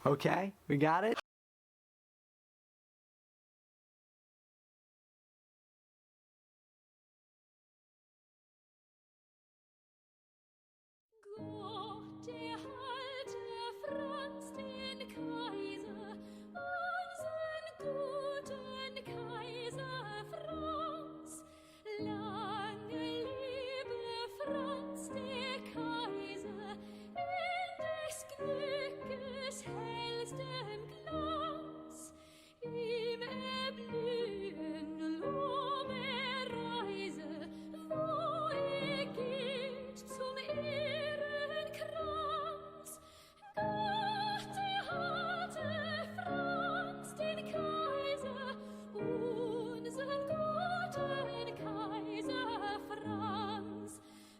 Okay, we got it? Gott erhalte Franz den Kaiser, unseren guten Kaiser Franz. Lange lebe Franz der Kaiser, in des Glückes hellstem Glanz. Ihm erblühen Lohme Reise, wo geht zum Ehrenkranz. Gott erhalte Franz den Kaiser, unseren guten Kaiser Franz.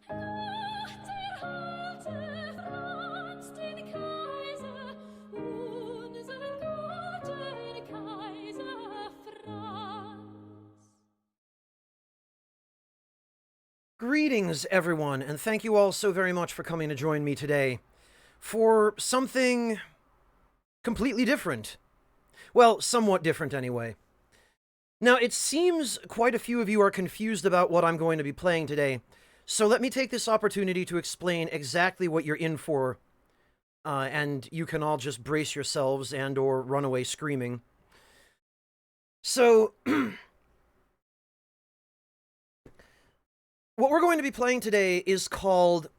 Gott erhalte Franz den Kaiser, unseren guten Kaiser Franz. Greetings, everyone, and thank you all so very much for coming to join me today for something completely different. Well, somewhat different anyway. Now, it seems quite a few of you are confused about what I'm going to be playing today, so let me take this opportunity to explain exactly what you're in for, and you can all just brace yourselves and or run away screaming. So, what we're going to be playing today is called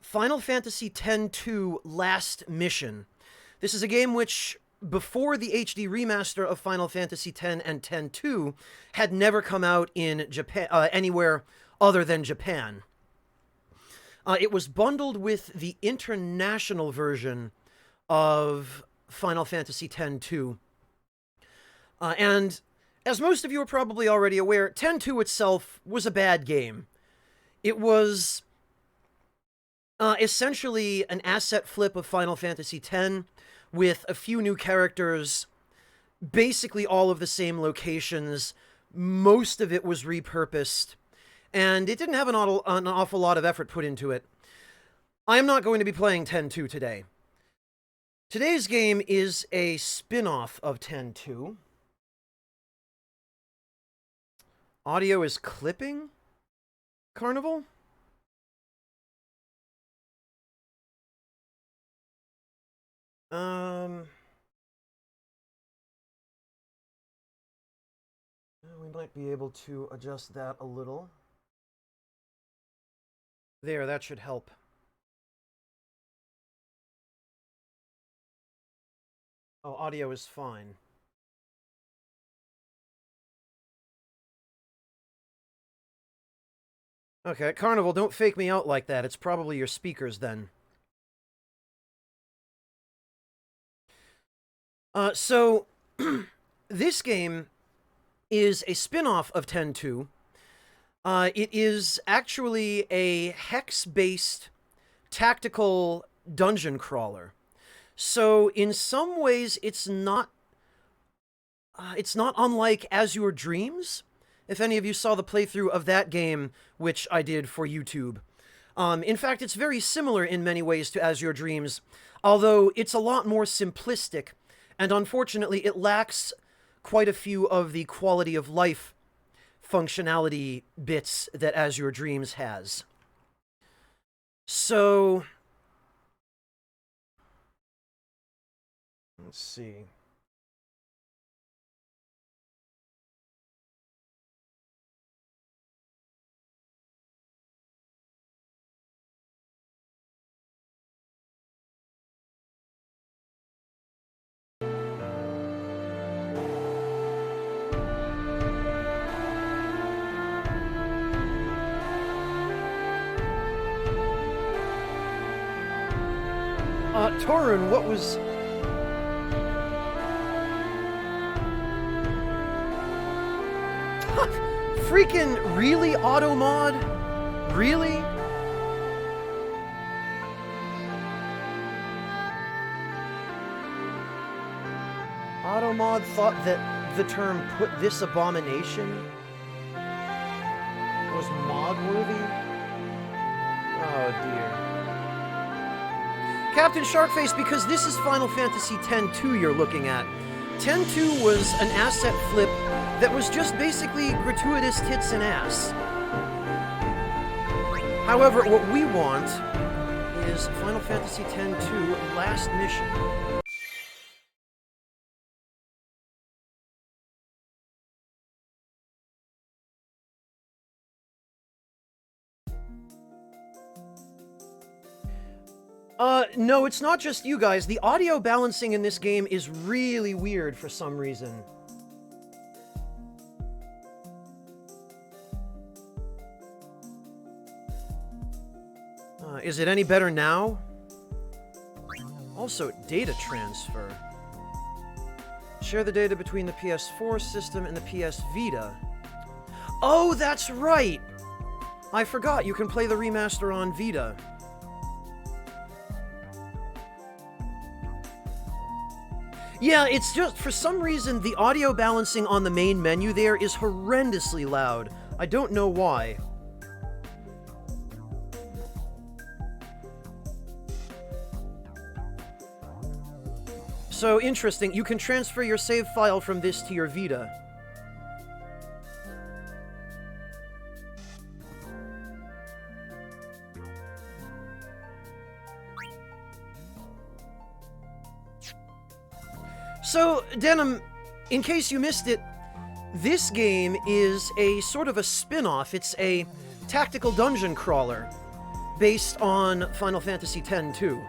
Final Fantasy X-2 Last Mission. This is a game which, before the HD remaster of Final Fantasy X and X-2, had never come out in Japan, anywhere other than Japan. It was bundled with the international version of Final Fantasy X-2. And as most of you are probably already aware, X-2 itself was a bad game. It was essentially an asset flip of Final Fantasy X with a few new characters, basically all of the same locations. Most of it was repurposed, and it didn't have an awful lot of effort put into it. I am not going to be playing X-2 today. Today's game is a spin-off of X-2. Audio is clipping? Carnival? We might be able to adjust that a little. There, that should help. Oh, audio is fine. Okay, Carnival, don't fake me out like that. It's probably your speakers then. So, this game is a spin-off of X-2. It is actually a hex-based tactical dungeon crawler. So, in some ways, it's not unlike As Your Dreams, if any of you saw the playthrough of that game, which I did for YouTube. In fact, it's very similar in many ways to As Your Dreams, although it's a lot more simplistic, and unfortunately it lacks quite a few of the quality of life functionality bits that As Your Dreams has. So, let's see. Torun, what was... Freaking really, auto mod? Really? Auto mod thought that the term "put this abomination" was mod worthy? Oh dear. Captain Sharkface, because this is Final Fantasy X-2 you're looking at. X-2 was an asset flip that was just basically gratuitous tits and ass. However, what we want is Final Fantasy X-2 Last Mission. No, it's not just you guys. The audio balancing in this game is really weird for some reason. Is it any better now? Also, data transfer. Share the data between the PS4 system and the PS Vita. Oh, that's right! I forgot, you can play the remaster on Vita. Yeah, it's just, for some reason, the audio balancing on the main menu there is horrendously loud. I don't know why. So, interesting, you can transfer your save file from this to your Vita. So, Denim, in case you missed it, this game is a sort of a spin-off. It's a tactical dungeon crawler based on Final Fantasy X-2.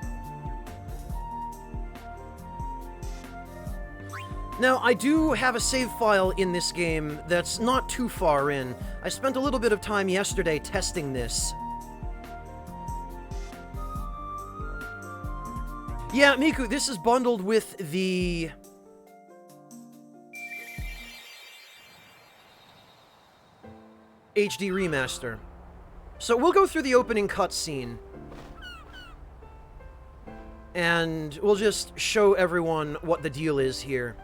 Now, I do have a save file in this game that's not too far in. I spent a little bit of time yesterday testing this. Yeah, Miku, this is bundled with the HD remaster. So we'll go through the opening cutscene, and we'll just show everyone what the deal is here.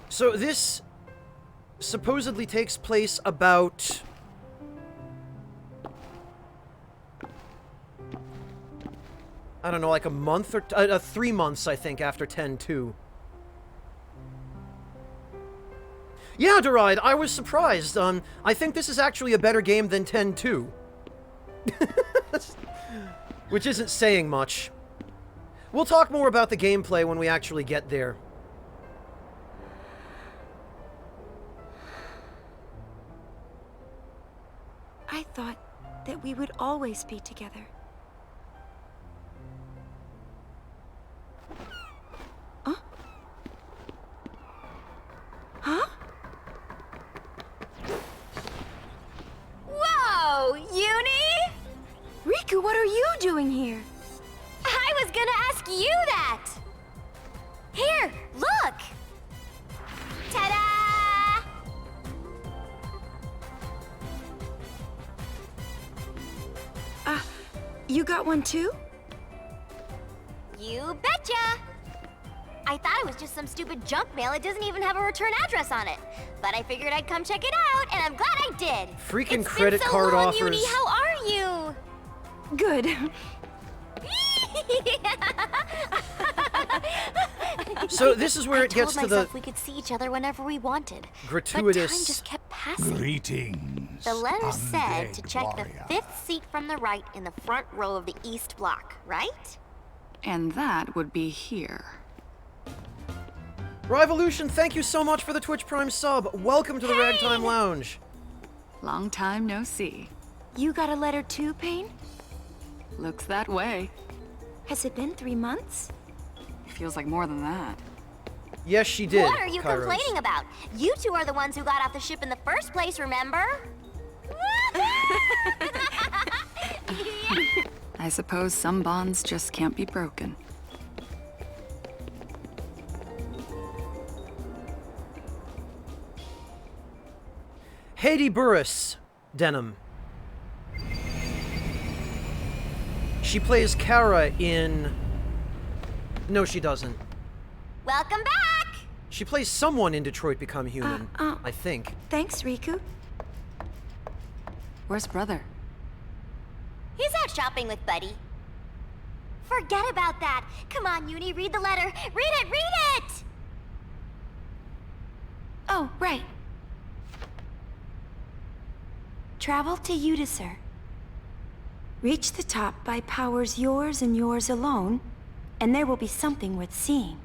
So this supposedly takes place about... I don't know, like a month or 3 months, I think, after X-2. Yeah, Deride, I was surprised. I think this is actually a better game than X-2. Which isn't saying much. We'll talk more about the gameplay when we actually get there. I thought that we would always be together. Huh? Huh? Whoa, Uni! Riku, what are you doing here? I was gonna ask you that! Here, look! Ta-da! You got one too? You betcha! I thought it was just some stupid junk mail. It doesn't even have a return address on it. But I figured I'd come check it out, and I'm glad I did. Freaking It's credit been so card long, offers. Uni. How are you? Good. So this is where it gets to I told the myself we could see each other whenever we wanted. gratuitous... But time just kept passing. Greetings. The letter said undead to check warrior. the 5th seat from the right in the front row of the east block, right? And that would be here. Rivolution, thank you so much for the Twitch Prime sub. Welcome to the Ragtime Lounge. Long time no see. You got a letter too, Pain? Looks that way. Has it been 3 months? Feels like more than that. Yes, she did. What are you Kairos. complaining about? You two are the ones who got off the ship in the first place, remember? I suppose some bonds just can't be broken. Haiti Burris, Denim. She plays Kara in... No, she doesn't. Welcome back! She plays someone in Detroit Become Human, I think. Thanks, Riku. Where's brother? He's out shopping with Buddy. Forget about that. Come on, Uni, read the letter. Read it, read it! Oh, right. Travel to Udisur. Reach the top by powers yours and yours alone, and there will be something worth seeing.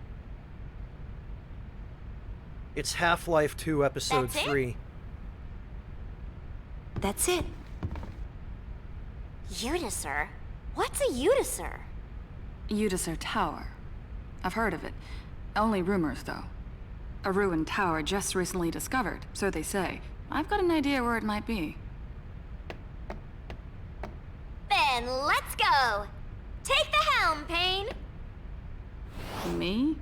It's Half-Life 2, Episode That's it? 3. That's it. Udisur? What's a Udisur? Udisur Tower. I've heard of it. Only rumors, though. A ruined tower just recently discovered, so they say. I've got an idea where it might be. Then let's go! Take the helm, Payne! Me?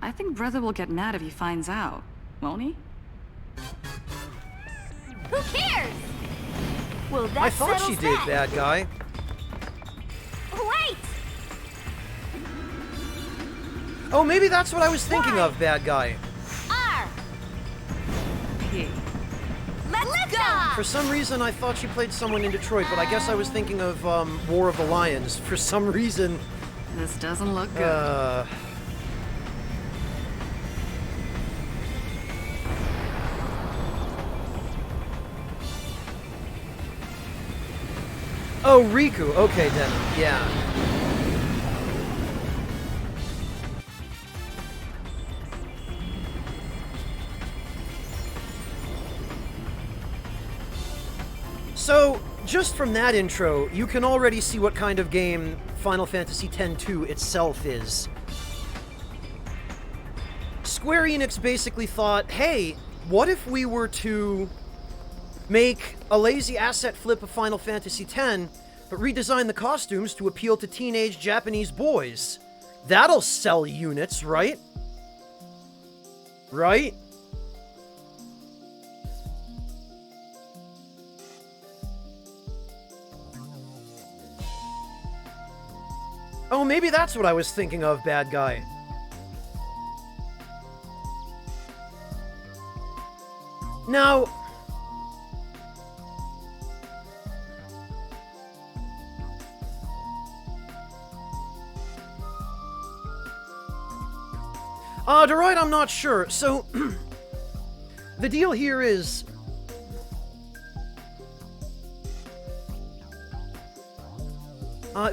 I think Brother will get mad if he finds out, won't he? Who cares? Well, that I thought she settles did, that. bad guy. Wait! Oh, maybe that's what I was thinking Why? of, bad guy. R! P. Let's go! For some reason, I thought she played someone in Detroit, but I guess I was thinking of War of the Lions. For some reason, This doesn't look good. Oh, Riku. Okay, then. Yeah. So, just from that intro, you can already see what kind of game Final Fantasy X-2 itself is. Square Enix basically thought, hey, what if we were to make a lazy asset flip of Final Fantasy X, but redesign the costumes to appeal to teenage Japanese boys? That'll sell units, right? Right? Oh, maybe that's what I was thinking of, bad guy. Now... Deroid, I'm not sure. So, the deal here is...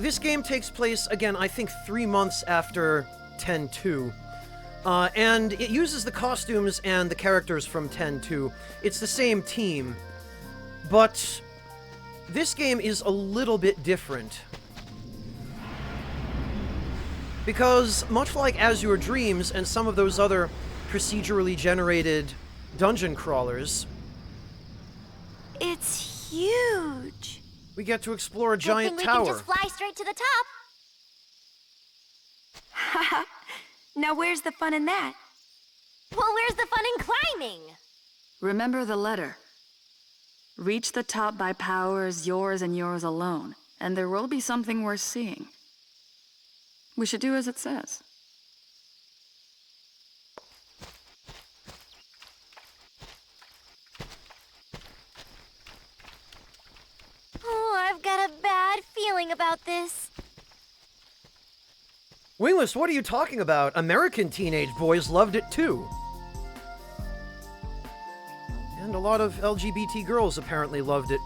this game takes place, again, I think 3 months after X-2. And it uses the costumes and the characters from X-2. It's the same team. But this game is a little bit different. Because, much like Azure Dreams and some of those other procedurally generated dungeon crawlers, It's huge. we get to explore a giant we tower. can just fly straight to the top. Haha. Now where's the fun in that? Well, where's the fun in climbing? Remember the letter. Reach the top by powers yours and yours alone, and there will be something worth seeing. We should do as it says. Oh, I've got a bad feeling about this. Wingless, what are you talking about? American teenage boys loved it too. And a lot of LGBT girls apparently loved it.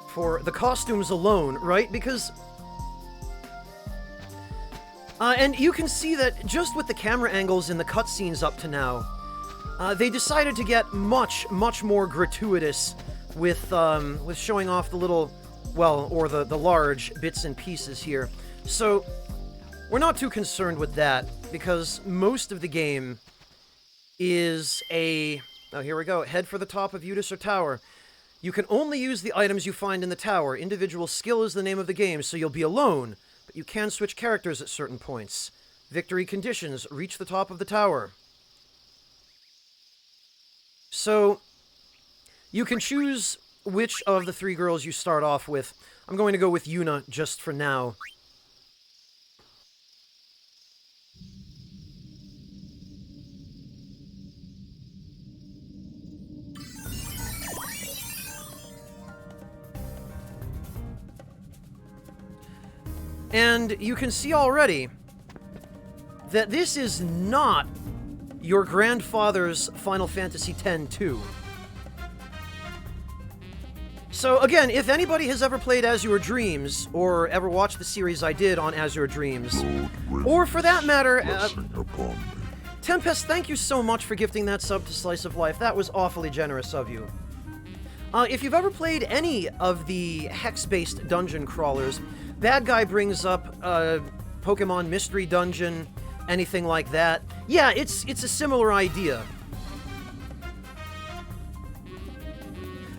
For the costumes alone, right? Because... and you can see that just with the camera angles in the cutscenes up to now, they decided to get much, much more gratuitous with showing off the little, well, or the large bits and pieces here. So, we're not too concerned with that, because most of the game is a... Oh, here we go. Head for the top of Udisur Tower. You can only use the items you find in the tower. Individual skill is the name of the game, so you'll be alone, but you can switch characters at certain points. Victory conditions. Reach the top of the tower. So, you can choose which of the 3 girls you start off with. I'm going to go with Yuna just for now. And you can see already that this is not your grandfather's Final Fantasy X-2. So again, if anybody has ever played Azure Dreams, or ever watched the series I did on Azure Dreams, or for that matter, Tempest, thank you so much for gifting that sub to Slice of Life. That was awfully generous of you. If you've ever played any of the hex-based dungeon crawlers, Bad Guy brings up Pokemon Mystery Dungeon, anything like that. Yeah, it's a similar idea.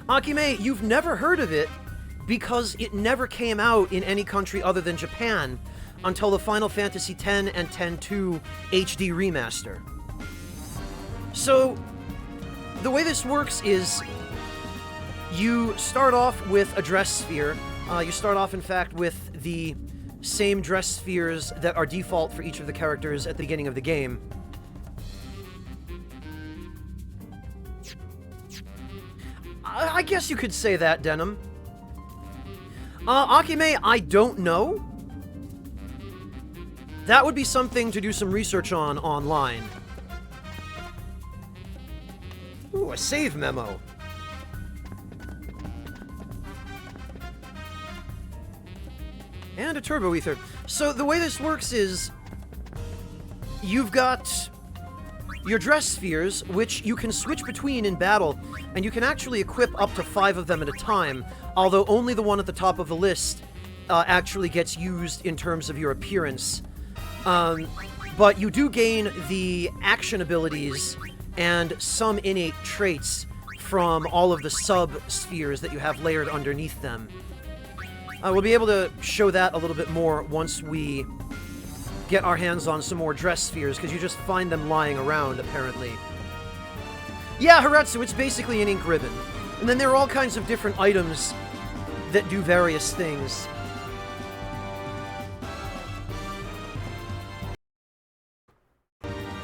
Akime, you've never heard of it because it never came out in any country other than Japan until the Final Fantasy X and X-2 HD remaster. So, the way this works is you start off with a dress sphere. You start off, in fact, with the same dress spheres that are default for each of the characters at the beginning of the game. I guess you could say that, Denim. Akime, I don't know. That would be something to do some research on online. Ooh, a save memo. And a turbo ether. So the way this works is you've got your dress spheres, which you can switch between in battle, and you can actually equip up to 5 of them at a time, although only the one at the top of the list actually gets used in terms of your appearance. But you do gain the action abilities and some innate traits from all of the sub-spheres that you have layered underneath them. We'll be able to show that a little bit more once we get our hands on some more dress spheres, because you just find them lying around, apparently. Yeah, Haretsu, it's basically an ink ribbon. And then there are all kinds of different items that do various things.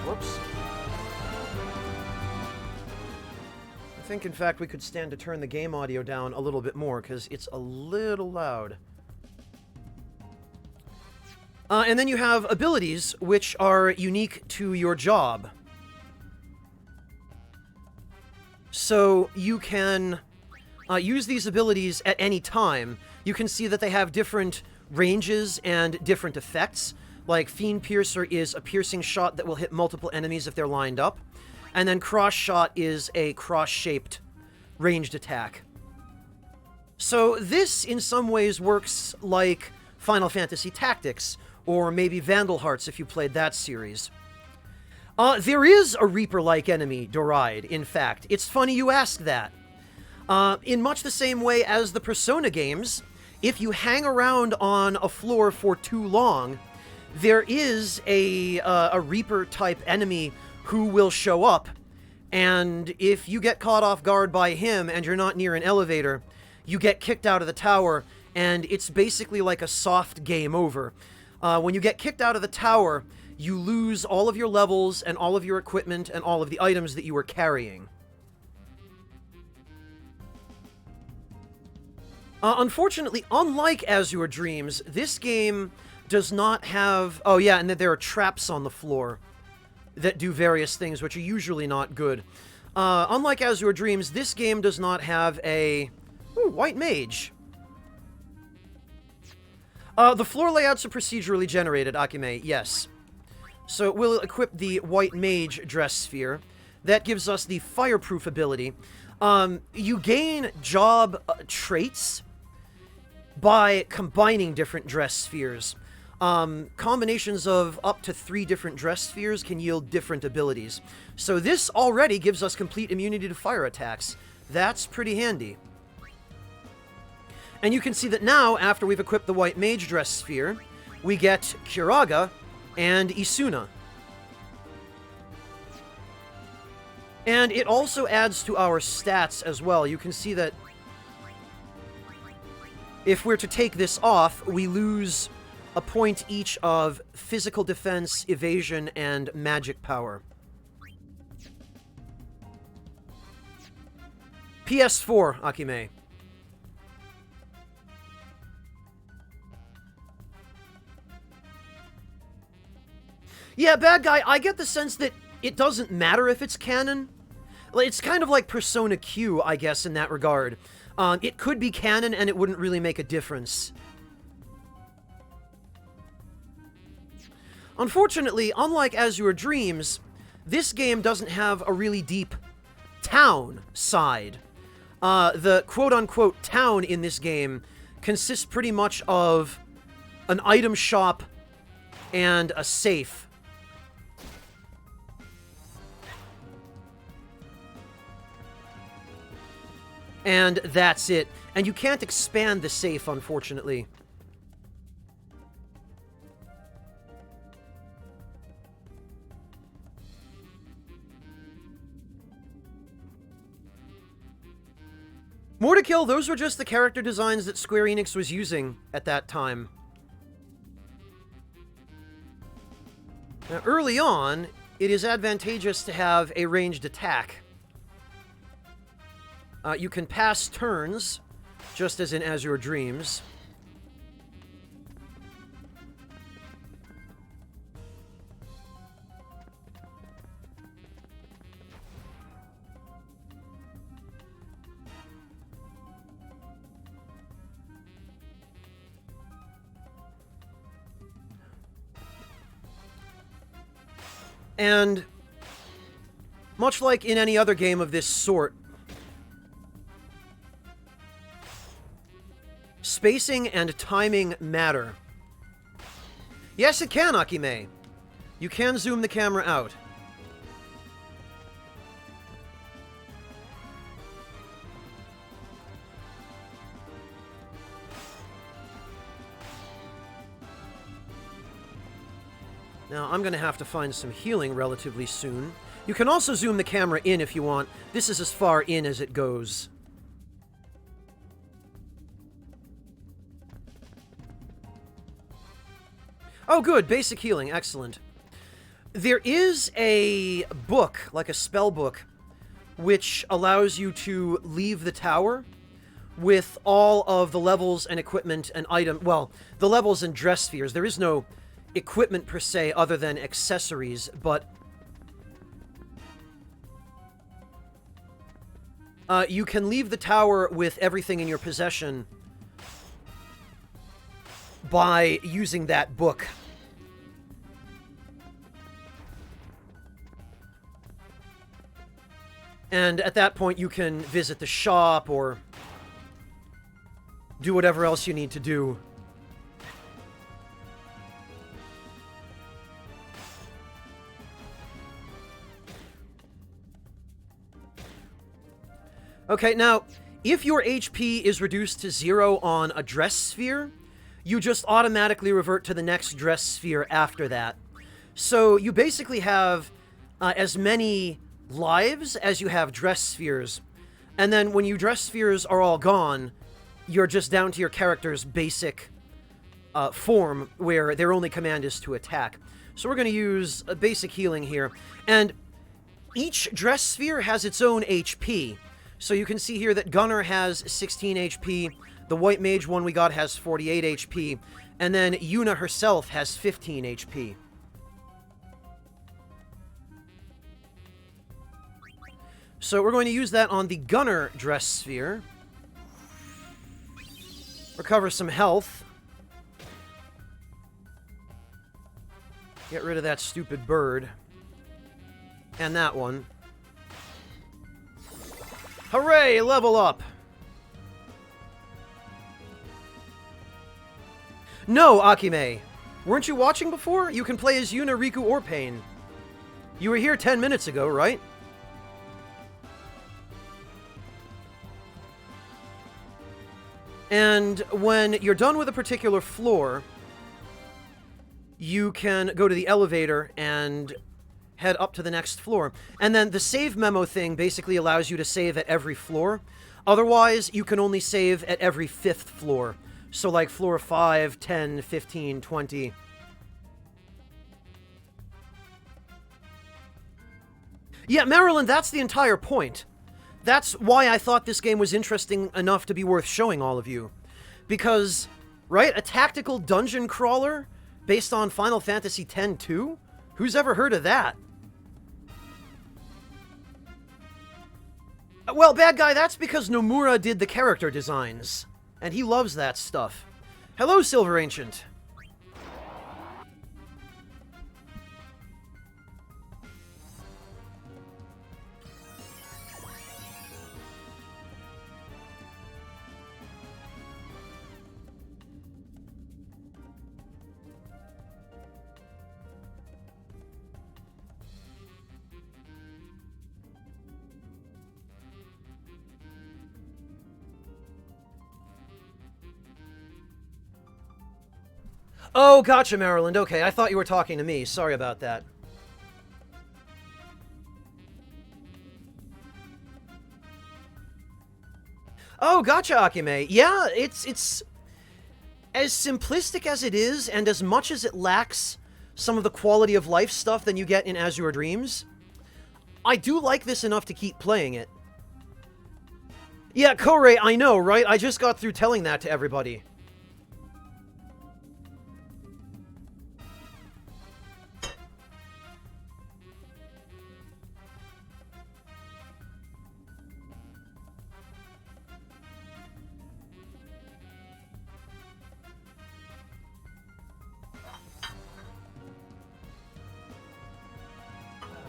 Whoops. I think, in fact, we could stand to turn the game audio down a little bit more, because it's a little loud. And then you have abilities, which are unique to your job. So you can use these abilities at any time. You can see that they have different ranges and different effects. Like, Fiend Piercer is a piercing shot that will hit multiple enemies if they're lined up. And then Cross Shot is a cross-shaped ranged attack. So this, in some ways, works like Final Fantasy Tactics, or maybe Vandal Hearts if you played that series. There is a Reaper-like enemy, Doride, in fact. It's funny you ask that. In much the same way as the Persona games, if you hang around on a floor for too long, there is a Reaper-type enemy who will show up, and if you get caught off guard by him and you're not near an elevator, you get kicked out of the tower, and it's basically like a soft game over. When you get kicked out of the tower, you lose all of your levels and all of your equipment and all of the items that you were carrying. Unfortunately, unlike Azure Dreams, this game does not have... Oh yeah, and there are traps on the floor that do various things, which are usually not good. Unlike Azure Dreams, this game does not have a... Ooh, White Mage. The floor layouts are procedurally generated, Akime, yes. So we'll equip the White Mage dress sphere. That gives us the fireproof ability. You gain job traits by combining different dress spheres. Combinations of up to 3 different dress spheres can yield different abilities. So this already gives us complete immunity to fire attacks. That's pretty handy. And you can see that now, after we've equipped the White Mage dress sphere, we get Kiraga and Isuna. And it also adds to our stats as well. You can see that if we're to take this off, we lose a point each of physical defense, evasion, and magic power. PS4, Akime. Yeah, bad guy, I get the sense that it doesn't matter if it's canon. It's kind of like Persona Q, I guess, in that regard. It could be canon and it wouldn't really make a difference. Unfortunately, unlike Azure Dreams, this game doesn't have a really deep town side. The quote-unquote town in this game consists pretty much of an item shop and a safe. And that's it. And you can't expand the safe, unfortunately. More to kill, those were just the character designs that Square Enix was using at that time. Now, early on, it is advantageous to have a ranged attack. You can pass turns, just as in Azure Dreams. And much like in any other game of this sort, spacing and timing matter. Yes, it can, Akime. You can zoom the camera out. Now, I'm going to have to find some healing relatively soon. You can also zoom the camera in if you want. This is as far in as it goes. Oh, good. Basic healing. Excellent. There is a book, like a spell book, which allows you to leave the tower with all of the levels and equipment and item... Well, the levels and dress spheres. There is no equipment per se other than accessories, but you can leave the tower with everything in your possession by using that book. And at that point you can visit the shop or do whatever else you need to do. Okay, now, if your HP is reduced to 0 on a dress sphere, you just automatically revert to the next dress sphere after that. So you basically have as many lives as you have dress spheres. And then when your dress spheres are all gone, you're just down to your character's basic form, where their only command is to attack. So we're going to use a basic healing here. And each dress sphere has its own HP. So you can see here that Gunner has 16 HP, the White Mage one we got has 48 HP, and then Yuna herself has 15 HP. So we're going to use that on the Gunner dress sphere. Recover some health. Get rid of that stupid bird. And that one. Hooray! Level up! No, Akime! Weren't you watching before? You can play as Yuna, Riku, or Pain. You were here 10 minutes ago, right? And when you're done with a particular floor, you can go to the elevator and head up to the next floor. And then the save memo thing basically allows you to save at every floor. Otherwise, you can only save at every 5th floor. So like floor 5, 10, 15, 20. Yeah, Marilyn, that's the entire point. That's why I thought this game was interesting enough to be worth showing all of you. Because, right, a tactical dungeon crawler based on Final Fantasy X-2? Who's ever heard of that? Well, bad guy, that's because Nomura did the character designs. And he loves that stuff. Hello, Silver Ancient. Oh, gotcha, Maryland. Okay, I thought you were talking to me. Sorry about that. Oh, gotcha, Akime. Yeah, it's as simplistic as it is, and as much as it lacks some of the quality of life stuff than you get in Azure Dreams, I do like this enough to keep playing it. Yeah, Korei, I know, right? I just got through telling that to everybody.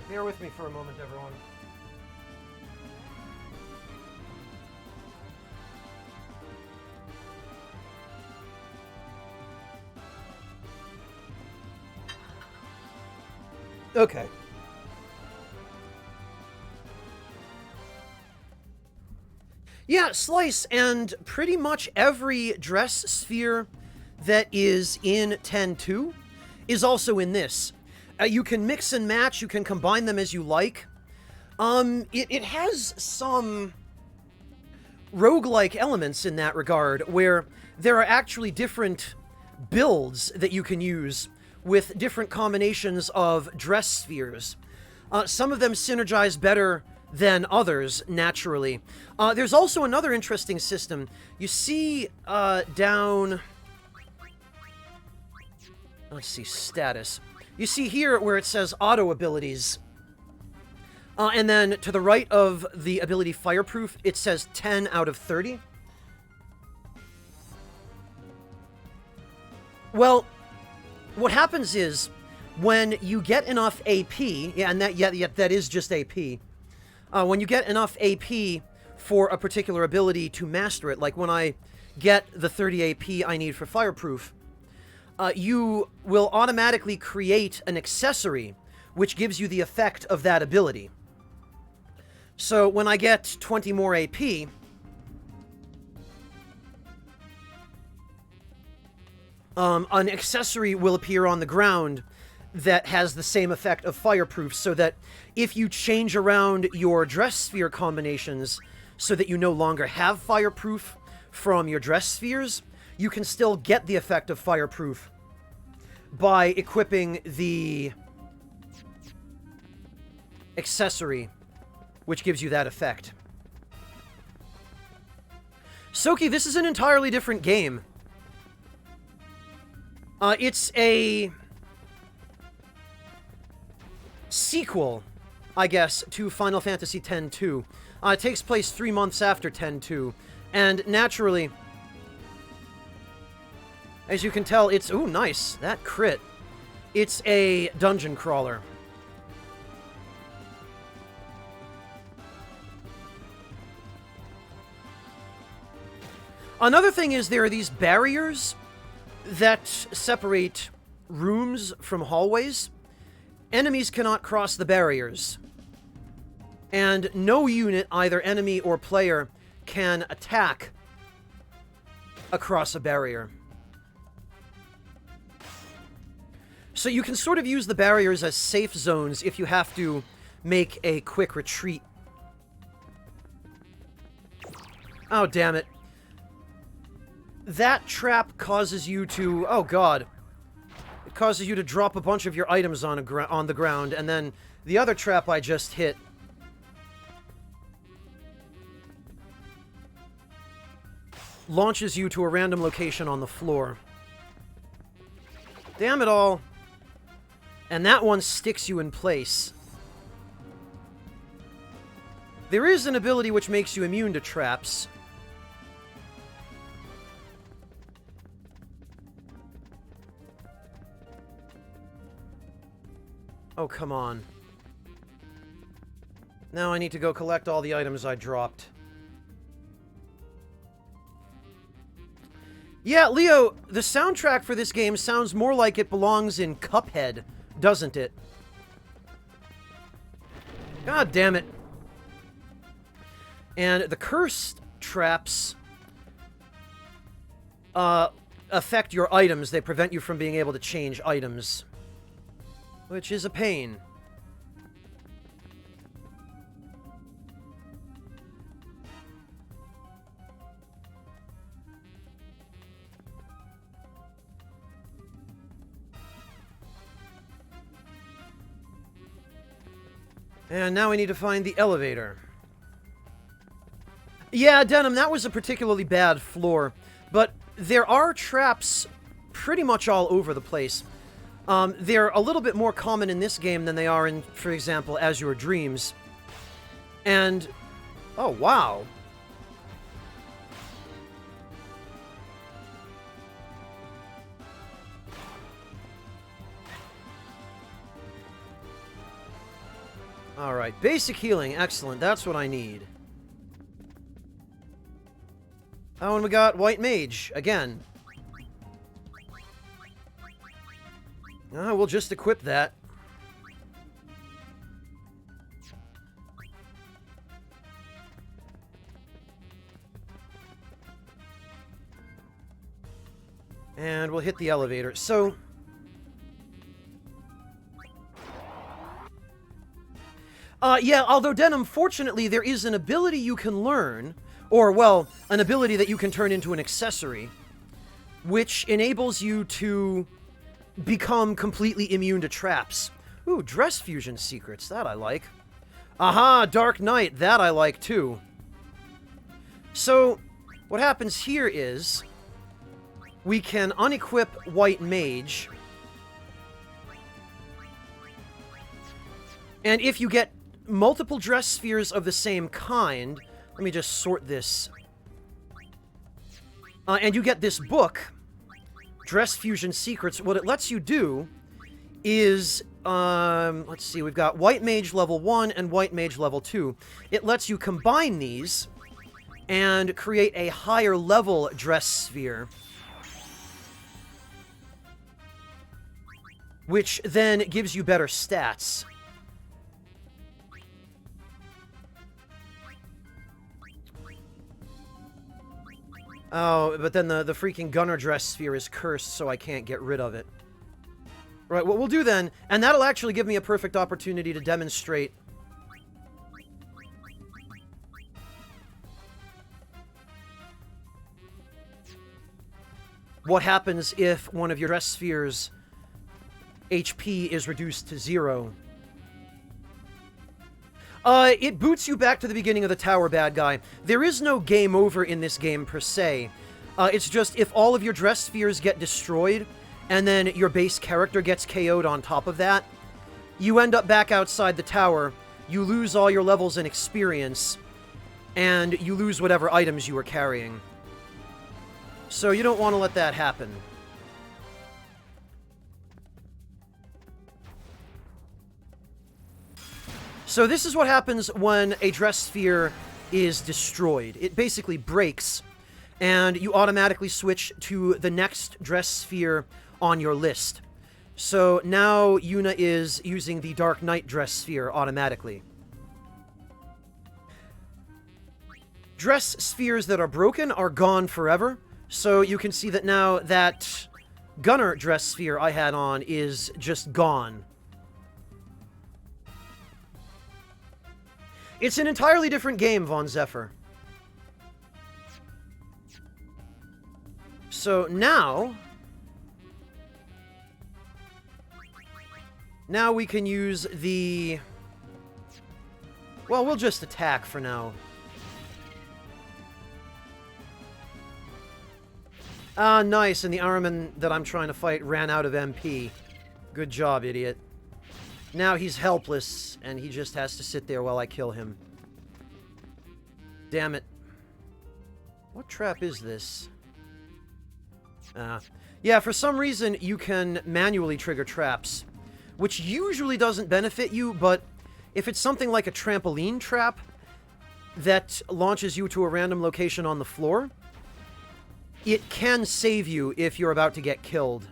Bear with me for a moment, everyone. Okay. Yeah, Slice, and pretty much every dress sphere that is in 10.2 is also in this. You can mix and match, you can combine them as you like. It has some roguelike elements in that regard, where there are actually different builds that you can use with different combinations of dress spheres. Some of them synergize better than others, naturally. There's also another interesting system. You see down... Let's see, status. You see here where it says auto abilities. And then to the right of the ability Fireproof, it says 10 out of 30. Well, what happens is when you get enough AP, yeah, and that is just AP. When you get enough AP for a particular ability to master it, like when I get the 30 AP I need for Fireproof, you will automatically create an accessory which gives you the effect of that ability. So when I get 20 more AP, an accessory will appear on the ground that has the same effect of Fireproof, so that if you change around your dress sphere combinations so that you no longer have Fireproof from your dress spheres, you can still get the effect of Fireproof by equipping the accessory, which gives you that effect. Soki, this is an entirely different game. It's a sequel, I guess, to Final Fantasy X-2. It takes place 3 months after X-2, and naturally, as you can tell, it's... Ooh, nice. That crit. It's a dungeon crawler. Another thing is there are these barriers that separate rooms from hallways. Enemies cannot cross the barriers. And no unit, either enemy or player, can attack across a barrier. So you can sort of use the barriers as safe zones if you have to make a quick retreat. Oh, damn it. That trap causes you to... Oh, God. It causes you to drop a bunch of your items on the ground, and then the other trap I just hit launches you to a random location on the floor. Damn it all. And that one sticks you in place. There is an ability which makes you immune to traps. Oh, come on. Now I need to go collect all the items I dropped. Yeah, Leo, the soundtrack for this game sounds more like it belongs in Cuphead, doesn't it? God damn it. And the cursed traps affect your items. They prevent you from being able to change items, which is a pain. And now we need to find the elevator. Yeah, Denim, that was a particularly bad floor. But there are traps pretty much all over the place. They're a little bit more common in this game than they are in, for example, Azure Dreams. And... oh, wow. Alright, basic healing. Excellent. That's what I need. Oh, and we got White Mage. Again. We'll just equip that. And we'll hit the elevator. So... yeah, although Denim, fortunately, there is an ability you can learn, or, well, an ability that you can turn into an accessory, which enables you to become completely immune to traps. Ooh, dress fusion secrets, that I like. Aha, Dark Knight, that I like too. So, what happens here is, we can unequip White Mage, and if you get multiple dress spheres of the same kind, let me just sort this, and you get this book, Dress Fusion Secrets. What it lets you do is, let's see, we've got White Mage level 1 and White Mage level 2. It lets you combine these and create a higher level dress sphere, which then gives you better stats. Oh, but then the freaking gunner dress sphere is cursed, so I can't get rid of it. Right, what we'll do then, and that'll actually give me a perfect opportunity to demonstrate what happens if one of your dress spheres' HP is reduced to 0. It boots you back to the beginning of the tower, bad guy. There is no game over in this game, per se. It's just, if all of your dress spheres get destroyed, and then your base character gets KO'd on top of that, you end up back outside the tower, you lose all your levels and experience, and you lose whatever items you were carrying. So you don't want to let that happen. So this is what happens when a dress sphere is destroyed. It basically breaks, and you automatically switch to the next dress sphere on your list. So now Yuna is using the Dark Knight dress sphere automatically. Dress spheres that are broken are gone forever, so you can see that now that Gunner dress sphere I had on is just gone. It's an entirely different game, Von Zephyr. So now we can use the... well, we'll just attack for now. Ah, nice, and the Armin that I'm trying to fight ran out of MP. Good job, idiot. Now he's helpless, and he just has to sit there while I kill him. Damn it. What trap is this? Yeah, for some reason, you can manually trigger traps, which usually doesn't benefit you, but if it's something like a trampoline trap that launches you to a random location on the floor, it can save you if you're about to get killed.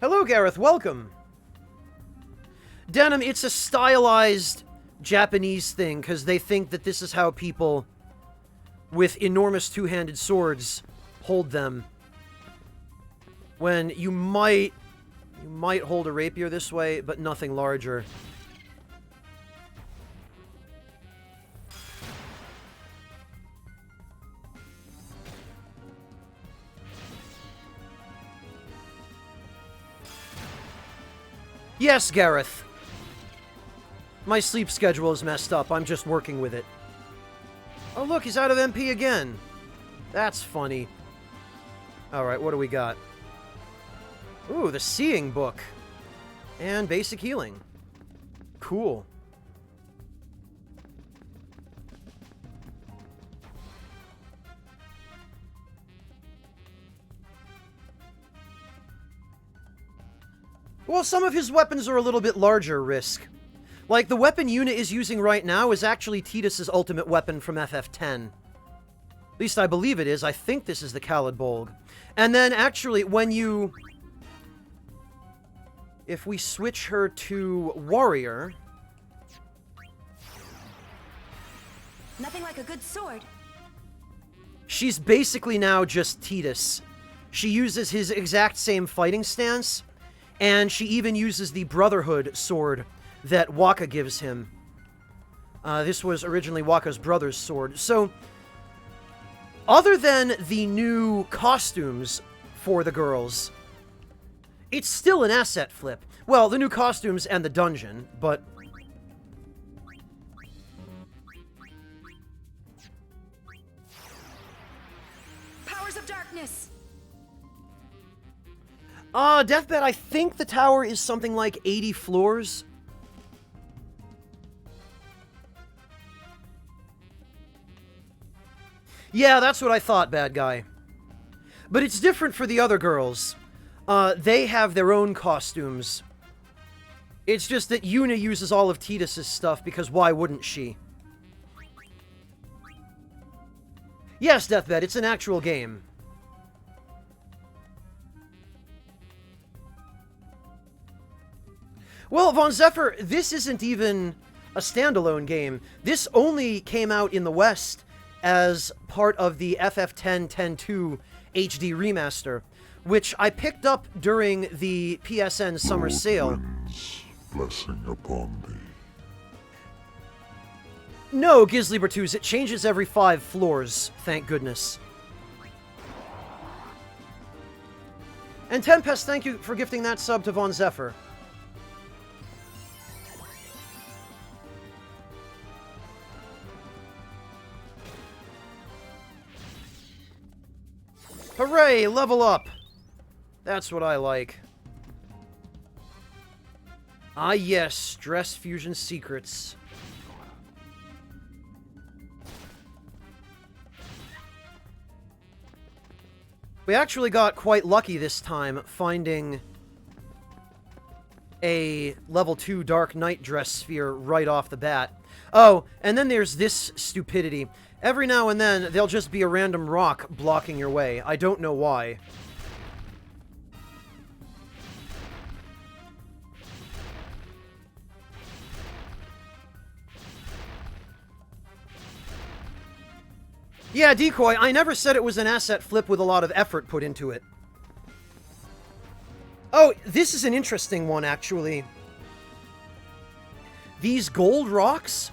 Hello, Gareth. Welcome. Denim, it's a stylized Japanese thing, because they think that this is how people with enormous two-handed swords hold them. When you might hold a rapier this way, but nothing larger. Yes, Gareth. My sleep schedule is messed up. I'm just working with it. Oh, look, he's out of MP again. That's funny. Alright, what do we got? Ooh, the Seeing Book. And basic healing. Cool. Well, some of his weapons are a little bit larger, Risk. Like, the weapon Yuna is using right now is actually Tidus's ultimate weapon from FF10. At least I believe it is. I think this is the Khalid Bolg. And then, actually, when you... if we switch her to Warrior... Nothing like a good sword. She's basically now just Tidus. She uses his exact same fighting stance, and she even uses the Brotherhood sword that Waka gives him. This was originally Waka's brother's sword. So, other than the new costumes for the girls, it's still an asset flip. Well, the new costumes and the dungeon, but... Powers of darkness! Deathbed, I think the tower is something like 80 floors. Yeah, that's what I thought, bad guy. But it's different for the other girls. They have their own costumes. It's just that Yuna uses all of Tidus's stuff, because why wouldn't she? Yes, Deathbed, it's an actual game. Well, Von Zephyr, this isn't even a standalone game. This only came out in the West as part of the FF10-10-2 HD remaster, which I picked up during the PSN summer sale. Blessing upon thee. No, Gizly Bertuz, it changes every 5 floors, thank goodness. And Tempest, thank you for gifting that sub to Von Zephyr. Hooray, level up! That's what I like. Ah yes, Stress Fusion Secrets. We actually got quite lucky this time, finding a level 2 Dark Knight dress sphere right off the bat. Oh, and then there's this stupidity. Every now and then, there'll just be a random rock blocking your way. I don't know why. Yeah, Decoy, I never said it was an asset flip with a lot of effort put into it. Oh, this is an interesting one, actually. These gold rocks?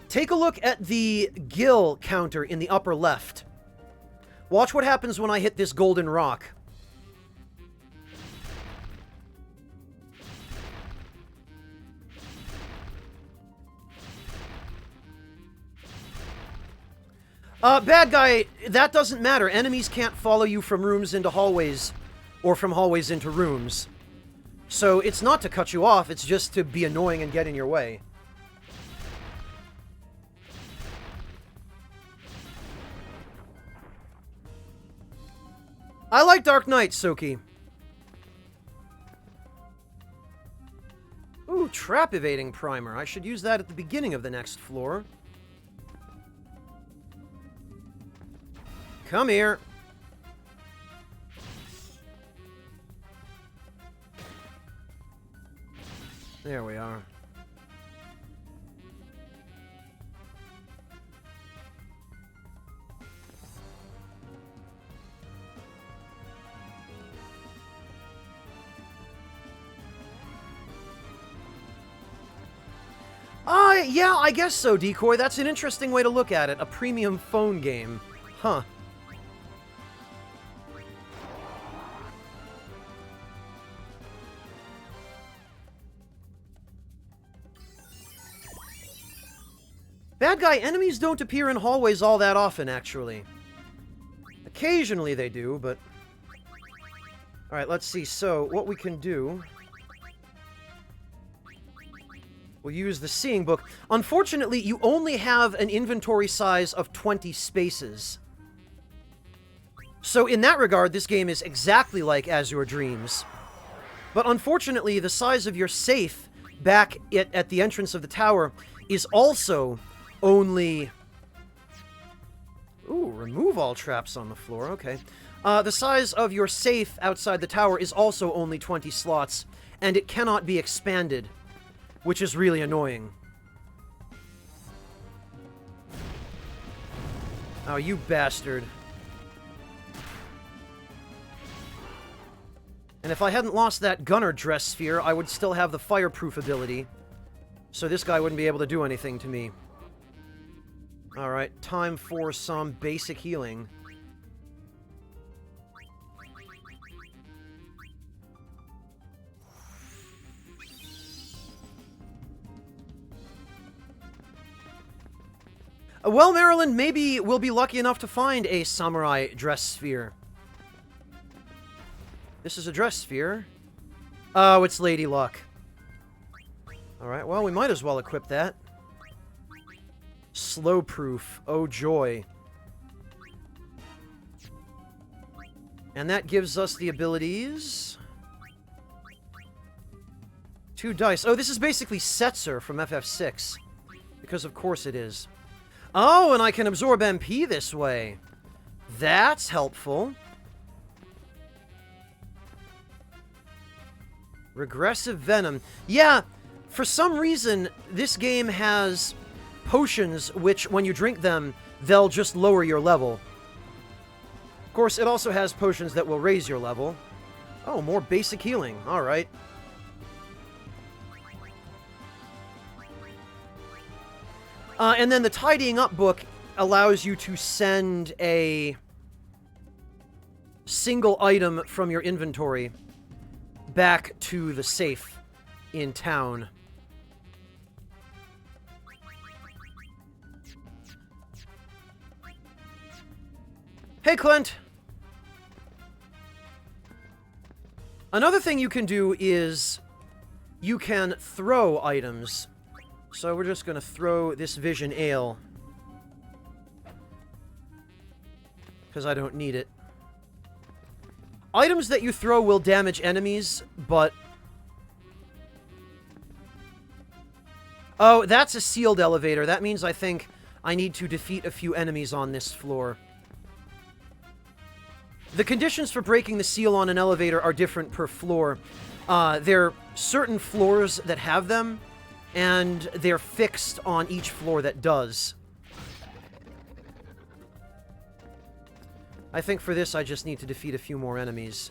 Take a look at the gil counter in the upper left. Watch what happens when I hit this golden rock. Bad guy, that doesn't matter. Enemies can't follow you from rooms into hallways or from hallways into rooms. So it's not to cut you off, it's just to be annoying and get in your way. I like Dark Knight, Soki. Ooh, trap evading primer. I should use that at the beginning of the next floor. Come here. There we are. Yeah, I guess so, Decoy. That's an interesting way to look at it. A premium phone game. Huh. Bad guy enemies don't appear in hallways all that often, actually. Occasionally they do, but... Alright, let's see. So, what we can do... We'll use the Seeing Book. Unfortunately, you only have an inventory size of 20 spaces. So in that regard, this game is exactly like Azure Dreams. But unfortunately, the size of your safe back at the entrance of the tower is also only... Ooh, remove all traps on the floor, okay. The size of your safe outside the tower is also only 20 slots, and it cannot be expanded, which is really annoying. Oh, you bastard. And if I hadn't lost that gunner dress sphere, I would still have the fireproof ability. So this guy wouldn't be able to do anything to me. Alright, time for some basic healing. Well, Marilyn, maybe we'll be lucky enough to find a samurai dress sphere. This is a dress sphere. Oh, it's Lady Luck. Alright, well, we might as well equip that. Slow proof. Oh, joy. And that gives us the abilities... 2 dice. Oh, this is basically Setzer from FF6. Because of course it is. Oh, and I can absorb MP this way. That's helpful. Regressive Venom. Yeah, for some reason, this game has potions which, when you drink them, they'll just lower your level. Of course, it also has potions that will raise your level. Oh, more basic healing. Alright. And then the Tidying Up book allows you to send a single item from your inventory back to the safe in town. Hey, Clint! Another thing you can do is you can throw items. So we're just going to throw this Vision Ale. Because I don't need it. Items that you throw will damage enemies, but... Oh, that's a sealed elevator. That means I think I need to defeat a few enemies on this floor. The conditions for breaking the seal on an elevator are different per floor. There are certain floors that have them, and they're fixed on each floor that does. I think for this I just need to defeat a few more enemies.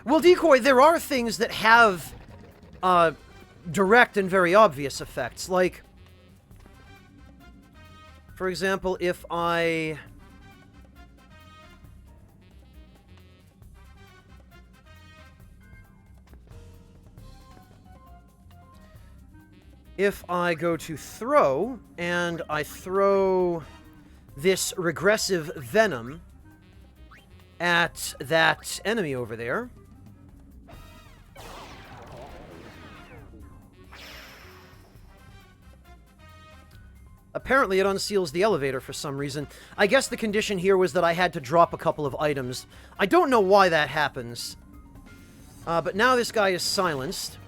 Well, Decoy, there are things that have direct and very obvious effects, like... For example, if I... if I go to throw, and I throw this regressive venom at that enemy over there, apparently it unseals the elevator for some reason. I guess the condition here was that I had to drop a couple of items. I don't know why that happens. But now this guy is silenced.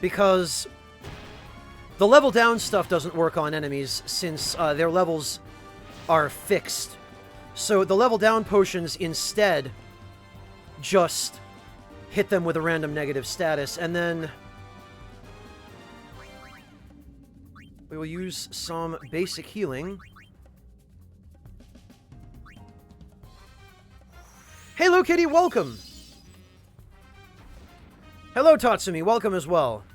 Because the level down stuff doesn't work on enemies since their levels are fixed. So the level down potions instead just hit them with a random negative status, and then we will use some basic healing. Hello, Kitty, welcome! Hello, Tatsumi, welcome as well.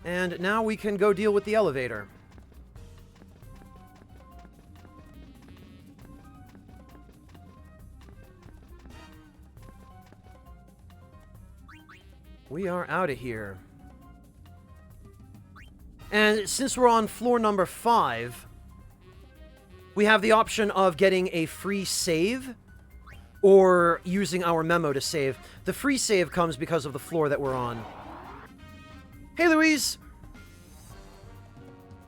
And now we can go deal with the elevator. We are out of here. And since we're on floor number 5, we have the option of getting a free save or using our memo to save. The free save comes because of the floor that we're on. Hey, Louise!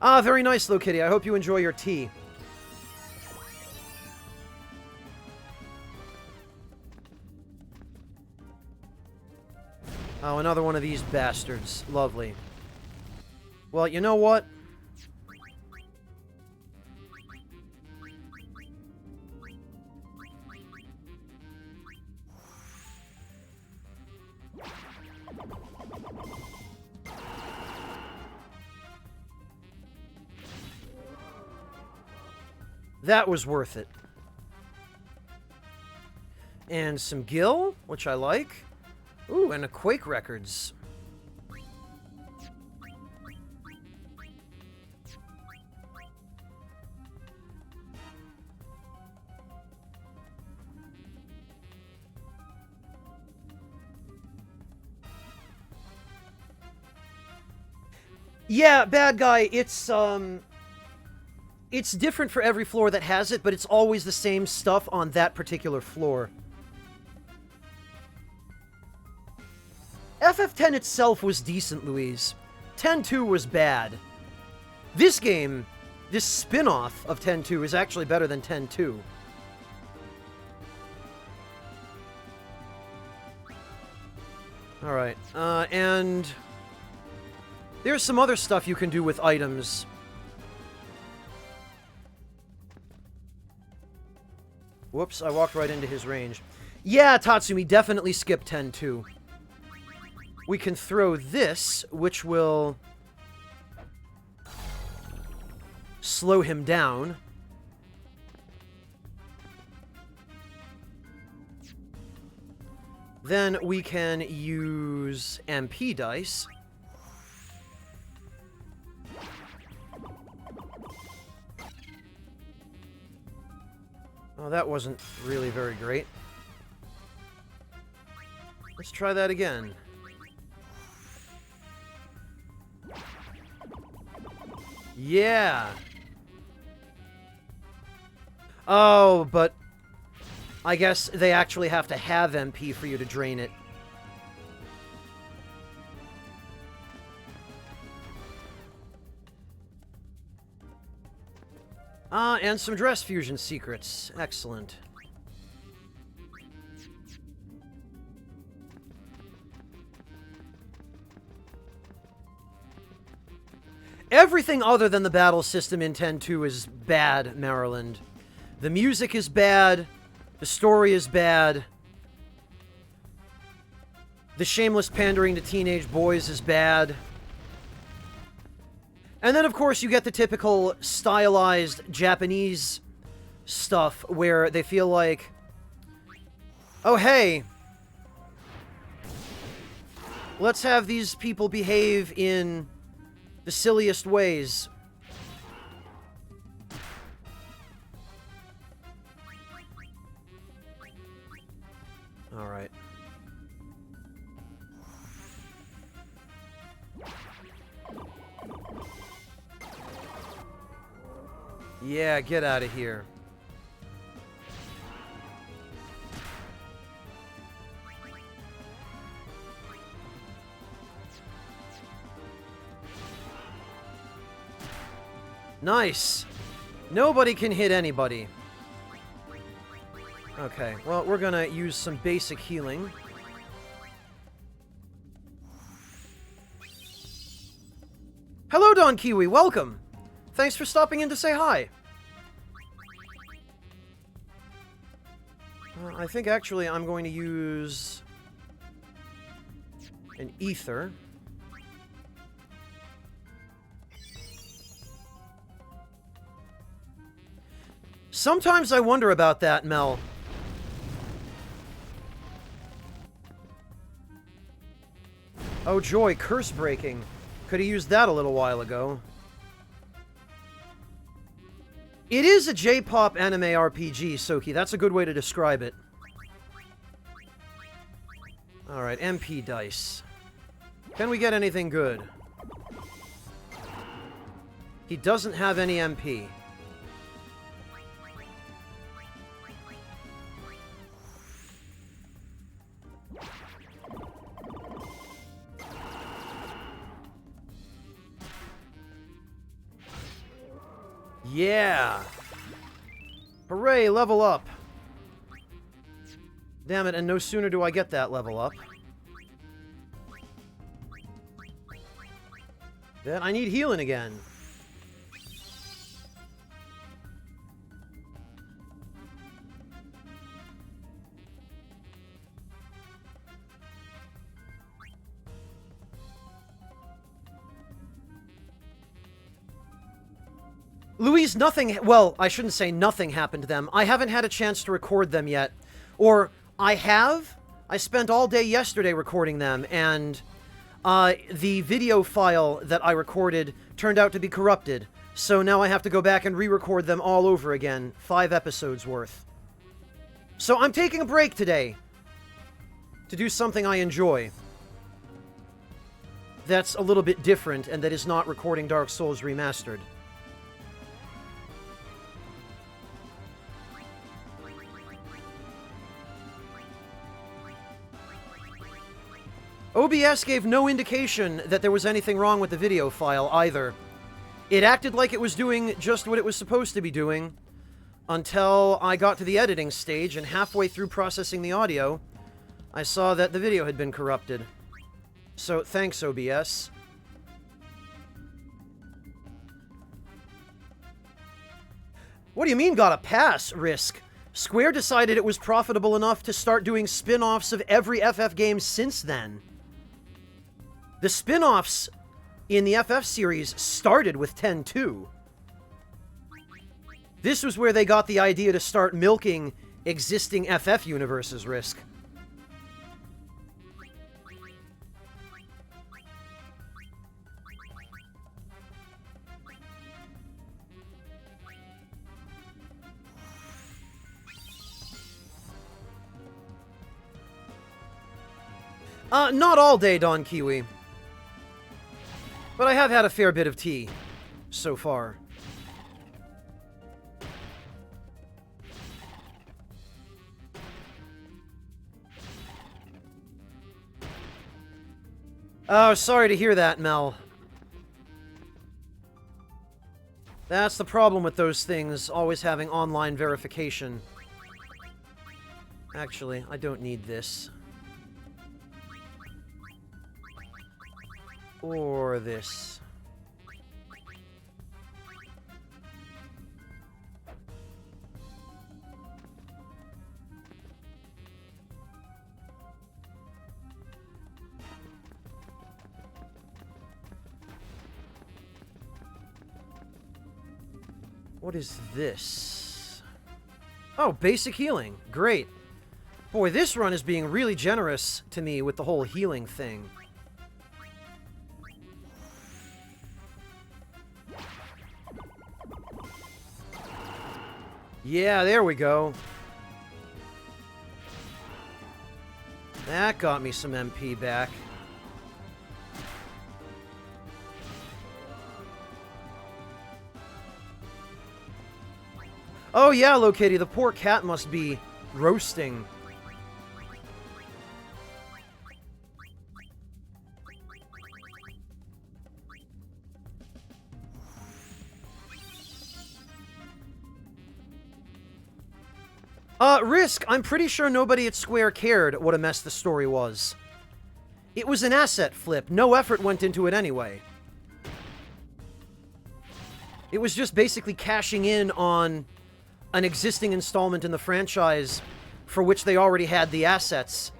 Ah, very nice, Little Kitty. I hope you enjoy your tea. Oh, another one of these bastards. Lovely. Well, you know what? That was worth it. And some Gil, which I like. Ooh, and a Quake Records. Yeah, bad guy, it's different for every floor that has it, but it's always the same stuff on that particular floor. FF10 itself was decent, Louise. 10-2 was bad. This game, this spin-off of 10-2 is actually better than 10-2. Alright, and there's some other stuff you can do with items. Whoops, I walked right into his range. Yeah, Tatsumi, definitely skip 10-2. We can throw this, which will slow him down. Then we can use MP dice. Oh, that wasn't really very great. Let's try that again. Yeah! Oh, but I guess they actually have to have MP for you to drain it. Ah, and some dress fusion secrets. Excellent. Everything other than the battle system in 10-2 is bad, Maryland. The music is bad. The story is bad. The shameless pandering to teenage boys is bad. And then, of course, you get the typical stylized Japanese stuff where they feel like, oh, hey, let's have these people behave in the silliest ways. Alright. Yeah, get out of here. Nice. Nobody can hit anybody. Okay, well, we're gonna use some basic healing. Hello, Don Kiwi, welcome! Thanks for stopping in to say hi. I think actually I'm going to use an ether. Sometimes I wonder about that, Mel. Oh joy, curse breaking. Could have used that a little while ago. It is a J-pop anime RPG, Soki. That's a good way to describe it. Alright, MP dice. Can we get anything good? He doesn't have any MP. Yeah! Hooray, level up! Damn it, and no sooner do I get that level up then I need healing again. Louise, nothing... Well, I shouldn't say nothing happened to them. I haven't had a chance to record them yet. Or, I have? I spent all day yesterday recording them, and... the video file that I recorded turned out to be corrupted. So now I have to go back and re-record them all over again. 5 episodes worth. So I'm taking a break today. To do something I enjoy. That's a little bit different, and that is not recording Dark Souls Remastered. OBS gave no indication that there was anything wrong with the video file, either. It acted like it was doing just what it was supposed to be doing, until I got to the editing stage, and halfway through processing the audio, I saw that the video had been corrupted. So, thanks, OBS. What do you mean got a pass, Risk? Square decided it was profitable enough to start doing spin-offs of every FF game since then. The spin-offs in the FF series started with 10-2. This was where they got the idea to start milking existing FF universes, Risk. Not all day, Don Kiwi. But I have had a fair bit of tea, so far. Oh, sorry to hear that, Mel. That's the problem with those things, always having online verification. Actually, I don't need this. Or this. What is this? Oh, basic healing. Great. Boy, this run is being really generous to me with the whole healing thing. Yeah, there we go. That got me some MP back. Oh yeah, Lokitty, the poor cat must be roasting. Risk, I'm pretty sure nobody at Square cared what a mess the story was. It was an asset flip. No effort went into it anyway. It was just basically cashing in on an existing installment in the franchise for which they already had the assets.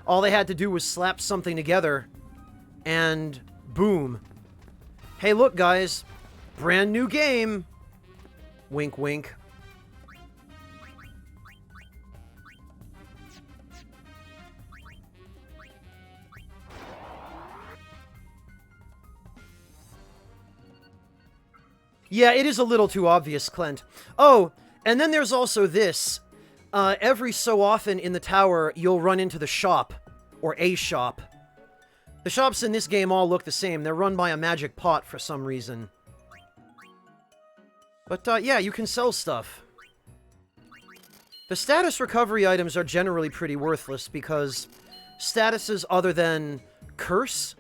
All they had to do was slap something together, and boom. Hey, look, guys. Brand new game. Wink, wink. Yeah, it is a little too obvious, Clint. Oh, and then there's also this. Every so often in the tower, you'll run into the shop, or a shop. The shops in this game all look the same. They're run by a magic pot for some reason. But, yeah, you can sell stuff. The status recovery items are generally pretty worthless because statuses other than Curse,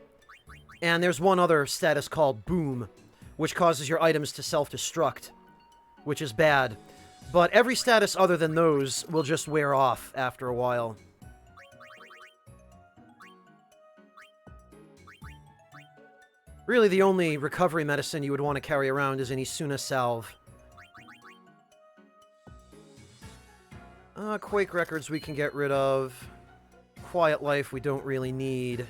and there's one other status called Boom, which causes your items to self-destruct, which is bad. But every status other than those will just wear off after a while. Really, the only recovery medicine you would want to carry around is an Isuna Salve. Quake Records we can get rid of. Quiet Life we don't really need.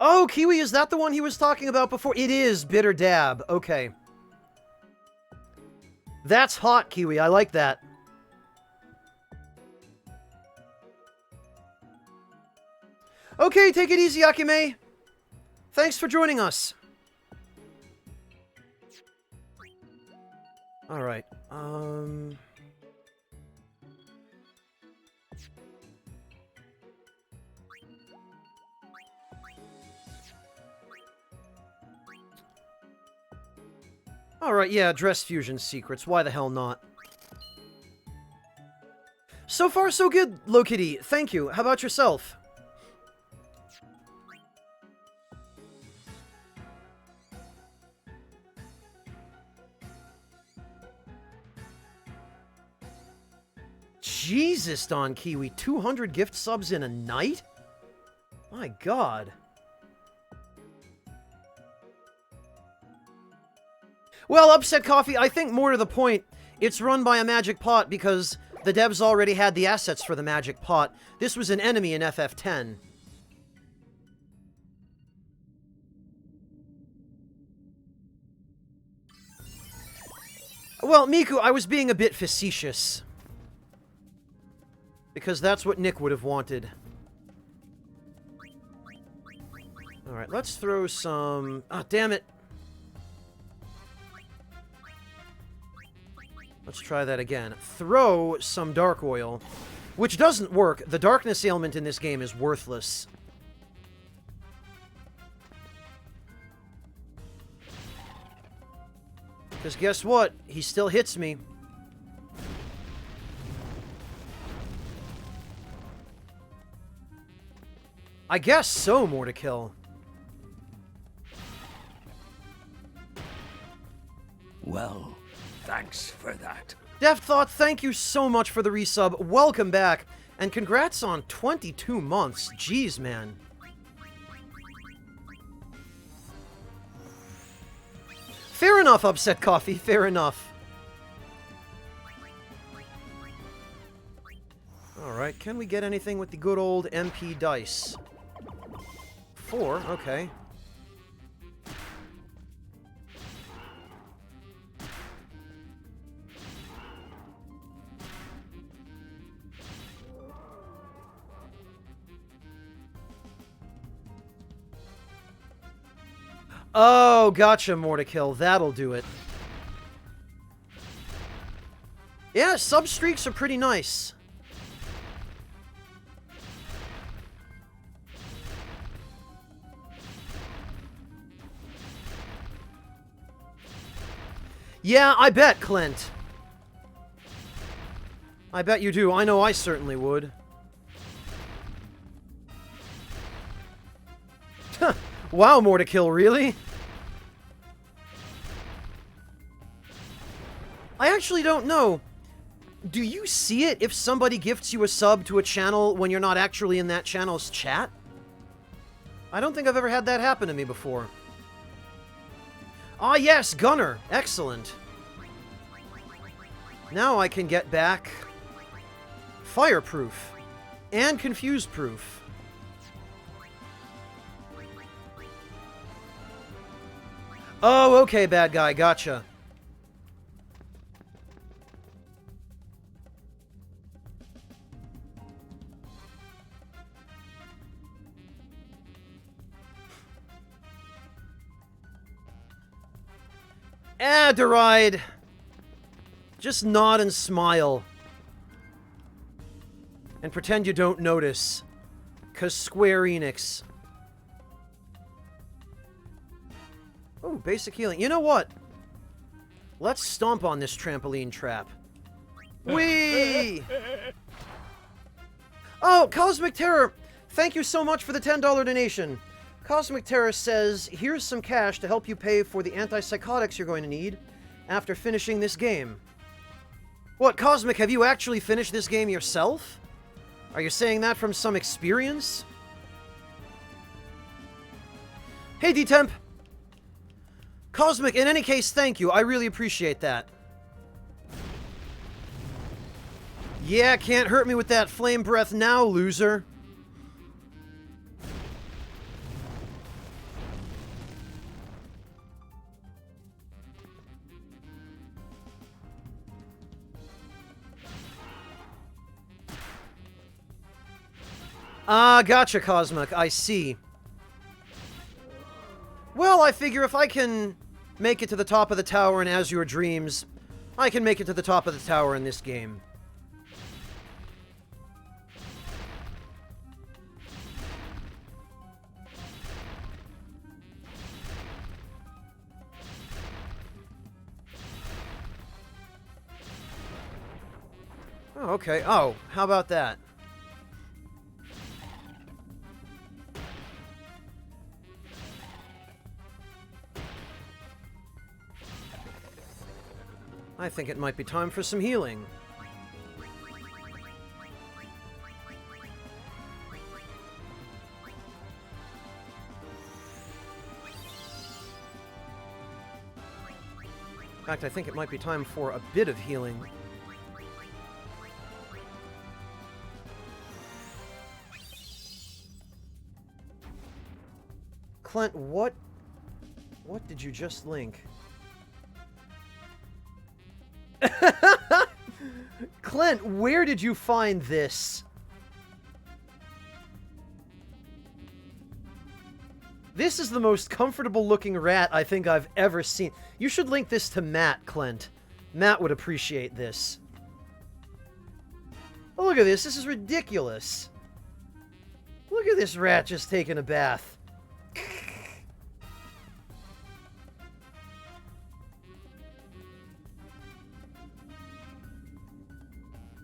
Oh, Kiwi, is that the one he was talking about before? It is Bitter Dab. Okay. That's hot, Kiwi. I like that. Okay, take it easy, Akime. Thanks for joining us. Alright, Alright, yeah, Dress Fusion Secrets. Why the hell not? So far, so good, Lokitty. Thank you. How about yourself? Jesus, Don Kiwi. 200 gift subs in a night? My god. Well, Upset Coffee, I think more to the point, it's run by a magic pot because the devs already had the assets for the magic pot. This was an enemy in FF10. Well, Miku, I was being a bit facetious. Because that's what Nick would have wanted. Alright, let's throw some... Ah, damn it! Let's try that again. Throw some Dark Oil. Which doesn't work. The darkness ailment in this game is worthless. Because guess what? He still hits me. I guess so, more to kill. Well, thanks for that. Deft Thought, thank you so much for the resub. Welcome back. And congrats on 22 months. Jeez, man. Fair enough, Upset Coffee. Fair enough. Alright, can we get anything with the good old MP dice? 4, okay. Oh, gotcha, more to kill. That'll do it. Yeah, sub-streaks are pretty nice. Yeah, I bet, Clint. I bet you do. I know I certainly would. Wow, more to kill, really? I actually don't know. Do you see it if somebody gifts you a sub to a channel when you're not actually in that channel's chat? I don't think I've ever had that happen to me before. Ah, yes, Gunner. Excellent. Now I can get back Fireproof and Confused Proof. Oh, okay, bad guy. Gotcha. Deride. Just nod and smile. And pretend you don't notice. 'Cause Square Enix. Oh, basic healing. You know what? Let's stomp on this trampoline trap. Whee! Oh, Cosmic Terror! Thank you so much for the $10 donation. Cosmic Terror says, here's some cash to help you pay for the antipsychotics you're going to need after finishing this game. What, Cosmic, have you actually finished this game yourself? Are you saying that from some experience? Hey, D-Temp! Cosmic, in any case, thank you. I really appreciate that. Yeah, can't hurt me with that flame breath now, loser. Ah, gotcha, Cosmic. I see. Well, I figure if I can make it to the top of the tower in As Your Dreams, I can make it to the top of the tower in this game. Oh, okay. Oh, how about that? I think it might be time for some healing. In fact, I think it might be time for a bit of healing. Clint, what did you just link? Clint, where did you find this? This is the most comfortable looking rat I think I've ever seen. You should link this to Matt, Clint. Matt would appreciate this. Oh, look at this. This is ridiculous. Look at this rat just taking a bath.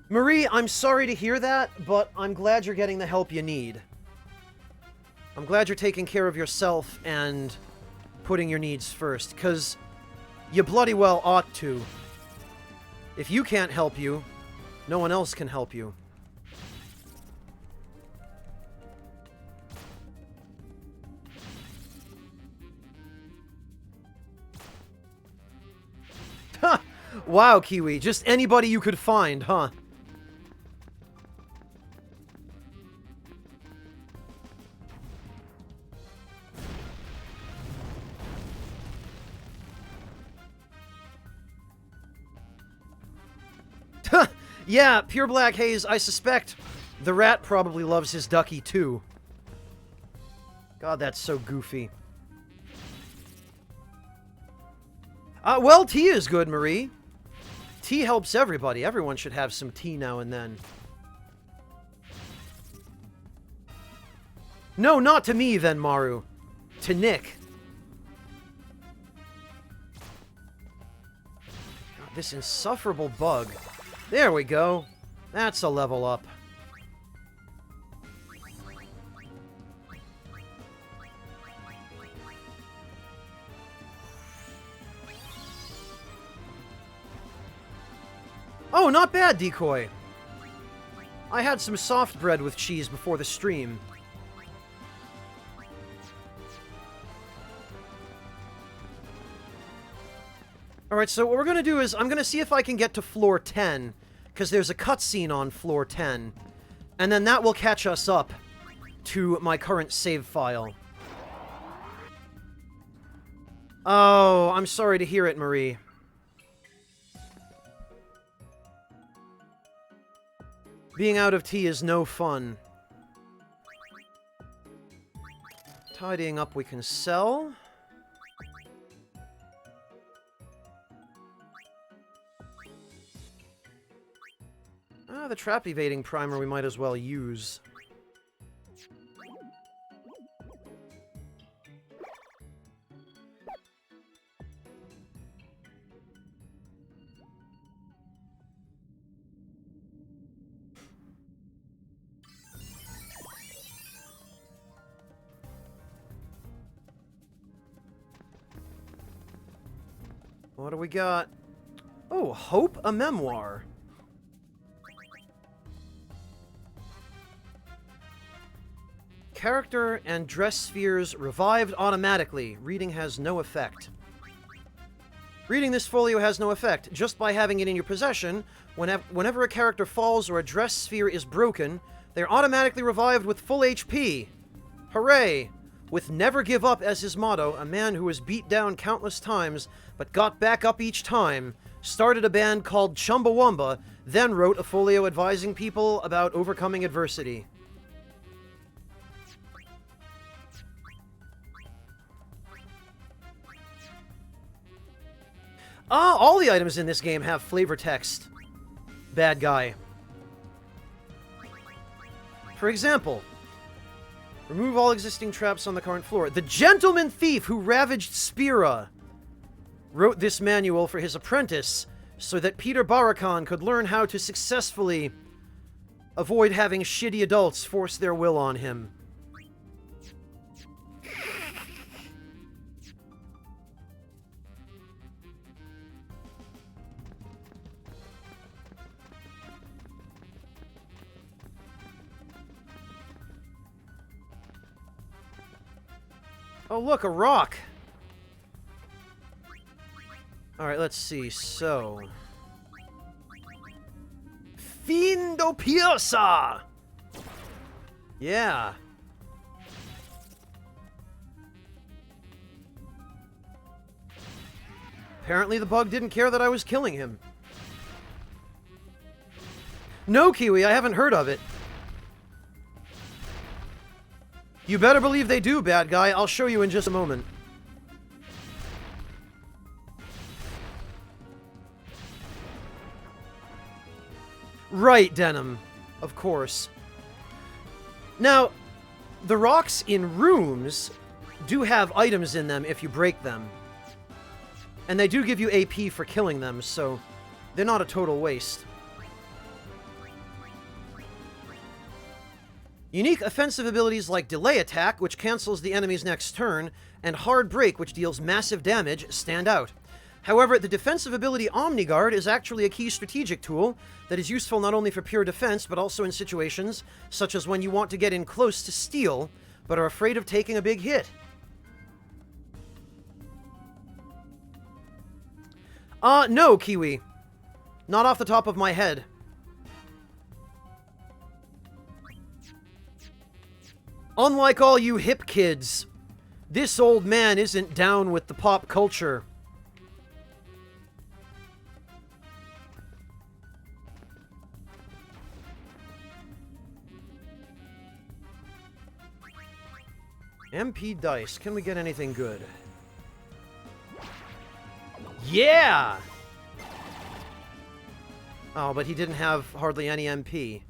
Marie, I'm sorry to hear that, but I'm glad you're getting the help you need. I'm glad you're taking care of yourself and putting your needs first, because you bloody well ought to. If you can't help you, no one else can help you. Ha! Wow, Kiwi, just anybody you could find, huh? Yeah, Pure Black Haze, I suspect the rat probably loves his ducky too. God, that's so goofy. Well, tea is good, Marie. Tea helps everybody. Everyone should have some tea now and then. No, not to me then, Maru. To Nick. this insufferable bug. There we go. That's a level up. Oh, not bad, Decoy. I had some soft bread with cheese before the stream. Alright, so what we're going to do is I'm going to see if I can get to floor 10, because there's a cutscene on floor 10, and then that will catch us up to my current save file. Oh, I'm sorry to hear it, Marie. Being out of tea is no fun. Tidying up we can sell. The trap evading primer we might as well use. What do we got? Oh, Hope, a memoir. Character and dress spheres revived automatically. Reading has no effect. Reading this folio has no effect. Just by having it in your possession, whenever a character falls or a dress sphere is broken, they're automatically revived with full HP. Hooray! With never give up as his motto, a man who was beat down countless times, but got back up each time, started a band called Chumbawamba, then wrote a folio advising people about overcoming adversity. Ah, all the items in this game have flavor text. Bad guy. For example, remove all existing traps on the current floor. The gentleman thief who ravaged Spira wrote this manual for his apprentice so that Peter Barakan could learn how to successfully avoid having shitty adults force their will on him. Oh, look, a rock! Alright, let's see, so... Findo Piersa! Yeah. Apparently the bug didn't care that I was killing him. No, Kiwi, I haven't heard of it. You better believe they do, bad guy. I'll show you in just a moment. Right, Denim. Of course. Now, the rocks in rooms do have items in them if you break them. And they do give you AP for killing them, so they're not a total waste. Unique offensive abilities like Delay Attack, which cancels the enemy's next turn, and Hard Break, which deals massive damage, stand out. However, the defensive ability Omniguard is actually a key strategic tool that is useful not only for pure defense, but also in situations such as when you want to get in close to steal, but are afraid of taking a big hit. No, Kiwi. Not off the top of my head. Unlike all you hip kids, this old man isn't down with the pop culture. MP dice. Can we get anything good? Yeah! Oh, but he didn't have hardly any MP.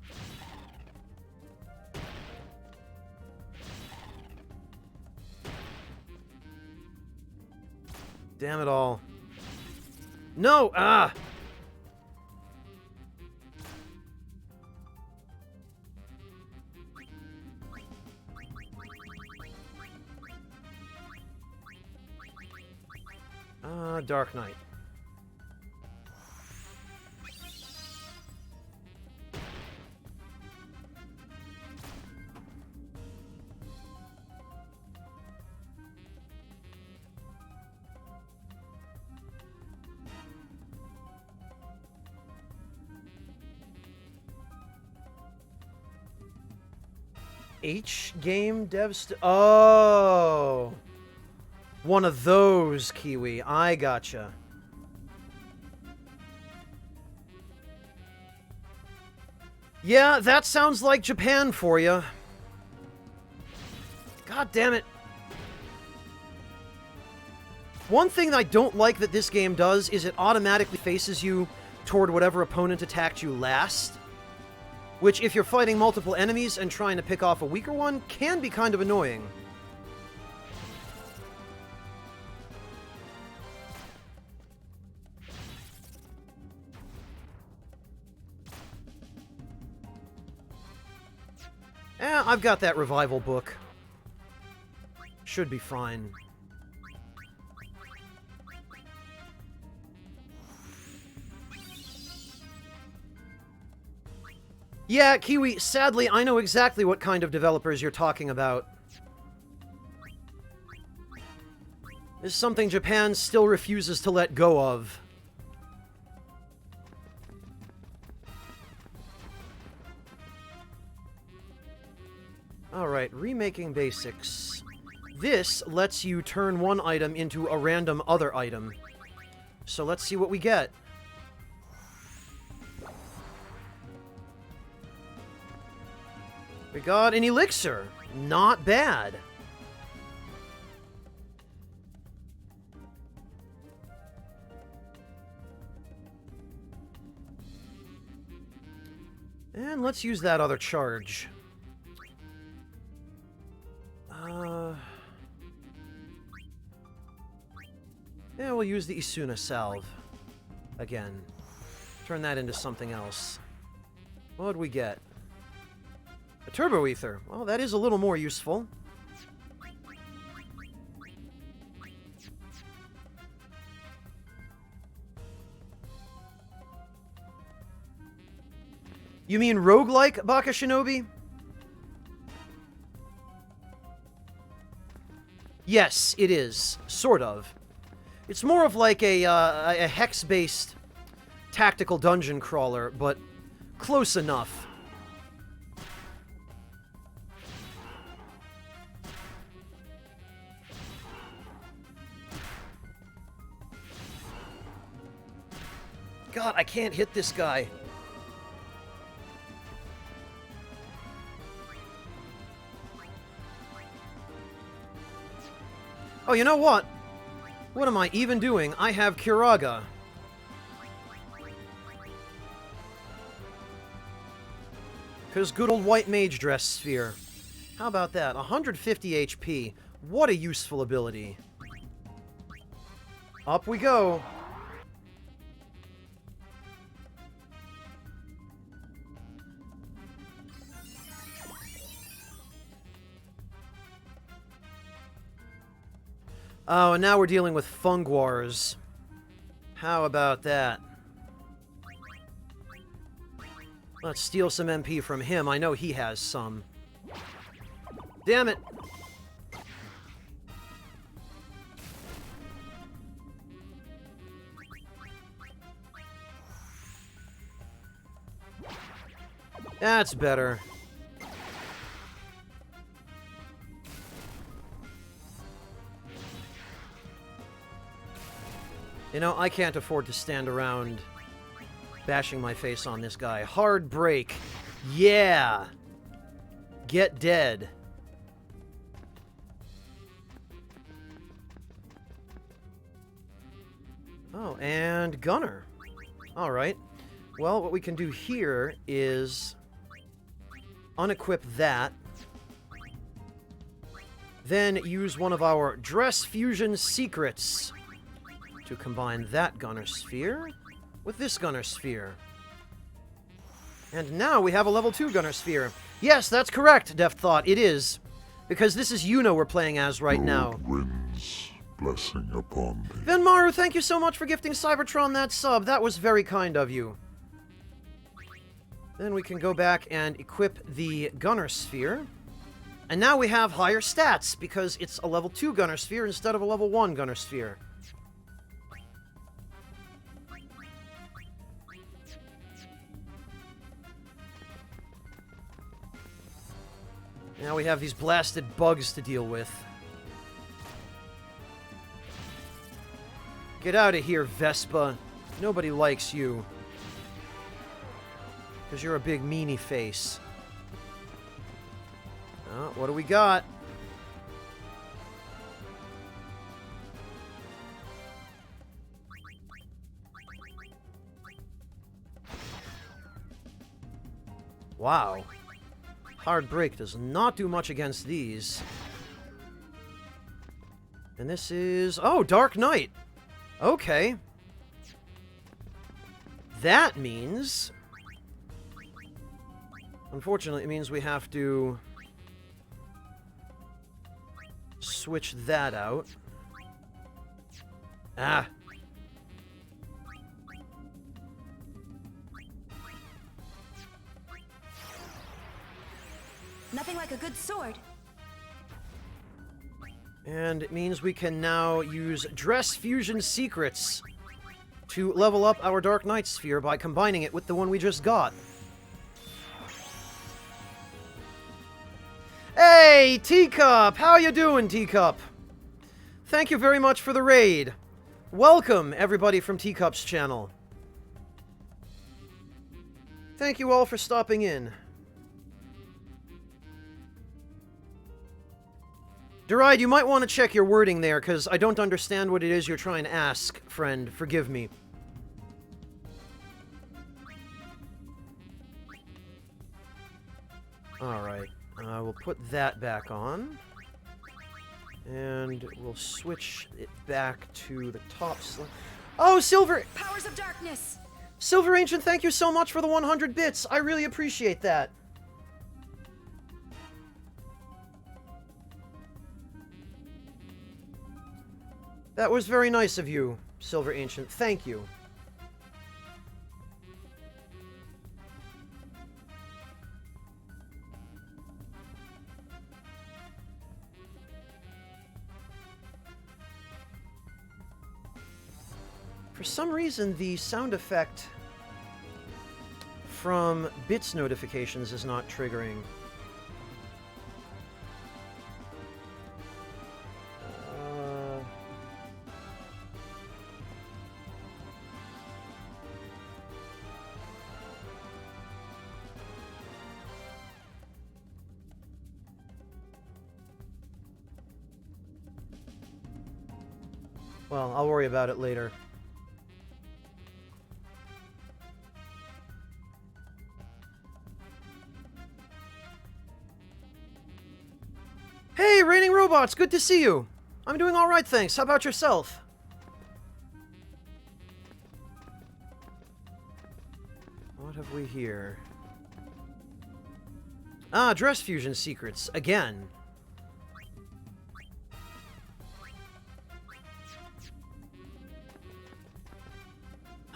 Damn it all. No! Ah! Dark Knight. H-game devs... Oh! One of those, Kiwi. I gotcha. Yeah, that sounds like Japan for you. God damn it. One thing I don't like that this game does is it automatically faces you toward whatever opponent attacked you last. Which, if you're fighting multiple enemies and trying to pick off a weaker one, can be kind of annoying. I've got that revival book. Should be fine. Yeah, Kiwi, sadly, I know exactly what kind of developers you're talking about. This is something Japan still refuses to let go of. Alright, remaking basics. This lets you turn one item into a random other item. So let's see what we get. We got an elixir. Not bad. And let's use that other charge. Yeah, we'll use the Isuna salve. Again. Turn that into something else. What'd we get? A turbo ether. Well, that is a little more useful. You mean roguelike, Baka Shinobi? Yes, it is. Sort of. It's more of like a hex-based tactical dungeon crawler, but close enough. God, I can't hit this guy. Oh, you know what? What am I even doing? I have Kiraga. Because good old white mage dress sphere. How about that? 150 HP. What a useful ability. Up we go. Oh, and now we're dealing with Fungwars. How about that? Let's steal some MP from him. I know he has some. Damn it! That's better. You know, I can't afford to stand around bashing my face on this guy. Hard break. Yeah! Get dead. Oh, and Gunner. Alright. Well, what we can do here is unequip that. Then use one of our Dress Fusion secrets to combine that Gunner Sphere with this Gunner Sphere. And now we have a level 2 Gunner Sphere. Yes, that's correct, Deft Thought. It is. Because this is Yuno we're playing as right now. Wins. Blessing upon thee. Venmaru, thank you so much for gifting Cybertron that sub. That was very kind of you. Then we can go back and equip the Gunner Sphere. And now we have higher stats, because it's a level 2 Gunner Sphere instead of a level 1 Gunner Sphere. Now we have these blasted bugs to deal with. Get out of here, Vespa. Nobody likes you. Because you're a big meanie face. Oh, what do we got? Wow. Hard Break does not do much against these. And this is... oh, Dark Knight. Okay. That means... unfortunately, it means we have to... switch that out. Ah. Nothing like a good sword. And it means we can now use Dress Fusion Secrets to level up our Dark Knight Sphere by combining it with the one we just got. Hey, Teacup! How you doing, Teacup? Thank you very much for the raid. Welcome, everybody from Teacup's channel. Thank you all for stopping in. Deride, you might want to check your wording there, because I don't understand what it is you're trying to ask, friend. Forgive me. Alright. We'll put that back on. And we'll switch it back to the top slot. Oh, Silver! Powers of darkness! Silver Ancient, thank you so much for the 100 bits. I really appreciate that. That was very nice of you, Silver Ancient. Thank you. For some reason, the sound effect from bits notifications is not triggering. Well, I'll worry about it later. Hey, Raining Robots, good to see you. I'm doing all right, thanks. How about yourself? What have we here? Ah, Dress Fusion Secrets, again.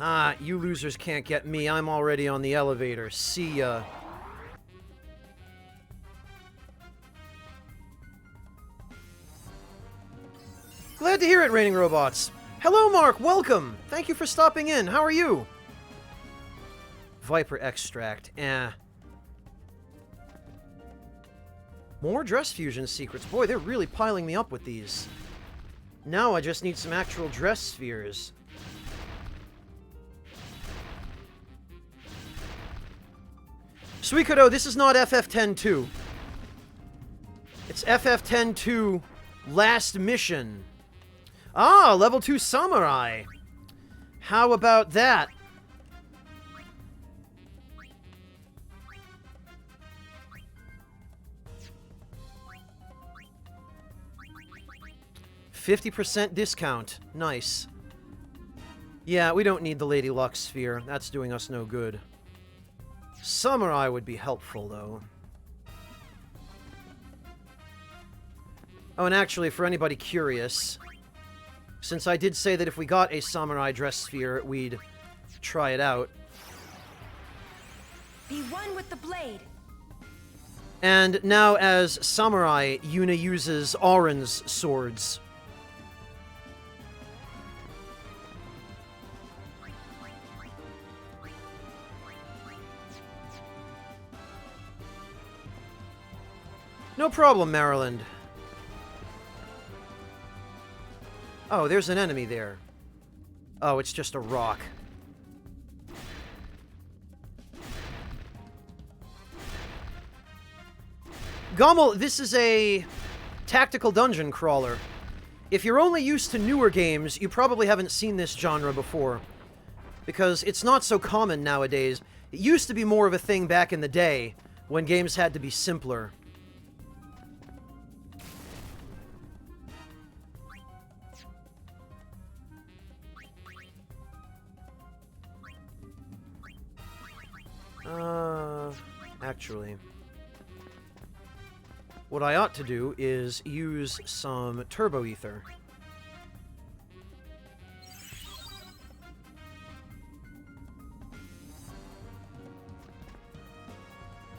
Ah, you losers can't get me. I'm already on the elevator. See ya. Glad to hear it, Raining Robots. Hello, Mark. Welcome. Thank you for stopping in. How are you? Viper Extract. More Dress Fusion Secrets. Boy, they're really piling me up with these. Now I just need some actual dress spheres. Suikodo, this is not FF10-2. It's FF10-2 Last Mission. Ah, level 2 Samurai. How about that? $50% discount. Nice. Yeah, we don't need the Lady Luck Sphere. That's doing us no good. Samurai would be helpful, though. Oh, and actually, for anybody curious, Since I did say that if we got a samurai dress sphere, we'd try it out. Be one with the blade. And now as samurai, Yuna uses Auron's swords. No problem, Maryland. Oh, there's an enemy there. Oh, it's just a rock. Gommel, this is a tactical dungeon crawler. If you're only used to newer games, you probably haven't seen this genre before, because it's not so common nowadays. It used to be more of a thing back in the day, when games had to be simpler. Actually, what I ought to do is use some turbo ether.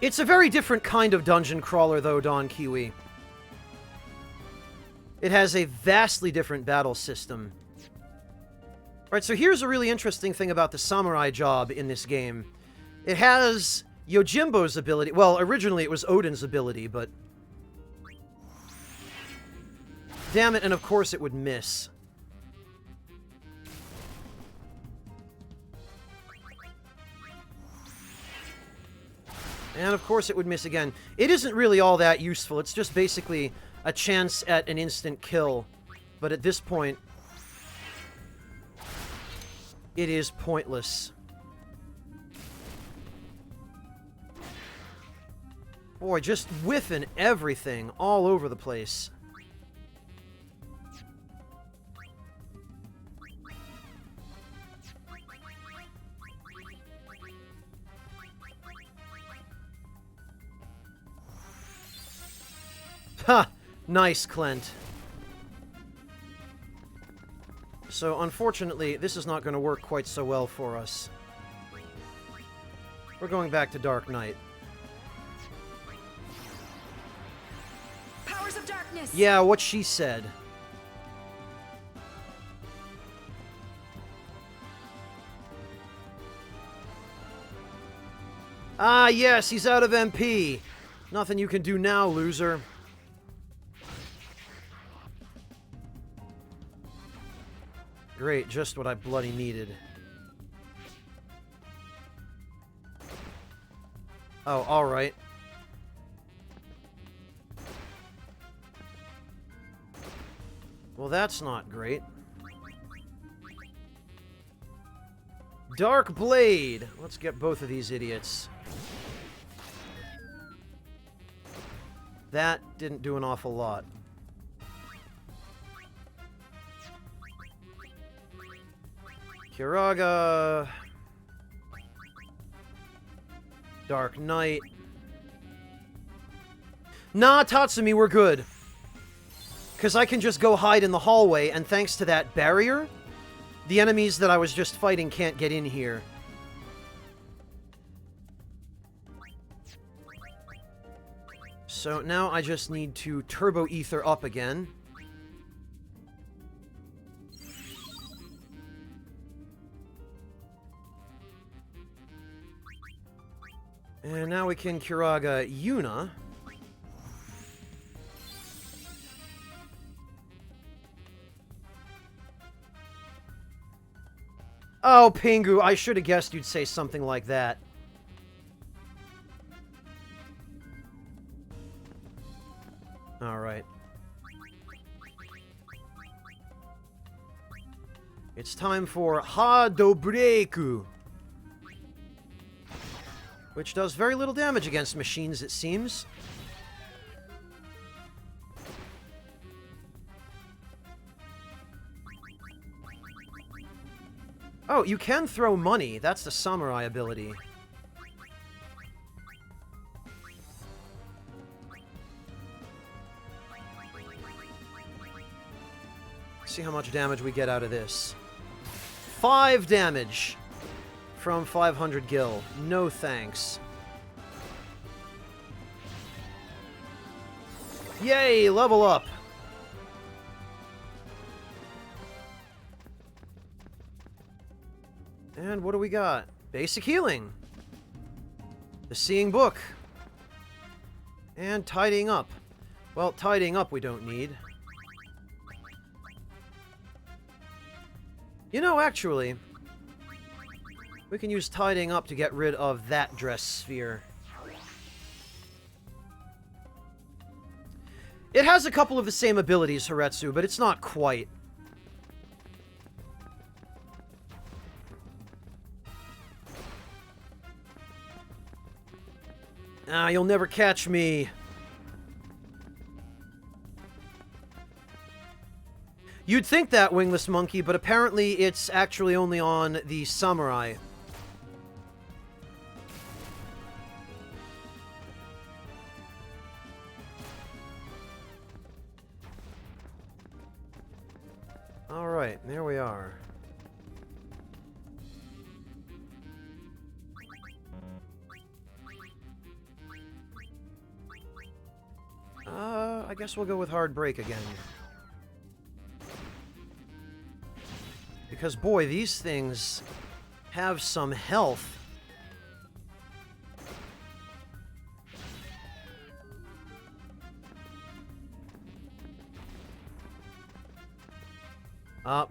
It's a very different kind of dungeon crawler, though, Don Kiwi. It has a vastly different battle system. Alright, so here's a really interesting thing about the samurai job in this game. It has Yojimbo's ability. Well, originally it was Odin's ability, but... damn it, and of course it would miss. And of course it would miss again. It isn't really all that useful. It's just basically a chance at an instant kill. But at this point, it is pointless. Boy, just whiffing everything all over the place. Ha! Nice, Clint. So, unfortunately, this is not going to work quite so well for us. We're going back to Dark Knight. Powers of darkness. Yeah, what she said. Ah, yes, he's out of MP. Nothing you can do now, loser. Great, just what I bloody needed. Oh, alright. Well, that's not great. Dark Blade! Let's get both of these idiots. That didn't do an awful lot. Kiraga... Dark Knight... Nah, Tatsumi, we're good. Because I can just go hide in the hallway, and thanks to that barrier, the enemies that I was just fighting can't get in here. So now I just need to turbo ether up again. And now we can Kiraga Yuna. Oh, Pingu, I should have guessed you'd say something like that. Alright. It's time for Hadobreku. Which does very little damage against machines, it seems. Oh, you can throw money. That's the samurai ability. See how much damage we get out of this. 5 damage from 500 gil. No thanks. Yay, level up. And what do we got? Basic healing. The Seeing Book. And tidying up. Well, tidying up we don't need. You know, actually, we can use tidying up to get rid of that dress sphere. It has a couple of the same abilities, Haretsu, but it's not quite. Ah, you'll never catch me. You'd think that, Wingless Monkey, but apparently it's actually only on the Samurai. Alright, there we are. I guess we'll go with Hard Break again. Because, boy, these things have some health.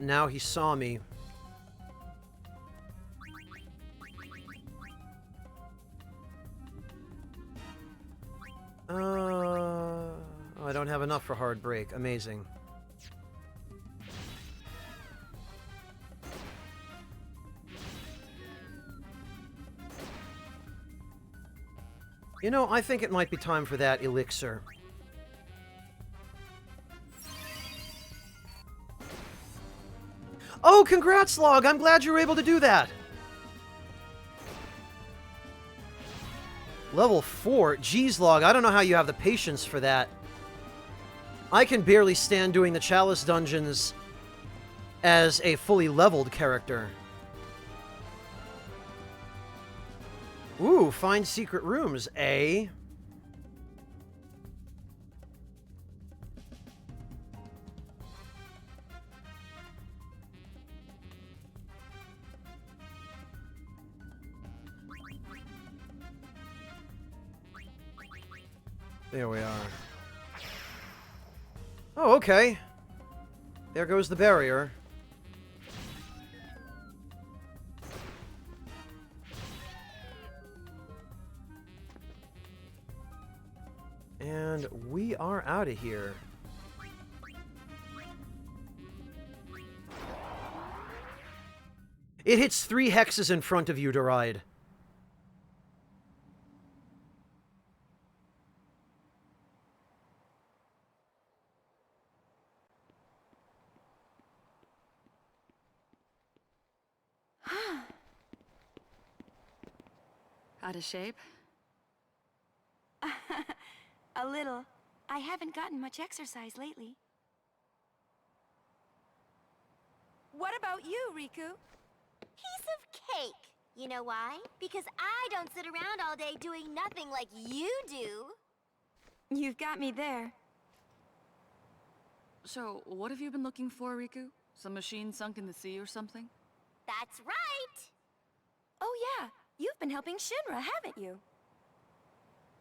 Now he saw me. I don't have enough for Hard Break. Amazing. You know, I think it might be time for that elixir. Oh, congrats, Log! I'm glad you were able to do that! Level 4? Geez, Log, I don't know how you have the patience for that. I can barely stand doing the Chalice dungeons as a fully leveled character. Ooh, find secret rooms, eh? There we are. Oh, okay. There goes the barrier. And we are out of here. It hits 3 hexes in front of you to ride. Out of shape? A little. I haven't gotten much exercise lately. What about you, Riku? Piece of cake. You know why? Because I don't sit around all day doing nothing like you do. You've got me there. So, what have you been looking for, Riku? Some machine sunk in the sea or something? That's right. Oh yeah, you've been helping Shinra, haven't you?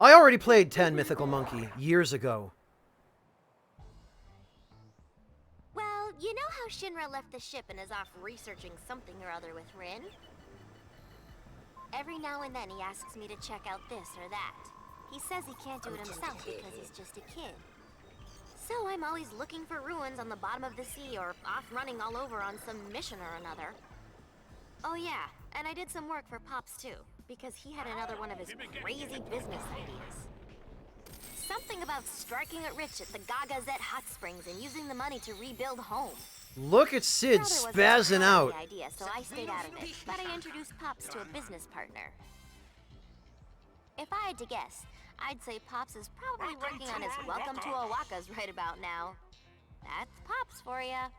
I already played 10 Mythical Monkey years ago. Well, you know how Shinra left the ship and is off researching something or other with Rin? Every now and then he asks me to check out this or that. He says he can't do it himself because he's just a kid. So I'm always looking for ruins on the bottom of the sea or off running all over on some mission or another. Oh yeah, and I did some work for Pops too, because he had another one of his crazy business ideas. Something about striking it rich at the Gagazette hot springs and using the money to rebuild home. Look at Sid spazzing out. The idea, so I stayed out of it, but I introduced Pops to a business partner. If I had to guess, I'd say Pops is probably working on his Welcome to Oaxaca's right about now. That's Pops for ya.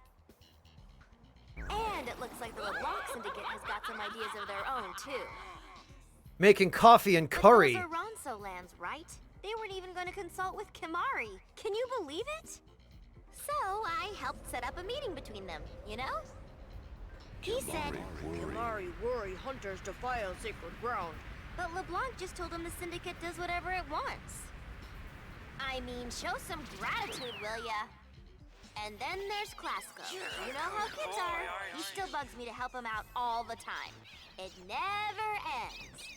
And it looks like the LeBlanc Syndicate has got some ideas of their own, too. Making coffee and curry. But those are Ronso lands, right? They weren't even going to consult with Kimari. Can you believe it? So I helped set up a meeting between them, you know? He said, Kimari worry hunters defile sacred ground. but LeBlanc just told him the Syndicate does whatever it wants. I mean, show some gratitude, will ya? And then there's Classico. You know how kids are. He still bugs me to help him out all the time. It never ends.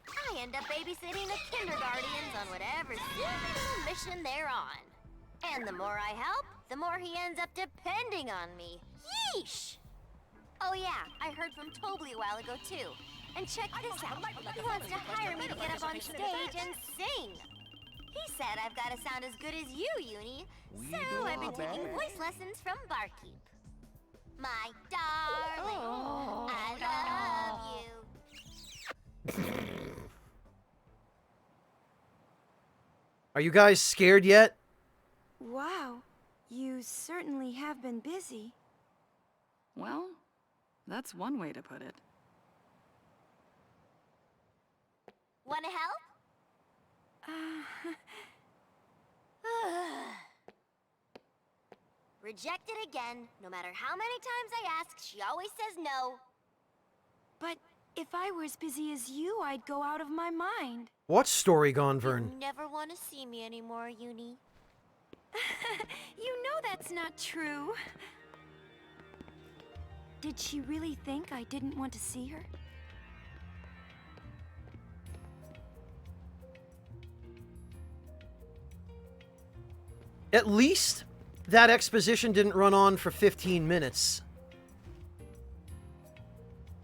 I end up babysitting the kindergartens on whatever silly mission they're on. And the more I help, the more he ends up depending on me. Yeesh! Oh yeah, I heard from Tobly a while ago too. And check this out. He wants to hire me to get up on stage and sing. He said I've got to sound as good as you, Uni. So I've been taking voice lessons from Barkeep. My darling, I love you. Are you guys scared yet? Wow, you certainly have been busy. Well, that's one way to put it. Wanna help? Rejected again. No matter how many times I ask, she always says no. But if I were as busy as you, I'd go out of my mind. What story gone, Vern? You never want to see me anymore, Uni. You know that's not true. Did she really think I didn't want to see her? At least that exposition didn't run on for 15 minutes.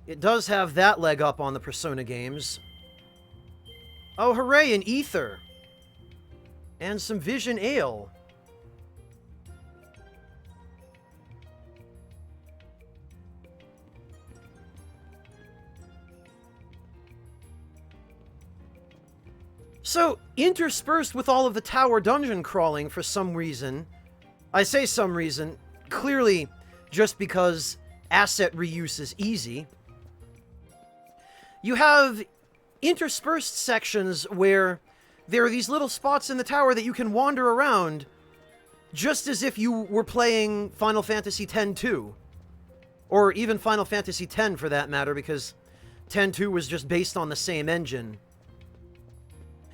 It does have that leg up on the Persona games. Oh, hooray, an ether. And some Vision Ale. So, interspersed with all of the tower dungeon crawling for some reason, I say some reason, clearly just because asset reuse is easy, you have interspersed sections where there are these little spots in the tower that you can wander around just as if you were playing Final Fantasy X-2. Or even Final Fantasy X for that matter, because X-2 was just based on the same engine.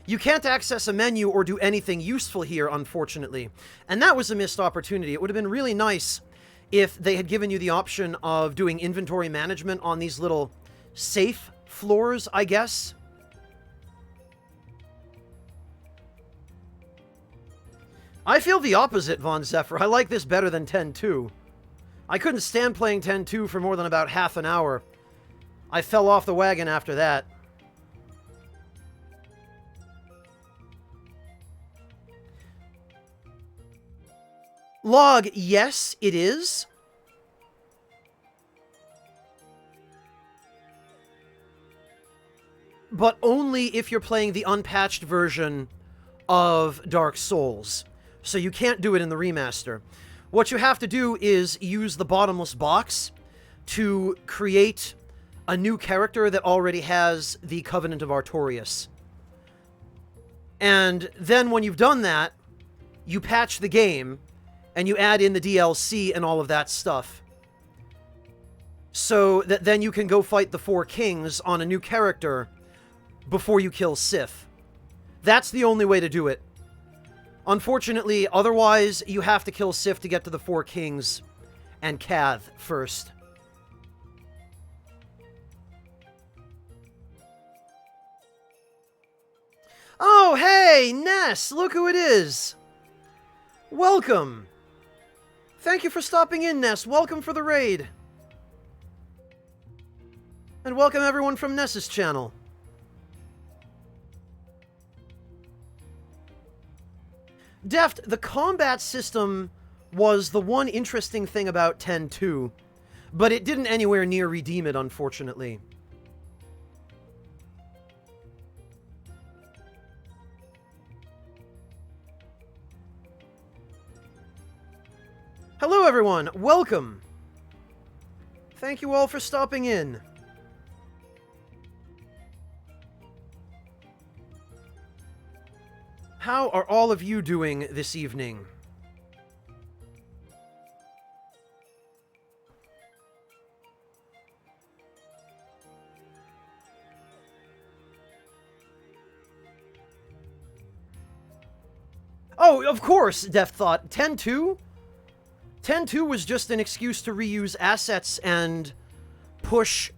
You can't access a menu or do anything useful here, unfortunately. And that was a missed opportunity. It would have been really nice if they had given you the option of doing inventory management on these little safe floors, I guess. I feel the opposite, Von Zephyr. I like this better than X-2. I couldn't stand playing X-2 for more than about half an hour. I fell off the wagon after that. Log, yes, it is. But only if you're playing the unpatched version of Dark Souls. So you can't do it in the remaster. What you have to do is use the bottomless box to create a new character that already has the Covenant of Artorias. And then when you've done that, you patch the game, and you add in the DLC and all of that stuff. So that then you can go fight the Four Kings on a new character before you kill Sif. That's the only way to do it. Unfortunately, otherwise, you have to kill Sif to get to the Four Kings and Cath first. Oh, hey, Ness! Look who it is! Welcome! Thank you for stopping in, Ness. Welcome for the raid. And welcome everyone from Ness's channel. Deft, the combat system was the one interesting thing about X-2, but it didn't anywhere near redeem it, unfortunately. Hello everyone, welcome! thank you all for stopping in. How are all of you doing this evening? Oh, of course, Death Thought. 10-2? 10-2 was just an excuse to reuse assets and push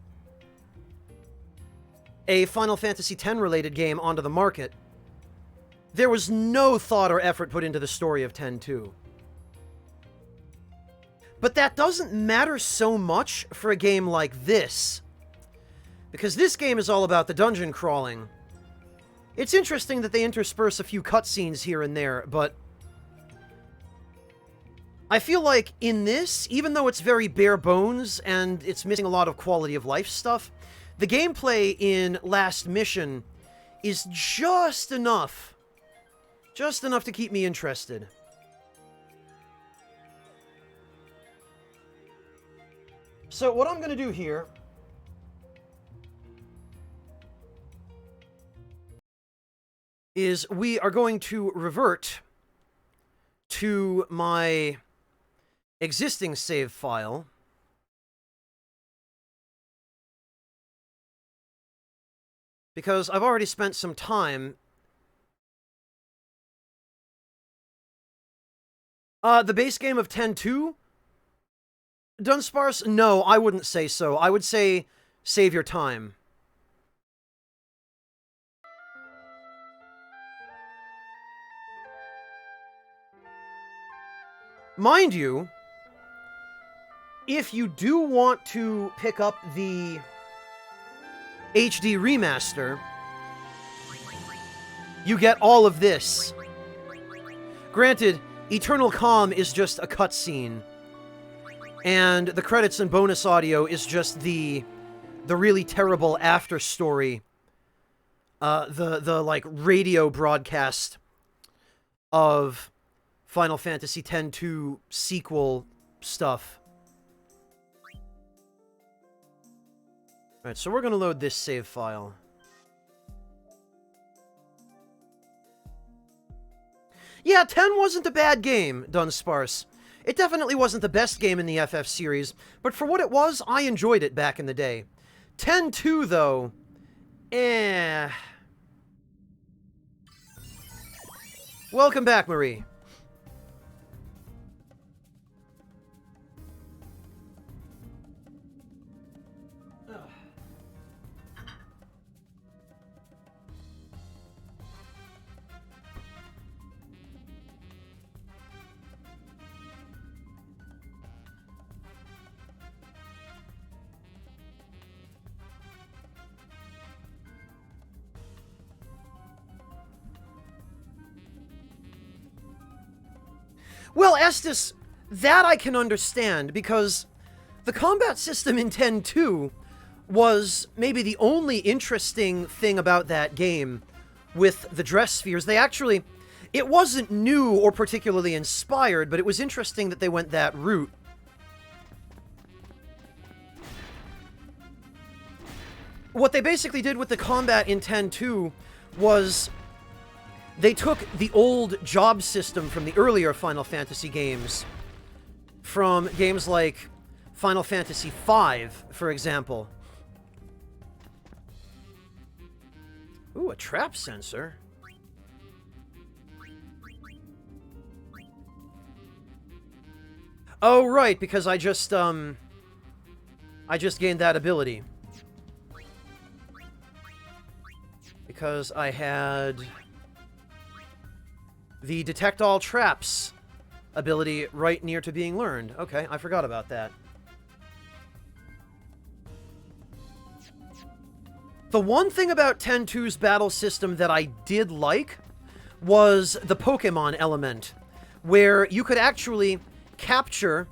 a Final Fantasy X related game onto the market. There was no thought or effort put into the story of 10-2. But that doesn't matter so much for a game like this, because this game is all about the dungeon crawling. It's interesting that they intersperse a few cutscenes here and there, but I feel like in this, even though it's very bare bones and it's missing a lot of quality of life stuff, the gameplay in Last Mission is just enough to keep me interested. So what I'm going to do here is we are going to revert to my existing save file. Because I've already spent some time. The base game of 10-2? Dunsparce? No, I wouldn't say so. I would say save your time. Mind you, if you do want to pick up the HD remaster, you get all of this. Granted, Eternal Calm is just a cutscene, and the credits and bonus audio is just the really terrible after story, the like radio broadcast of Final Fantasy X-2 sequel stuff. Alright, so we're gonna load this save file. Yeah, 10 wasn't a bad game, Dunsparce. It definitely wasn't the best game in the FF series, but for what it was, I enjoyed it back in the day. 10-2, though, eh. Welcome back, Marie. Well, Estes, that I can understand, because the combat system in 10-2 was maybe the only interesting thing about that game with the dress spheres. They actually, it wasn't new or particularly inspired, but it was interesting that they went that route. What they basically did with the combat in 10-2 was they took the old job system from the earlier Final Fantasy games, from games like Final Fantasy V, for example. Ooh, a trap sensor. Oh, right, because I just gained that ability. Because I had the Detect All Traps ability right near to being learned. Okay, I forgot about that. The one thing about 10-2's battle system that I did like was the Pokemon element, where you could actually capture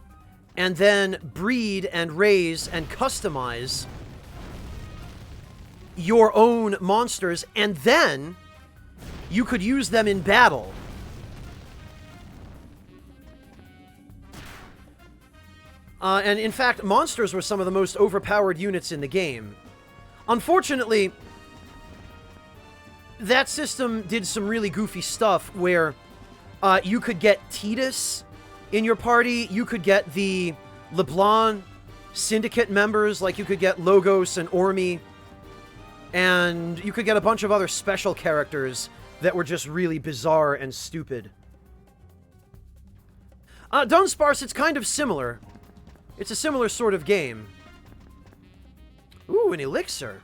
and then breed and raise and customize your own monsters, and then you could use them in battle. And in fact, monsters were some of the most overpowered units in the game. Unfortunately, that system did some really goofy stuff where you could get Tidus in your party, you could get the LeBlanc Syndicate members, like you could get Logos and Ormi, and you could get a bunch of other special characters that were just really bizarre and stupid. Dunsparce, it's kind of similar. It's a similar sort of game. Ooh, an elixir.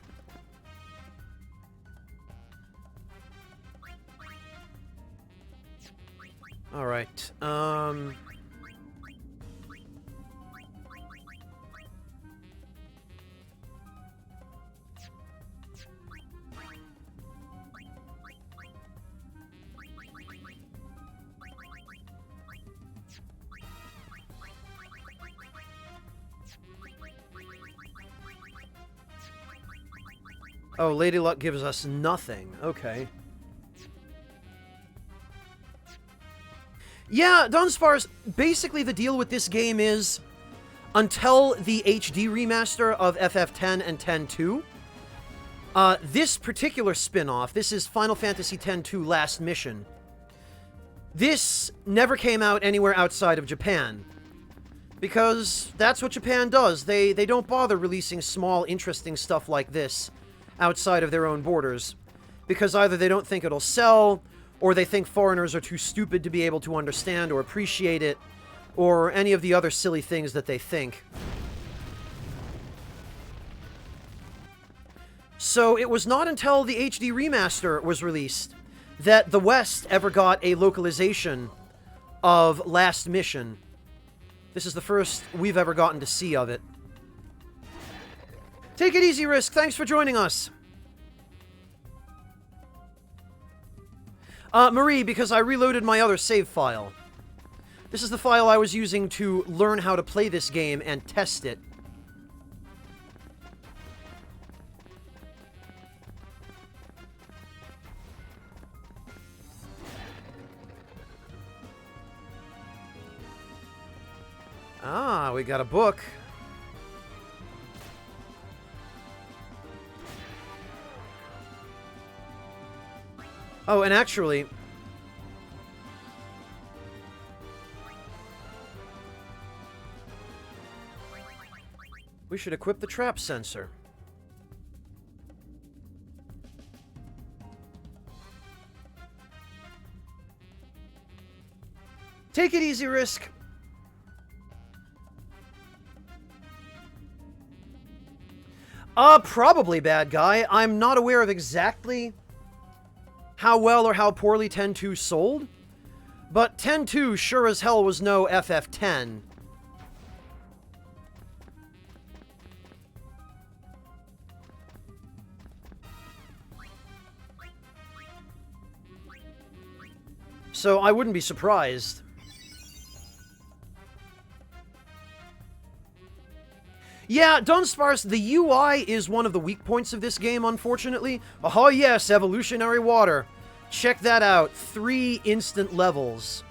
Alright, oh, Lady Luck gives us nothing. Okay. Yeah, Dunsparce, basically the deal with this game is, until the HD remaster of FF10 and 10-2, this particular spin-off, this is Final Fantasy X-2 Last Mission, this never came out anywhere outside of Japan. Because that's what Japan does. They don't bother releasing small, interesting stuff like this outside of their own borders. Because either they don't think it'll sell, or they think foreigners are too stupid to be able to understand or appreciate it, or any of the other silly things that they think. So it was not until the HD remaster was released that the West ever got a localization of Last Mission. This is the first we've ever gotten to see of it. Take it easy, Risk. Thanks for joining us. Marie, because I reloaded my other save file. This is the file I was using to learn how to play this game and test it. Ah, we got a book. Oh, and actually, we should equip the trap sensor. Take it easy, Risk. Probably bad guy. I'm not aware of exactly how well or how poorly 10-2 sold, but 10-2 sure as hell was no FF10. So I wouldn't be surprised. Yeah, Dunsparce, the UI is one of the weak points of this game, unfortunately. Oh yes, evolutionary water. Check that out. 3 instant levels.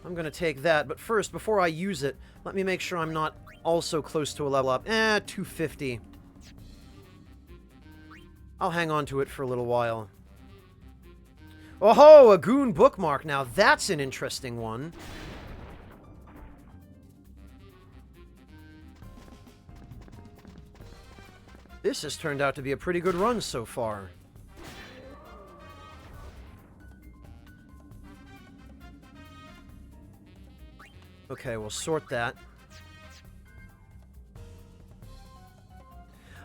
I'm gonna take that, but first, before I use it, let me make sure I'm not also close to a level up. 250. I'll hang on to it for a little while. Oh, a goon bookmark. Now that's an interesting one. This has turned out to be a pretty good run so far. Okay, we'll sort that.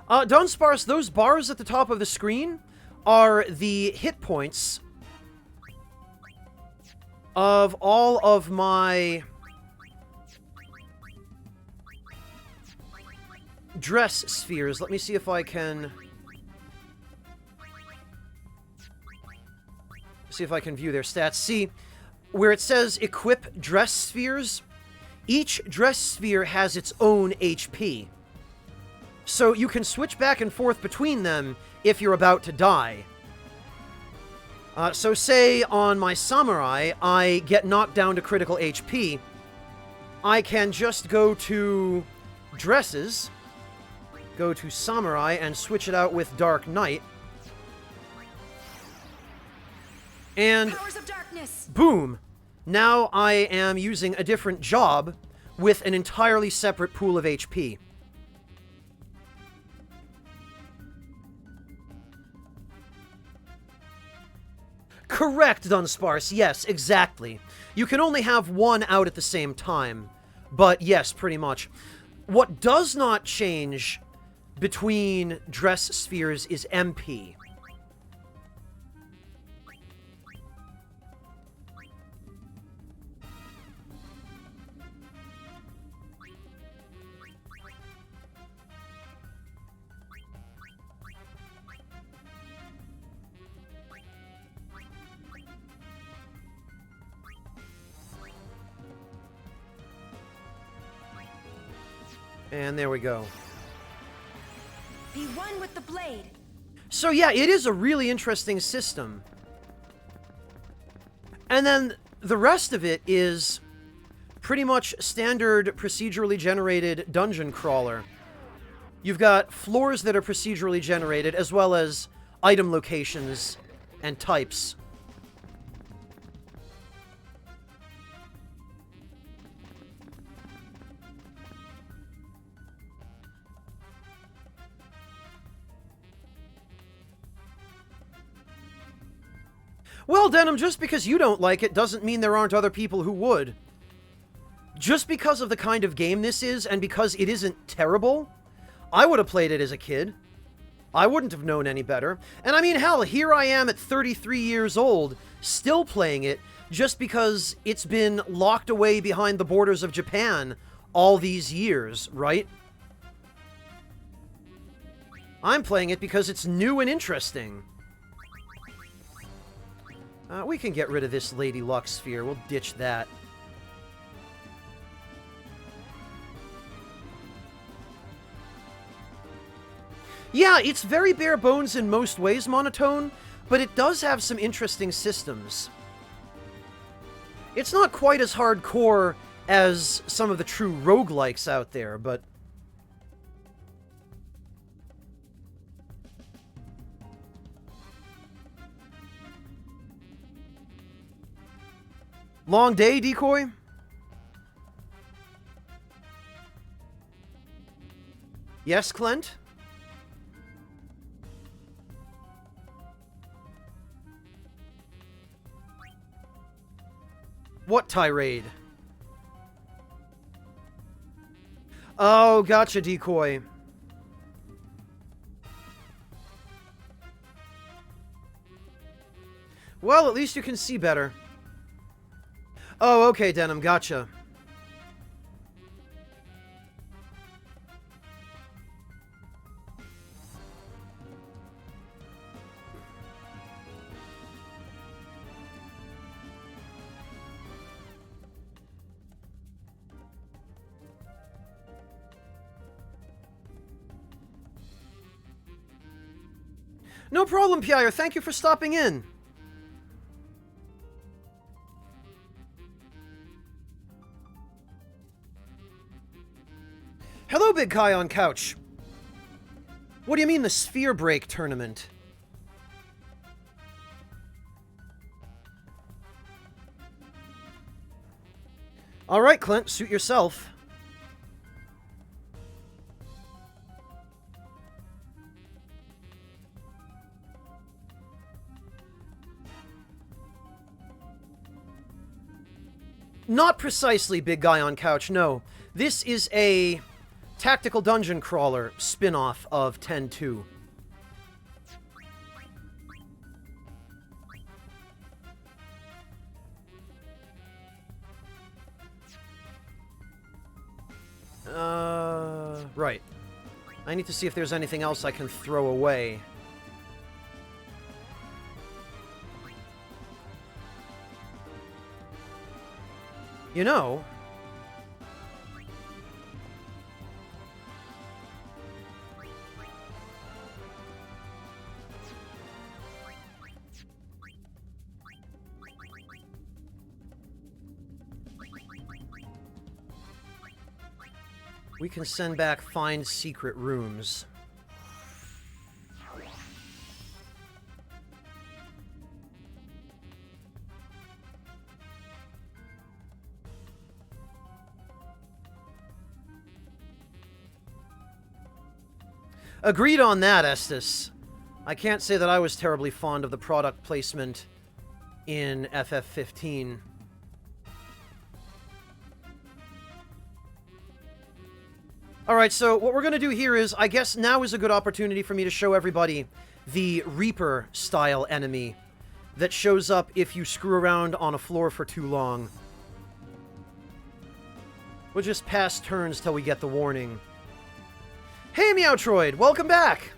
Dunsparce, those bars at the top of the screen are the hit points of all of my dress spheres. Let me see if I can view their stats. See, where it says equip dress spheres, each dress sphere has its own HP. So you can switch back and forth between them if you're about to die. So say on my samurai, I get knocked down to critical HP. I can just go to dresses, go to samurai, and switch it out with Dark Knight. And Powers of darkness! boom! Now I am using a different job with an entirely separate pool of HP. Correct, Dunsparce. Yes, exactly. You can only have one out at the same time. But yes, pretty much. What does not change between dress spheres is MP. And there we go. Be one with the blade. So yeah, it is a really interesting system. And then the rest of it is pretty much standard procedurally generated dungeon crawler. You've got floors that are procedurally generated, as well as item locations and types. Well, Denim, just because you don't like it doesn't mean there aren't other people who would. Just because of the kind of game this is, and because it isn't terrible, I would have played it as a kid. I wouldn't have known any better. And I mean, hell, here I am at 33 years old, still playing it, just because it's been locked away behind the borders of Japan all these years, right? I'm playing it because it's new and interesting. We can get rid of this Lady Luck sphere. We'll ditch that. Yeah, it's very bare bones in most ways, Monotone, but it does have some interesting systems. It's not quite as hardcore as some of the true roguelikes out there, but... Long day, Decoy? Yes, Clint? What tirade? Oh, gotcha, Decoy. Well, at least you can see better. Oh, okay, Denim, gotcha. No problem, Pierre. Thank you for stopping in. Hello, Big Kai on couch. What do you mean the Sphere Break tournament? Alright, Clint, suit yourself. Not precisely, Big Guy on couch, no. This is a tactical dungeon crawler spin-off of 10-2. Right. I need to see if there's anything else I can throw away. You know... we can send back find secret rooms. Agreed on that, Estes. I can't say that I was terribly fond of the product placement in FF15. Alright, so what we're going to do here is, I guess now is a good opportunity for me to show everybody the Reaper-style enemy that shows up if you screw around on a floor for too long. We'll just pass turns till we get the warning. Hey, Meowtroid! Welcome back!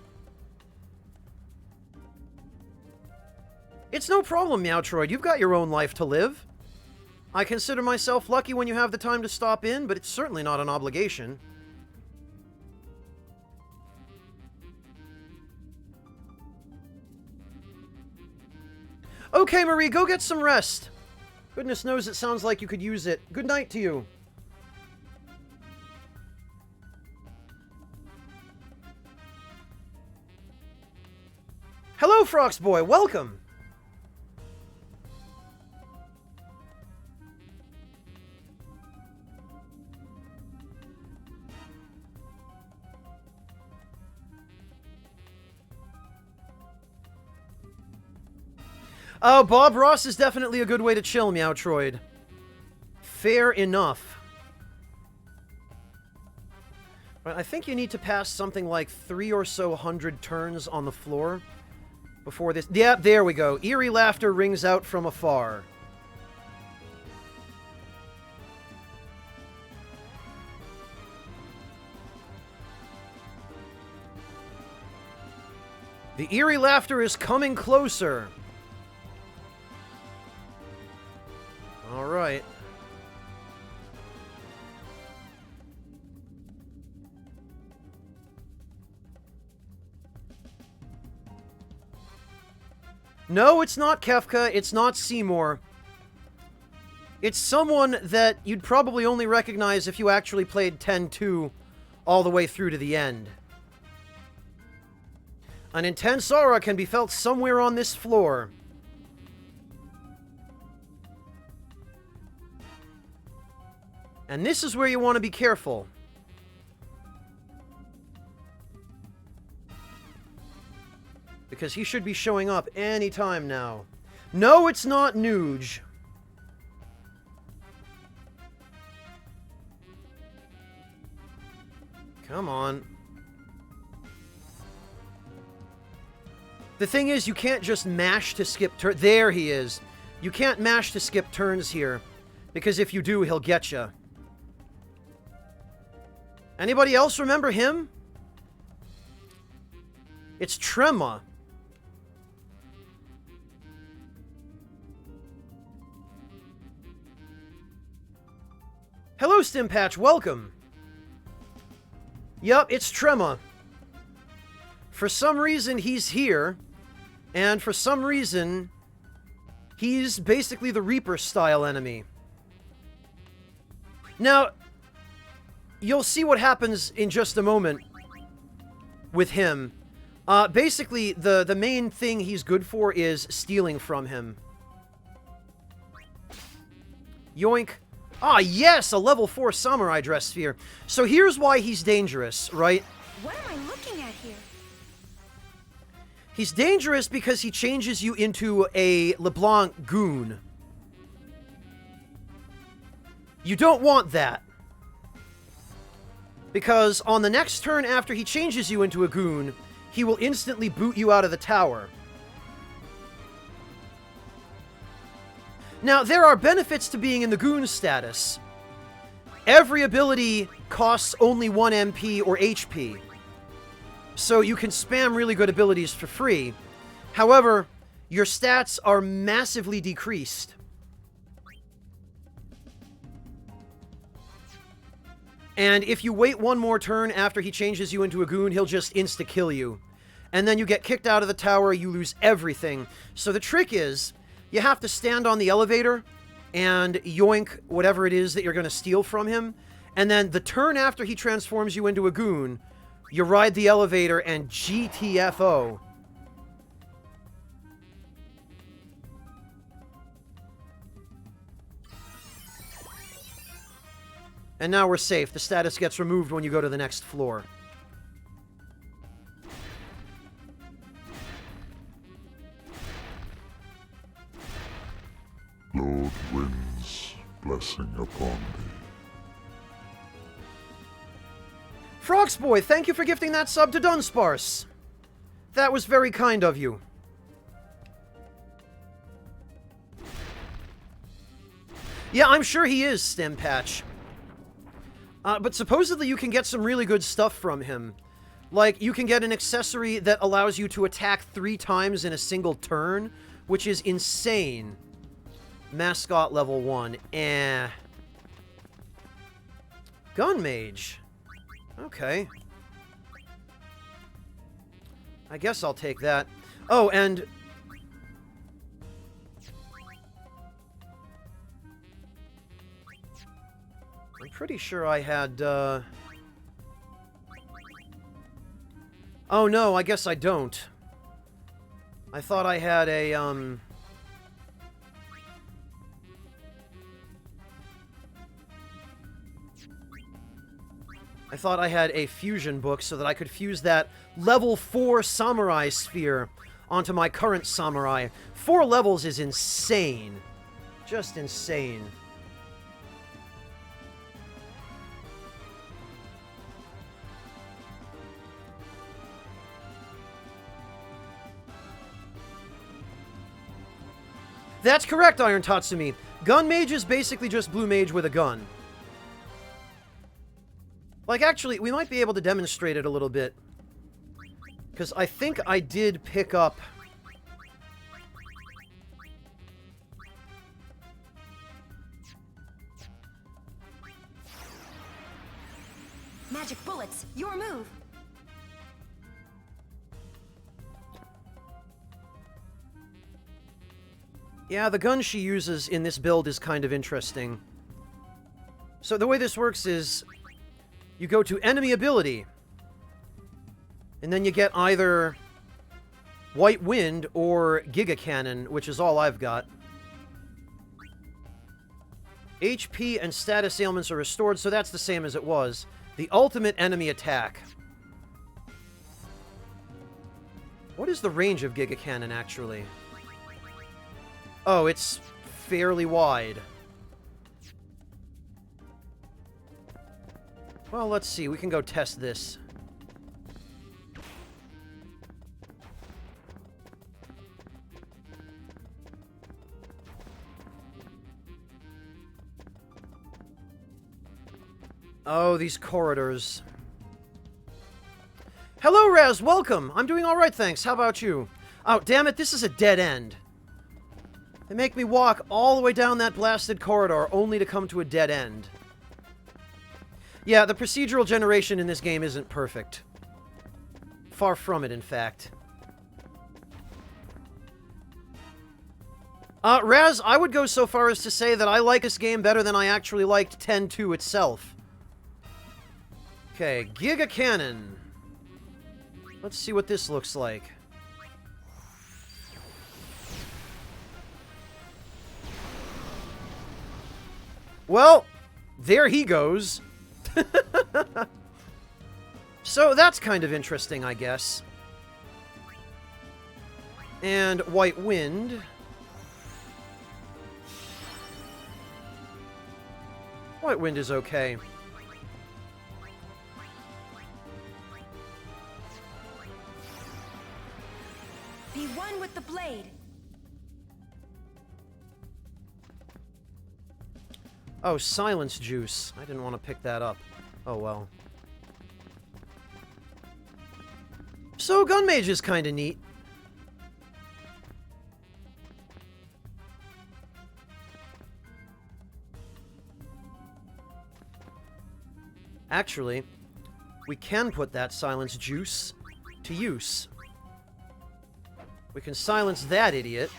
It's no problem, Meowtroid. You've got your own life to live. I consider myself lucky when you have the time to stop in, but it's certainly not an obligation. Okay, Marie, go get some rest. Goodness knows it sounds like you could use it. Good night to you. Hello, Froxboy. Welcome. Oh, Bob Ross is definitely a good way to chill, Meowtroid. Fair enough. But I think you need to pass something like 300 or so turns on the floor before this... Yeah, there we go. Eerie laughter rings out from afar. The eerie laughter is coming closer. All right. No, it's not Kefka. It's not Seymour. It's someone that you'd probably only recognize if you actually played 10-2 all the way through to the end. An intense aura can be felt somewhere on this floor. And this is where you want to be careful. Because he should be showing up any time now. No, it's not Nuge. Come on. The thing is, you can't just mash to skip turns. There he is. You can't mash to skip turns here. Because if you do, he'll get you. Anybody else remember him? It's Trema. Hello, Stimpatch. Welcome. Yup, it's Trema. For some reason, he's here. And for some reason, he's basically the Reaper-style enemy. Now, you'll see what happens in just a moment with him. Basically, the main thing he's good for is stealing from him. Yoink. Ah, yes! A level 4 samurai dress sphere. So here's why he's dangerous, right? What am I looking at here? He's dangerous because he changes you into a LeBlanc goon. You don't want that. Because on the next turn after he changes you into a goon, he will instantly boot you out of the tower. Now, there are benefits to being in the goon status. Every ability costs only 1 MP or HP. So you can spam really good abilities for free. However, your stats are massively decreased. And if you wait one more turn after he changes you into a goon, he'll just insta-kill you. And then you get kicked out of the tower, you lose everything. So the trick is, you have to stand on the elevator and yoink whatever it is that you're going to steal from him. And then the turn after he transforms you into a goon, you ride the elevator and GTFO. And now we're safe. The status gets removed when you go to the next floor. Lord Wind's blessing upon thee. Frogsboy, thank you for gifting that sub to Dunsparce. That was very kind of you. Yeah, I'm sure he is, Stimpatch. But supposedly you can get some really good stuff from him. Like, you can get an accessory that allows you to attack 3 times in a single turn, which is insane. Mascot level 1. Gun Mage. Okay. I guess I'll take that. Oh, and... I'm pretty sure I had, Oh no, I guess I don't. I thought I had a, I thought I had a fusion book so that I could fuse that level 4 samurai sphere onto my current samurai. 4 levels is insane. Just insane. That's correct, Iron Tatsumi. Gun Mage is basically just Blue Mage with a gun. Like, actually, we might be able to demonstrate it a little bit. Because I think I did pick up... Magic bullets, your move. Yeah, the gun she uses in this build is kind of interesting. So the way this works is, you go to enemy ability, and then you get either White Wind or Giga Cannon, which is all I've got. HP and status ailments are restored, so that's the same as it was. The ultimate enemy attack. What is the range of Giga Cannon, actually? Oh, it's fairly wide. Well, let's see. We can go test this. Oh, these corridors. Hello, Raz. Welcome. I'm doing all right, thanks. How about you? Oh, damn it. This is a dead end. They make me walk all the way down that blasted corridor only to come to a dead end. Yeah, the procedural generation in this game isn't perfect. Far from it, in fact. Raz, I would go so far as to say that I like this game better than I actually liked 10-2 itself. Okay, Giga Cannon. Let's see what this looks like. Well, there he goes. So that's kind of interesting, I guess. And White Wind. White Wind is okay. Be one with the blade. Oh, Silence Juice. I didn't want to pick that up. Oh, well. So, Gun Mage is kind of neat. Actually, we can put that Silence Juice to use. We can silence that idiot.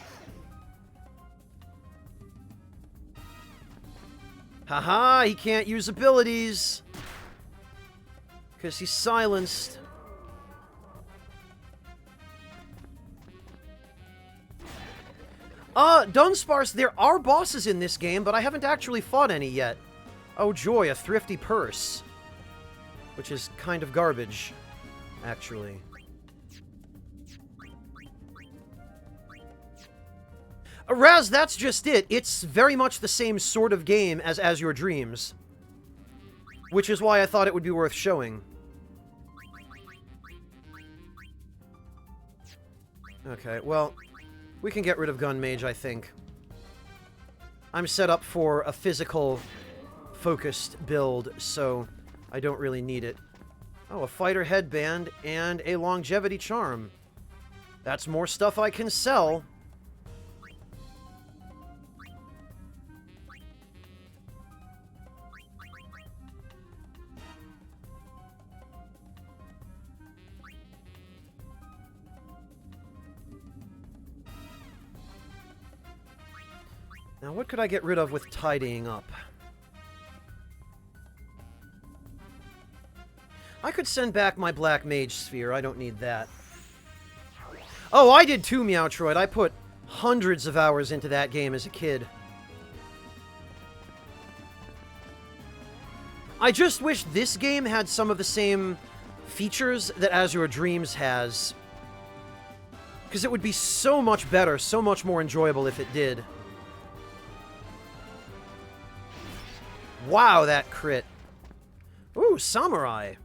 Haha, he can't use abilities. Because he's silenced. Dunsparce, there are bosses in this game, but I haven't actually fought any yet. Oh joy, a thrifty purse. Which is kind of garbage, actually. Raz, that's just it. It's very much the same sort of game as Your Dreams. Which is why I thought it would be worth showing. Okay, well, we can get rid of Gun Mage, I think. I'm set up for a physical, focused build, so I don't really need it. Oh, a fighter headband and a longevity charm. That's more stuff I can sell. Now, what could I get rid of with tidying up? I could send back my Black Mage Sphere. I don't need that. Oh, I did too, Meowtroid. I put hundreds of hours into that game as a kid. I just wish this game had some of the same features that Azure Dreams has. Because it would be so much better, so much more enjoyable if it did. Wow, that crit. Ooh, Samurai.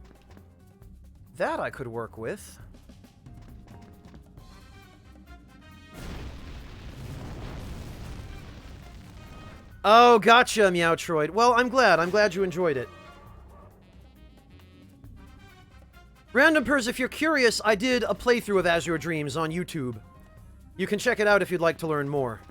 That I could work with. Oh, gotcha, Meowtroid. Well, I'm glad. I'm glad you enjoyed it. Random Pers, if you're curious, I did a playthrough of Azure Dreams on YouTube. You can check it out if you'd like to learn more.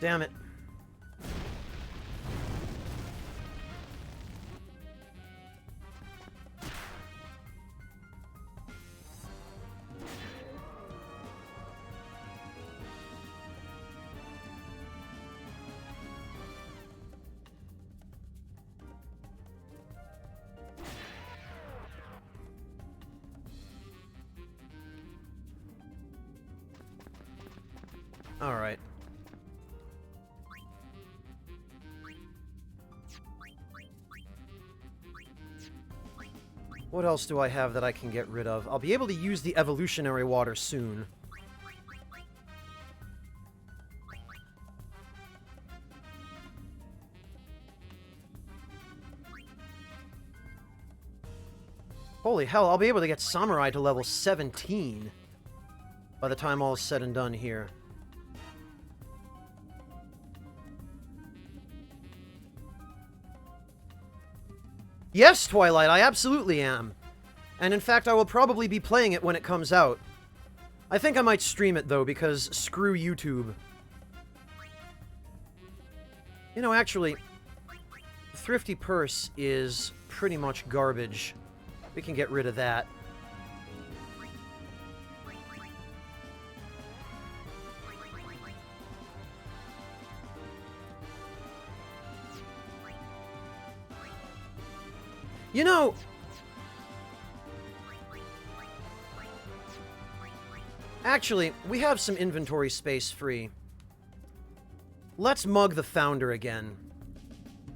Damn it. All right. What else do I have that I can get rid of? I'll be able to use the evolutionary water soon. Holy hell, I'll be able to get Samurai to level 17 by the time all is said and done here. Yes, Twilight, I absolutely am. And in fact, I will probably be playing it when it comes out. I think I might stream it, though, because screw YouTube. You know, actually, Thrifty Purse is pretty much garbage. We can get rid of that. You know, actually, we have some inventory space free. Let's mug the Founder again.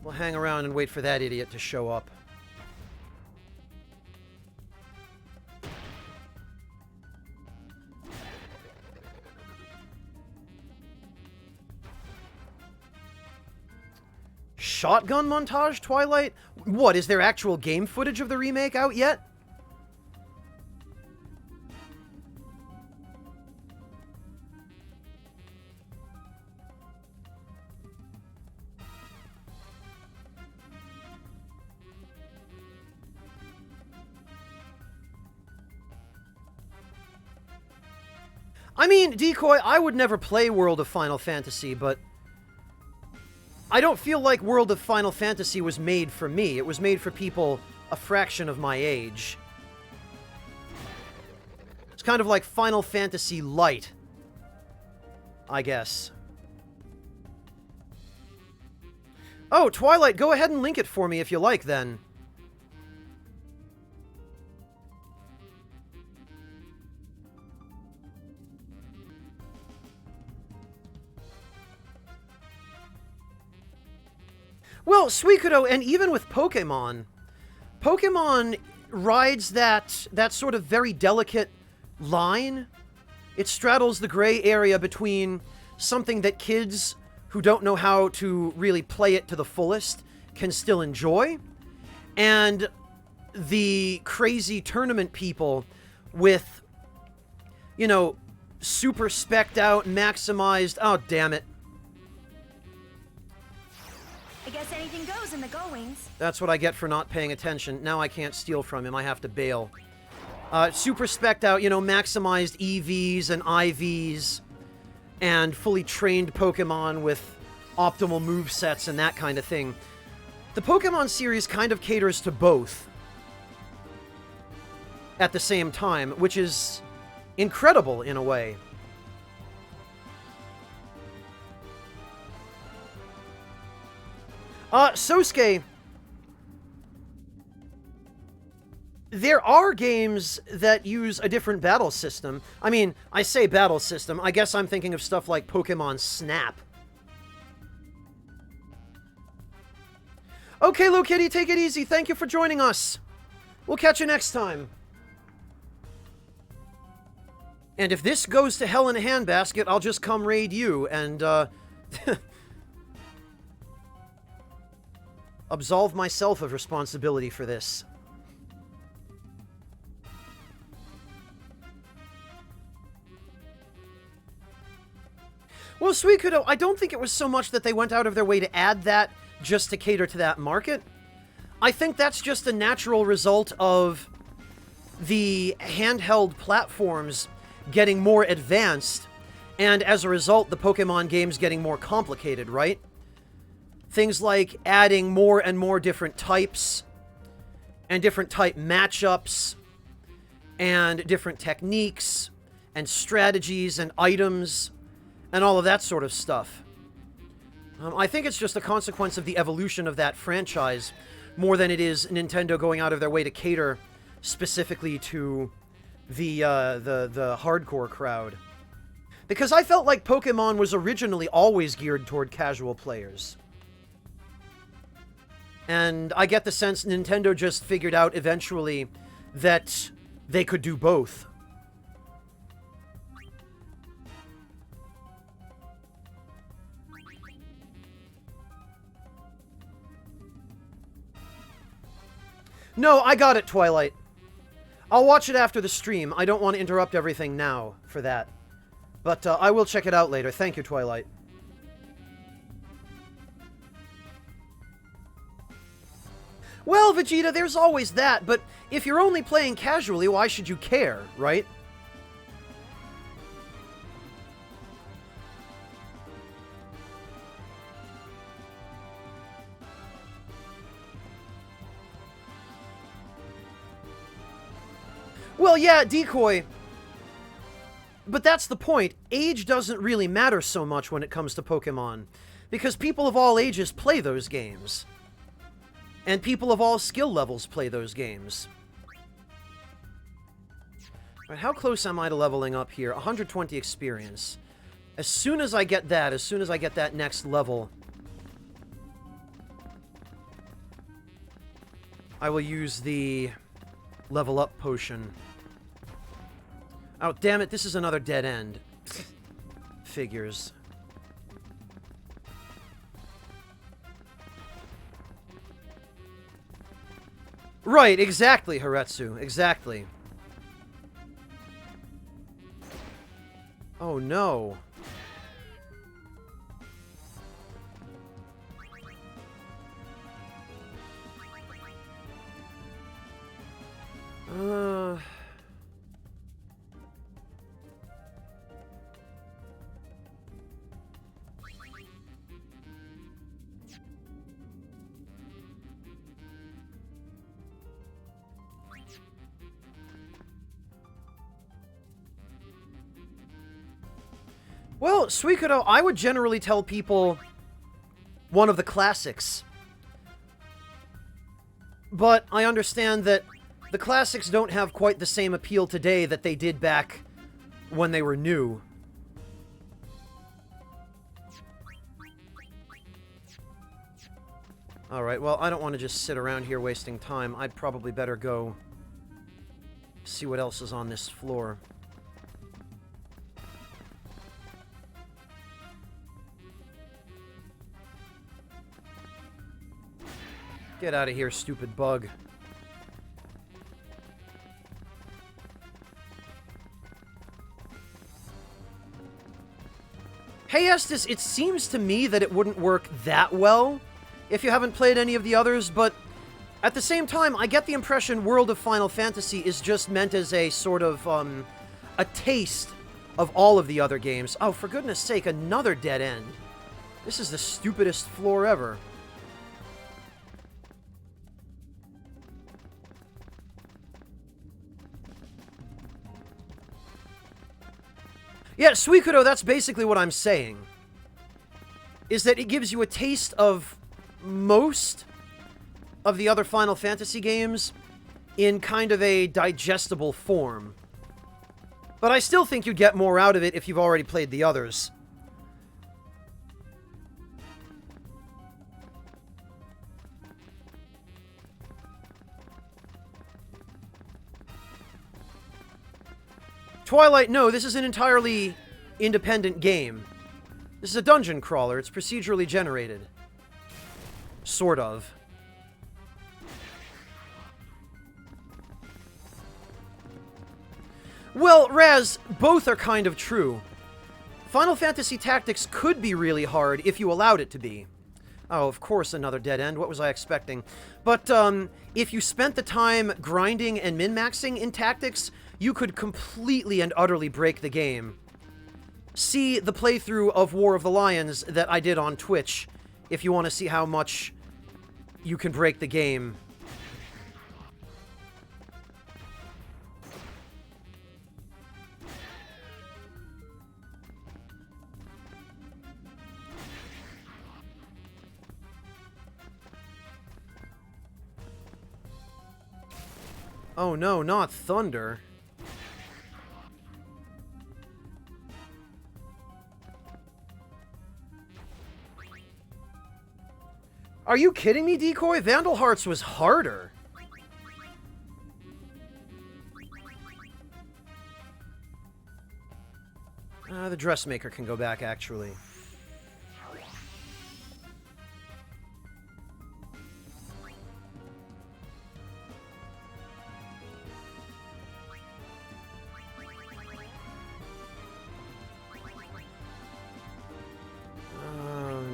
We'll hang around and wait for that idiot to show up. Shotgun montage, Twilight? What, is there actual game footage of the remake out yet? I mean, Decoy, I would never play World of Final Fantasy, but I don't feel like World of Final Fantasy was made for me. It was made for people a fraction of my age. It's kind of like Final Fantasy Light, I guess. Oh, Twilight, go ahead and link it for me if you like, then. Well, Suikodo, and even with Pokemon, Pokemon rides that sort of very delicate line. It straddles the gray area between something that kids who don't know how to really play it to the fullest can still enjoy, and the crazy tournament people with, you know, super spec'd out, maximized... Oh, damn it. I guess anything goes in the Go-Wings. That's what I get for not paying attention. Now I can't steal from him. I have to bail. Super spec'd out, you know, maximized EVs and IVs, and fully trained Pokemon with optimal movesets and that kind of thing. The Pokemon series kind of caters to both at the same time, which is incredible in a way. Sosuke, there are games that use a different battle system. I mean, I say battle system, I guess I'm thinking of stuff like Pokemon Snap. Okay, Lil Kitty, take it easy. Thank you for joining us. We'll catch you next time. And if this goes to hell in a handbasket, I'll just come raid you and, absolve myself of responsibility for this. Well, Suikodo, I don't think it was so much that they went out of their way to add that just to cater to that market. I think that's just a natural result of the handheld platforms getting more advanced, and as a result, the Pokemon games getting more complicated, right? Things like adding more and more different types, and different type matchups, and different techniques, and strategies, and items, and all of that sort of stuff. I think it's just a consequence of the evolution of that franchise, more than it is Nintendo going out of their way to cater specifically to the hardcore crowd. Because I felt like Pokemon was originally always geared toward casual players. And I get the sense Nintendo just figured out eventually that they could do both. No, I got it, Twilight. I'll watch it after the stream. I don't want to interrupt everything now for that. But I will check it out later. Thank you, Twilight. Well, Vegeta, there's always that, but if you're only playing casually, why should you care, right? Well, yeah, Decoy. But that's the point. Age doesn't really matter so much when it comes to Pokemon, because people of all ages play those games. And people of all skill levels play those games. Alright, how close am I to leveling up here? 120 experience. As soon as I get that next level, I will use the level up potion. Oh, damn it, this is another dead end. Figures. Right, exactly, Haretsu. Exactly. Oh, no. Well, Suikoden, I would generally tell people one of the classics. But I understand that the classics don't have quite the same appeal today that they did back when they were new. Alright, well, I don't want to just sit around here wasting time. I'd probably better go see what else is on this floor. Get out of here, stupid bug. Hey Estes, it seems to me that it wouldn't work that well if you haven't played any of the others, but at the same time, I get the impression World of Final Fantasy is just meant as a sort of, a taste of all of the other games. Oh, for goodness sake, another dead end. This is the stupidest floor ever. Yeah, Suikoden, that's basically what I'm saying. Is that it gives you a taste of most of the other Final Fantasy games in kind of a digestible form. But I still think you'd get more out of it if you've already played the others. Twilight, no, this is an entirely independent game. This is a dungeon crawler. It's procedurally generated. Sort of. Well, Raz, both are kind of true. Final Fantasy Tactics could be really hard if you allowed it to be. Oh, of course, another dead end. What was I expecting? But, if you spent the time grinding and min-maxing in Tactics, you could completely and utterly break the game. See the playthrough of War of the Lions that I did on Twitch, if you want to see how much you can break the game. Oh no, not thunder. Are you kidding me, Decoy? Vandal Hearts was harder. The dressmaker can go back, actually.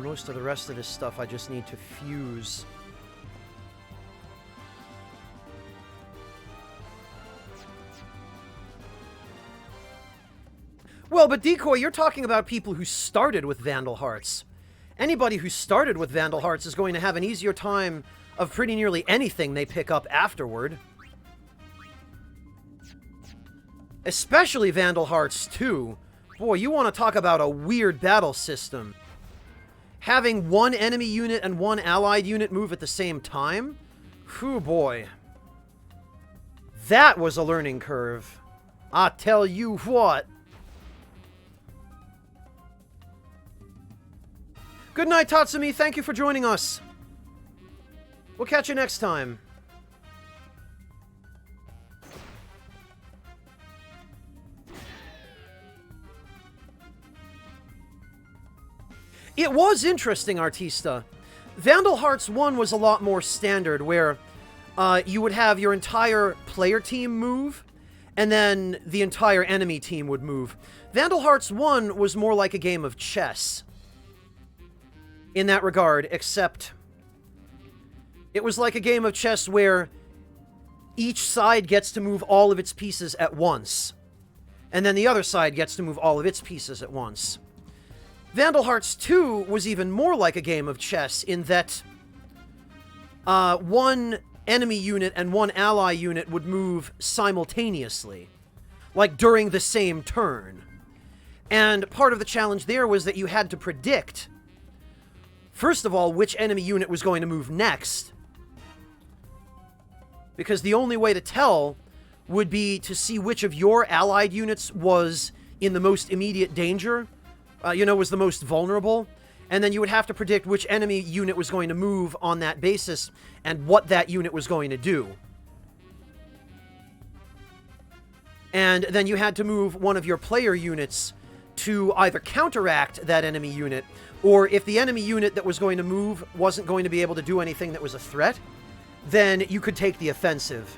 Most of the rest of this stuff I just need to fuse. Well, but Decoy, you're talking about people who started with Vandal Hearts. Anybody who started with Vandal Hearts is going to have an easier time of pretty nearly anything they pick up afterward. Especially Vandal Hearts 2. Boy, you want to talk about a weird battle system. Having one enemy unit and one allied unit move at the same time? Whew, boy. That was a learning curve. I tell you what. Good night, Tatsumi. Thank you for joining us. We'll catch you next time. It was interesting, Artista. Vandal Hearts 1 was a lot more standard, where you would have your entire player team move, and then the entire enemy team would move. Vandal Hearts 1 was more like a game of chess in that regard, except it was like a game of chess where each side gets to move all of its pieces at once, and then the other side gets to move all of its pieces at once. Vandal Hearts 2 was even more like a game of chess in that one enemy unit and one ally unit would move simultaneously, like during the same turn. And part of the challenge there was that you had to predict, first of all, which enemy unit was going to move next. Because the only way to tell would be to see which of your allied units was in the most immediate danger, was the most vulnerable. And then you would have to predict which enemy unit was going to move on that basis and what that unit was going to do. And then you had to move one of your player units to either counteract that enemy unit, or if the enemy unit that was going to move wasn't going to be able to do anything that was a threat, then you could take the offensive.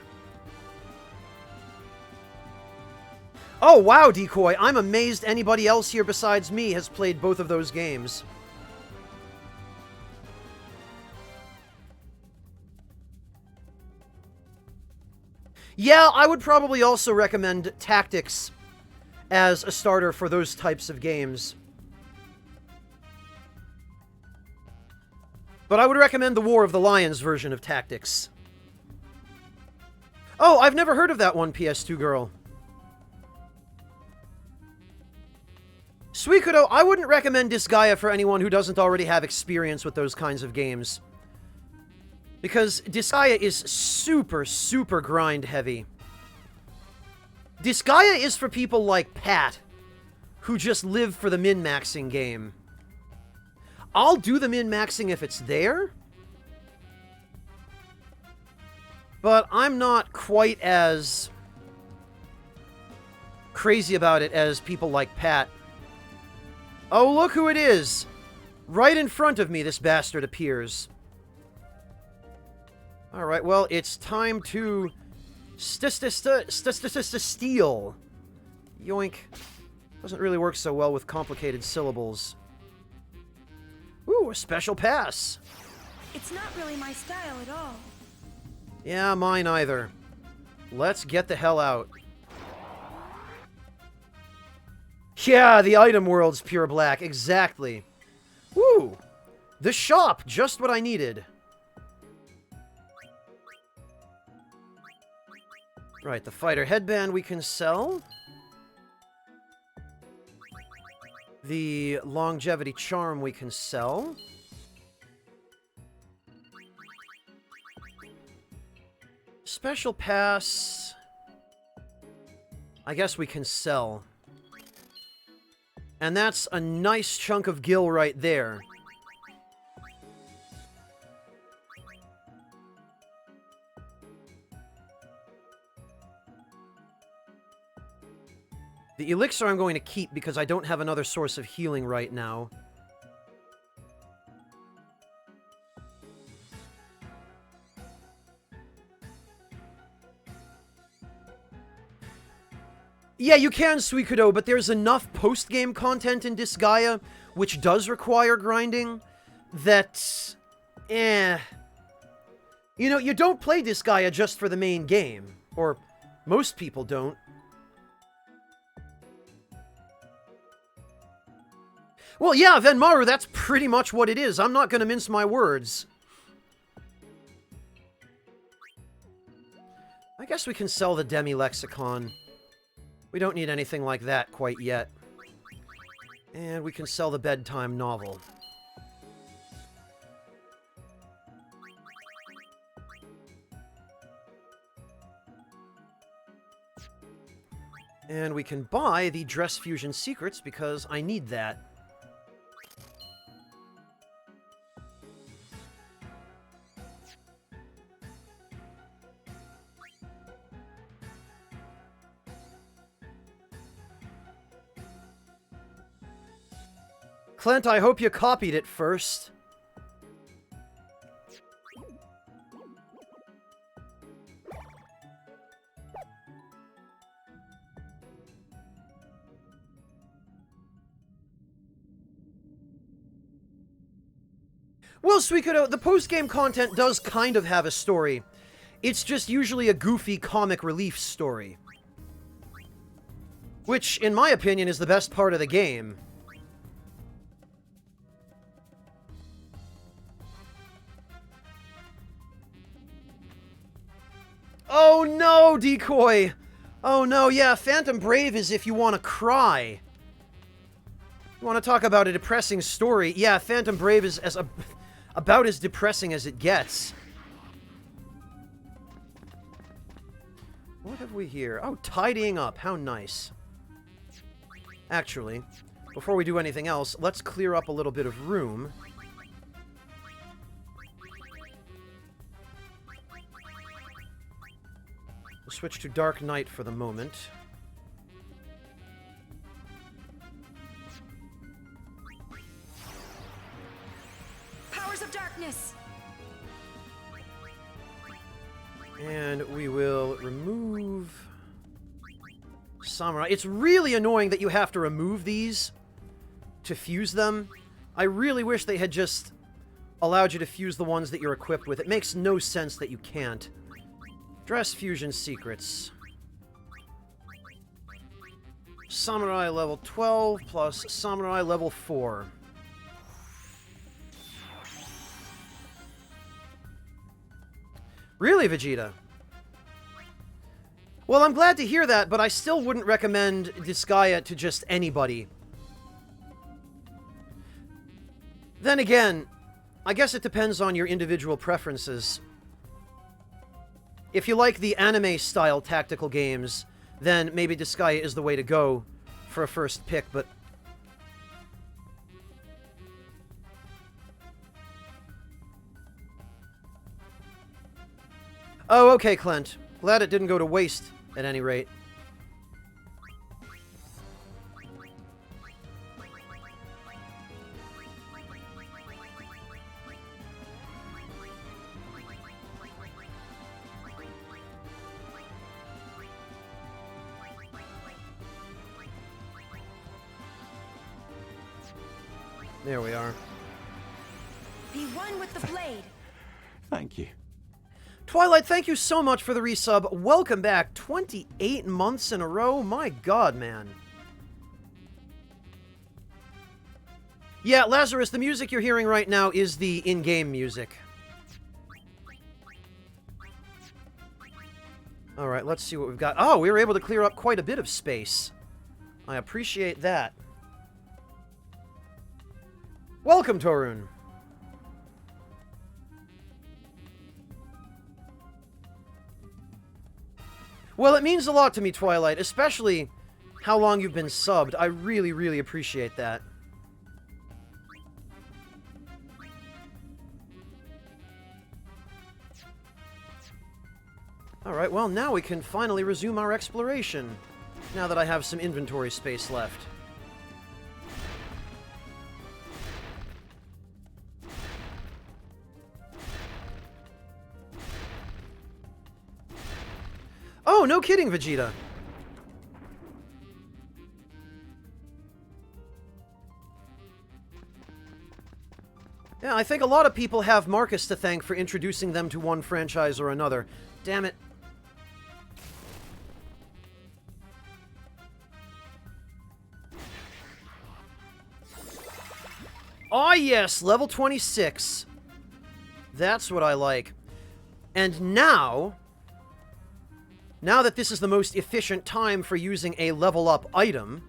Oh, wow, Decoy. I'm amazed anybody else here besides me has played both of those games. Yeah, I would probably also recommend Tactics as a starter for those types of games. But I would recommend the War of the Lions version of Tactics. Oh, I've never heard of that one, PS2 girl. Suikodo, I wouldn't recommend Disgaea for anyone who doesn't already have experience with those kinds of games. Because Disgaea is super, super grind heavy. Disgaea is for people like Pat, who just live for the min-maxing game. I'll do the min-maxing if it's there, but I'm not quite as crazy about it as people like Pat. Oh, look who it is! Right in front of me, this bastard appears. Alright, well, it's time to steal. Yoink. Doesn't really work so well with complicated syllables. Ooh, a special pass. It's not really my style at all. Yeah, mine either. Let's get the hell out. Yeah, the item world's pure black. Exactly. Woo! The shop! Just what I needed. Right, the fighter headband we can sell. The longevity charm we can sell. Special pass, I guess we can sell. And that's a nice chunk of gil right there. The elixir I'm going to keep because I don't have another source of healing right now. Yeah, you can, Suikodo, but there's enough post-game content in Disgaea, which does require grinding, that... You know, you don't play Disgaea just for the main game. Or, most people don't. Well, yeah, Venmaru, that's pretty much what it is. I'm not gonna mince my words. I guess we can sell the Demi-Lexicon. We don't need anything like that quite yet. And we can sell the bedtime novel. And we can buy the Dress Fusion Secrets because I need that. Clint, I hope you copied it first. Well, Suikodo, the post-game content does kind of have a story. It's just usually a goofy comic relief story. Which, in my opinion, is the best part of the game. Oh no, Decoy! Oh no, yeah, Phantom Brave is if you want to cry. You want to talk about a depressing story? Yeah, Phantom Brave is about as depressing as it gets. What have we here? Oh, tidying up. How nice. Actually, before we do anything else, let's clear up a little bit of room. We'll switch to Dark Knight for the moment. Powers of darkness! And we will remove Samurai. It's really annoying that you have to remove these to fuse them. I really wish they had just allowed you to fuse the ones that you're equipped with. It makes no sense that you can't. Dress fusion secrets. Samurai level 12 plus Samurai level 4. Really, Vegeta? Well, I'm glad to hear that, but I still wouldn't recommend Disgaea to just anybody. Then again, I guess it depends on your individual preferences. If you like the anime-style tactical games, then maybe Disgaea is the way to go for a first pick, but... Oh, okay, Clint. Glad it didn't go to waste, at any rate. There we are. Be one with the blade. Thank you. Twilight, thank you so much for the resub. Welcome back. 28 months in a row. My god, man. Yeah, Lazarus, the music you're hearing right now is the in-game music. Alright, let's see what we've got. Oh, we were able to clear up quite a bit of space. I appreciate that. Welcome, Torun. Well, it means a lot to me, Twilight, especially how long you've been subbed. I really, really appreciate that. Alright, well, now we can finally resume our exploration, now that I have some inventory space left. Oh, no kidding, Vegeta. Yeah, I think a lot of people have Marcus to thank for introducing them to one franchise or another. Damn it. Ah, yes, level 26. That's what I like. And now that this is the most efficient time for using a level-up item,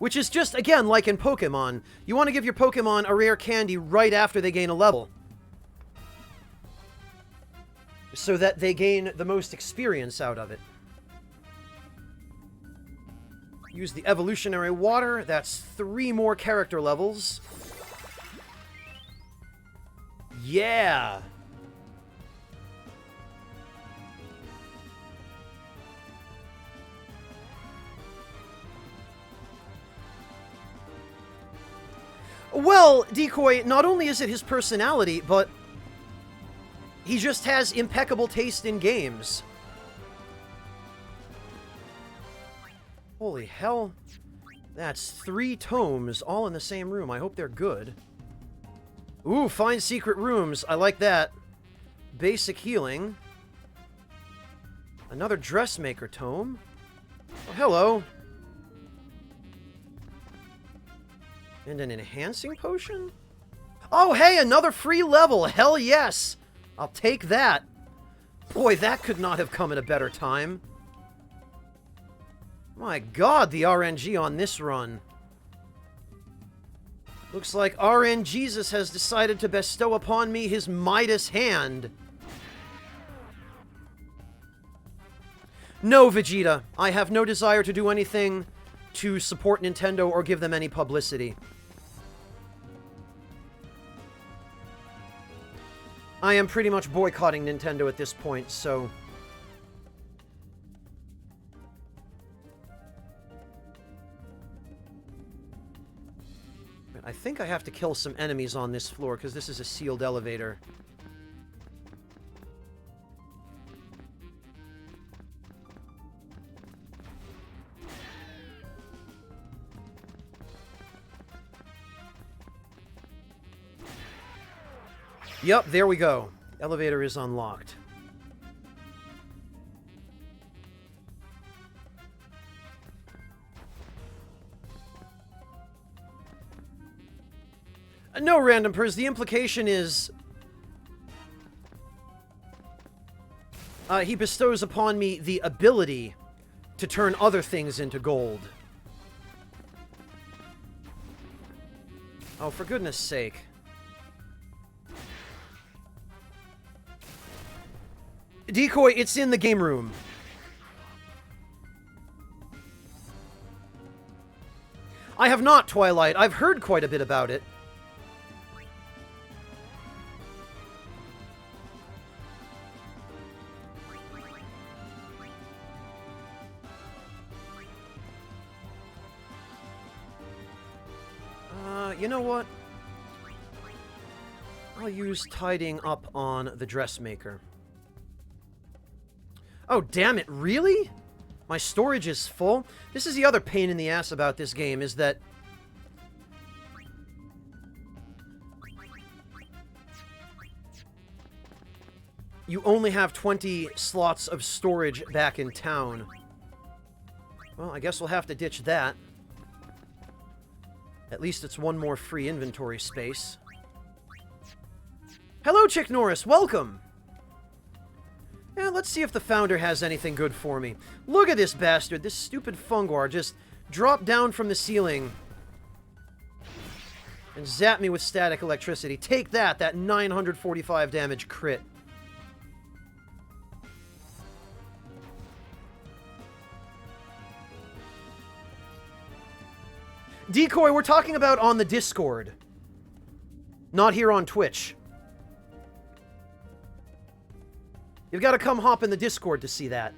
which is just, again, like in Pokemon, you want to give your Pokemon a rare candy right after they gain a level, so that they gain the most experience out of it. Use the evolutionary water. That's 3 more character levels. Yeah! Well, Decoy, not only is it his personality, but he just has impeccable taste in games. Holy hell. That's 3 tomes, all in the same room. I hope they're good. Ooh, find secret rooms. I like that. Basic healing. Another dressmaker tome. Oh, hello. And an enhancing potion? Oh, hey, another free level. Hell yes. I'll take that. Boy, that could not have come at a better time. My god, the RNG on this run. Looks like RN Jesus has decided to bestow upon me his Midas hand. No, Vegeta. I have no desire to do anything to support Nintendo or give them any publicity. I am pretty much boycotting Nintendo at this point, so... I think I have to kill some enemies on this floor, because this is a sealed elevator. Yup, there we go. Elevator is unlocked. No, Random Pers, the implication is... he bestows upon me the ability to turn other things into gold. Oh, for goodness sake. Decoy, it's in the game room. I have not, Twilight. I've heard quite a bit about it. You know what? I'll use tidying up on the dressmaker. Oh, damn it, really? My storage is full? This is the other pain in the ass about this game, is that... you only have 20 slots of storage back in town. Well, I guess we'll have to ditch that. At least it's one more free inventory space. Hello, Chick Norris, welcome! Yeah, let's see if the Founder has anything good for me. Look at this bastard, this stupid Funguar just dropped down from the ceiling and zapped me with static electricity. Take that, that 945 damage crit. Decoy, we're talking about on the Discord. Not here on Twitch. You've got to come hop in the Discord to see that.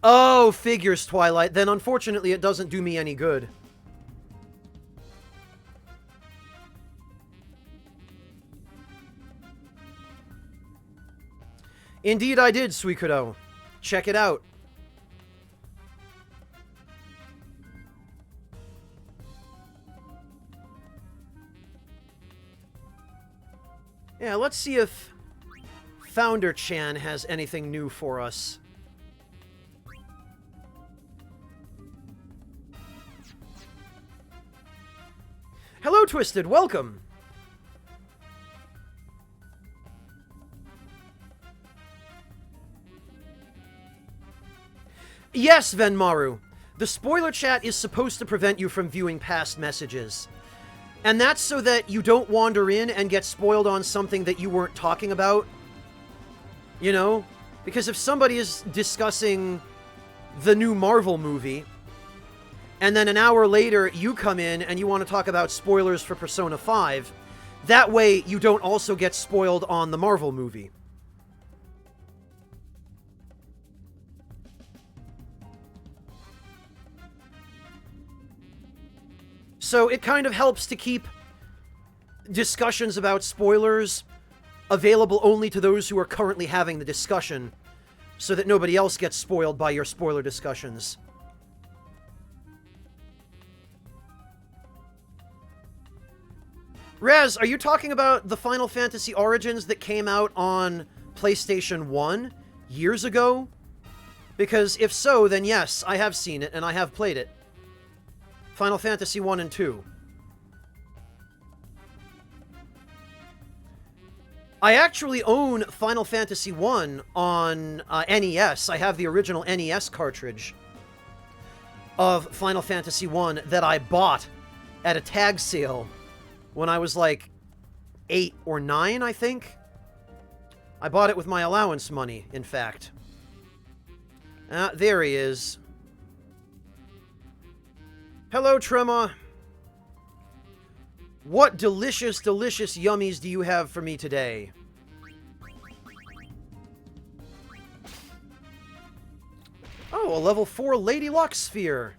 Oh, figures, Twilight. Then unfortunately it doesn't do me any good. Indeed I did, Suikudo. Check it out. Yeah, let's see if Founder-chan has anything new for us. Hello, Twisted. Welcome. Yes, Venmaru. The spoiler chat is supposed to prevent you from viewing past messages. And that's so that you don't wander in and get spoiled on something that you weren't talking about. You know? Because if somebody is discussing the new Marvel movie, and then an hour later you come in and you want to talk about spoilers for Persona 5, that way you don't also get spoiled on the Marvel movie. So it kind of helps to keep discussions about spoilers available only to those who are currently having the discussion, so that nobody else gets spoiled by your spoiler discussions. Raz, are you talking about the Final Fantasy Origins that came out on PlayStation 1 years ago? Because if so, then yes, I have seen it and I have played it. Final Fantasy 1 and 2. I actually own Final Fantasy 1 on NES. I have the original NES cartridge of Final Fantasy 1 that I bought at a tag sale when I was like 8 or 9, I think. I bought it with my allowance money, in fact. There he is. Hello, Trema. What delicious, delicious yummies do you have for me today? Oh, a level 4 Lady Luck Sphere.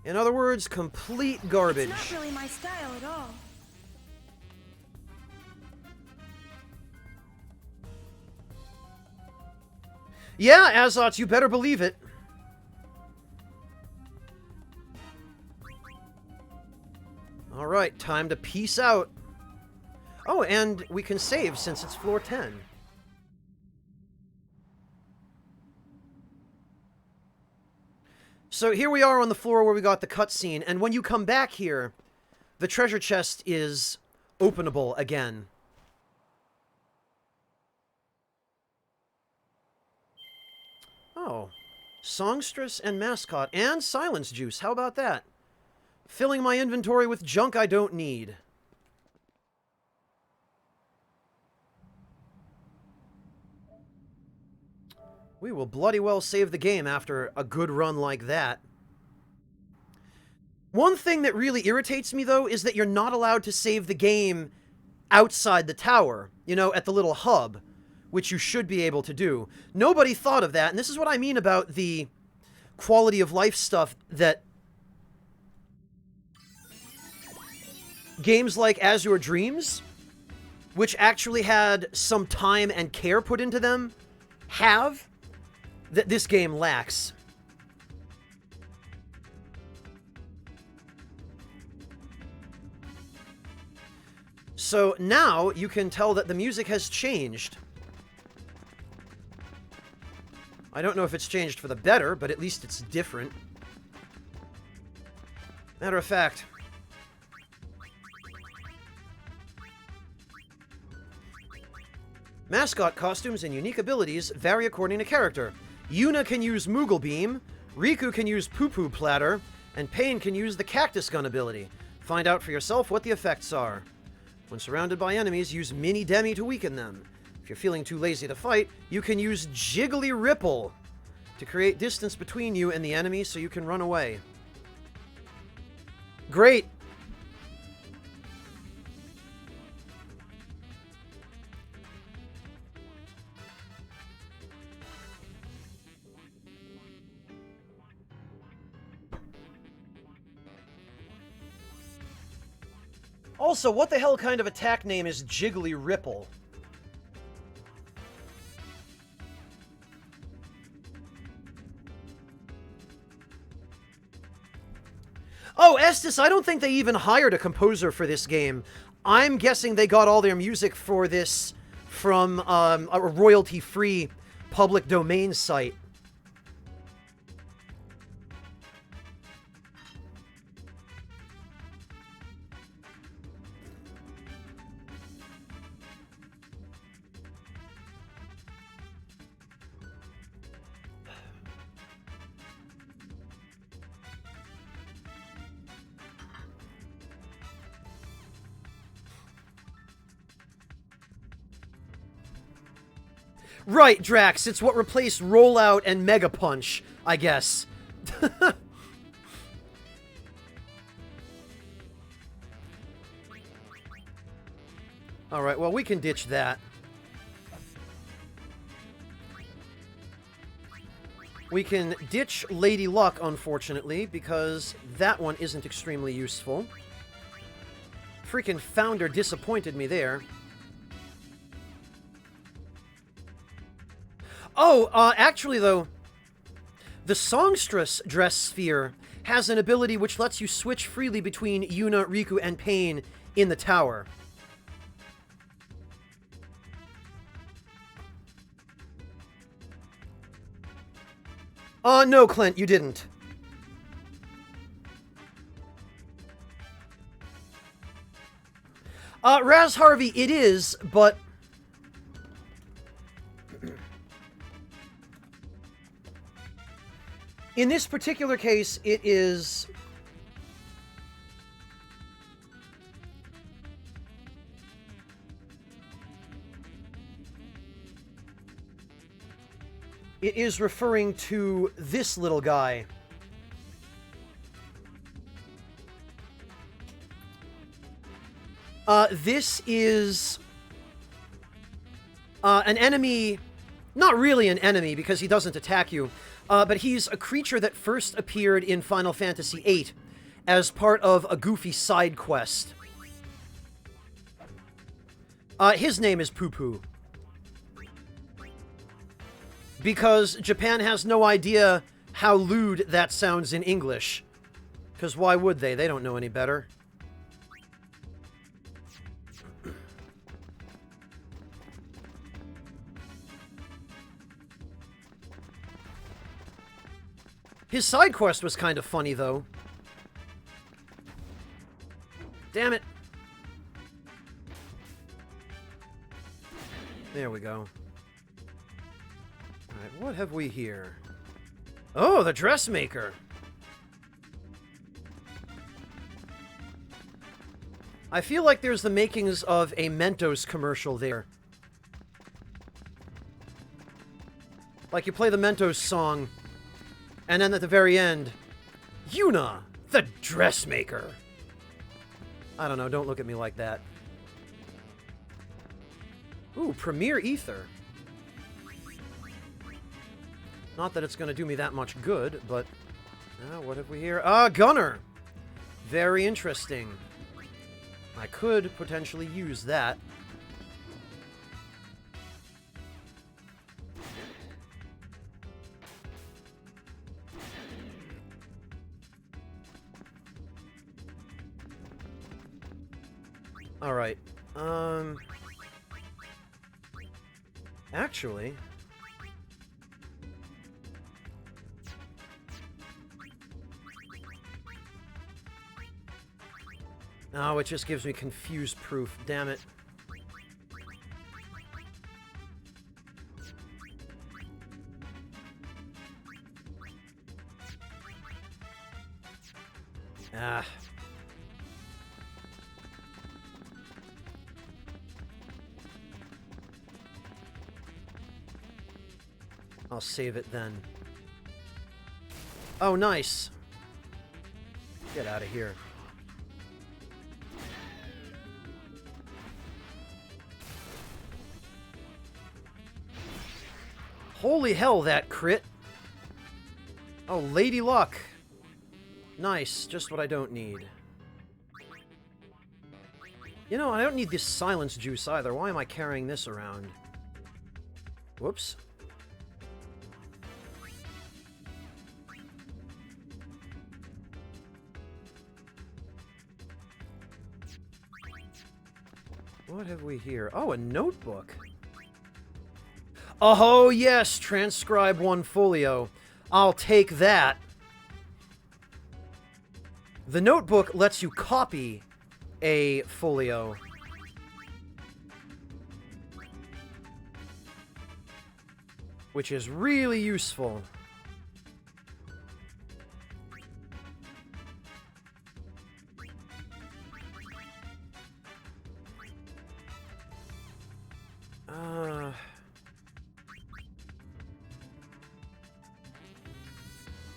In other words, complete garbage. It's not really my style at all. Yeah, Azot, you better believe it. Alright, time to peace out. Oh, and we can save since it's floor 10. So here we are on the floor where we got the cutscene, and when you come back here, the treasure chest is openable again. Oh, songstress and mascot and silence juice. How about that? Filling my inventory with junk I don't need. We will bloody well save the game after a good run like that. One thing that really irritates me, though, is that you're not allowed to save the game outside the tower, you know, at the little hub, which you should be able to do. Nobody thought of that, and this is what I mean about the quality of life stuff that games like Azure Dreams, which actually had some time and care put into them, have, that this game lacks. So now you can tell that the music has changed. I don't know if it's changed for the better, but at least it's different. Matter of fact, mascot costumes and unique abilities vary according to character. Yuna can use Moogle Beam, Riku can use Poo Poo Platter, and Pain can use the Cactus Gun ability. Find out for yourself what the effects are. When surrounded by enemies, use Mini Demi to weaken them. If you're feeling too lazy to fight, you can use Jiggly Ripple to create distance between you and the enemy so you can run away. Great! Also, what the hell kind of attack name is Jiggly Ripple? Oh, Estes, I don't think they even hired a composer for this game. I'm guessing they got all their music for this from a royalty-free public domain site. Right, Drax, it's what replaced Rollout and Mega Punch, I guess. Alright, well, we can ditch that. We can ditch Lady Luck, unfortunately, because that one isn't extremely useful. Freaking Founder disappointed me there. Oh, actually, though, the Songstress Dress Sphere has an ability which lets you switch freely between Yuna, Riku, and Pain in the tower. No, Clint, you didn't. Raz Harvey, it is, but In this particular case, it is... It is referring to this little guy. This is an enemy, not really an enemy because he doesn't attack you, but he's a creature that first appeared in Final Fantasy VIII as part of a goofy side quest. His name is Poo Poo. Because Japan has no idea how lewd that sounds in English. Because why would they? They don't know any better. His side quest was kind of funny, though. Damn it. There we go. Alright, what have we here? Oh, the dressmaker! I feel like there's the makings of a Mentos commercial there. Like you play the Mentos song, and then at the very end, Yuna, the dressmaker! I don't know, don't look at me like that. Ooh, Premier Ether. Not that it's going to do me that much good, but... what have we here? Gunner! Very interesting. I could potentially use that. Alright. Actually... Oh, it just gives me confused proof. Damn it. Ah. I'll save it then. Oh, nice. Get out of here. Holy hell, that crit. Oh, Lady Luck. Nice, just what I don't need. You know, I don't need this silence juice either. Why am I carrying this around? Whoops. What have we here? Oh, a notebook. Oh, yes, transcribe one folio. I'll take that. The notebook lets you copy a folio. Which is really useful.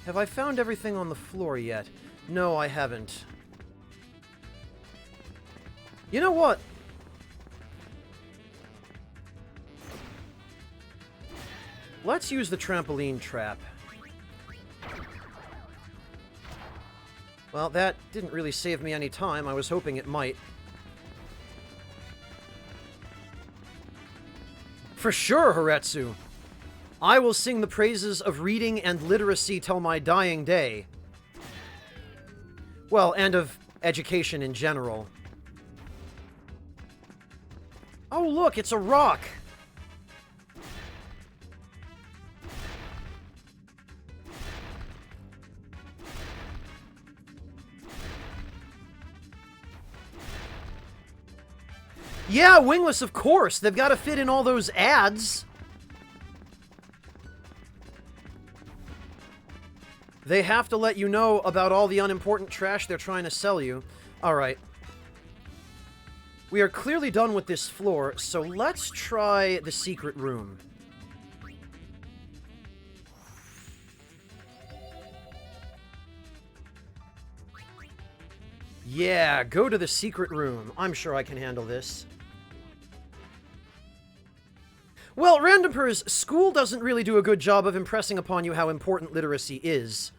Have I found everything on the floor yet? No, I haven't. You know what? Let's use the trampoline trap. Well, that didn't really save me any time. I was hoping it might. For sure, Horetsu. I will sing the praises of reading and literacy till my dying day. Well, and of education in general. Oh, look, it's a rock! Yeah, wingless, of course! They've got to fit in all those ads! They have to let you know about all the unimportant trash they're trying to sell you. Alright. We are clearly done with this floor, so let's try the secret room. Yeah, go to the secret room. I'm sure I can handle this. Well, Randompers, school doesn't really do a good job of impressing upon you how important literacy is.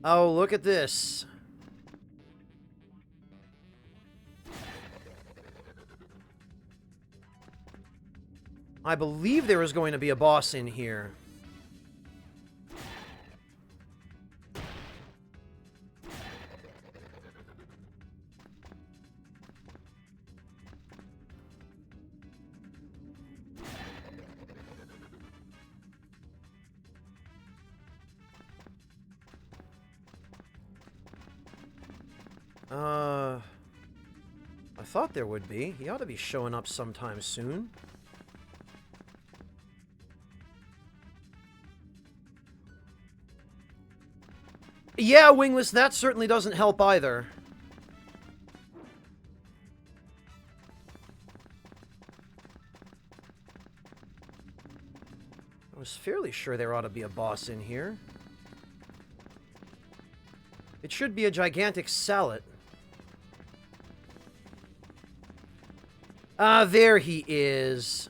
Oh, look at this. I believe there is going to be a boss in here. I thought there would be. He ought to be showing up sometime soon. Yeah, Wingless, that certainly doesn't help either. I was fairly sure there ought to be a boss in here. It should be a gigantic salad. Ah, there he is.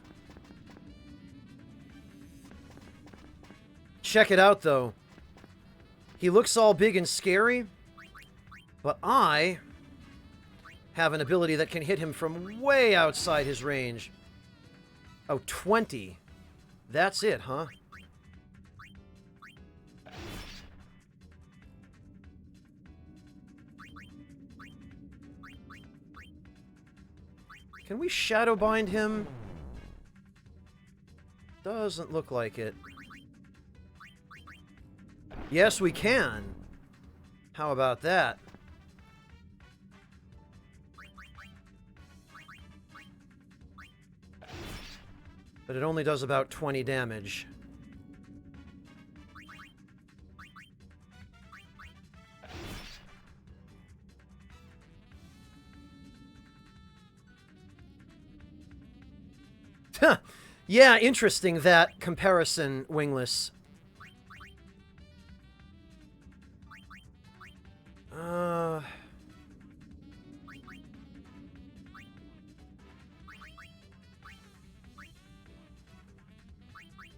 Check it out, though. He looks all big and scary, but I have an ability that can hit him from way outside his range. Oh, 20. That's it, huh? Can we shadow bind him? Doesn't look like it. Yes, we can. How about that? But it only does about 20 damage. Huh. Yeah, interesting, that comparison, Wingless.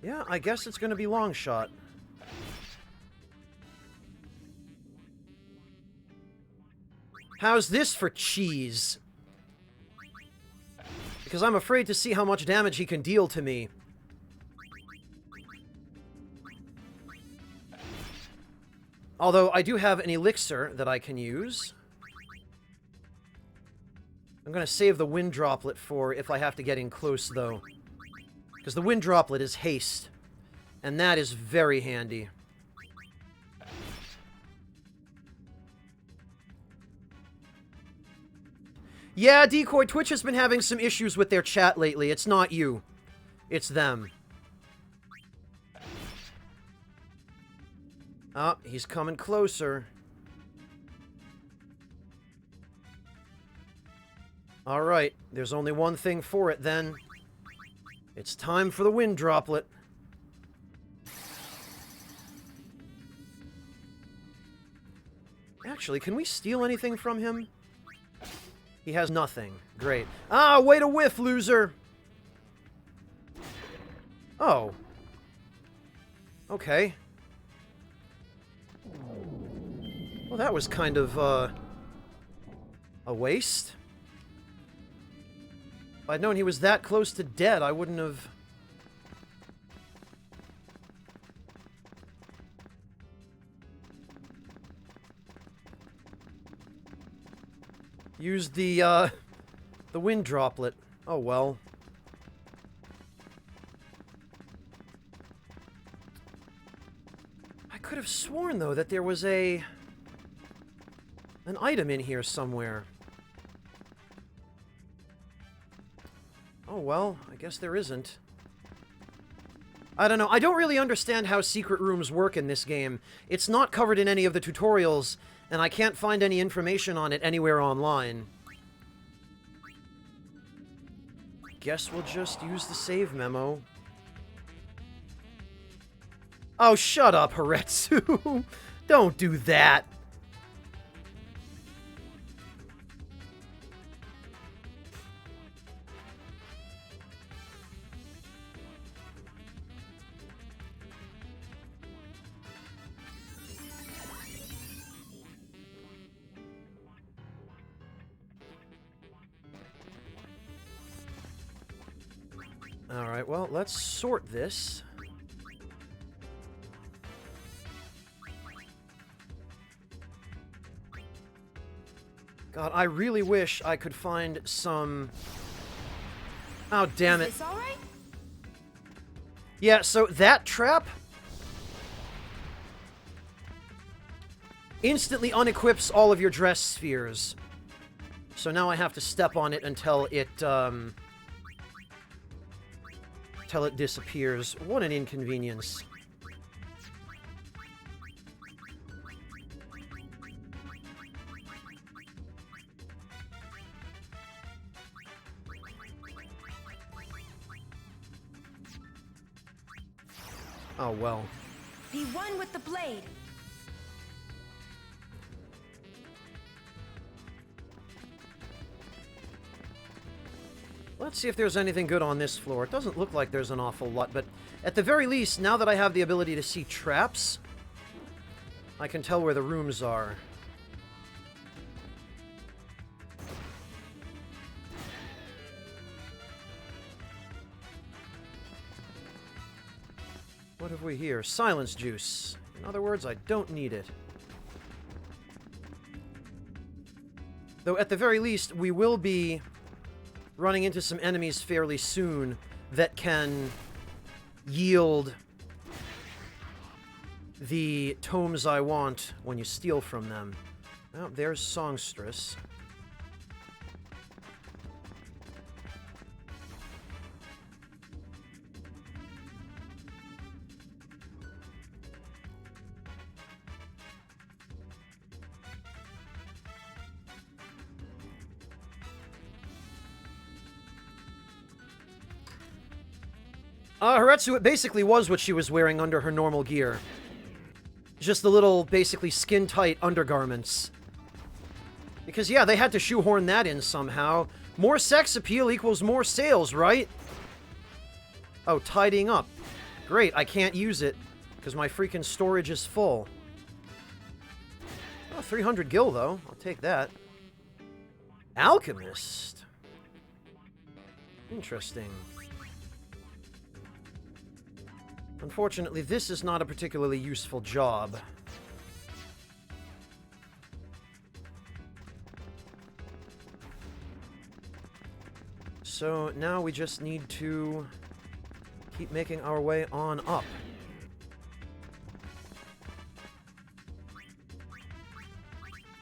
Yeah, I guess it's gonna be long shot. How's this for cheese? Because I'm afraid to see how much damage he can deal to me. Although, I do have an elixir that I can use. I'm gonna save the wind droplet for if I have to get in close, though. Because the wind droplet is haste. And that is very handy. Yeah, Decoy, Twitch has been having some issues with their chat lately. It's not you. It's them. Oh, he's coming closer. Alright, there's only one thing for it then. It's time for the wind droplet. Actually, can we steal anything from him? He has nothing. Great. Ah, way to whiff, loser! Oh. Okay. Well, that was kind of, a waste. If I'd known he was that close to dead, I wouldn't have... used the wind droplet. Oh, well. I could have sworn, though, that there was an item in here somewhere. Oh, well, I guess there isn't. I don't know. I don't really understand how secret rooms work in this game. It's not covered in any of the tutorials, and I can't find any information on it anywhere online. Guess we'll just use the save memo. Oh, shut up, Haretsu. Don't do that. Alright, well, let's sort this. God, I really wish I could find some... Oh, damn it. Is this all right? Yeah, so that trap instantly unequips all of your dress spheres. So now I have to step on it until it disappears. What an inconvenience. Oh, well. Be one with the blade. Let's see if there's anything good on this floor. It doesn't look like there's an awful lot, but at the very least, now that I have the ability to see traps, I can tell where the rooms are. What have we here? Silence juice. In other words, I don't need it. Though at the very least, we will be running into some enemies fairly soon that can yield the tomes I want when you steal from them. Oh, there's Songstress. Haretsu, it basically was what she was wearing under her normal gear. Just the little, basically skin-tight undergarments. Because, yeah, they had to shoehorn that in somehow. More sex appeal equals more sales, right? Oh, tidying up. Great, I can't use it, because my freaking storage is full. Oh, 300 gil, though. I'll take that. Alchemist. Interesting. Unfortunately, this is not a particularly useful job. So now we just need to keep making our way on up.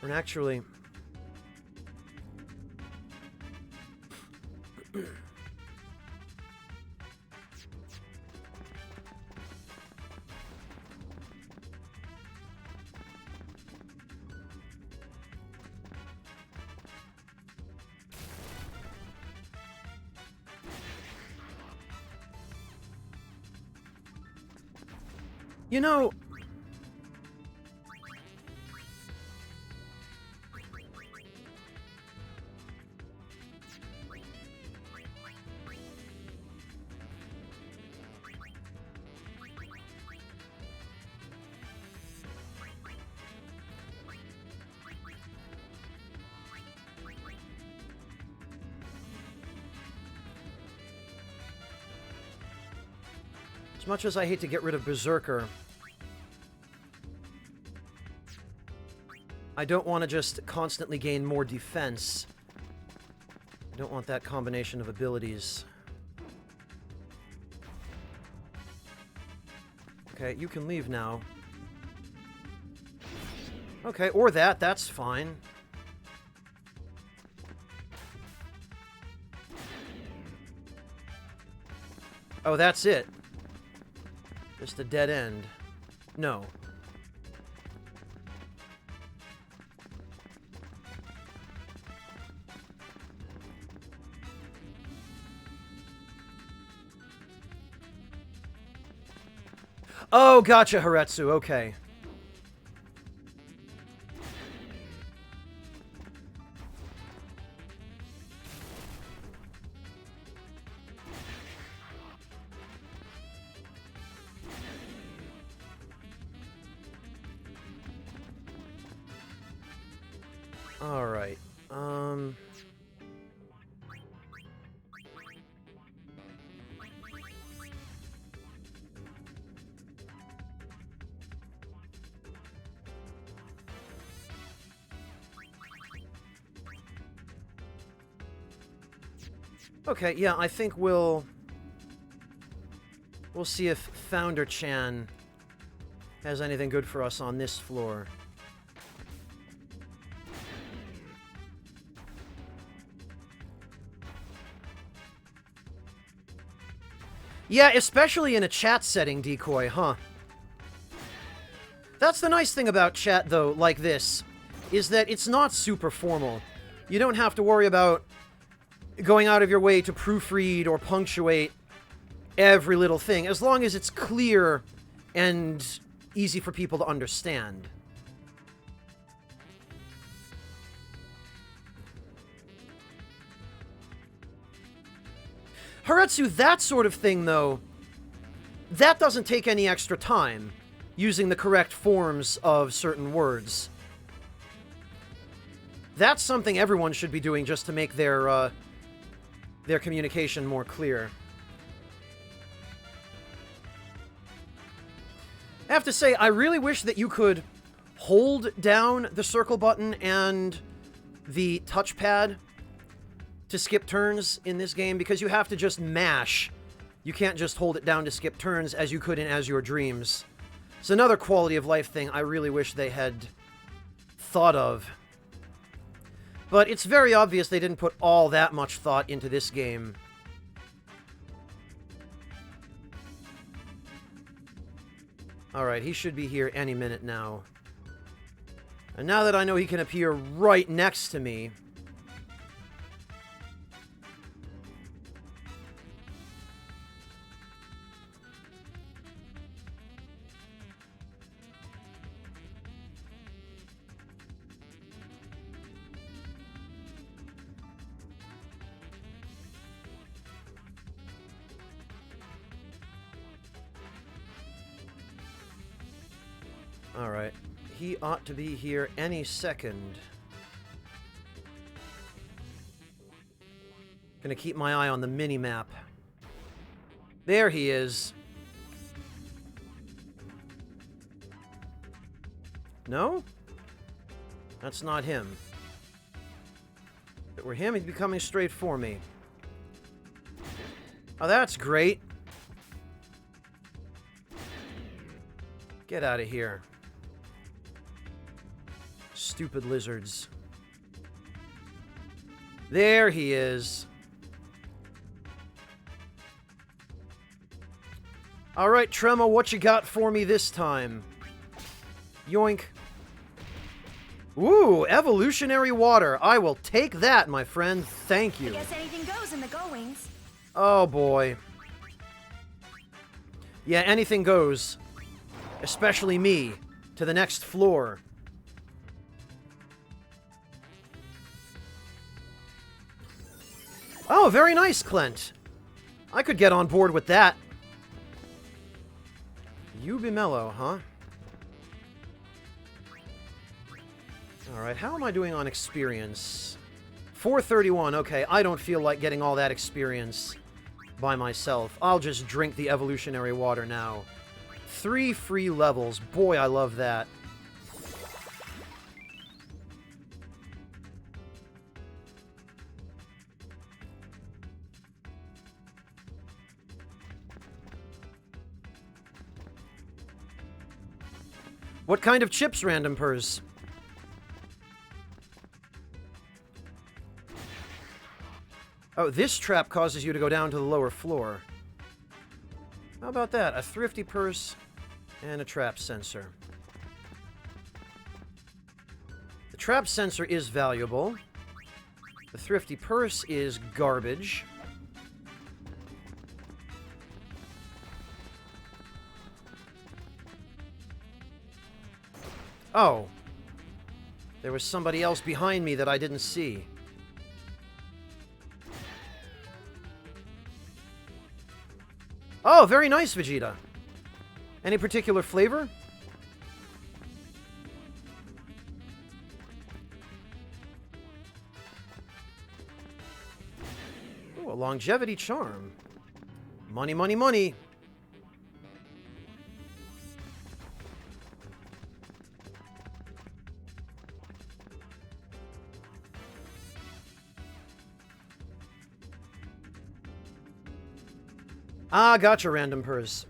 And actually... You know... As much as I hate to get rid of Berserker, I don't want to just constantly gain more defense. I don't want that combination of abilities. Okay, you can leave now. Okay, or that's fine. Oh, that's it. Just a dead end. No. Oh, gotcha, Haretsu. Okay. All right. Okay, yeah, I think we'll see if Founder-chan has anything good for us on this floor. Yeah, especially in a chat setting, Decoy, huh? That's the nice thing about chat, though, like this, is that it's not super formal. You don't have to worry about going out of your way to proofread or punctuate every little thing, as long as it's clear and easy for people to understand. Haretsu, that sort of thing, though, that doesn't take any extra time, using the correct forms of certain words. That's something everyone should be doing just to make their communication more clear. I have to say, I really wish that you could hold down the circle button and the touchpad to skip turns in this game, because you have to just mash. You can't just hold it down to skip turns as you could in As Your Dreams. It's another quality of life thing I really wish they had thought of. But it's very obvious they didn't put all that much thought into this game. Alright, he should be here any minute now. And now that I know he can appear right next to me... Alright. He ought to be here any second. Gonna keep my eye on the mini-map. There he is. No? That's not him. If it were him, he'd be coming straight for me. Oh, that's great. Get out of here. Stupid lizards. There he is. Alright, Trema, what you got for me this time? Yoink. Ooh, evolutionary water. I will take that, my friend. Thank you. I guess anything goes in the Go-Wings. Oh, boy. Yeah, anything goes. Especially me. To the next floor. Oh, very nice, Clint. I could get on board with that. You be mellow, huh? Alright, how am I doing on experience? 431, okay. I don't feel like getting all that experience by myself. I'll just drink the evolutionary water now. 3 free levels. Boy, I love that. What kind of chips, Random Purse? Oh, this trap causes you to go down to the lower floor. How about that? A thrifty purse and a trap sensor. The trap sensor is valuable. The thrifty purse is garbage. Oh. There was somebody else behind me that I didn't see. Oh, very nice, Vegeta. Any particular flavor? Ooh, a longevity charm. Money, money, money. Ah, gotcha, random purse.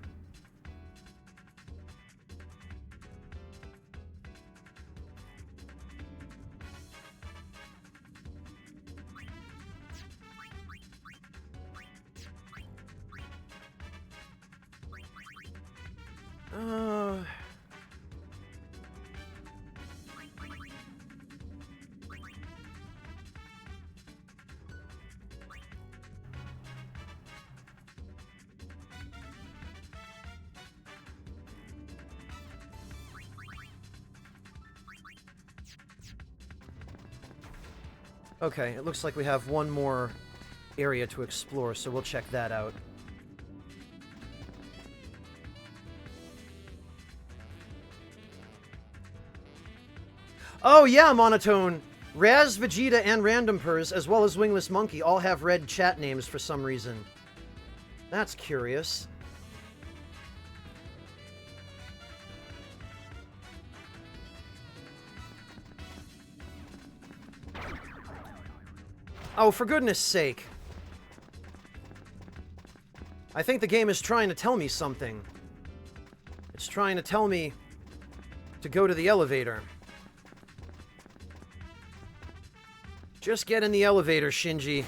Okay, it looks like we have one more area to explore, so we'll check that out. Oh yeah, Monotone! Raz, Vegeta, and Random Purse, as well as Wingless Monkey, all have red chat names for some reason. That's curious. Oh, for goodness sake. I think the game is trying to tell me something. It's trying to tell me to go to the elevator. Just get in the elevator, Shinji.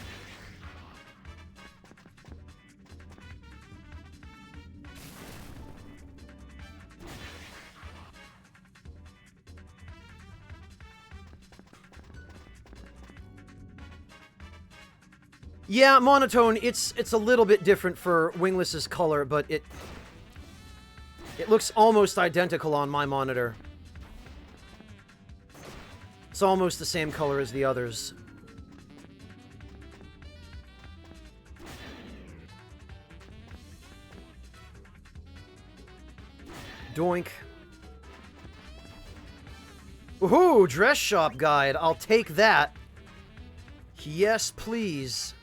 Yeah, Monotone, it's a little bit different for Wingless's color, but it looks almost identical on my monitor. It's almost the same color as the others. Doink. Woohoo! Dress shop guide. I'll take that. Yes, please.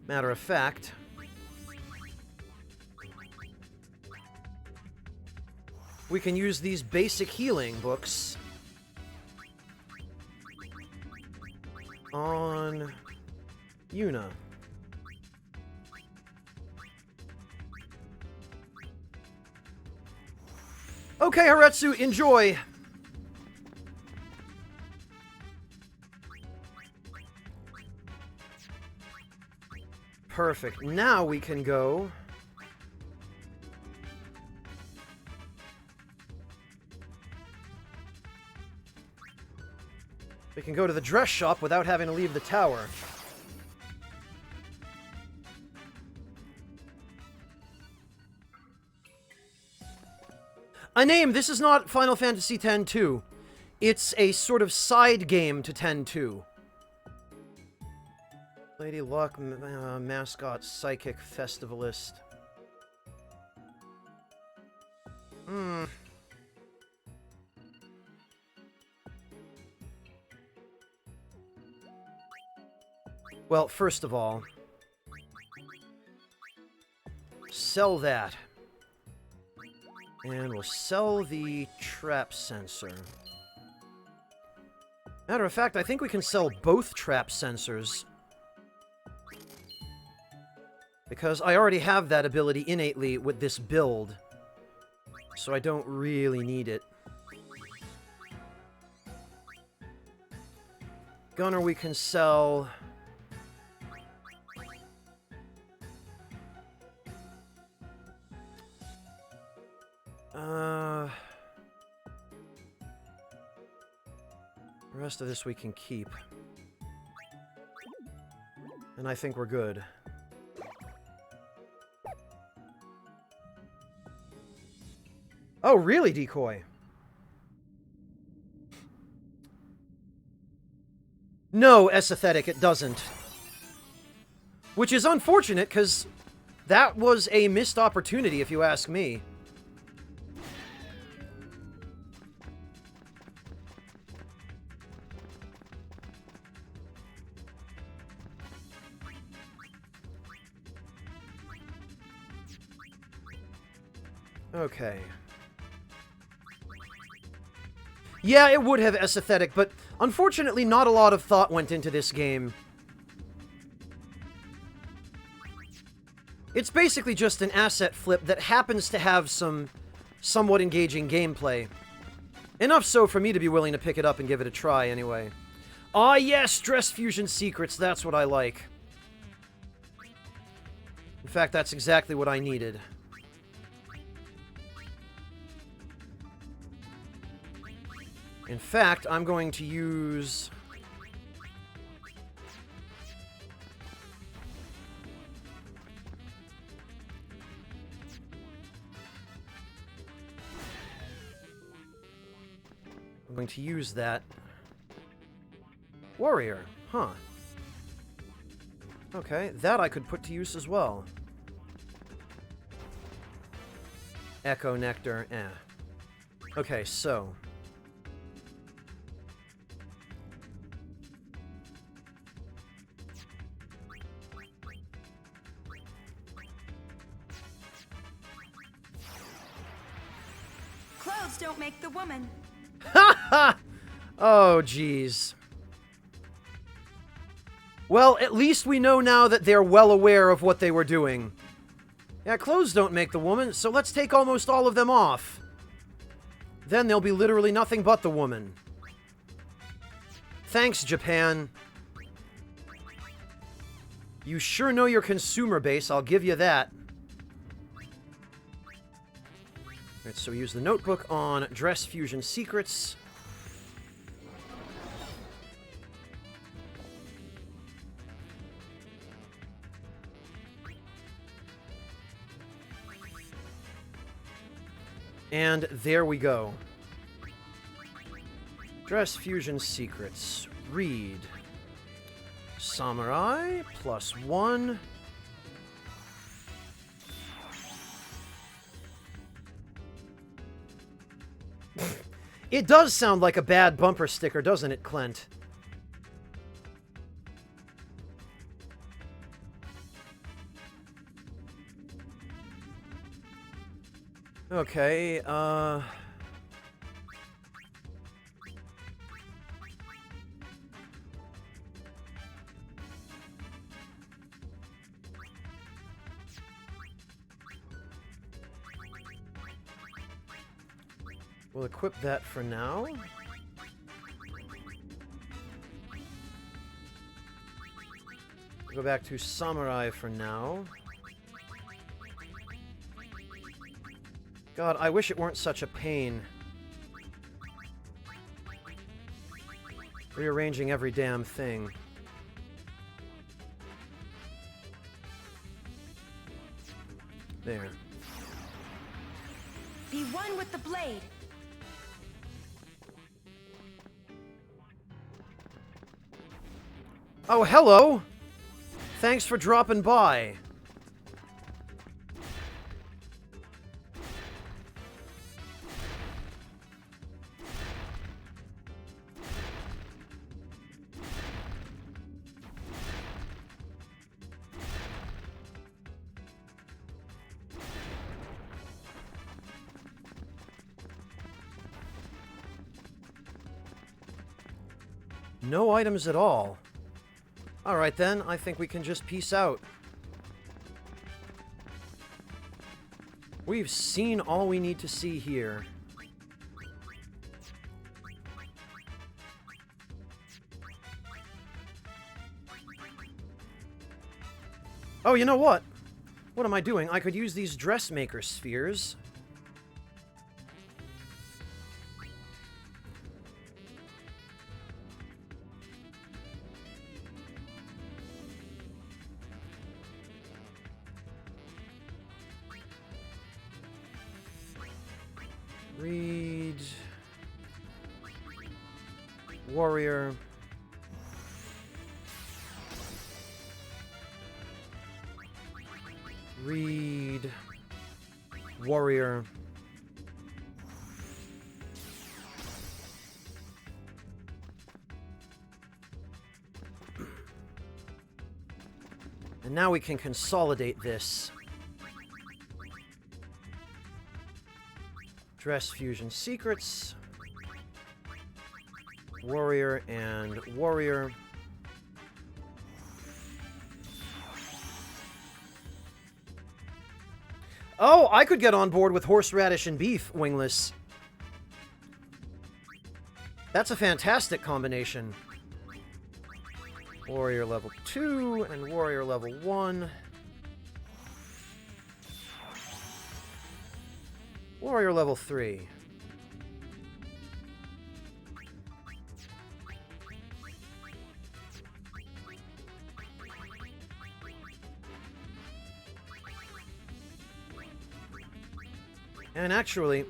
Matter of fact, we can use these basic healing books on Yuna. Okay, Haretsu, enjoy! Perfect. Now we can go... We can go to the dress shop without having to leave the tower. A name! This is not Final Fantasy X-2. It's a sort of side game to X-2. Lady Luck, mascot, psychic, festivalist. Well, first of all, sell that. And we'll sell the trap sensor. Matter of fact, I think we can sell both trap sensors. Because I already have that ability innately with this build. So I don't really need it. Gunner we can sell. The rest of this we can keep. And I think we're good. Oh, really, Decoy? No, Aesthetic, it doesn't. Which is unfortunate, because that was a missed opportunity, if you ask me. Okay. Yeah, it would have aesthetic, but unfortunately not a lot of thought went into this game. It's basically just an asset flip that happens to have some somewhat engaging gameplay. Enough so for me to be willing to pick it up and give it a try anyway. Ah yes, Dress Fusion Secrets, that's what I like. In fact, that's exactly what I needed. In fact, I'm going to use... I'm going to use that. Warrior, huh. Okay, that I could put to use as well. Echo Nectar, eh. Okay, so... Clothes don't make the woman. Ha ha! Oh, jeez. Well, at least we know now that they're well aware of what they were doing. Yeah, clothes don't make the woman, so let's take almost all of them off. Then there'll be literally nothing but the woman. Thanks, Japan. You sure know your consumer base, I'll give you that. Alright, so we use the notebook on Dress Fusion Secrets. And there we go. Dress Fusion Secrets. Read. Samurai, +1. It does sound like a bad bumper sticker, doesn't it, Clint? Okay, we'll equip that for now. Go back to Samurai for now. God, I wish it weren't such a pain. Rearranging every damn thing. There. Be one with the blade. Oh, hello! Thanks for dropping by. No items at all. Alright then, I think we can just peace out. We've seen all we need to see here. Oh, you know what? What am I doing? I could use these dressmaker spheres. Read. Warrior. Read. Warrior. And now we can consolidate this. Dress fusion secrets. Warrior and warrior. Oh, I could get on board with horseradish and beef, Wingless. That's a fantastic combination. Warrior level 2 and warrior level 1. Warrior level 3. And actually,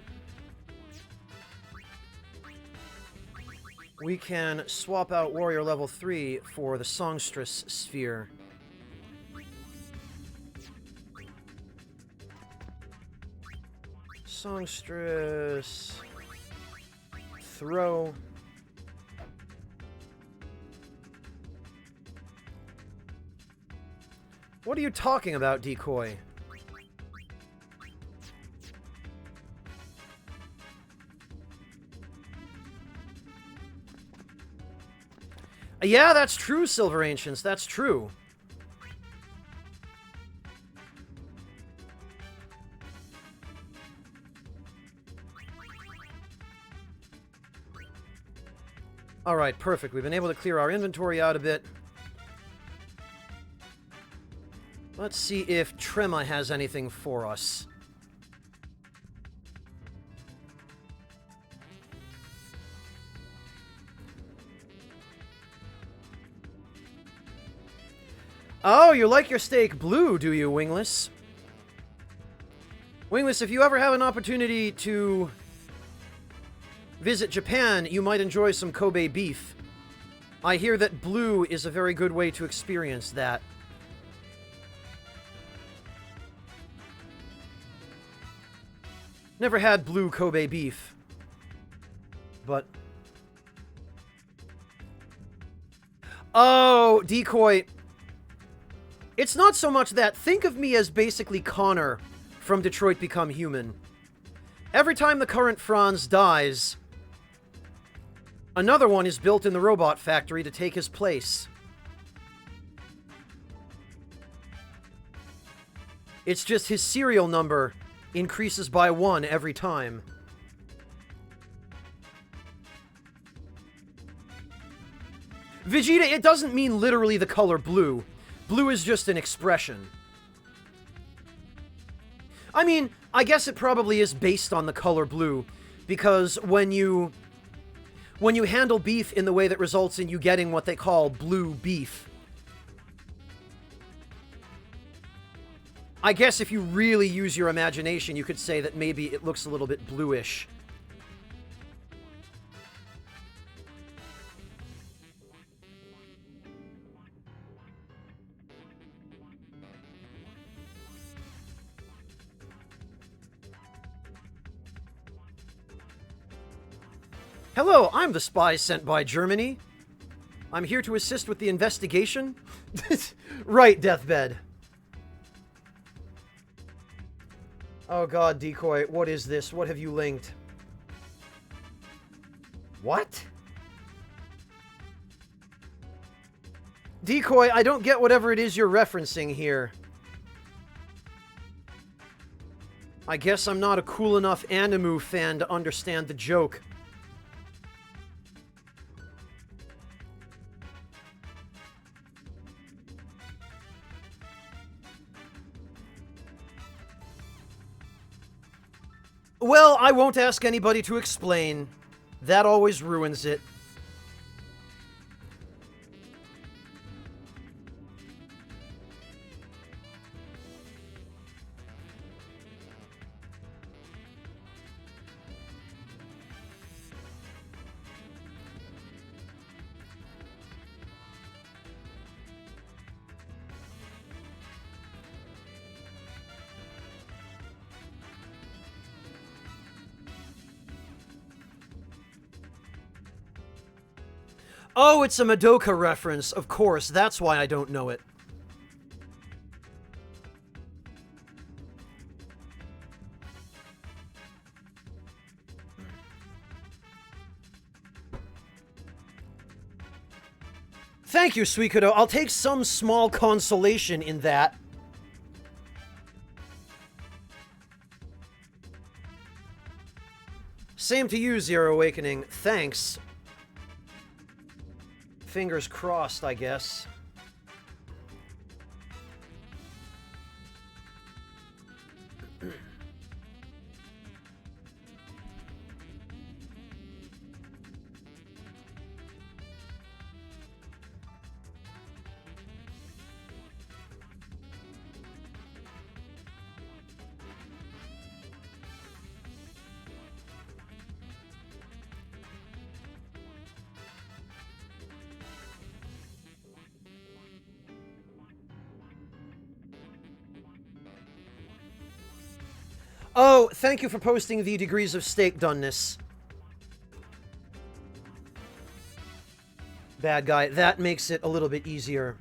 we can swap out Warrior level 3 for the Songstress Sphere. Songstress... Throw... What are you talking about, Decoy? Yeah, that's true, Silver Ancients. That's true. Alright, perfect. We've been able to clear our inventory out a bit. Let's see if Trema has anything for us. Oh, you like your steak blue, do you, Wingless? Wingless, if you ever have an opportunity to visit Japan, you might enjoy some Kobe beef. I hear that blue is a very good way to experience that. Never had blue Kobe beef. But... Oh, Decoy... It's not so much that. Think of me as basically Connor from Detroit Become Human. Every time the current Franz dies, another one is built in the robot factory to take his place. It's just his serial number increases by 1 every time. Vegeta, it doesn't mean literally the color blue. Blue is just an expression. I mean, I guess it probably is based on the color blue, because when you handle beef in the way that results in you getting what they call blue beef, I guess if you really use your imagination, you could say that maybe it looks a little bit bluish. Hello, I'm the spy sent by Germany. I'm here to assist with the investigation. Right, Deathbed. Oh god, Decoy, what is this? What have you linked? What? Decoy, I don't get whatever it is you're referencing here. I guess I'm not a cool enough Animu fan to understand the joke. Well, I won't ask anybody to explain. That always ruins it. Oh, it's a Madoka reference, of course. That's why I don't know it. Thank you, Suikodo. I'll take some small consolation in that. Same to you, Zero Awakening. Thanks. Fingers crossed, I guess. Oh, thank you for posting the degrees of stake doneness. Bad guy. That makes it a little bit easier.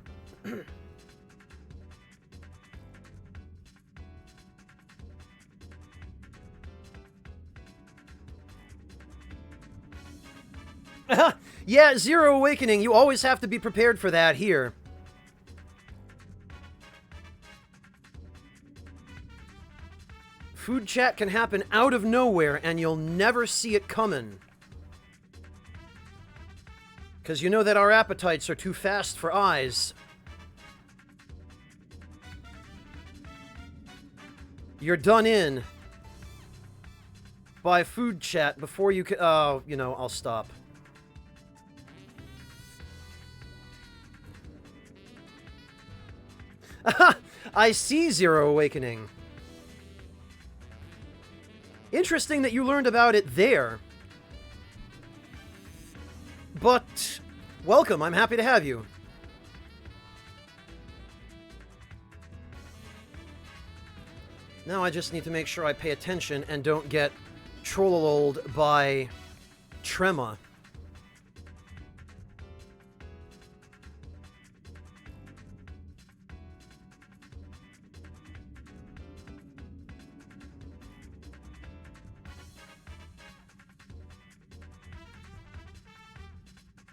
Yeah, Zero Awakening. You always have to be prepared for that here. Food chat can happen out of nowhere, and you'll never see it coming. Because you know that our appetites are too fast for eyes. You're done in by food chat before you can... Oh, you know, I'll stop. I see, Zero Awakening. Interesting that you learned about it there. But, welcome, I'm happy to have you. Now I just need to make sure I pay attention and don't get trolloled by Trema.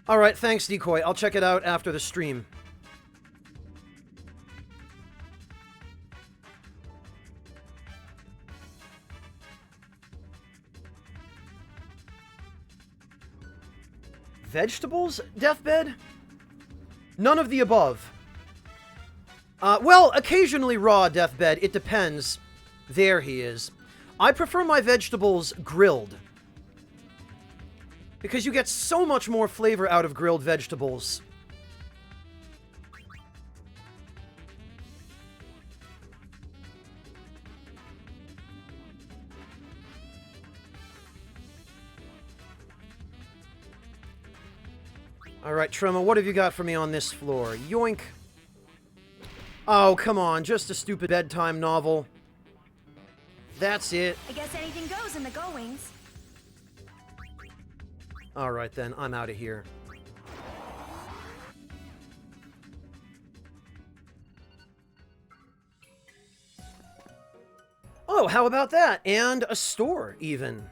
Alright, thanks, Decoy. I'll check it out after the stream. Vegetables, Deathbed? None of the above. Well, occasionally raw, Deathbed. It depends. There he is. I prefer my vegetables grilled. Because you get so much more flavor out of grilled vegetables. Alright, Trema, what have you got for me on this floor? Yoink. Oh, come on, just a stupid bedtime novel. That's it. I guess anything goes in the goings. Alright then, I'm out of here. Oh, how about that? And a store, even.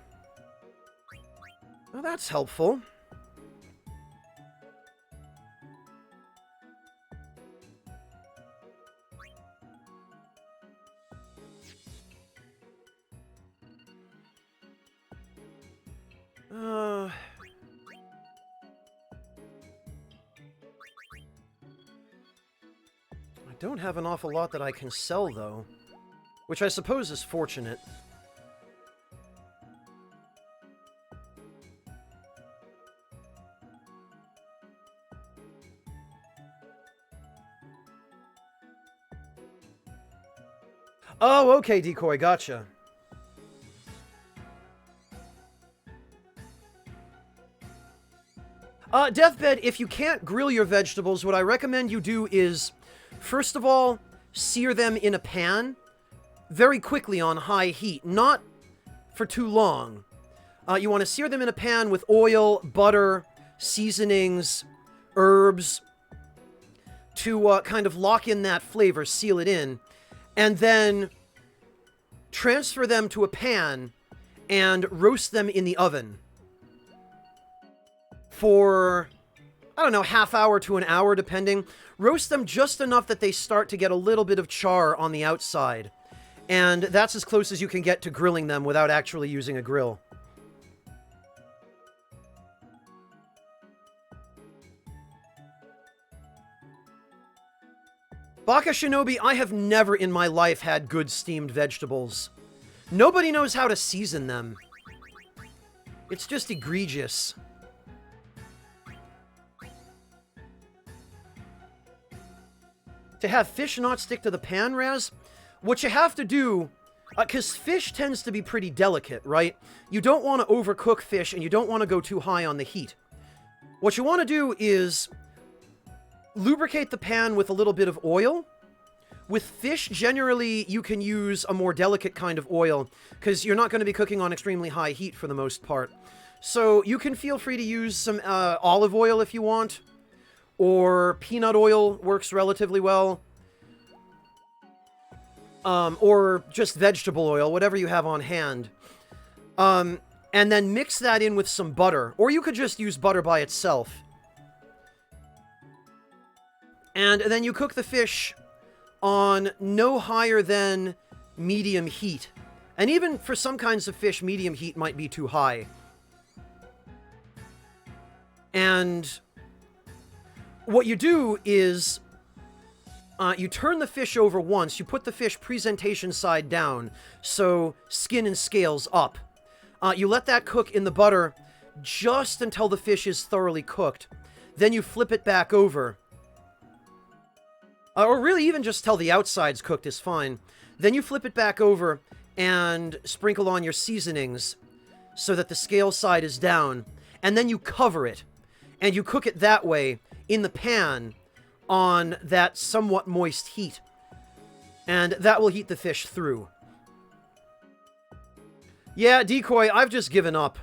Well, that's helpful. I don't have an awful lot that I can sell, though. Which I suppose is fortunate. Oh, okay, Decoy, gotcha. Deathbed, if you can't grill your vegetables, what I recommend you do is, first of all, sear them in a pan very quickly on high heat, not for too long. You want to sear them in a pan with oil, butter, seasonings, herbs to kind of lock in that flavor, seal it in, and then transfer them to a pan and roast them in the oven for, I don't know, half hour to an hour, depending. Roast them just enough that they start to get a little bit of char on the outside. And that's as close as you can get to grilling them without actually using a grill. Baka Shinobi, I have never in my life had good steamed vegetables. Nobody knows how to season them. It's just egregious. To have fish not stick to the pan, Raz, what you have to do, because fish tends to be pretty delicate, right? You don't want to overcook fish, and you don't want to go too high on the heat. What you want to do is lubricate the pan with a little bit of oil. With fish, generally, you can use a more delicate kind of oil, because you're not going to be cooking on extremely high heat for the most part. So you can feel free to use some olive oil if you want, or peanut oil works relatively well, or just vegetable oil, whatever you have on hand. And then mix that in with some butter, or you could just use butter by itself. And then you cook the fish on no higher than medium heat. And even for some kinds of fish, medium heat might be too high. And what you do is you turn the fish over once. You put the fish presentation side down, so skin and scales up. You let that cook in the butter just until the fish is thoroughly cooked. Then you flip it back over. Or really even just till the outside's cooked is fine. Then you flip it back over and sprinkle on your seasonings so that the scale side is down. And then you cover it. And you cook it that way in the pan on that somewhat moist heat. And that will heat the fish through. Yeah, Decoy, I've just given up.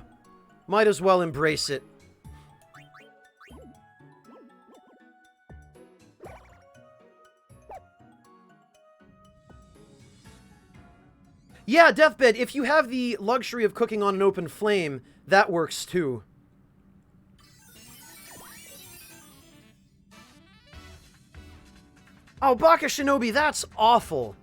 Might as well embrace it. Yeah, Deathbed, if you have the luxury of cooking on an open flame, that works too. Oh, Baka Shinobi, that's awful.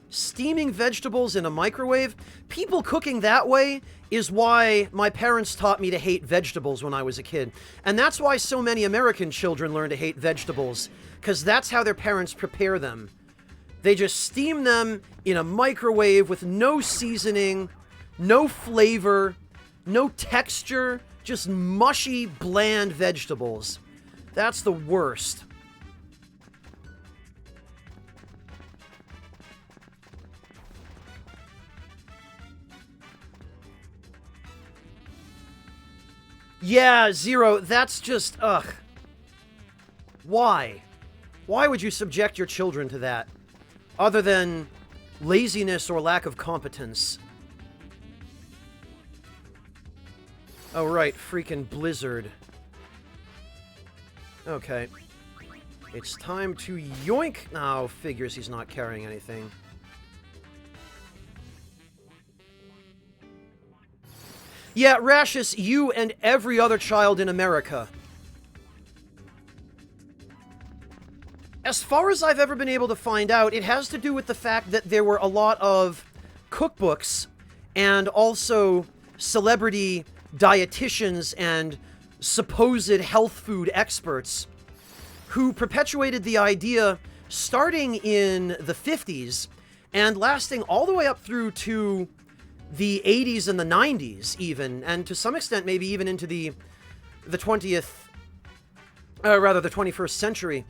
Steaming vegetables in a microwave? People cooking that way is why my parents taught me to hate vegetables when I was a kid. And that's why so many American children learn to hate vegetables, because that's how their parents prepare them. They just steam them in a microwave with no seasoning, no flavor, no texture, just mushy, bland vegetables. That's the worst. Yeah, Zero, that's just, ugh. Why? Why would you subject your children to that? Other than laziness or lack of competence. Oh, right, freaking Blizzard. Okay. It's time to yoink! Oh, figures he's not carrying anything. Yeah, Rashus, you and every other child in America. As far as I've ever been able to find out, it has to do with the fact that there were a lot of cookbooks and also celebrity dietitians and supposed health food experts who perpetuated the idea starting in the 50s and lasting all the way up through to the 80s and the 90s even, and to some extent maybe even into the 21st century.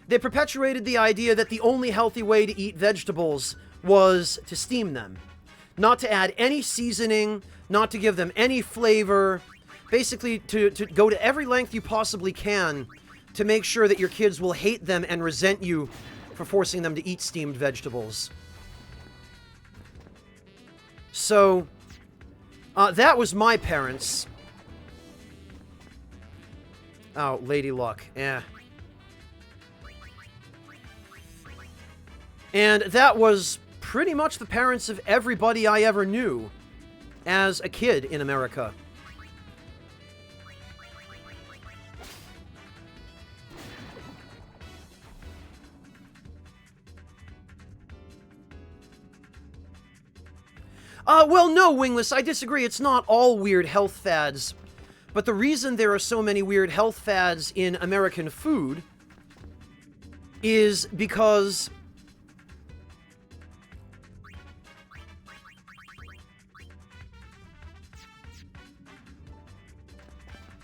They perpetuated the idea that the only healthy way to eat vegetables was to steam them. Not to add any seasoning, not to give them any flavor. Basically, to go to every length you possibly can to make sure that your kids will hate them and resent you for forcing them to eat steamed vegetables. So, that was my parents. Oh, Lady Luck. Eh. And that was pretty much the parents of everybody I ever knew as a kid in America. Well, no, Wingless, I disagree. It's not all weird health fads. But the reason there are so many weird health fads in American food is because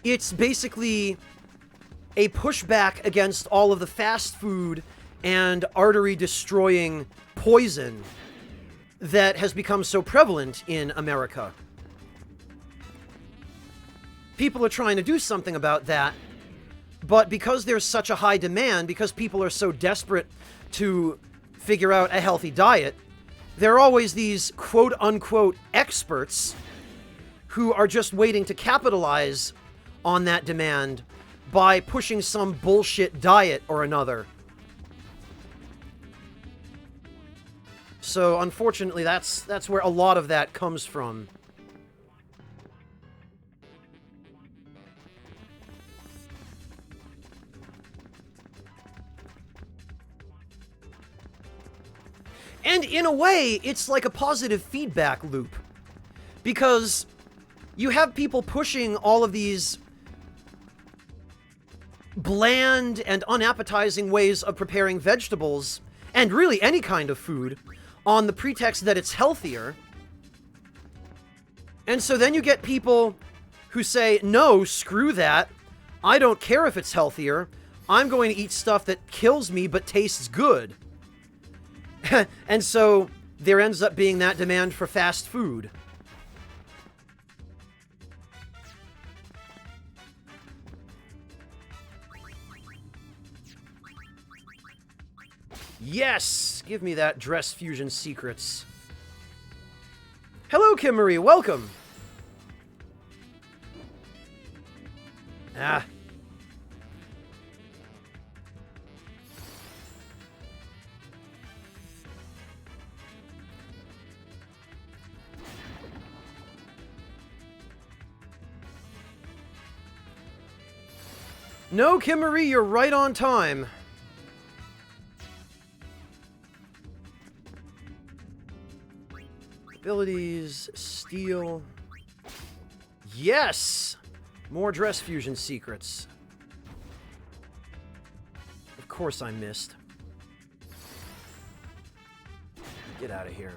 it's basically a pushback against all of the fast food and artery-destroying poison that has become so prevalent in America. People are trying to do something about that, but because there's such a high demand, because people are so desperate to figure out a healthy diet, there are always these quote-unquote experts who are just waiting to capitalize on that demand by pushing some bullshit diet or another. So, unfortunately, that's where a lot of that comes from. And in a way, it's like a positive feedback loop. Because you have people pushing all of these bland and unappetizing ways of preparing vegetables, and really any kind of food, on the pretext that it's healthier. And so then you get people who say, no, screw that. I don't care if it's healthier. I'm going to eat stuff that kills me but tastes good. And so there ends up being that demand for fast food. Yes! Give me that Dress Fusion Secrets. Hello, Kim Marie. Welcome. Ah. No, Kim Marie, you're right on time. Abilities, steel. Yes! More Dress Fusion Secrets. Of course I missed. Get out of here.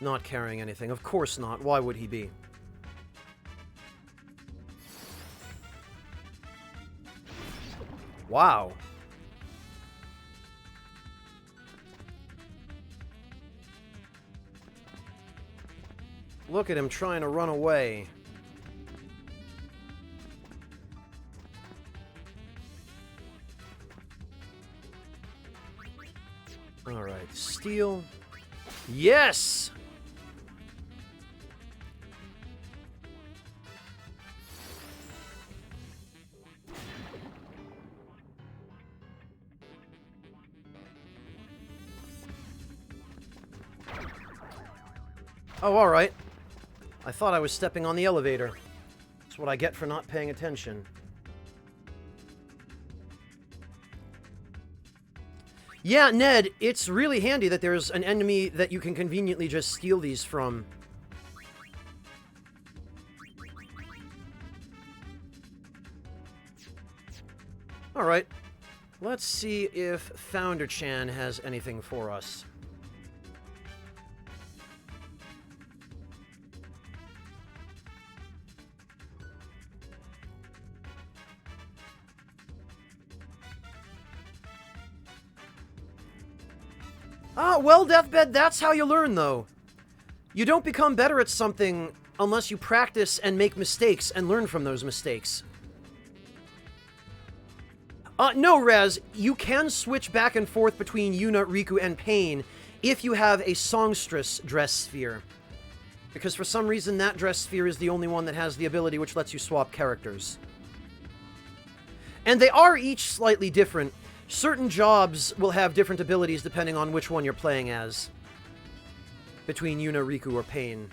Not carrying anything. Of course not. Why would he be? Wow. Look at him trying to run away. Alright, steel. Yes! Oh, alright. I thought I was stepping on the elevator. That's what I get for not paying attention. Yeah, Ned, it's really handy that there's an enemy that you can conveniently just steal these from. Alright. Let's see if Founder-chan has anything for us. Ah, well, Deathbed, that's how you learn, though. You don't become better at something unless you practice and make mistakes and learn from those mistakes. No, Raz, you can switch back and forth between Yuna, Riku, and Pain if you have a songstress dress sphere. Because for some reason that dress sphere is the only one that has the ability which lets you swap characters. And they are each slightly different. Certain jobs will have different abilities depending on which one you're playing as. Between Yuna, Riku, or Pain.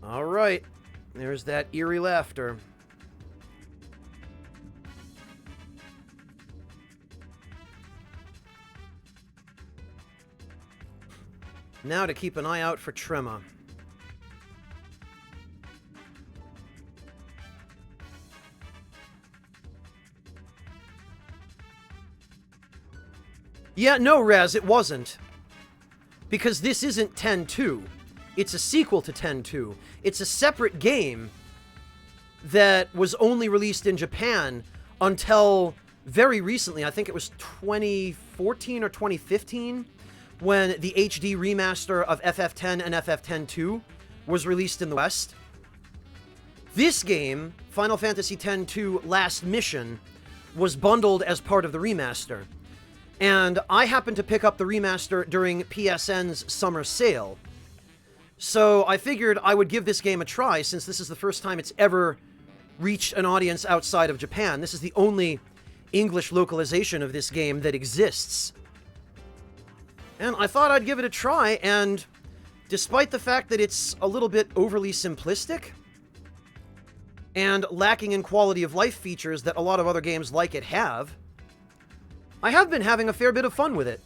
Alright, there's that eerie laughter. Now to keep an eye out for Trema. Yeah, no, Raz, it wasn't. Because this isn't 10-2. It's a sequel to 10-2. It's a separate game that was only released in Japan until very recently. I think it was 2014 or 2015 when the HD remaster of FF10 and FF10-2 was released in the West. This game, Final Fantasy X-2 Last Mission, was bundled as part of the remaster. And I happened to pick up the remaster during PSN's summer sale. So I figured I would give this game a try, since this is the first time it's ever reached an audience outside of Japan. This is the only English localization of this game that exists. And I thought I'd give it a try, and despite the fact that it's a little bit overly simplistic and lacking in quality of life features that a lot of other games like it have, I have been having a fair bit of fun with it.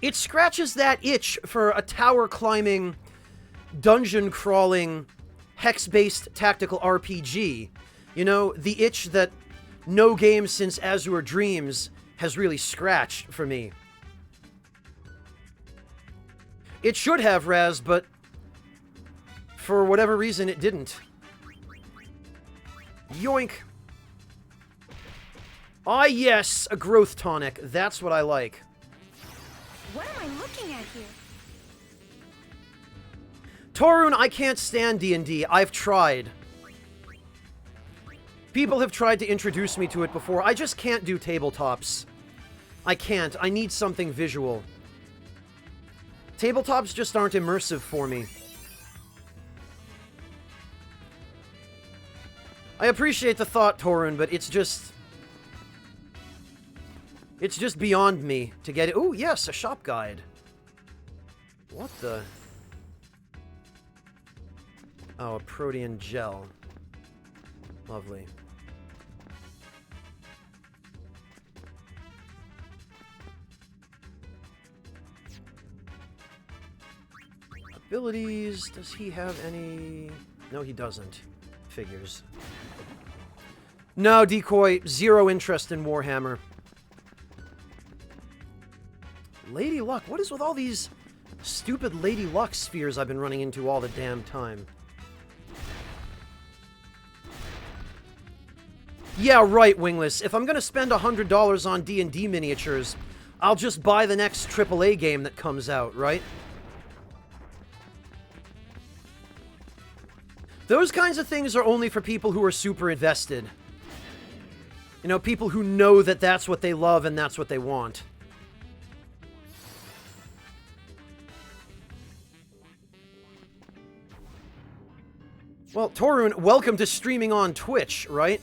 It scratches that itch for a tower-climbing, dungeon-crawling, hex-based tactical RPG. You know, the itch that no game since Azure Dreams has really scratched for me. It should have, Raz, but for whatever reason it didn't. Yoink! Ah, yes, a growth tonic. That's what I like. What am I looking at here? Torun, I can't stand D&D. I've tried. People have tried to introduce me to it before. I just can't do tabletops. I can't. I need something visual. Tabletops just aren't immersive for me. I appreciate the thought, Torun, but it's just beyond me to get it. Ooh, yes, a shop guide. What the? Oh, a protein gel. Lovely. Abilities, does he have any? No, he doesn't. Figures. No, Decoy, zero interest in Warhammer. Lady Luck, what is with all these stupid Lady Luck spheres I've been running into all the damn time? Yeah, right, Wingless. If I'm gonna spend $100 on D&D miniatures, I'll just buy the next AAA game that comes out, right? Those kinds of things are only for people who are super invested. You know, people who know that that's what they love and that's what they want. Well, Torun, welcome to streaming on Twitch, right?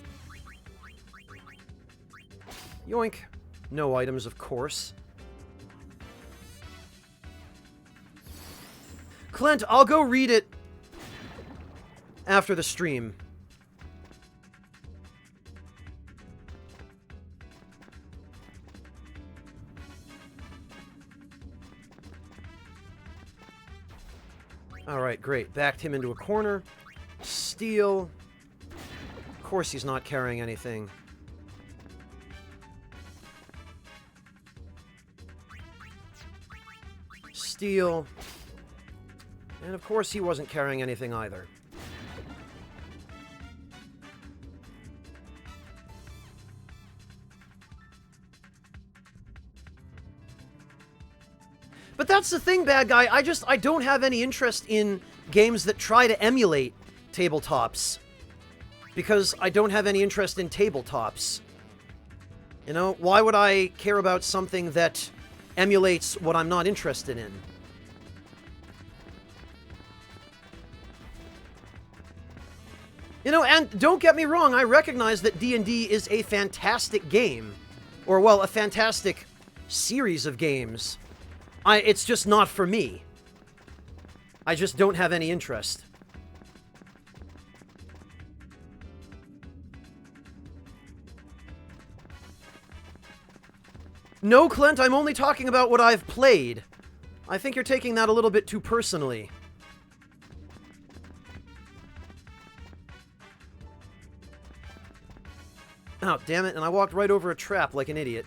Yoink. No items, of course. Clint, I'll go read it after the stream. Alright, great. Backed him into a corner. Steal. Of course he's not carrying anything. Steal. And of course he wasn't carrying anything either. But that's the thing, bad guy. I don't have any interest in games that try to emulate tabletops. Because I don't have any interest in tabletops. You know, why would I care about something that emulates what I'm not interested in? You know, and don't get me wrong, I recognize that D&D is a fantastic game. Or, well, a fantastic series of games. It's just not for me. I just don't have any interest. No, Clint, I'm only talking about what I've played. I think you're taking that a little bit too personally. Oh, damn it, and I walked right over a trap like an idiot.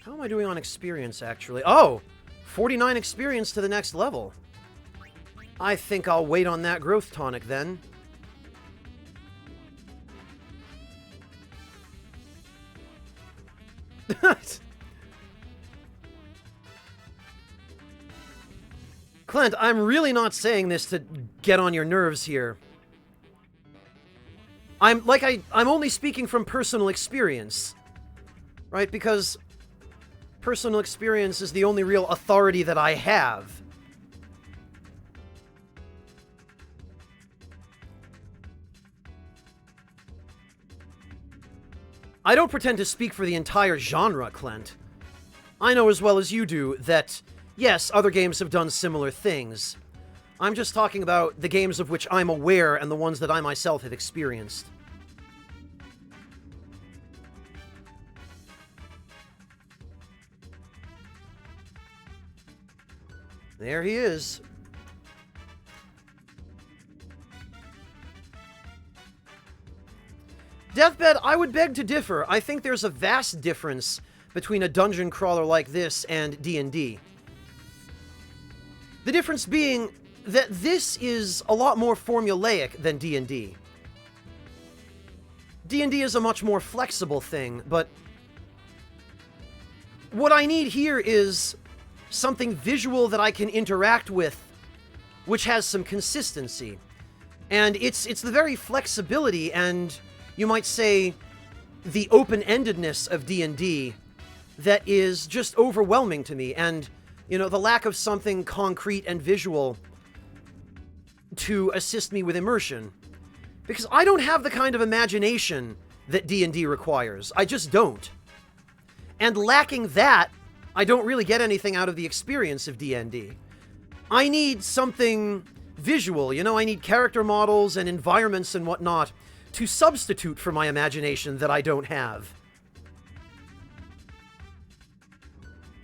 How am I doing on experience, actually? Oh! 49 experience to the next level. I think I'll wait on that growth tonic, then. Clint, I'm really not saying this to get on your nerves here. I'm only speaking from personal experience. Right? Because personal experience is the only real authority that I have. I don't pretend to speak for the entire genre, Clint. I know as well as you do that, yes, other games have done similar things. I'm just talking about the games of which I'm aware and the ones that I myself have experienced. There he is. Deathbed, I would beg to differ. I think there's a vast difference between a dungeon crawler like this and D&D. The difference being that this is a lot more formulaic than D&D. D&D is a much more flexible thing, but what I need here is something visual that I can interact with, which has some consistency. And it's the very flexibility and, you might say, the open-endedness of D&D that is just overwhelming to me. And, you know, the lack of something concrete and visual to assist me with immersion. Because I don't have the kind of imagination that D&D requires. I just don't. And lacking that, I don't really get anything out of the experience of D&D. I need something visual, you know, I need character models and environments and whatnot to substitute for my imagination that I don't have.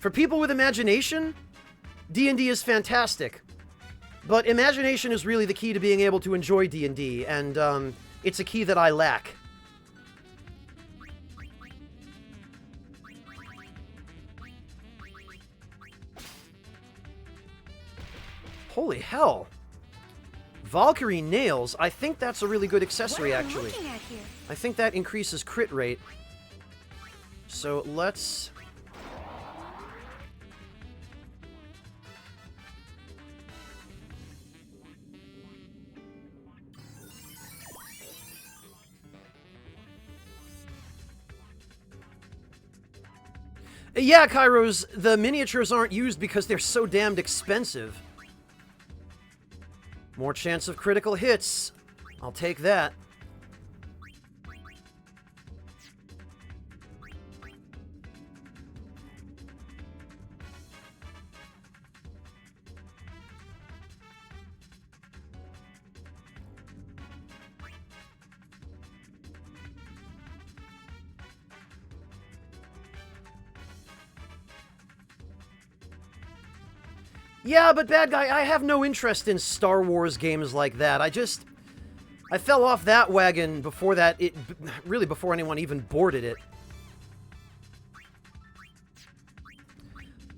For people with imagination, D&D is fantastic. But imagination is really the key to being able to enjoy D&D, and it's a key that I lack. Holy hell. Valkyrie nails. I think that's a really good accessory, actually. I think that increases crit rate. So let's... Yeah, Kairos, the miniatures aren't used because they're so damned expensive. More chance of critical hits. I'll take that. Yeah, but bad guy, I have no interest in Star Wars games like that. I fell off that wagon before that, really before anyone even boarded it.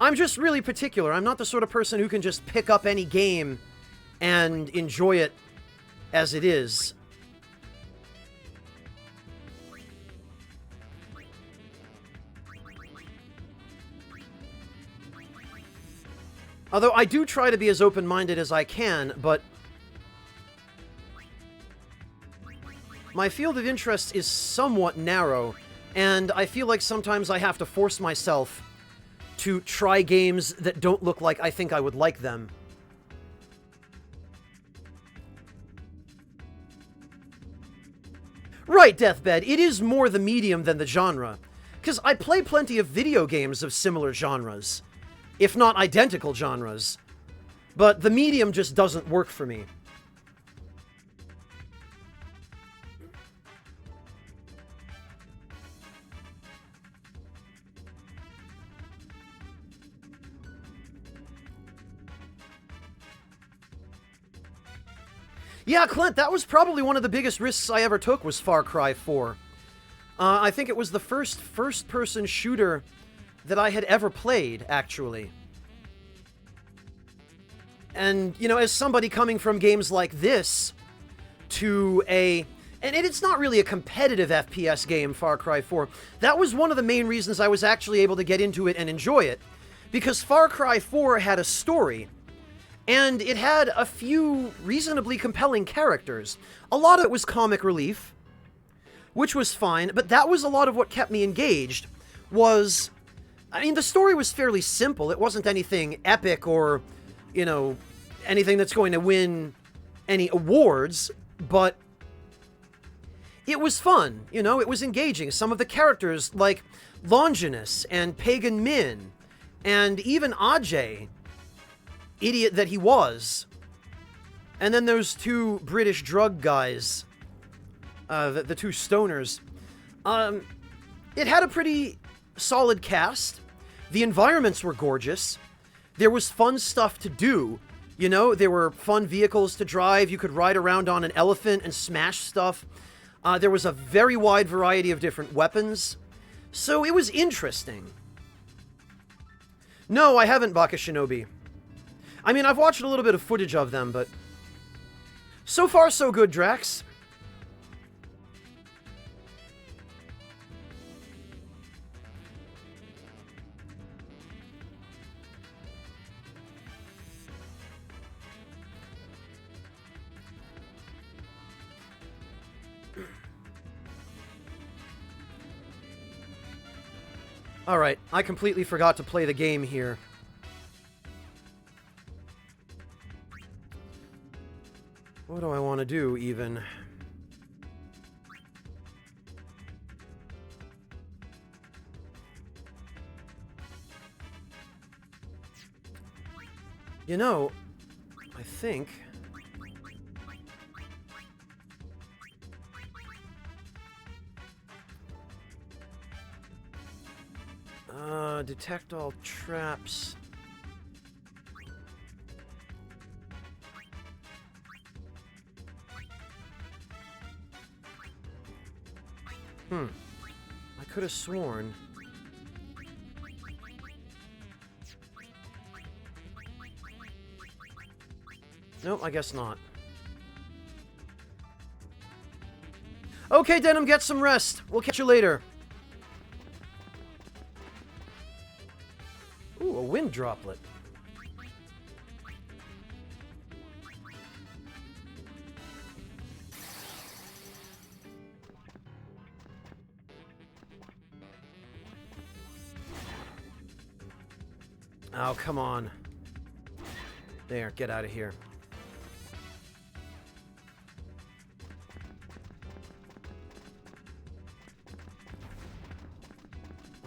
I'm just really particular. I'm not the sort of person who can just pick up any game and enjoy it as it is. Although I do try to be as open-minded as I can, but my field of interest is somewhat narrow, and I feel like sometimes I have to force myself to try games that don't look like I think I would like them. Right, Deathbed, it is more the medium than the genre. Because I play plenty of video games of similar genres, if not identical genres. But the medium just doesn't work for me. Yeah, Clint, that was probably one of the biggest risks I ever took was Far Cry 4. I think it was the first first-person shooter that I had ever played, actually. And, you know, as somebody coming from games like this to a... And it's not really a competitive FPS game, Far Cry 4. That was one of the main reasons I was actually able to get into it and enjoy it. Because Far Cry 4 had a story. And it had a few reasonably compelling characters. A lot of it was comic relief, which was fine, but that was a lot of what kept me engaged, was... I mean, the story was fairly simple. It wasn't anything epic or, you know, anything that's going to win any awards, but it was fun, you know, it was engaging. Some of the characters, like Longinus and Pagan Min, and even Ajay, idiot that he was. And then those two British drug guys, the two stoners. It had a pretty solid cast. The environments were gorgeous. There was fun stuff to do. You know, there were fun vehicles to drive. You could ride around on an elephant and smash stuff. There was a very wide variety of different weapons. So it was interesting. No, I haven't Baka Shinobi. I mean, I've watched a little bit of footage of them, but... So far, so good, Drax. Alright, I completely forgot to play the game here. What do I want to do, even? You know, I think... detect all traps. I could have sworn. Nope, I guess not. Okay, Denim, get some rest. We'll catch you later. Ooh, a wind droplet. Oh, come on. There, get out of here.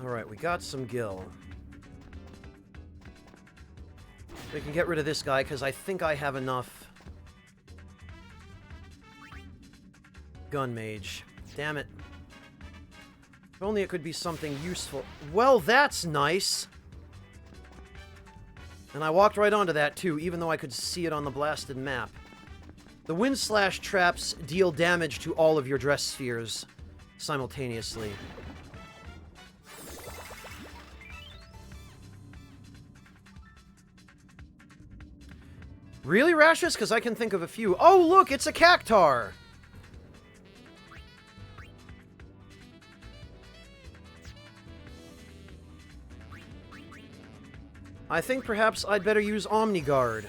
Alright, we got some gil. We can get rid of this guy, because I think I have enough. Gun mage. Damn it. If only it could be something useful. Well, that's nice! And I walked right onto that, too, even though I could see it on the blasted map. The wind slash traps deal damage to all of your dress spheres simultaneously. Really, Rashus? Because I can think of a few. Oh, look, it's a cactar! I think perhaps I'd better use Omniguard.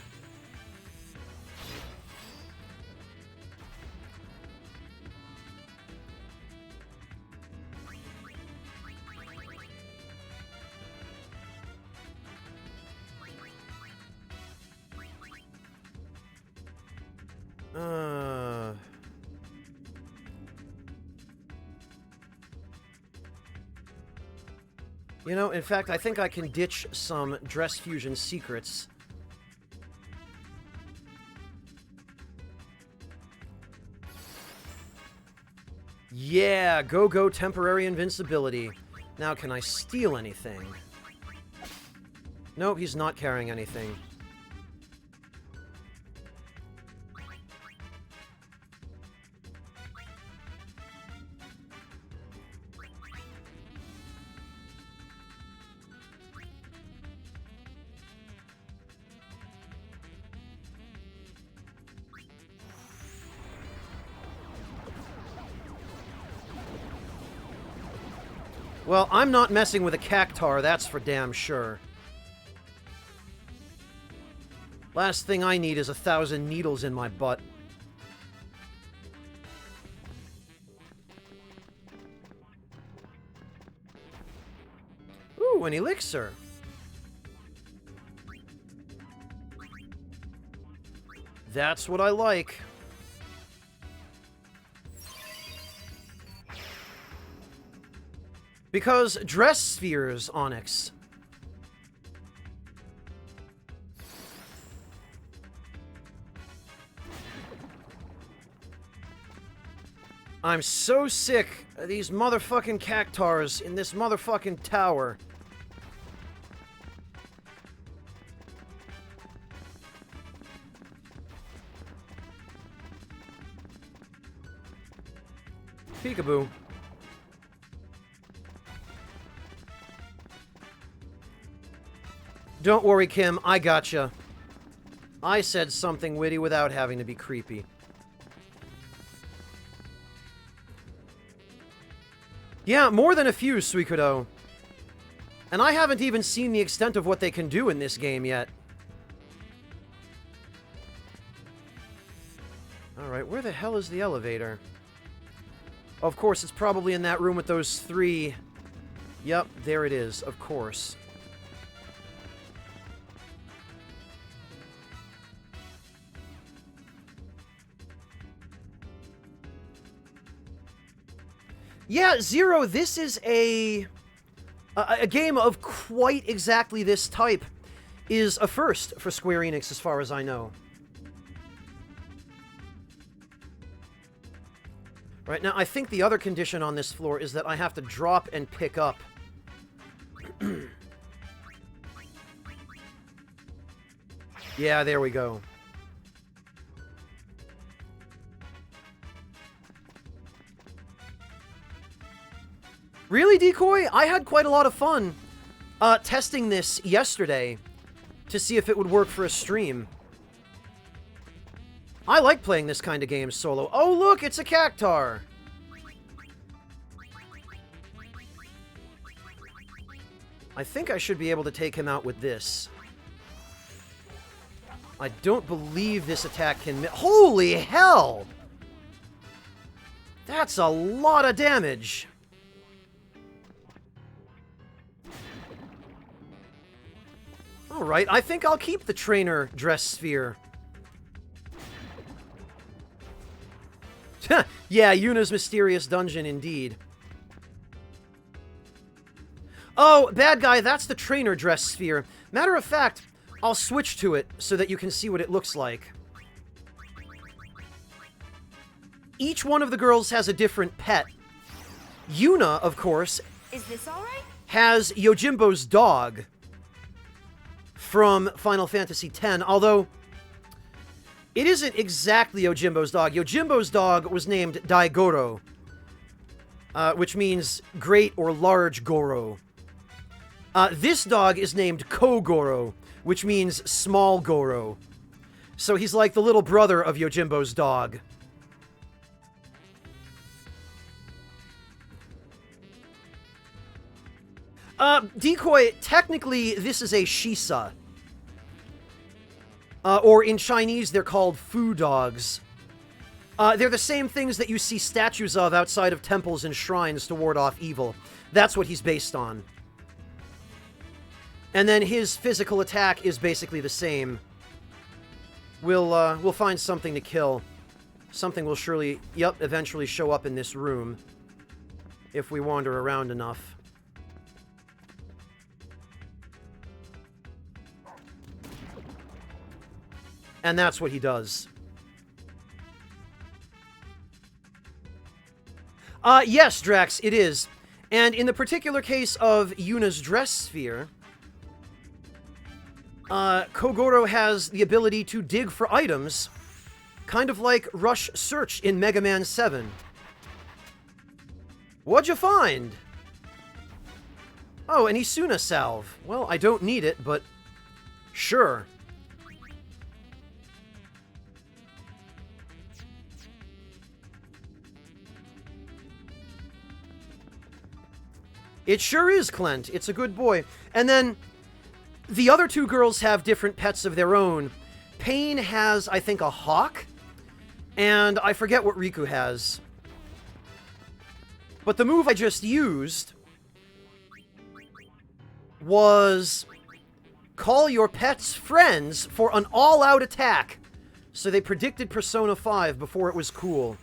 You know, in fact, I think I can ditch some Dress Fusion secrets. Yeah, go temporary invincibility. Now, can I steal anything? Nope, he's not carrying anything. Well, I'm not messing with a cactar, that's for damn sure. Last thing I need is 1,000 needles in my butt. Ooh, an elixir. That's what I like. Because dress spheres, Onyx. I'm so sick of these motherfucking cactars in this motherfucking tower. Peekaboo. Don't worry, Kim, I gotcha. I said something witty without having to be creepy. Yeah, more than a few, Suikodo. And I haven't even seen the extent of what they can do in this game yet. Alright, where the hell is the elevator? Of course, it's probably in that room with those three... Yep, there it is, of course. Yeah, Zero, this is a game of quite exactly this type is a first for Square Enix, as far as I know. Right, now, I think the other condition on this floor is that I have to drop and pick up. Yeah, there we go. Really, Decoy? I had quite a lot of fun testing this yesterday to see if it would work for a stream. I like playing this kind of game solo. Oh, look, it's a cactar! I think I should be able to take him out with this. I don't believe this attack can... Holy hell! That's a lot of damage! Alright, I think I'll keep the trainer dress sphere. Yeah, Yuna's mysterious dungeon indeed. Oh, bad guy, that's the trainer dress sphere. Matter of fact, I'll switch to it so that you can see what it looks like. Each one of the girls has a different pet. Yuna, of course, Is this alright? has Yojimbo's dog from Final Fantasy X, although it isn't exactly Yojimbo's dog. Yojimbo's dog was named Daigoro, which means great or large Goro. This dog is named Kogoro, which means small Goro. So he's like the little brother of Yojimbo's dog. Decoy, technically, this is a shisa. Or in Chinese, they're called fu dogs. They're the same things that you see statues of outside of temples and shrines to ward off evil. That's what he's based on. And then his physical attack is basically the same. We'll find something to kill. Something will surely, eventually show up in this room. If we wander around enough. And that's what he does. Yes, Drax, it is. And in the particular case of Yuna's dress sphere, Kogoro has the ability to dig for items, kind of like Rush Search in Mega Man 7. What'd you find? Oh, an Isuna salve. Well, I don't need it, but sure. It sure is, Clint. It's a good boy. And then, the other two girls have different pets of their own. Pain has, I think, a hawk. And I forget what Riku has. But the move I just used was call your pet's friends for an all-out attack. So they predicted Persona 5 before it was cool.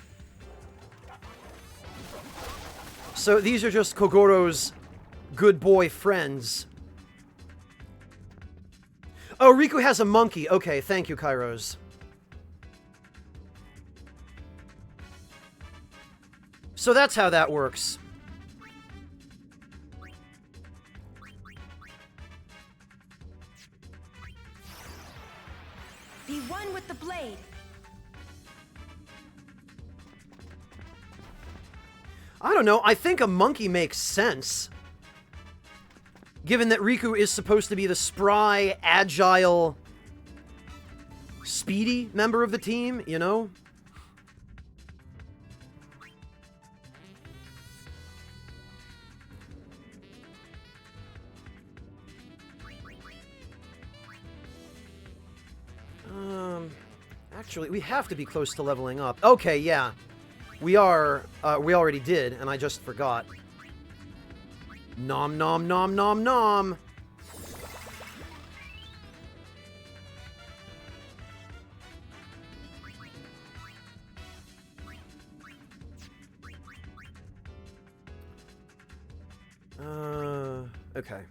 So these are just Kogoro's good boy friends. Oh, Riku has a monkey. Okay, thank you, Kairos. So that's how that works. Be one with the blade. I don't know, I think a monkey makes sense. Given that Riku is supposed to be the spry, agile, speedy member of the team, you know? Actually, we have to be close to leveling up. Okay, yeah. We already did, and I just forgot. Nom nom nom nom nom! Okay.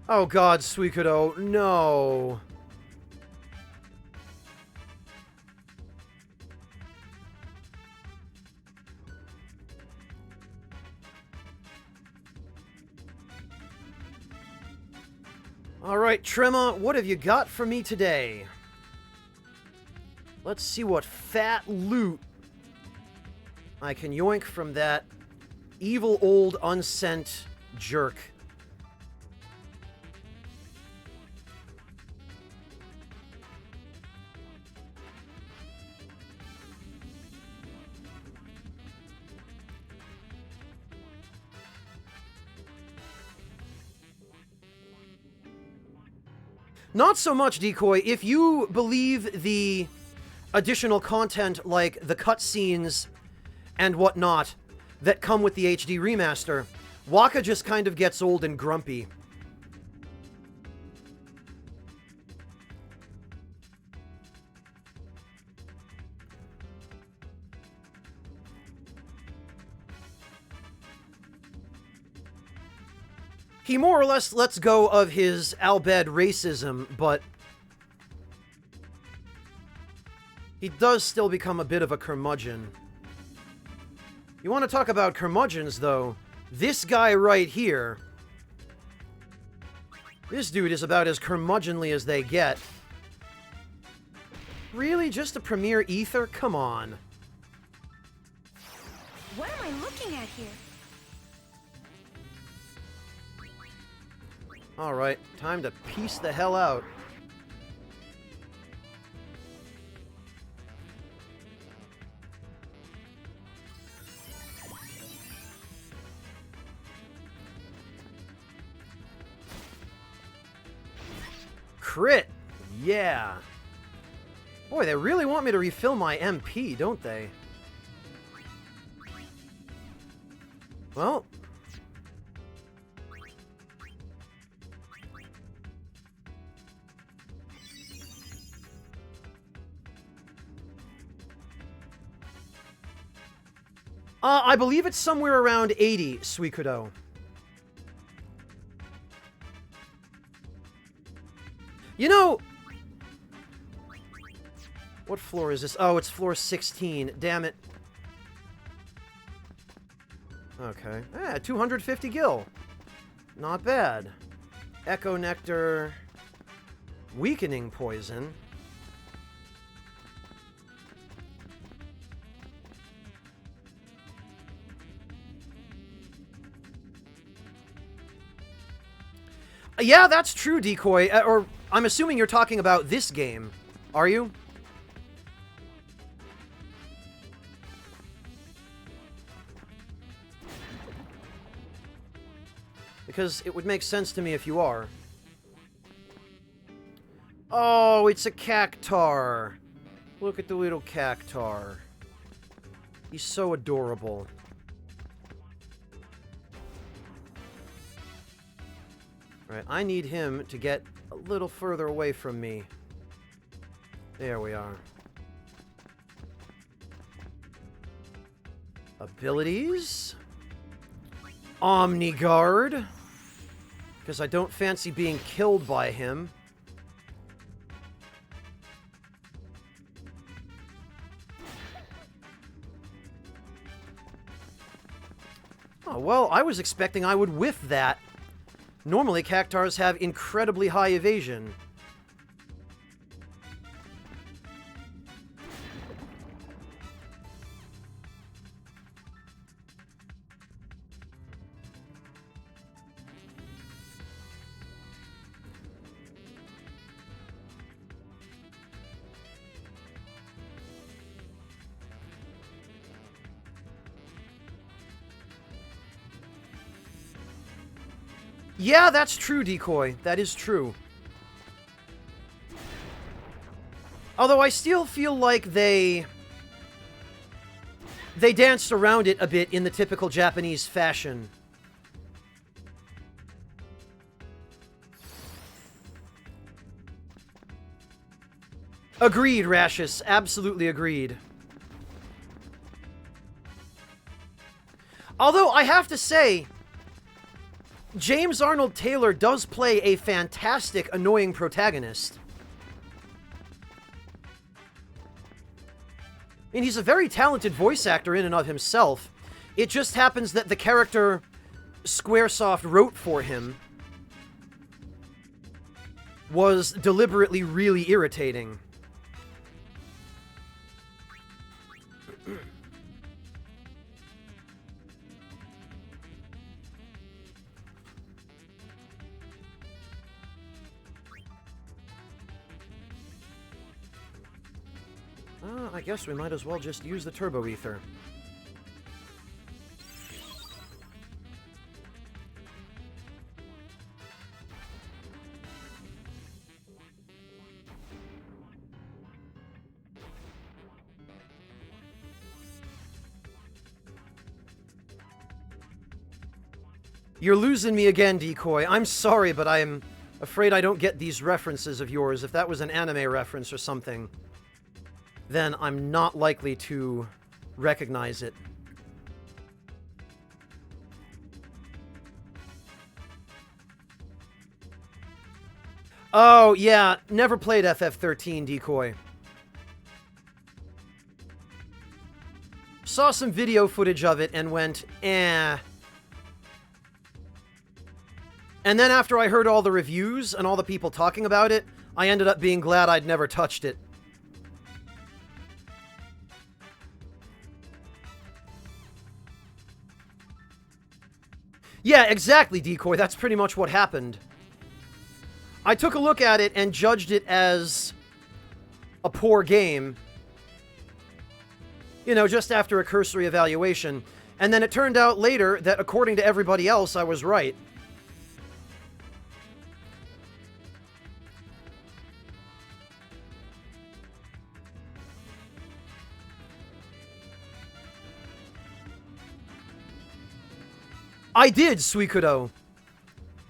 Oh god, Suikodo, no. Alright, Trema, what have you got for me today? Let's see what fat loot I can yoink from that evil old unsent jerk. Not so much, Decoy. If you believe the additional content like the cutscenes and whatnot that come with the HD remaster, Waka just kind of gets old and grumpy. He more or less lets go of his Albed racism, but he does still become a bit of a curmudgeon. You want to talk about curmudgeons, though? This guy right here, this dude is about as curmudgeonly as they get. Really? Just a Premier Ether? Come on. What am I looking at here? Alright, time to piece the hell out. Crit! Yeah! Boy, they really want me to refill my MP, don't they? Well... I believe it's somewhere around 80, Suikudo. You know... What floor is this? Oh, it's floor 16. Damn it. Okay. 250 gil. Not bad. Echo Nectar. Weakening Poison. Yeah, that's true, Decoy. Or, I'm assuming you're talking about this game. Are you? Because it would make sense to me if you are. Oh, it's a cactar. Look at the little cactar. He's so adorable. Right, I need him to get a little further away from me. There we are. Abilities? Omniguard. Because I don't fancy being killed by him. Oh, well, I was expecting I would whiff that. Normally, cactars have incredibly high evasion. Yeah, that's true, Decoy. That is true. Although I still feel like they danced around it a bit in the typical Japanese fashion. Agreed, Rashus. Absolutely agreed. Although, I have to say, James Arnold Taylor does play a fantastic, annoying protagonist. I mean, he's a very talented voice actor in and of himself. It just happens that the character Squaresoft wrote for him was deliberately really irritating. I guess we might as well just use the Turbo Ether. You're losing me again, Decoy. I'm sorry, but I'm afraid I don't get these references of yours. If that was an anime reference or something, then I'm not likely to recognize it. Oh, yeah, never played FF13, Decoy. Saw some video footage of it and went, eh. And then after I heard all the reviews and all the people talking about it, I ended up being glad I'd never touched it. Yeah, exactly, Decoy. That's pretty much what happened. I took a look at it and judged it as a poor game. You know, just after a cursory evaluation. And then it turned out later that according to everybody else, I was right. I did, Suikodo.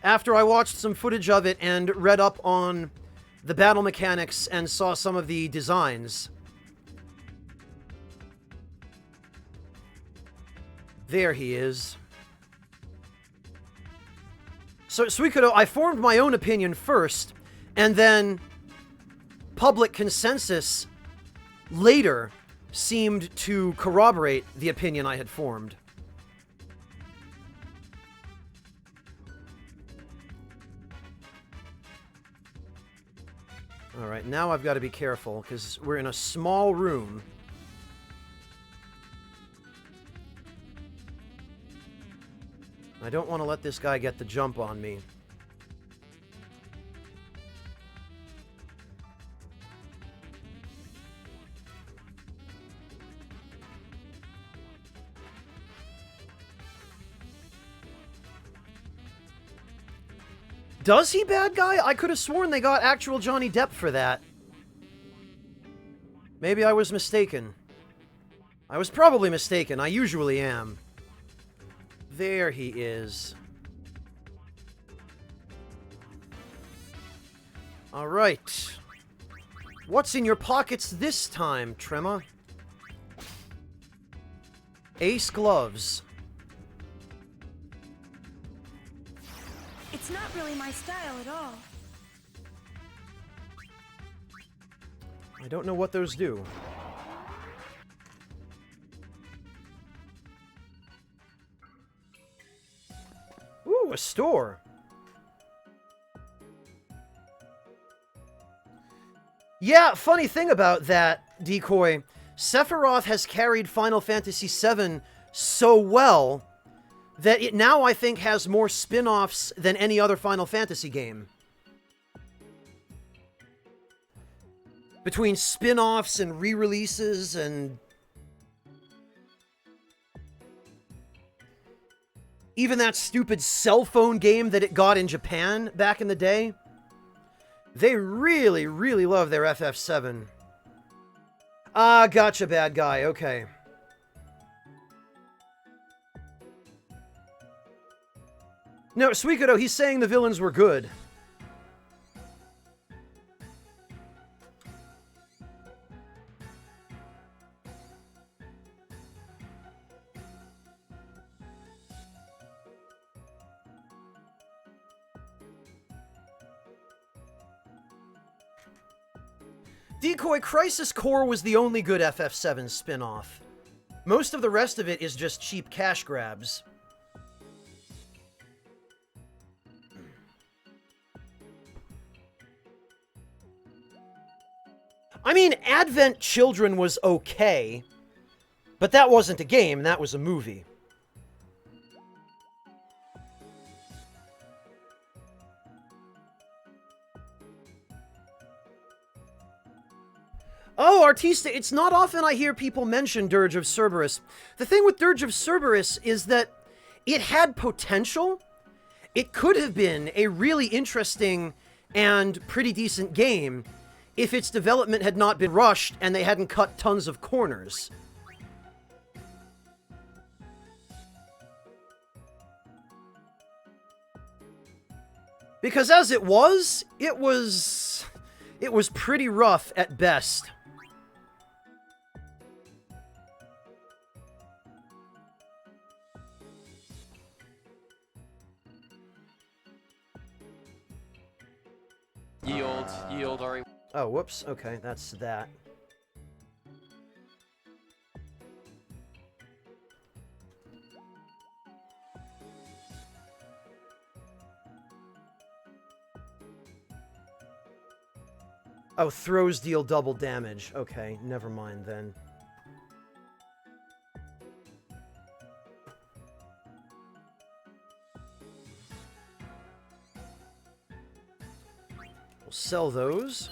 After I watched some footage of it and read up on the battle mechanics and saw some of the designs. There he is. So, Suikodo, I formed my own opinion first, and then public consensus later seemed to corroborate the opinion I had formed. Alright, now I've got to be careful, because we're in a small room. I don't want to let this guy get the jump on me. Does he, bad guy? I could have sworn they got actual Johnny Depp for that. Maybe I was mistaken. I was probably mistaken. I usually am. There he is. Alright. What's in your pockets this time, Trema? Ace gloves. It's not really my style at all. I don't know what those do. Ooh, a store. Yeah, funny thing about that, Decoy. Sephiroth has carried Final Fantasy VII so well that it now, I think, has more spin-offs than any other Final Fantasy game. Between spin-offs and re-releases and even that stupid cell phone game that it got in Japan back in the day. They really, really love their FF7. Ah, gotcha, bad guy. Okay. No, Suikodo, he's saying the villains were good. Decoy, Crisis Core was the only good FF7 spin-off. Most of the rest of it is just cheap cash grabs. I mean, Advent Children was okay, but that wasn't a game, that was a movie. Oh, Artista, it's not often I hear people mention Dirge of Cerberus. The thing with Dirge of Cerberus is that it had potential. It could have been a really interesting and pretty decent game if its development had not been rushed and they hadn't cut tons of corners. Because as it was pretty rough at best. Yield, Ari. Oh, whoops. Okay, that's that. Oh, throws deal double damage. Okay, never mind then. We'll sell those.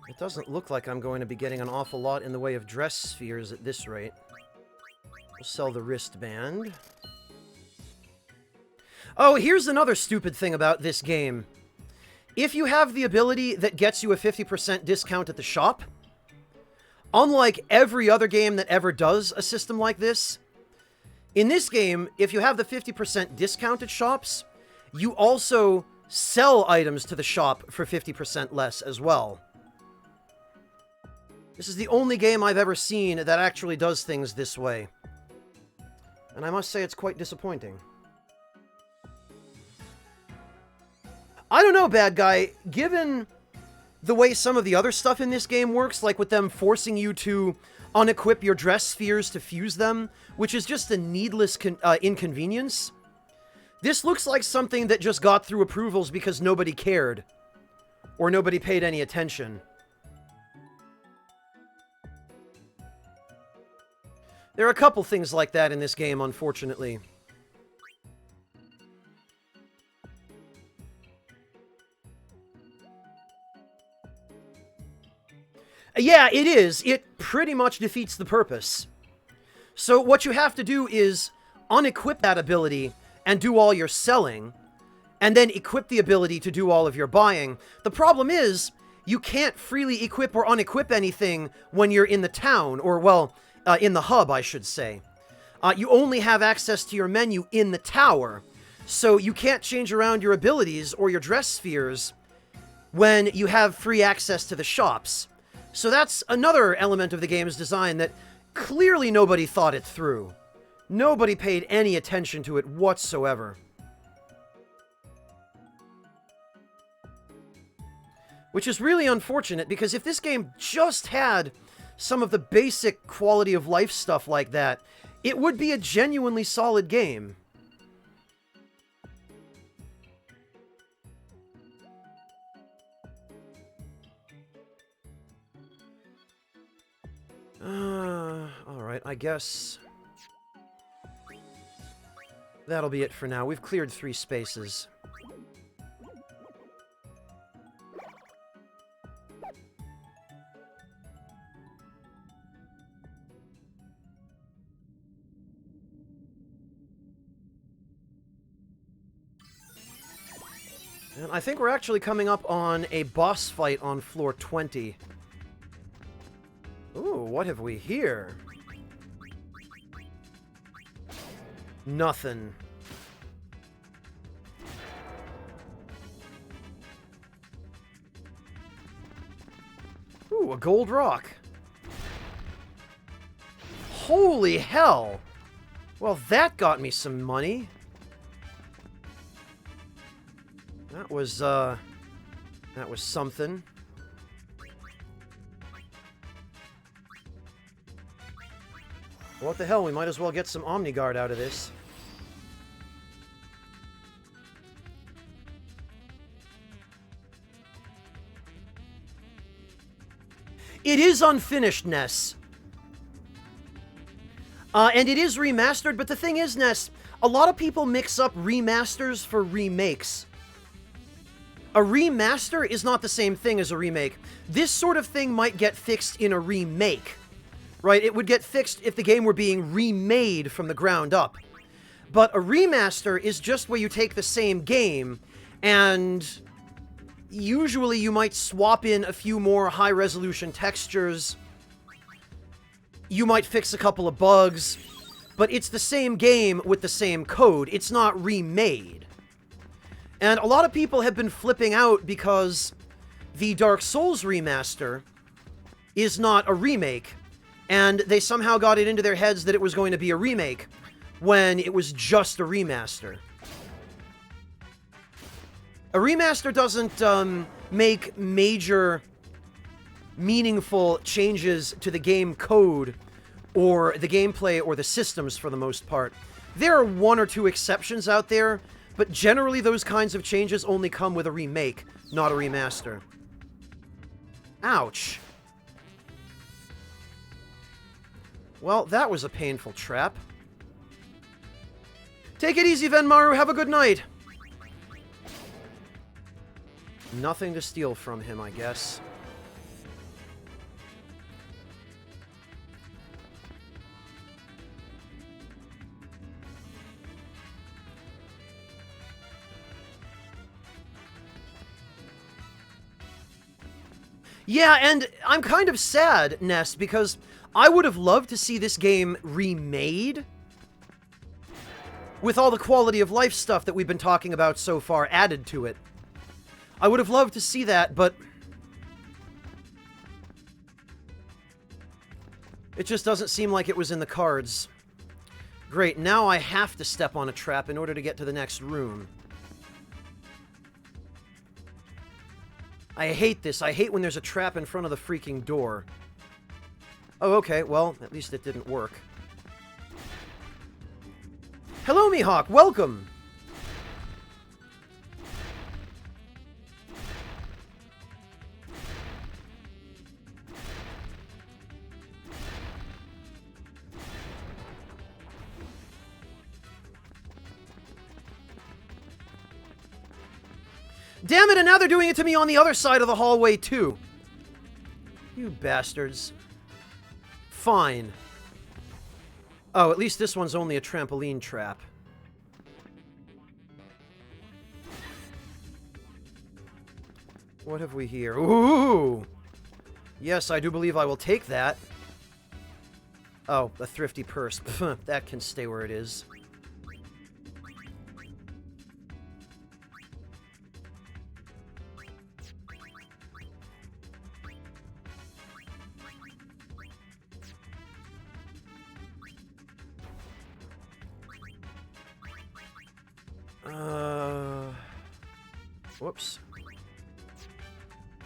It doesn't look like I'm going to be getting an awful lot in the way of dress spheres at this rate. We'll sell the wristband. Oh, here's another stupid thing about this game. If you have the ability that gets you a 50% discount at the shop, unlike every other game that ever does a system like this, in this game, if you have the 50% discount at shops, you also sell items to the shop for 50% less as well. This is the only game I've ever seen that actually does things this way. And I must say it's quite disappointing. I don't know, bad guy. Given the way some of the other stuff in this game works, like with them forcing you to unequip your dress spheres to fuse them, which is just a needless inconvenience, this looks like something that just got through approvals because nobody cared. Or nobody paid any attention. There are a couple things like that in this game, unfortunately. Yeah, it is. It pretty much defeats the purpose. So what you have to do is unequip that ability and do all your selling, and then equip the ability to do all of your buying. The problem is, you can't freely equip or unequip anything when you're in the town, or, well, in the hub, I should say. You only have access to your menu in the tower, so you can't change around your abilities or your dress spheres when you have free access to the shops. So that's another element of the game's design that clearly nobody thought it through. Nobody paid any attention to it whatsoever. Which is really unfortunate, because if this game just had some of the basic quality of life stuff like that, it would be a genuinely solid game. Alright, I guess that'll be it for now. We've cleared 3 spaces. And I think we're actually coming up on a boss fight on floor 20. Ooh, what have we here? Nothing. Ooh, a gold rock. Holy hell! Well, that got me some money. That was something. What the hell, we might as well get some Omniguard out of this. It is unfinished, Ness. And it is remastered, but the thing is, Ness, a lot of people mix up remasters for remakes. A remaster is not the same thing as a remake. This sort of thing might get fixed in a remake, right? It would get fixed if the game were being remade from the ground up. But a remaster is just where you take the same game, and usually you might swap in a few more high-resolution textures. You might fix a couple of bugs, but it's the same game with the same code. It's not remade. And a lot of people have been flipping out because the Dark Souls remaster is not a remake, and they somehow got it into their heads that it was going to be a remake when it was just a remaster. A remaster doesn't make major, meaningful changes to the game code or the gameplay or the systems for the most part. There are 1 or 2 exceptions out there, but generally those kinds of changes only come with a remake, not a remaster. Ouch. Well, that was a painful trap. Take it easy, Venmaru. Have a good night. Nothing to steal from him, I guess. Yeah, and I'm kind of sad, Ness, because I would have loved to see this game remade with all the quality of life stuff that we've been talking about so far added to it. I would have loved to see that, but it just doesn't seem like it was in the cards. Great, now I have to step on a trap in order to get to the next room. I hate this. I hate when there's a trap in front of the freaking door. Oh, okay. Well, at least it didn't work. Hello, Mihawk. Welcome. Damn it, and now they're doing it to me on the other side of the hallway, too. You bastards. Fine. Oh, at least this one's only a trampoline trap. What have we here? Ooh! Yes, I do believe I will take that. Oh, a thrifty purse. Pff, that can stay where it is. Whoops.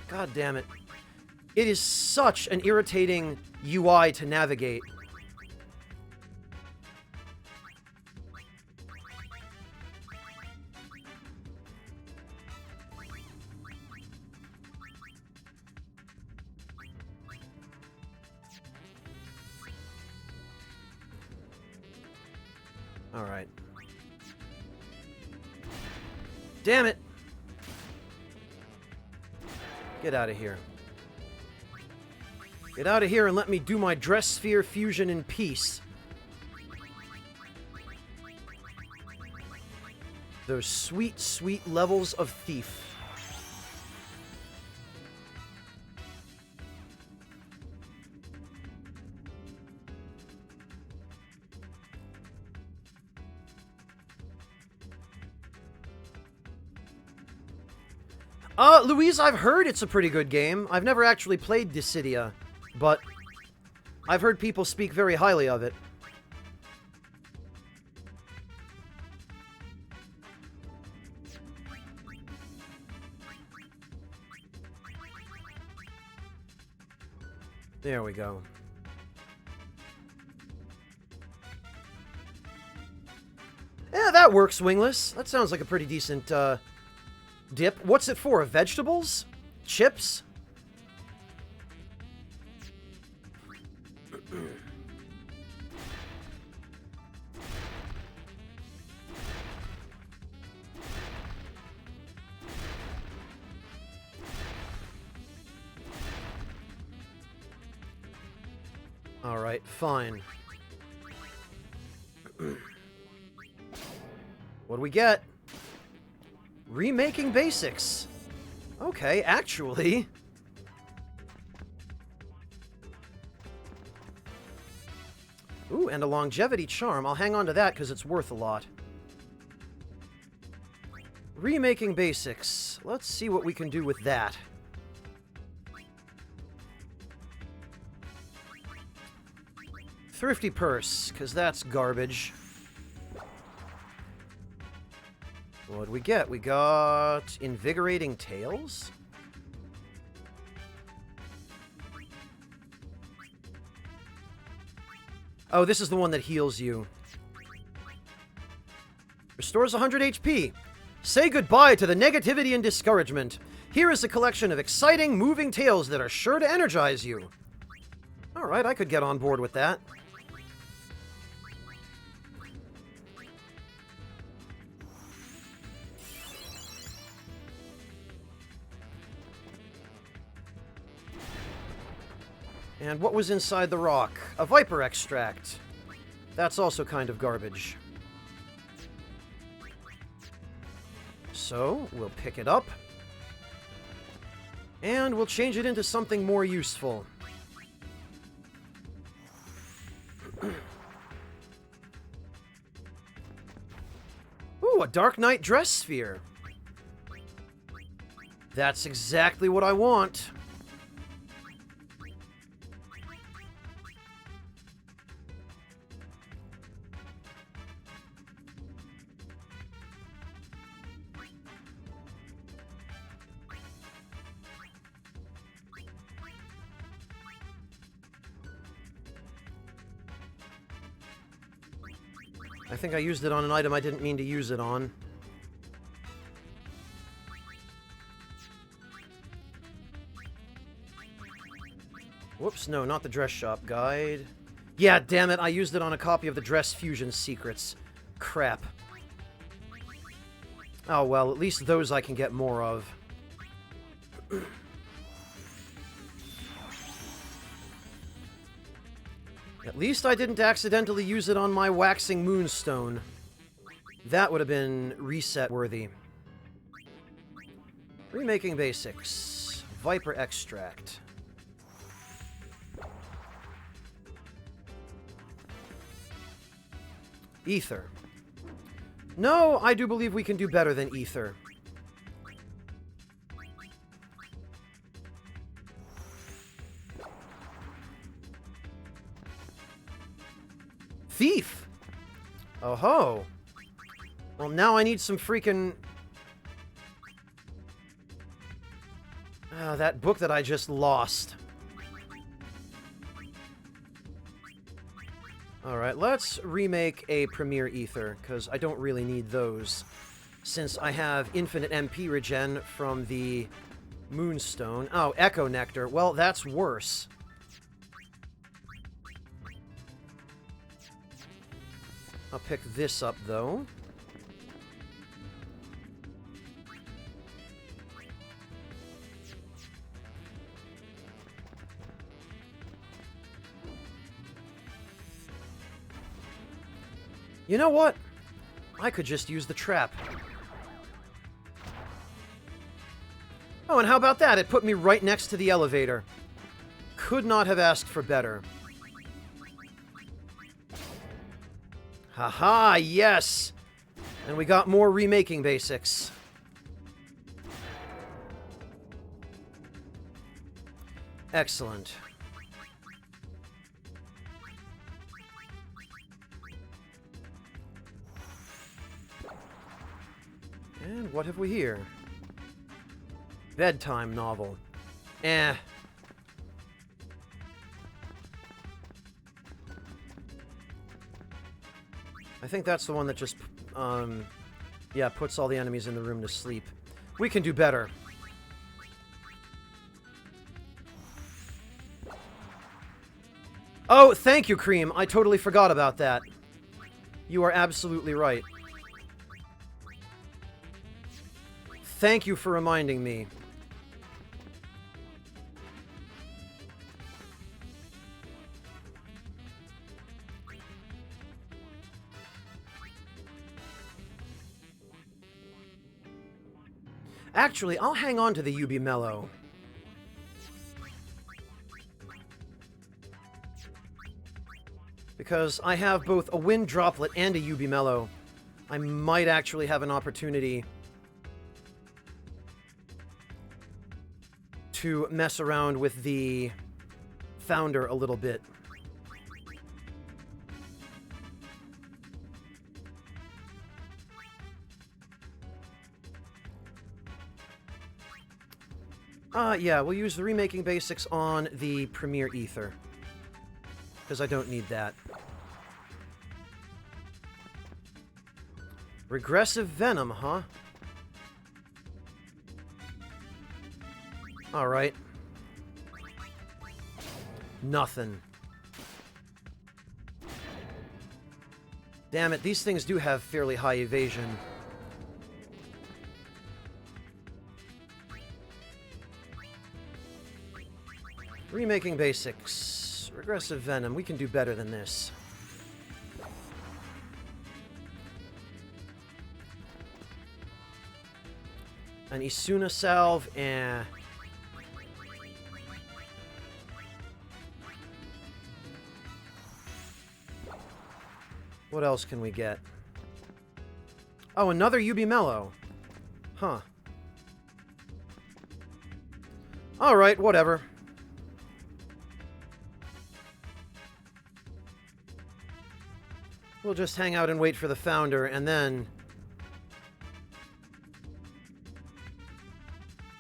God damn it. It is such an irritating UI to navigate. All right. Damn it. Get out of here. Get out of here and let me do my dress sphere fusion in peace. Those sweet, sweet levels of thief. Louise, I've heard it's a pretty good game. I've never actually played Dissidia, but I've heard people speak very highly of it. There we go. Yeah, that works, Wingless. That sounds like a pretty decent, dip. What's it for? Vegetables? Chips? Alright, fine. What do we get? Remaking basics. Okay, actually. Ooh, and a longevity charm. I'll hang on to that because it's worth a lot. Remaking basics. Let's see what we can do with that. Thrifty purse, because that's garbage. What did we get? We got invigorating tails? Oh, this is the one that heals you. Restores 100 HP. Say goodbye to the negativity and discouragement. Here is a collection of exciting, moving tales that are sure to energize you. Alright, I could get on board with that. And what was inside the rock? A viper extract. That's also kind of garbage. So, we'll pick it up. And we'll change it into something more useful. Ooh, a Dark Knight dress sphere. That's exactly what I want. I think I used it on an item I didn't mean to use it on. Whoops, no, not the dress shop guide. Yeah, damn it, I used it on a copy of the Dress Fusion Secrets. Crap. Oh well, at least those I can get more of. At least I didn't accidentally use it on my Waxing Moonstone. That would have been reset-worthy. Remaking basics. Viper extract. Ether. No, I do believe we can do better than Ether. Thief! Oh ho! Well, now I need some freaking... that book that I just lost. Alright, let's remake a Premier Ether, because I don't really need those, since I have infinite MP regen from the Moonstone. Oh, Echo Nectar. Well, that's worse. I'll pick this up, though. You know what? I could just use the trap. Oh, and how about that? It put me right next to the elevator. Could not have asked for better. Haha, yes! And we got more remaking basics. Excellent. And what have we here? Bedtime novel. Eh. I think that's the one that just, yeah, puts all the enemies in the room to sleep. We can do better. Oh, thank you, Cream. I totally forgot about that. You are absolutely right. Thank you for reminding me. Actually, I'll hang on to the UB Mellow. Because I have both a Wind Droplet and a UB Mellow. I might actually have an opportunity to mess around with the Founder a little bit. Yeah, we'll use the remaking basics on the Premier Ether. Because I don't need that. Regressive Venom, huh? Alright. Nothing. Damn it, these things do have fairly high evasion. Remaking basics. Regressive venom. We can do better than this. An Isuna salve, What else can we get? Oh, another UB Mellow. Huh. Alright, whatever. We'll just hang out and wait for the founder, and then...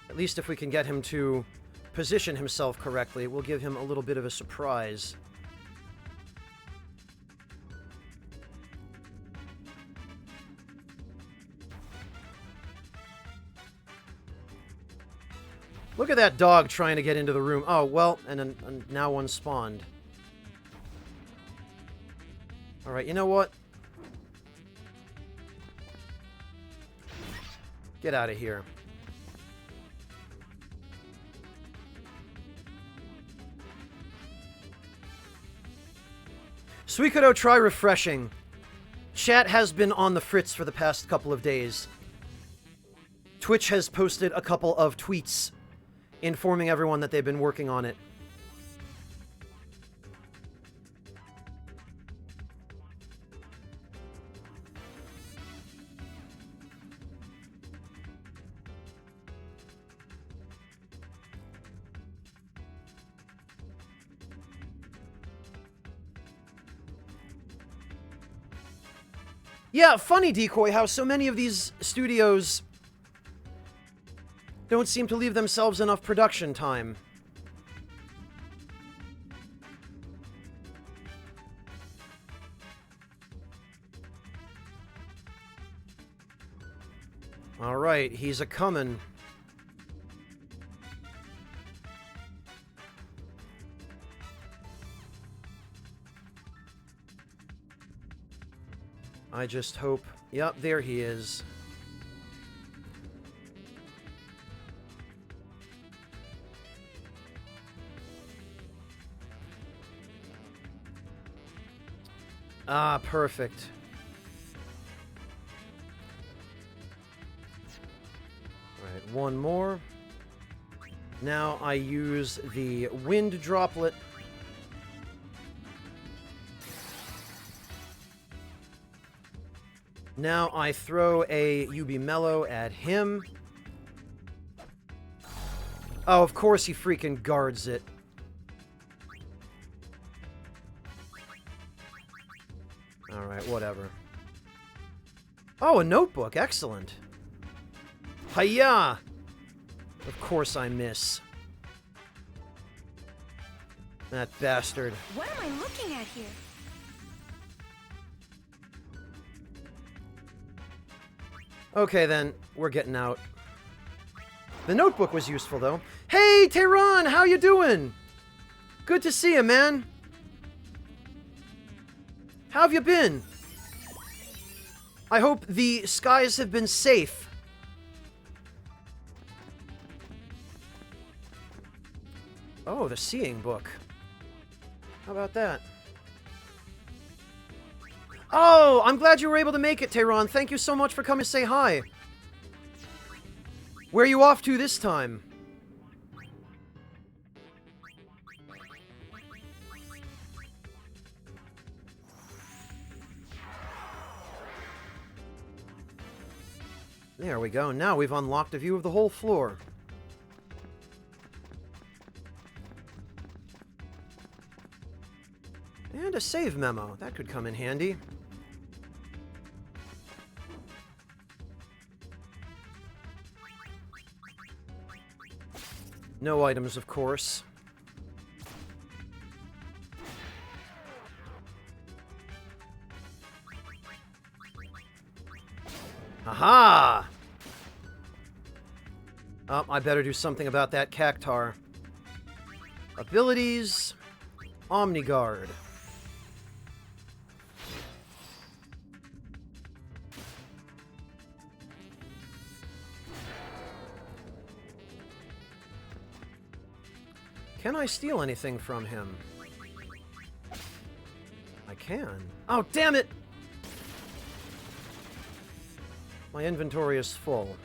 At least if we can get him to position himself correctly, we'll give him a little bit of a surprise. Look at that dog trying to get into the room. Oh, well, and now one spawned. Alright, you know what? Get out of here. Suikodo, try refreshing. Chat has been on the fritz for the past couple of days. Twitch has posted a couple of tweets informing everyone that they've been working on it. Yeah, funny, Decoy, how so many of these studios don't seem to leave themselves enough production time. Alright, he's a-comin'. I just hope... Yep, there he is. Ah, perfect. Alright, one more. Now I use the wind droplet. Now I throw a UB Mellow at him. Oh, of course he freaking guards it. Alright, whatever. Oh, a notebook. Excellent. Hiya! Of course I miss. That bastard. What am I looking at here? Okay, then. We're getting out. The notebook was useful, though. Hey, Tehran! How you doing? Good to see you, man. How have you been? I hope the skies have been safe. Oh, the Seeing Book. How about that? Oh, I'm glad you were able to make it, Tehran. Thank you so much for coming to say hi. Where are you off to this time? There we go. Now we've unlocked a view of the whole floor. And a save memo. That could come in handy. No items, of course. Aha! Oh, I better do something about that cactar. Abilities... Omniguard. Can I steal anything from him? I can. Oh, damn it! My inventory is full.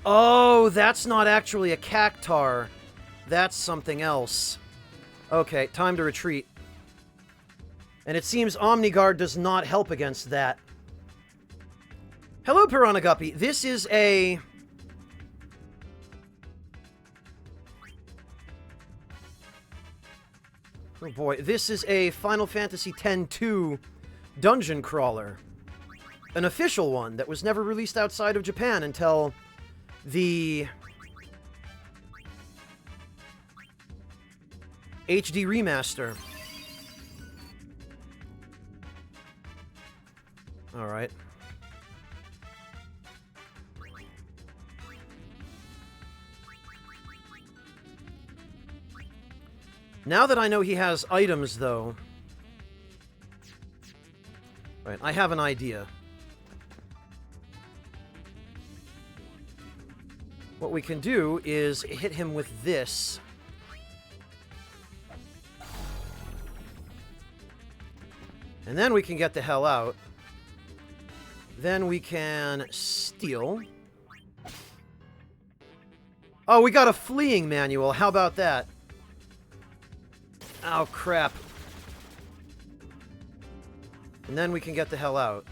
Oh, that's not actually a cactar. That's something else. Okay, time to retreat. And it seems Omniguard does not help against that. Hello, Piranha Guppy. This is a... Oh boy, this is a Final Fantasy X-2 dungeon crawler. An official one that was never released outside of Japan until the HD remaster. Alright. Now that I know he has items, though... Right, I have an idea. What we can do is hit him with this. And then we can get the hell out. Then we can steal. Oh, we got a fleeing manual. How about that? Oh, crap. And then we can get the hell out.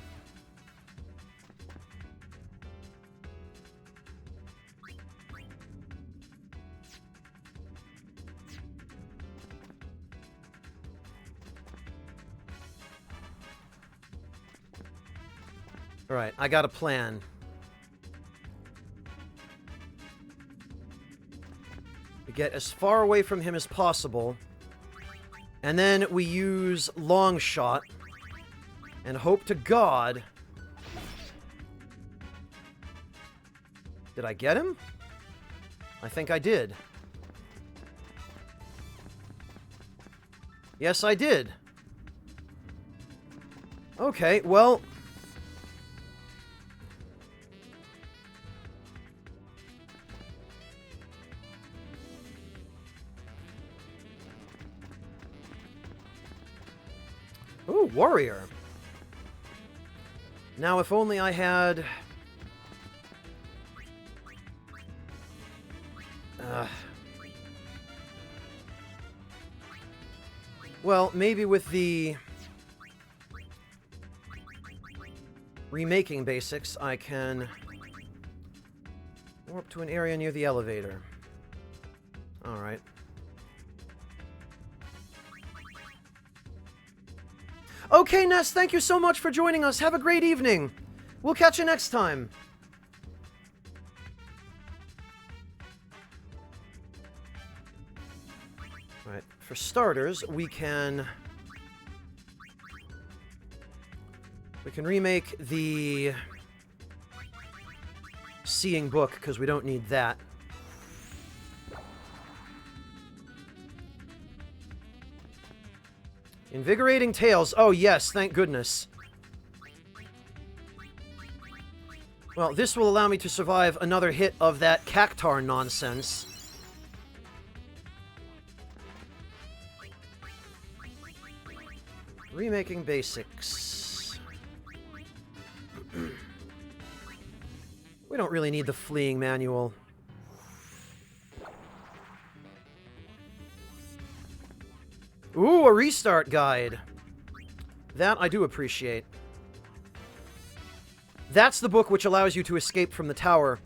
Alright, I got a plan. We get as far away from him as possible. And then we use long shot. And hope to God... Did I get him? I think I did. Yes, I did. Okay, well... Ooh, warrior. Now, if only I had... Well, maybe with the... remaking basics, I can... warp to an area near the elevator. Alright. Okay, Ness, thank you so much for joining us. Have a great evening. We'll catch you next time. Alright, for starters, we can remake the Seeing Book, because we don't need that. Invigorating Tales. Oh, yes, thank goodness. Well, this will allow me to survive another hit of that cactar nonsense. Remaking basics. We don't really need the fleeing manual. Ooh, a restart guide. That I do appreciate. That's the book which allows you to escape from the tower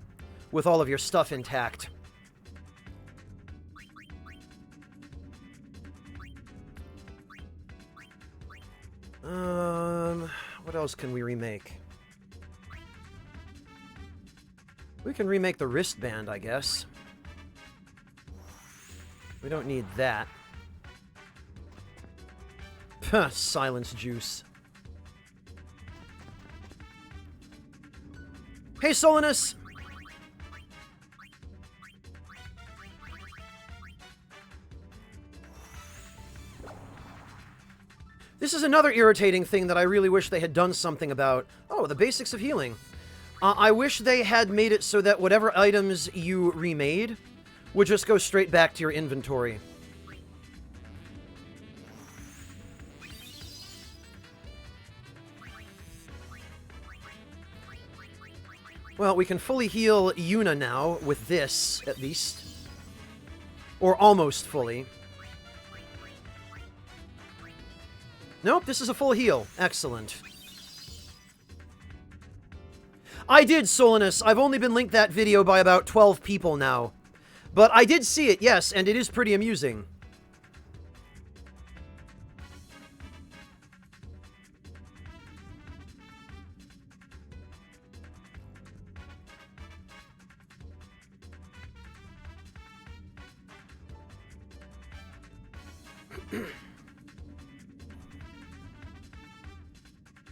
with all of your stuff intact. What else can we remake? We can remake the wristband, I guess. We don't need that. Silence juice. Hey, Solinus! This is another irritating thing that I really wish they had done something about. Oh, the basics of healing. I wish they had made it so that whatever items you remade would just go straight back to your inventory. Well, we can fully heal Yuna now with this, at least. Or almost fully. Nope, this is a full heal. Excellent. I did, Solinus. I've only been linked that video by about 12 people now. But I did see it, yes, and it is pretty amusing.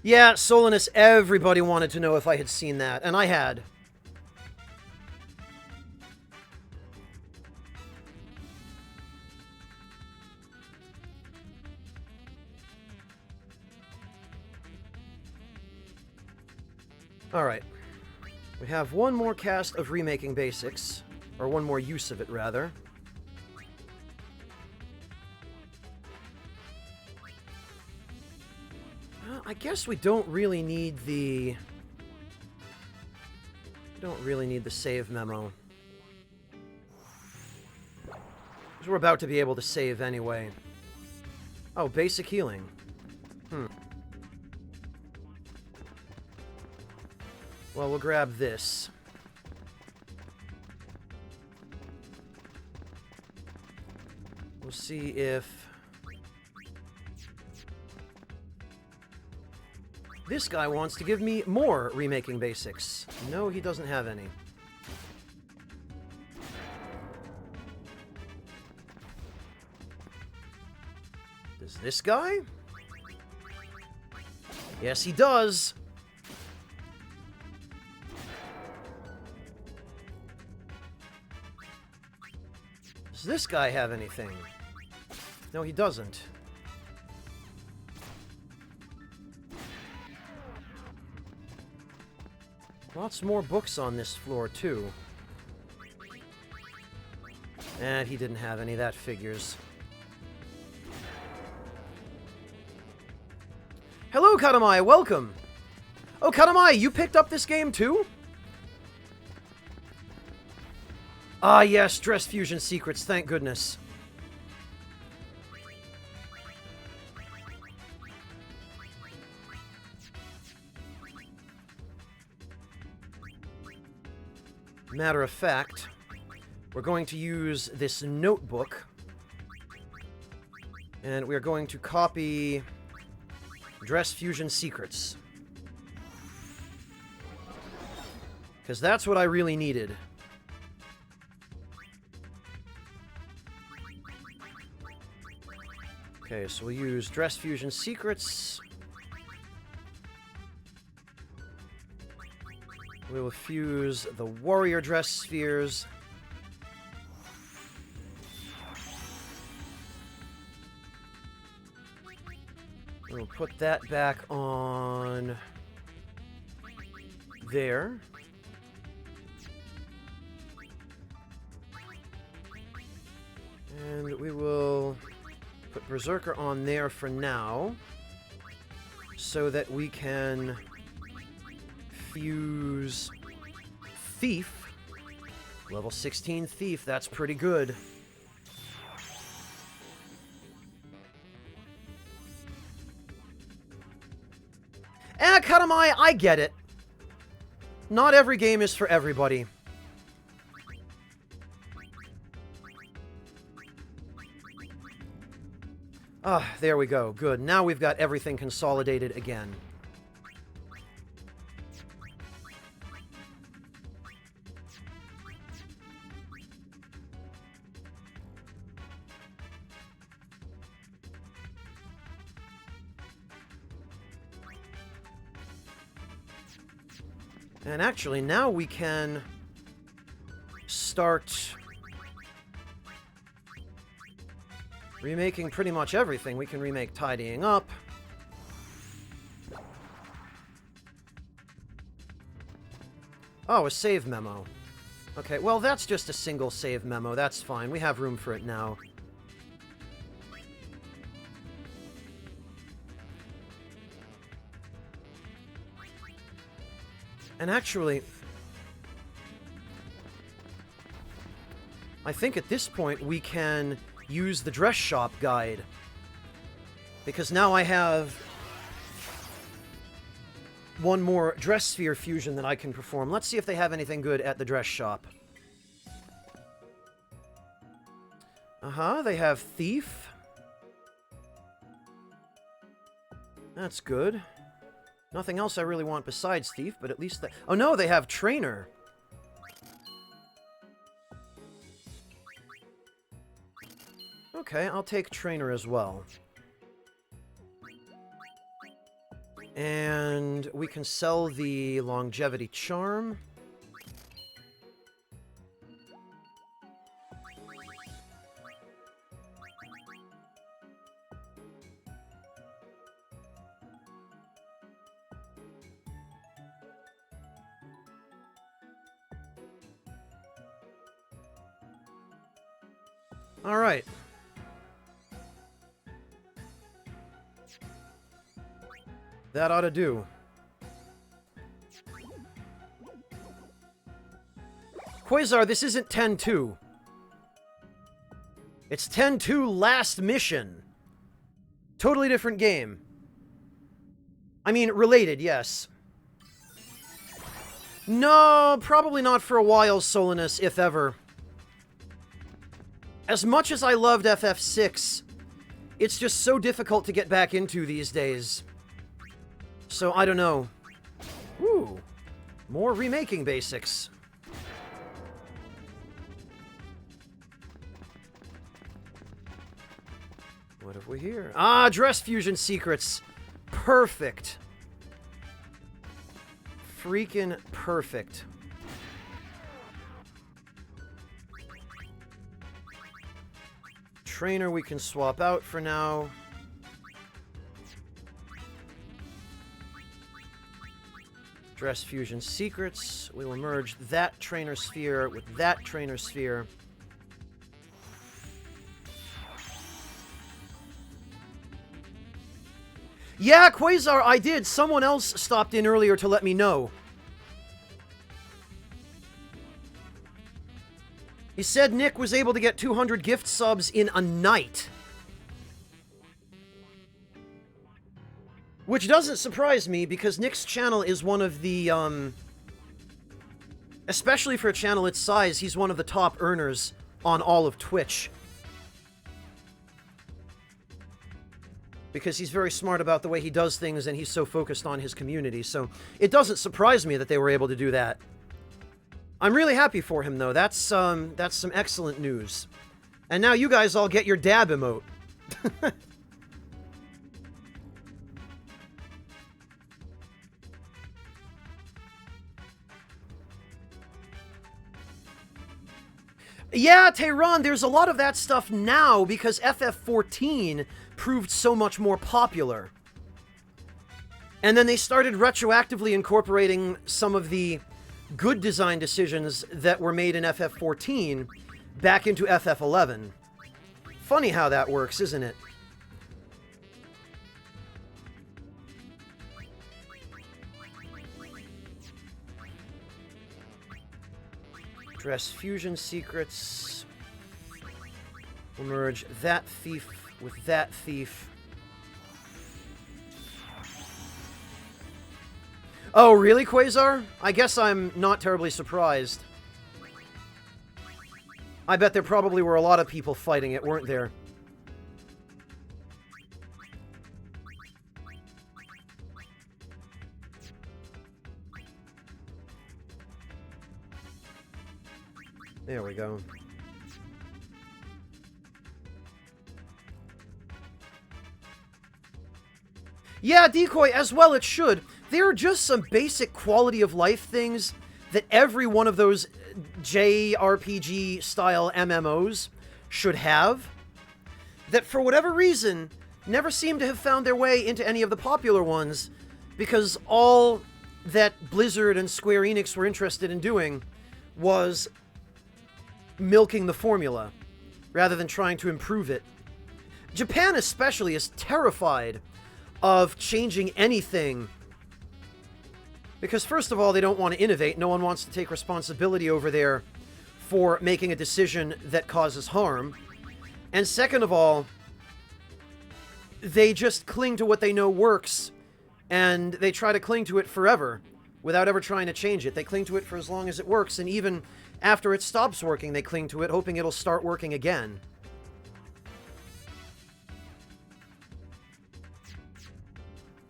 Yeah, Solinus, everybody wanted to know if I had seen that, and I had. Alright. We have one more cast of Remaking Basics, or one more use of it, rather. I guess we don't really need the... save memo. Because we're about to be able to save anyway. Oh, basic healing. Well, we'll grab this. We'll see if... this guy wants to give me more Remaking Basics. No, he doesn't have any. Does this guy? Yes, he does. Does this guy have anything? No, he doesn't. Lots more books on this floor, too. And he didn't have any, that figures. Hello, Katamai, welcome! Oh, Katamai, you picked up this game, too? Ah, yes, Dress Fusion Secrets, thank goodness. Matter of fact, we're going to use this notebook, and we're going to copy Dress Fusion Secrets. Because that's what I really needed. Okay, so we'll use Dress Fusion Secrets. We will fuse the warrior dress spheres. We'll put that back on there. And we will put Berserker on there for now, so that we can fuse Thief. Level 16 Thief, that's pretty good. Katamai, I get it. Not every game is for everybody. Ah, there we go. Good. Now we've got everything consolidated again. And actually, now we can start remaking pretty much everything. We can remake Tidying Up. Oh, a save memo. Okay, well, that's just a single save memo. That's fine. We have room for it now. And actually, I think at this point we can use the dress shop guide. Because now I have one more dress sphere fusion that I can perform. Let's see if they have anything good at the dress shop. They have Thief. That's good. Nothing else I really want besides Thief, but at least they... Oh no, they have Trainer. Okay, I'll take Trainer as well. And we can sell the Longevity Charm. All right. That ought to do. Quasar, this isn't 10-2. It's 10-2 Last Mission. Totally different game. I mean, related, yes. No, probably not for a while, Solinus, if ever. As much as I loved FF6, it's just so difficult to get back into these days. So, I don't know. Ooh. More remaking basics. What have we here? Ah, Dress Fusion Secrets. Perfect. Freaking perfect. Trainer we can swap out for now. Dress Fusion Secrets. We will merge that Trainer Sphere with that Trainer Sphere. Yeah, Quasar, I did. Someone else stopped in earlier to let me know. He said Nick was able to get 200 gift subs in a night. Which doesn't surprise me, because Nick's channel is one of the, especially for a channel its size, he's one of the top earners on all of Twitch. Because he's very smart about the way he does things, and he's so focused on his community, so it doesn't surprise me that they were able to do that. I'm really happy for him, though. That's some excellent news. And now you guys all get your dab emote. Yeah, Tehran, there's a lot of that stuff now because FF14 proved so much more popular. And then they started retroactively incorporating some of the good design decisions that were made in FF14 back into FF11. Funny how that works, isn't it? Dress Fusion Secrets. We'll merge that thief with that thief. Oh, really, Quasar? I guess I'm not terribly surprised. I bet there probably were a lot of people fighting it, weren't there? There we go. Yeah, decoy, as well it should. There are just some basic quality of life things that every one of those JRPG style MMOs should have, that for whatever reason never seem to have found their way into any of the popular ones, because all that Blizzard and Square Enix were interested in doing was milking the formula rather than trying to improve it. Japan especially is terrified of changing anything because, first of all, they don't want to innovate. No one wants to take responsibility over there for making a decision that causes harm. And second of all, they just cling to what they know works, and they try to cling to it forever without ever trying to change it. They cling to it for as long as it works, and even after it stops working, they cling to it, hoping it'll start working again.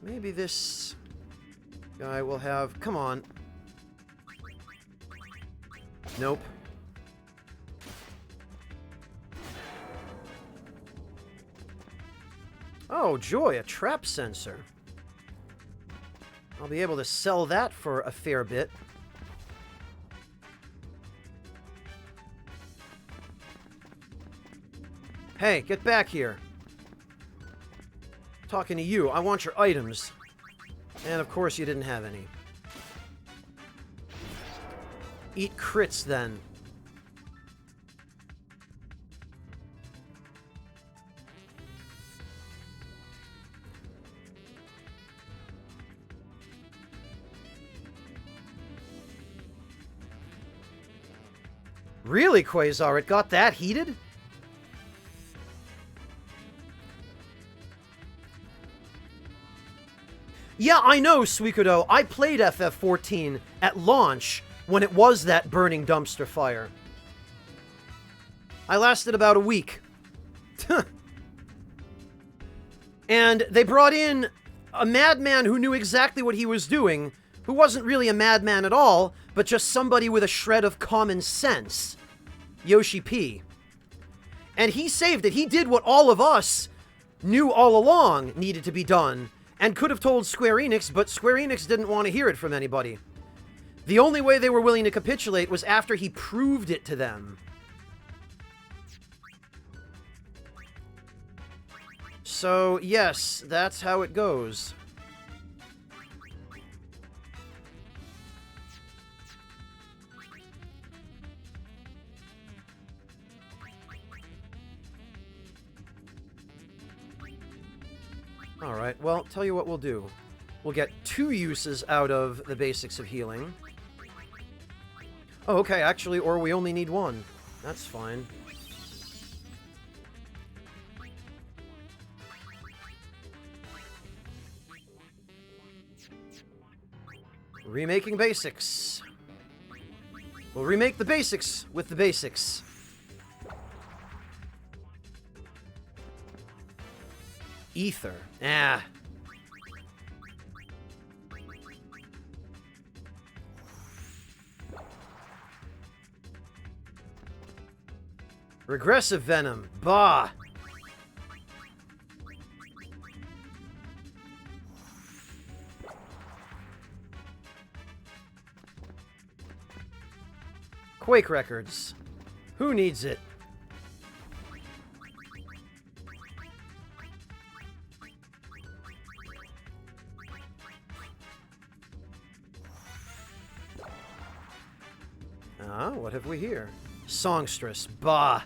Maybe this guy will have... Come on. Nope. Oh, joy, a trap sensor. I'll be able to sell that for a fair bit. Hey, get back here. Talking to you. I want your items. And of course you didn't have any. Eat crits then. Really, Quasar? It got that heated? Yeah, I know, Suikodo. I played FF14 at launch when it was that burning dumpster fire. I lasted about a week. And they brought in a madman who knew exactly what he was doing, who wasn't really a madman at all, but just somebody with a shred of common sense. Yoshi P. And he saved it. He did what all of us knew all along needed to be done, and could have told Square Enix, but Square Enix didn't want to hear it from anybody. The only way they were willing to capitulate was after he proved it to them. So, yes, that's how it goes. Alright, well, tell you what we'll do. We'll get 2 uses out of the basics of healing. Oh, okay, actually, or we only need 1. That's fine. Remaking basics. We'll remake the basics with the basics. Ether. Ah. Regressive venom. Bah. Quake Records. Who needs it? Ah, what have we here? Songstress. Bah.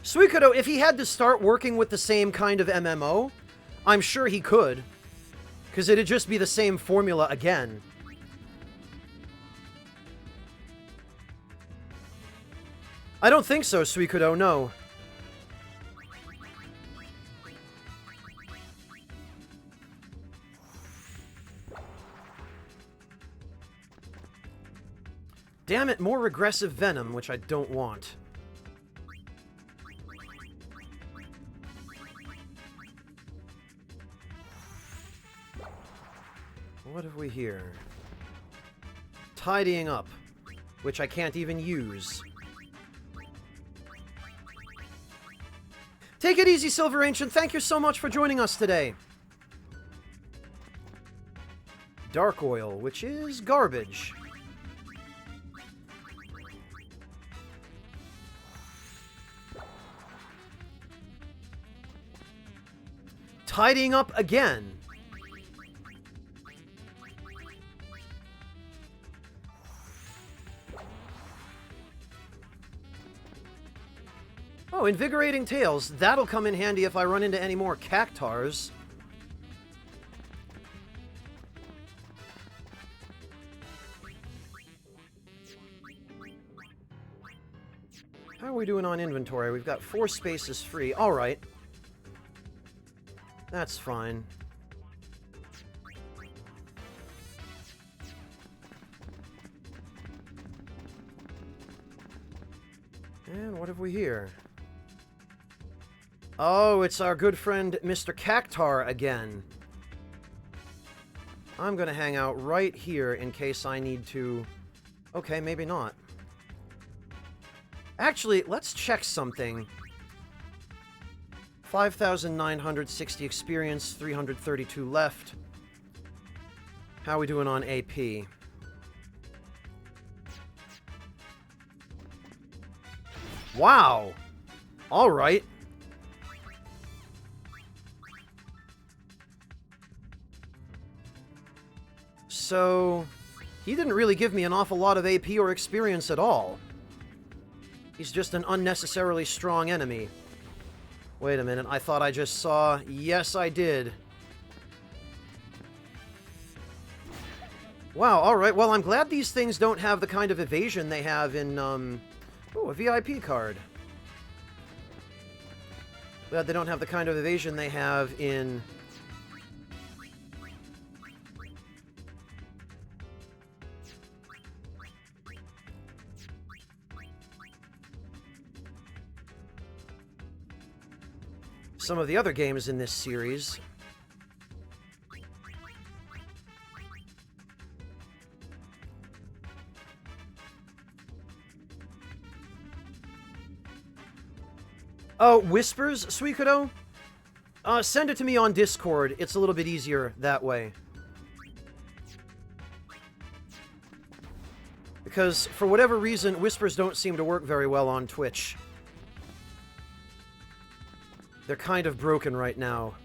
Suikodo, if he had to start working with the same kind of MMO, I'm sure he could. Because it'd just be the same formula again. I don't think so, Suikodo, no. Damn it, more regressive venom, which I don't want. What have we here? tidying up, which I can't even use. Take it easy, Silver Ancient. Thank you so much for joining us today. Dark oil, which is garbage. Tidying up again. Oh, invigorating tails. That'll come in handy if I run into any more cactars. How are we doing on inventory? We've got 4 spaces free. All right. That's fine. And what have we here? Oh, it's our good friend Mr. Cactar again. I'm gonna hang out right here in case I need to... Okay, maybe not. Actually, let's check something. 5,960 experience, 332 left. How are we doing on AP? Wow! Alright. So, he didn't really give me an awful lot of AP or experience at all. He's just an unnecessarily strong enemy. Wait a minute, I thought I just saw... Yes, I did. Wow, alright, well, I'm glad these things don't have the kind of evasion they have in, Oh, a VIP card. Glad they don't have the kind of evasion they have in... some of the other games in this series. Oh, Whispers, Suikodo? Send it to me on Discord. It's a little bit easier that way. Because, for whatever reason, Whispers don't seem to work very well on Twitch. They're kind of broken right now.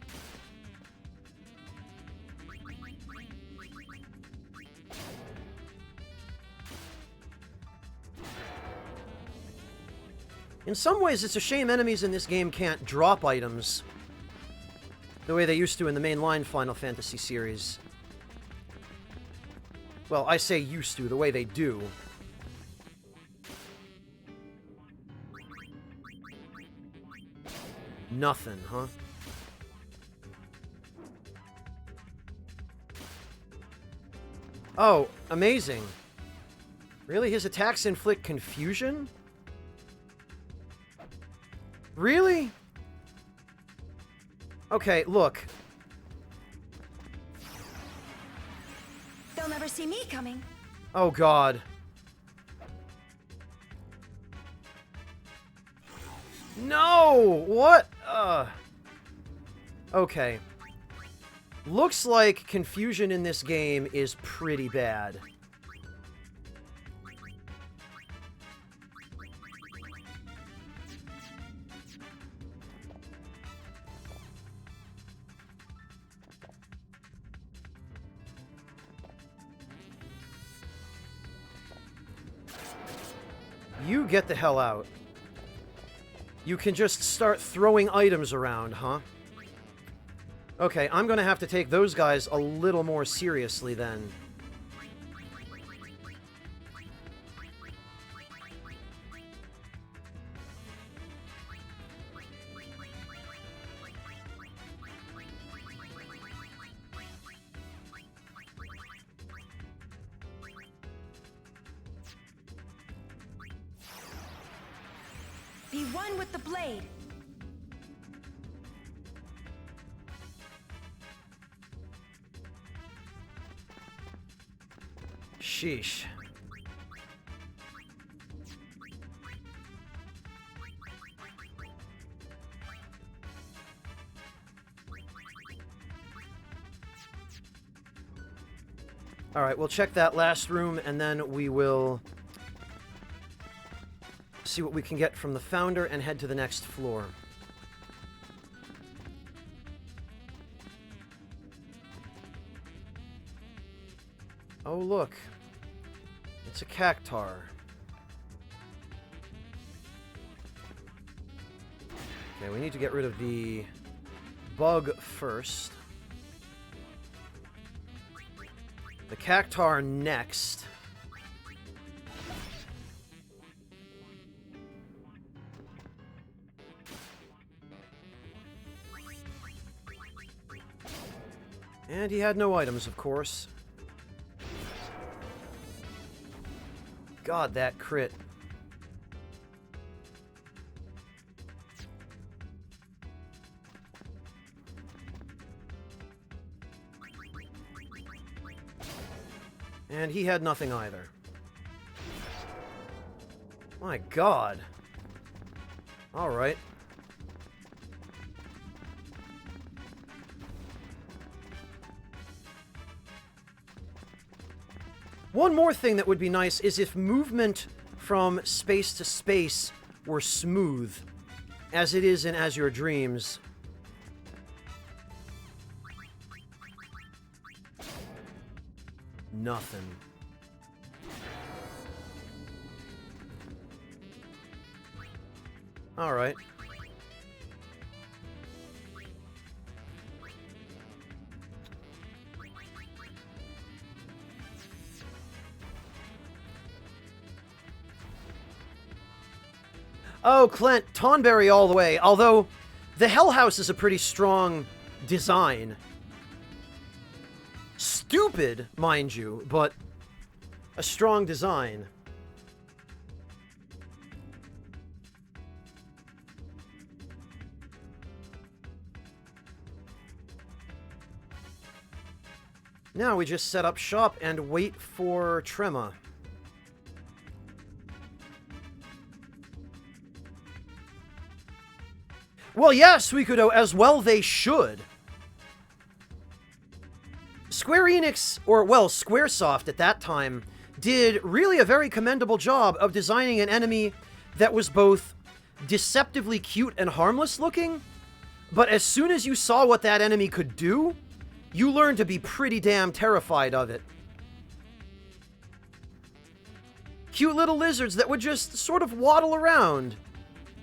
In some ways, it's a shame enemies in this game can't drop items the way they used to in the mainline Final Fantasy series. Well, I say used to, the way they do. Nothing, huh? Oh, amazing. Really? His attacks inflict confusion? Really? Okay, look. They'll never see me coming. Oh, God. No! What? Okay. Looks like confusion in this game is pretty bad. You get the hell out. You can just start throwing items around, huh? Okay, I'm gonna have to take those guys a little more seriously then. Be one with the blade. Sheesh. Alright, we'll check that last room, and then we will see what we can get from the Founder and head to the next floor. Oh, look. It's a cactar. Okay, we need to get rid of the bug first. The cactar next. And he had no items, of course. God, that crit. And he had nothing either. My God. Alright. One more thing that would be nice is if movement from space to space were smooth, as it is in As Your Dreams. Nothing. Alright. Oh, Clint, Tonberry all the way. Although, the Hell House is a pretty strong design. Stupid, mind you, but a strong design. Now we just set up shop and wait for Trema. Well, yeah, Suikodo, as well they should. Square Enix, or, well, Squaresoft at that time, did really a very commendable job of designing an enemy that was both deceptively cute and harmless looking, but as soon as you saw what that enemy could do, you learned to be pretty damn terrified of it. Cute little lizards that would just sort of waddle around,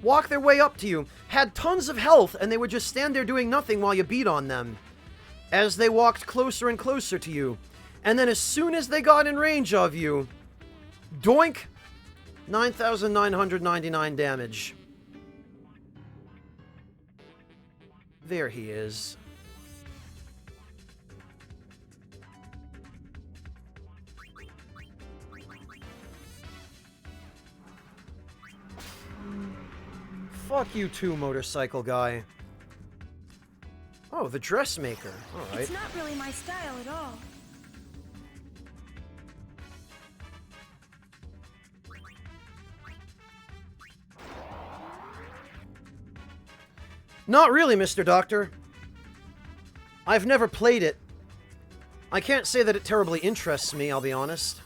walk their way up to you, had tons of health, and they would just stand there doing nothing while you beat on them, as they walked closer and closer to you. And then as soon as they got in range of you, doink, 9,999 damage. There he is. Fuck you too, motorcycle guy. Oh, the dressmaker. Alright. It's not really my style at all. Not really, Mr. Doctor. I've never played it. I can't say that it terribly interests me, I'll be honest.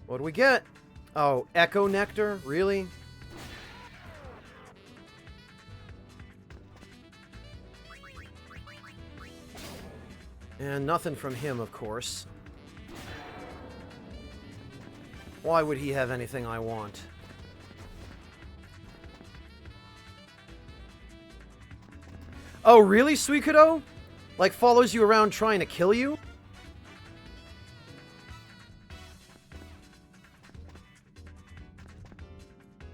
What do we get? Oh, Echo Nectar? Really? And nothing from him, of course. Why would he have anything I want? Oh, really, Suikodo? Like, follows you around trying to kill you?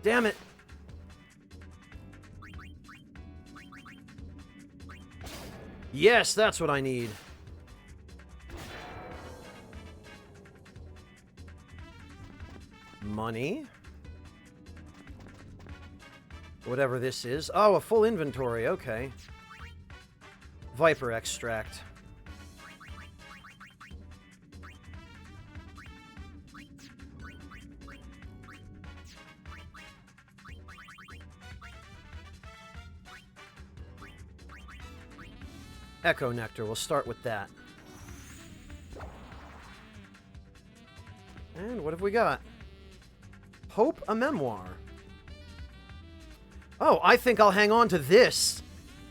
Damn it. Yes, that's what I need. Money. Whatever this is. Oh, a full inventory, okay. Viper extract. Echo Nectar. We'll start with that. And what have we got? Hope, a memoir. Oh, I think I'll hang on to this.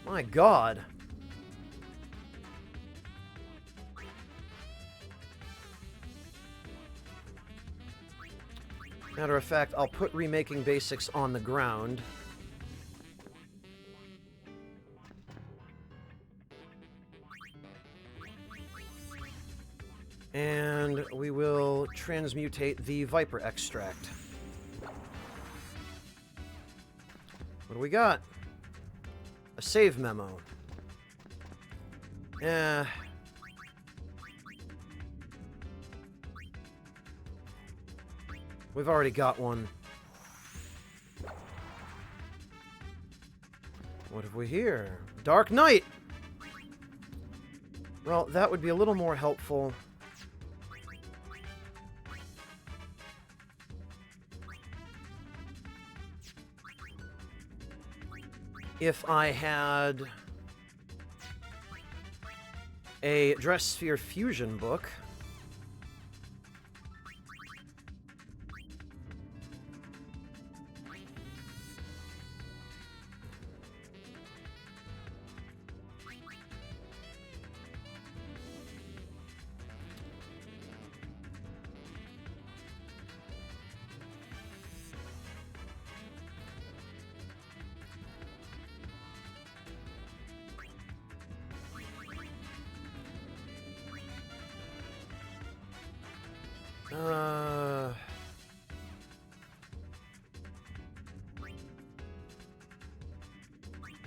My God. Matter of fact, I'll put Remaking Basics on the ground. And we will transmutate the Viper Extract. What do we got? A save memo. We've already got one. What have we here? Dark Knight! Well, that would be a little more helpful. If I had a Dress Sphere Fusion book.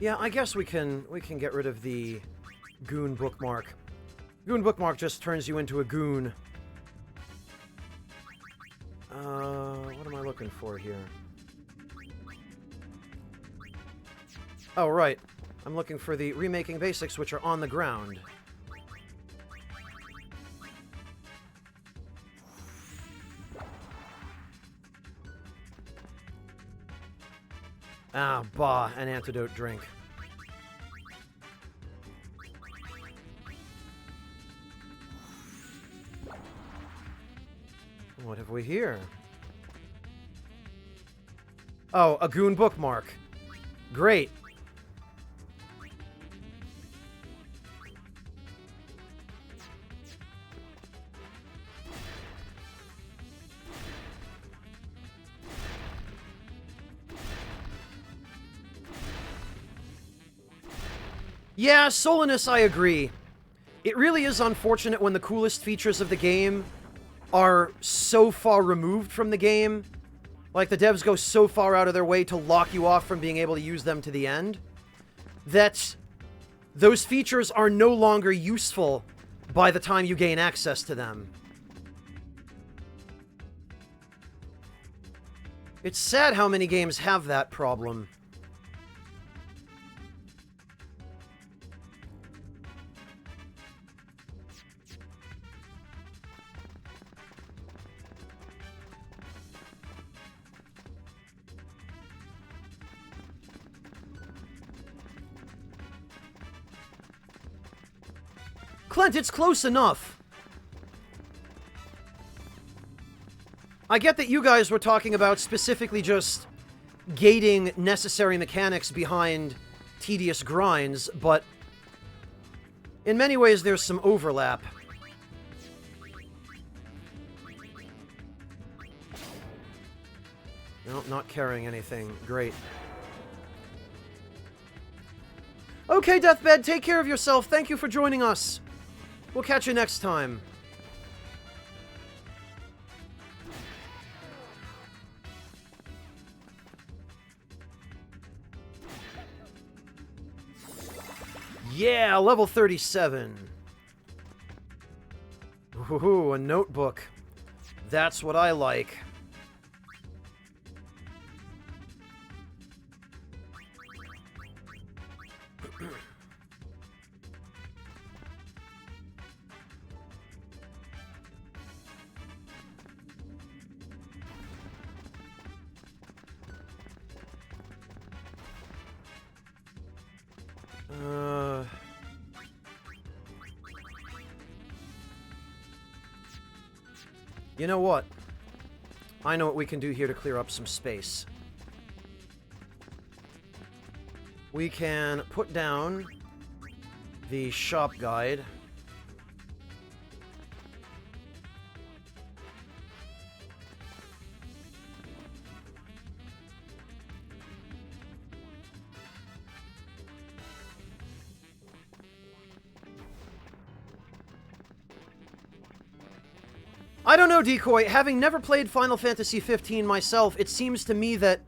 Yeah, I guess we can get rid of the goon bookmark. Goon bookmark just turns you into a goon. What am I looking for here? Oh, right. I'm looking for the Remaking Basics, which are on the ground. Ah, bah, an antidote drink. What have we here? Oh, a goon bookmark. Great. Yeah, Solinus, I agree. It really is unfortunate when the coolest features of the game are so far removed from the game. Like, the devs go so far out of their way to lock you off from being able to use them to the end, that those features are no longer useful by the time you gain access to them. It's sad how many games have that problem. Clint, it's close enough. I get that you guys were talking about specifically just gating necessary mechanics behind tedious grinds, but in many ways there's some overlap. No, not carrying anything. Great. Okay, Deathbed, take care of yourself. Thank you for joining us. We'll catch you next time. Yeah, level 37. Ooh, a notebook. That's what I like. You know what? I know what we can do here to clear up some space. We can put down the shop guide. I don't know, Decoy. Having never played Final Fantasy 15 myself, it seems to me that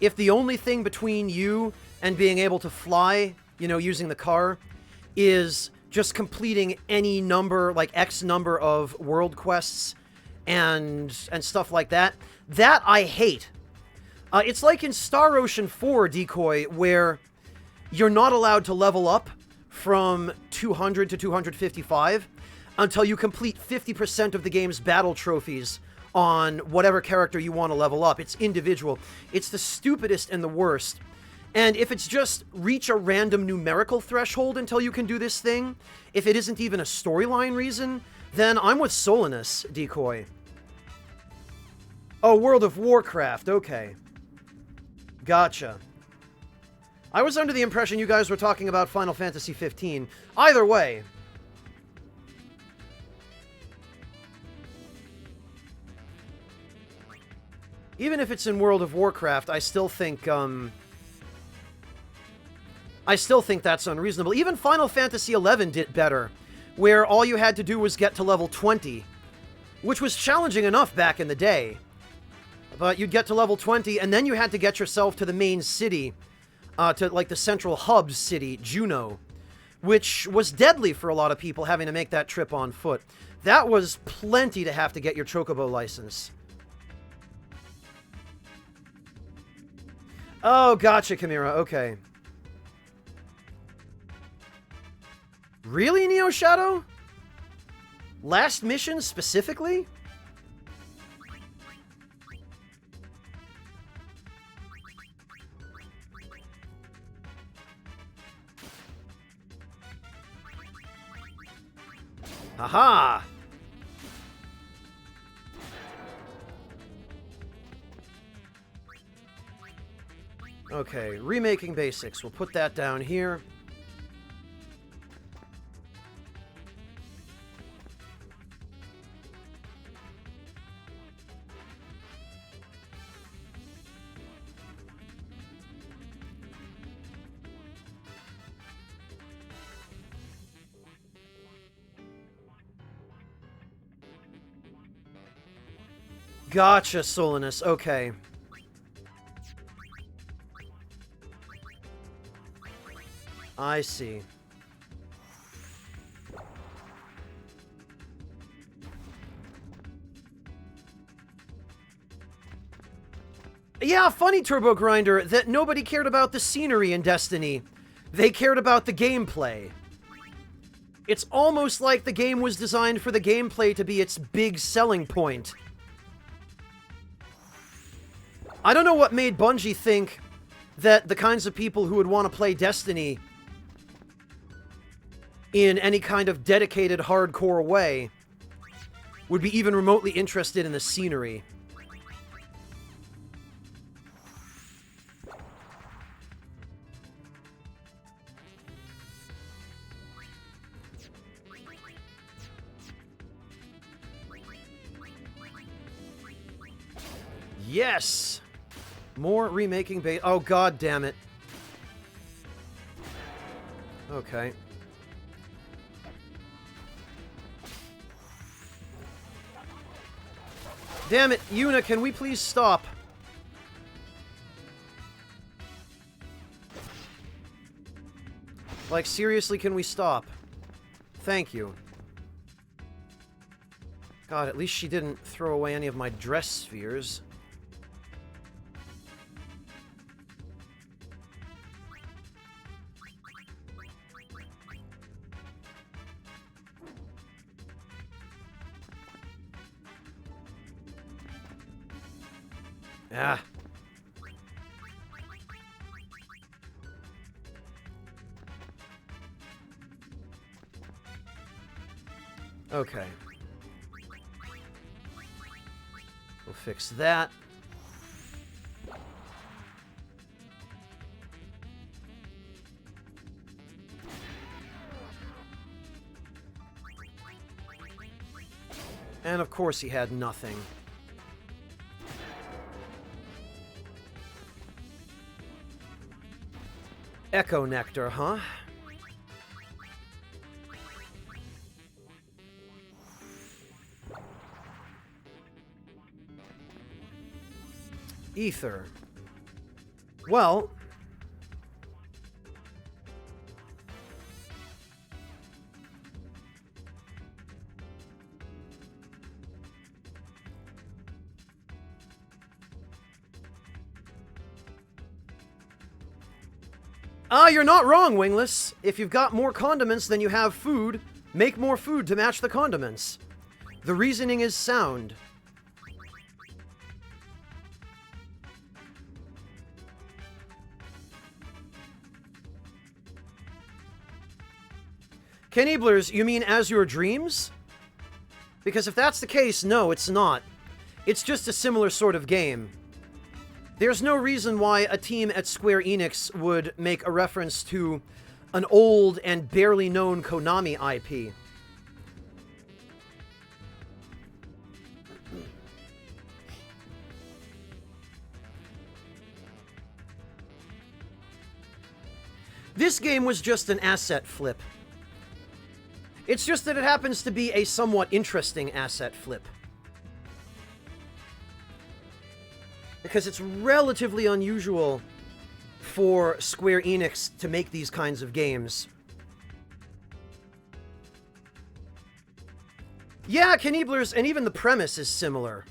if the only thing between you and being able to fly, you know, using the car, is just completing any number, like X number of world quests and stuff like that, that I hate. It's like in Star Ocean 4, Decoy, where you're not allowed to level up from 200 to 255 until you complete 50% of the game's battle trophies on whatever character you want to level up. It's individual. It's the stupidest and the worst. And if it's just reach a random numerical threshold until you can do this thing, if it isn't even a storyline reason, then I'm with Solinus, Decoy. Oh, World of Warcraft, okay. Gotcha. I was under the impression you guys were talking about Final Fantasy 15. Either way. Even if it's in World of Warcraft, I still think that's unreasonable. Even Final Fantasy XI did better, where all you had to do was get to level 20, which was challenging enough back in the day. But you'd get to level 20, and then you had to get yourself to the main city, to, like, the central hub city, Juno, which was deadly for a lot of people having to make that trip on foot. That was plenty to have to get your Chocobo license. Oh, gotcha, Chimera. Okay. Really, Neo Shadow? Last mission specifically? Haha! Okay, remaking basics. We'll put that down here. Gotcha, Solinus. Okay. I see. Yeah, funny, Turbo Grinder, that nobody cared about the scenery in Destiny. They cared about the gameplay. It's almost like the game was designed for the gameplay to be its big selling point. I don't know what made Bungie think that the kinds of people who would want to play Destiny in any kind of dedicated, hardcore way would be even remotely interested in the scenery. Yes! More remaking bait. Oh, god damn it. Okay. Damn it, Yuna, can we please stop? Like, seriously, can we stop? Thank you. God, at least she didn't throw away any of my dress spheres. Ah. Okay. fix that. And of course he had nothing. Echo Nectar, huh? Ether. Well... you're not wrong, Wingless. If you've got more condiments than you have food, make more food to match the condiments. The reasoning is sound. Keneblers, you mean as your dreams? Because if that's the case, no, it's not. It's just a similar sort of game. There's no reason why a team at Square Enix would make a reference to an old and barely known Konami IP. This game was just an asset flip. It's just that it happens to be a somewhat interesting asset flip. Because it's relatively unusual for Square Enix to make these kinds of games. Yeah, Keneblers, and even the premise is similar.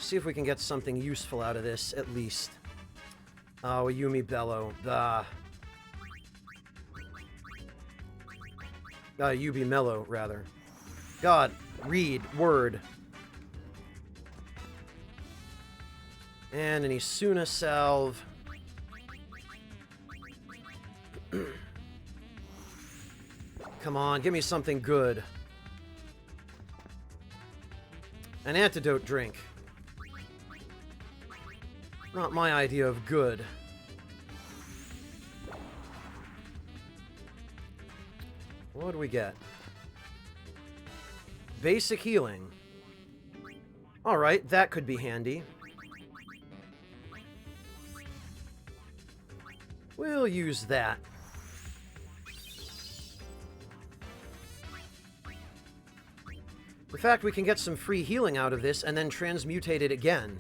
See if we can get something useful out of this, at least. Oh, a Yumi Bellow. Yubi Mellow, rather. God, read, word. And an Isuna Salve. Come on, give me something good. An antidote drink. Not my idea of good. What do we get? Basic healing. Alright, that could be handy. We'll use that. In fact, we can get some free healing out of this and then transmutate it again.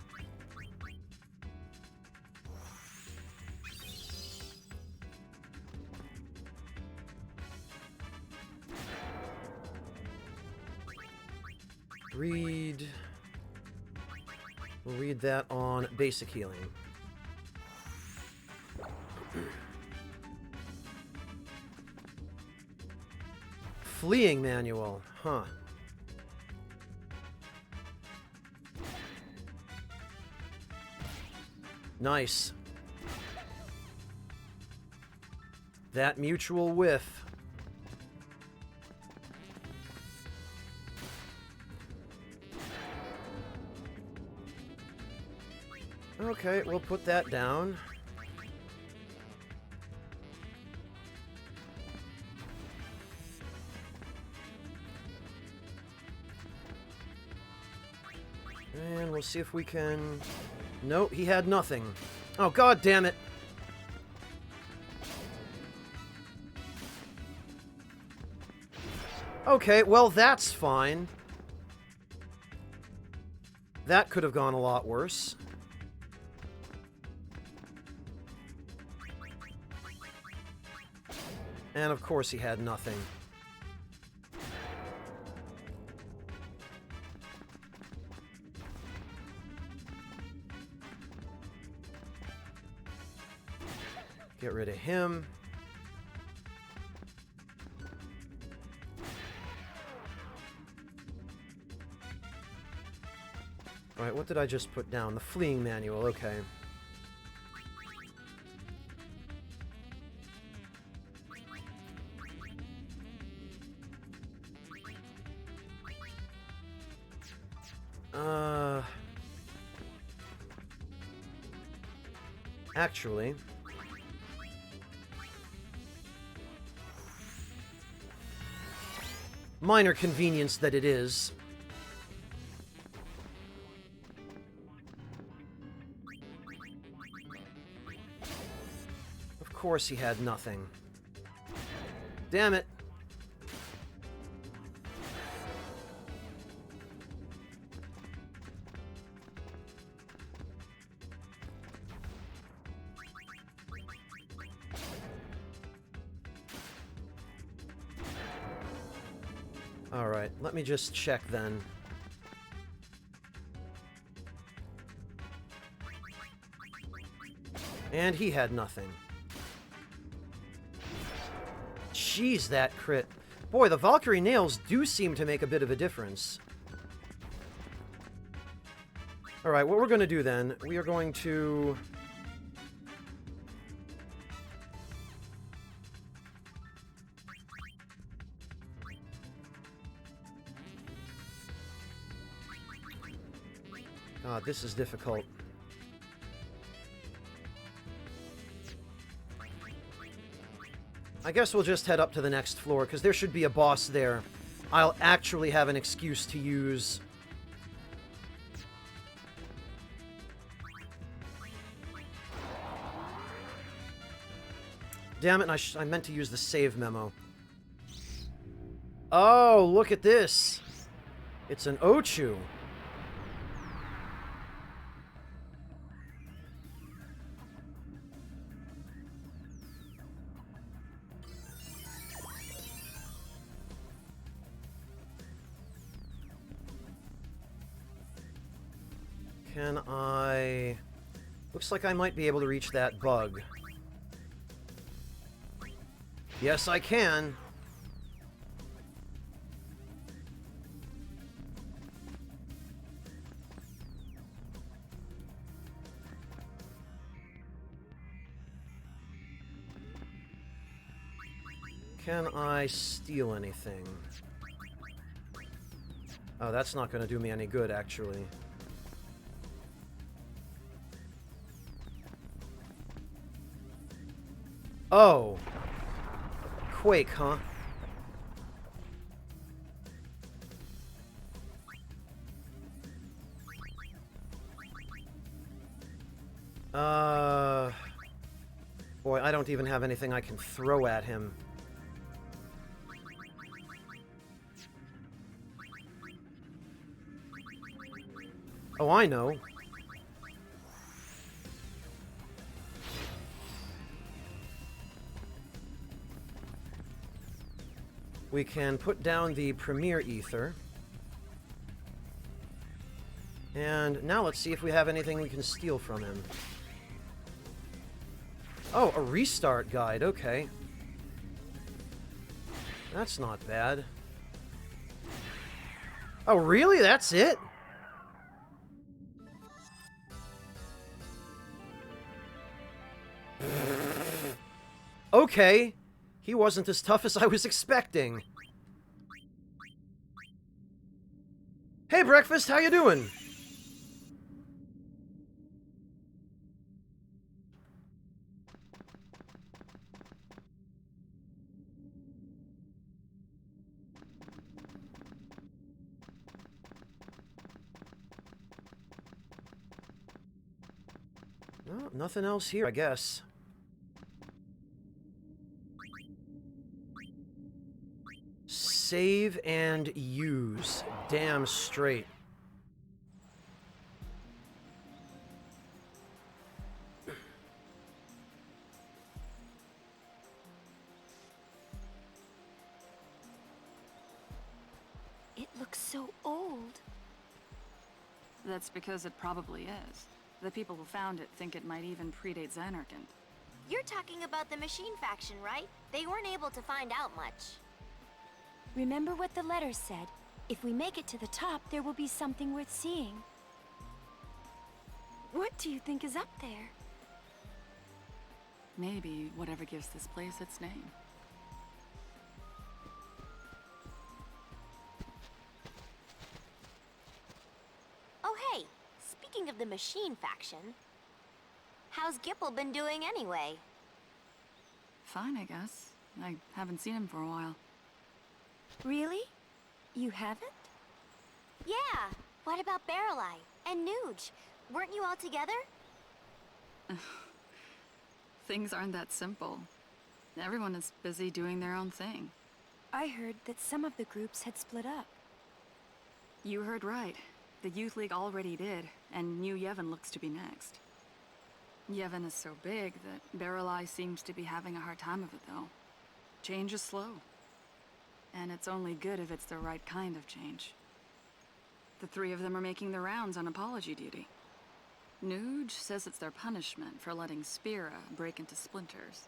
We'll read that on basic healing. Fleeing manual, huh. Nice. That mutual whiff. Okay, we'll put that down. And we'll see if we can... Nope, he had nothing. Oh, god damn it. Okay, well, that's fine. That could have gone a lot worse. And of course he had nothing. Get rid of him. Alright, what did I just put down? The fleeing manual, okay. Actually, minor convenience that it is. Of course he had nothing. Damn it. Alright, let me just check then. And he had nothing. Jeez, that crit. Boy, the Valkyrie nails do seem to make a bit of a difference. Alright, what we're going to do then, we are going to... God, this is difficult. I guess we'll just head up to the next floor, because there should be a boss there. I'll actually have an excuse to use. Damn it, I meant to use the save memo. Oh, look at this. It's an Ochu. Can I... Looks like I might be able to reach that bug. Yes, I can. Can I steal anything? Oh, that's not going to do me any good, actually. Oh. Quake, huh? Boy, I don't even have anything I can throw at him. Oh, I know. We can put down the Premier Ether. And now let's see if we have anything we can steal from him. Oh, a restart guide, okay. That's not bad. Oh, really? That's it? Okay. He wasn't as tough as I was expecting. Hey, breakfast, how you doing? No, nothing else here, I guess. Save and use. Damn straight. It looks so old. That's because it probably is. The people who found it think it might even predate Xanarkand. You're talking about the machine faction, right? They weren't able to find out much. Remember what the letter said. If we make it to the top, there will be something worth seeing. What do you think is up there? Maybe whatever gives this place its name. Oh hey, speaking of the machine faction, how's Gipple been doing anyway? Fine, I guess. I haven't seen him for a while. Really? You haven't? Yeah, what about Barreleye and Nuge? Weren't you all together? Things aren't that simple. Everyone is busy doing their own thing. I heard that some of the groups had split up. You heard right. The Youth League already did, and New Yevon looks to be next. Yevon is so big that Barreleye seems to be having a hard time of it, though. Change is slow. And it's only good if it's the right kind of change. The three of them are making the rounds on apology duty. Nuge says it's their punishment for letting Spira break into splinters.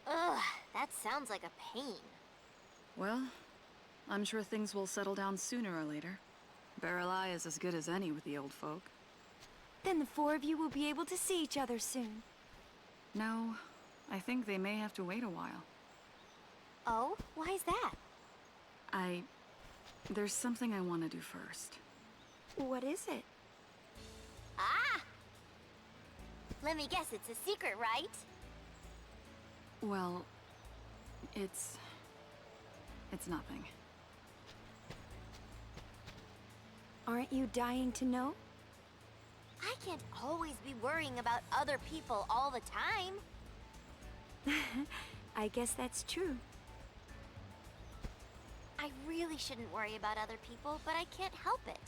Ugh, that sounds like a pain. Well, I'm sure things will settle down sooner or later. Barreleye is as good as any with the old folk. Then the four of you will be able to see each other soon. No, I think they may have to wait a while. Oh, why's that? There's something I want to do first. What is it? Ah! Let me guess, it's a secret, right? Well, it's nothing. Aren't you dying to know? I can't always be worrying about other people all the time. I guess that's true. I really shouldn't worry about other people, but I can't help it.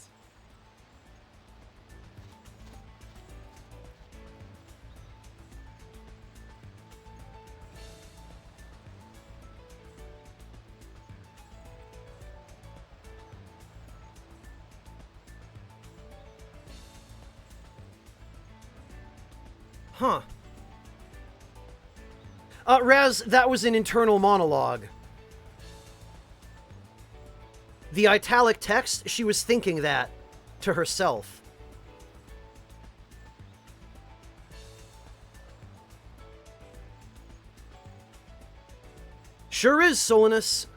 Huh. Raz, that was an internal monologue. The italic text, she was thinking that to herself. Sure is, Solinus.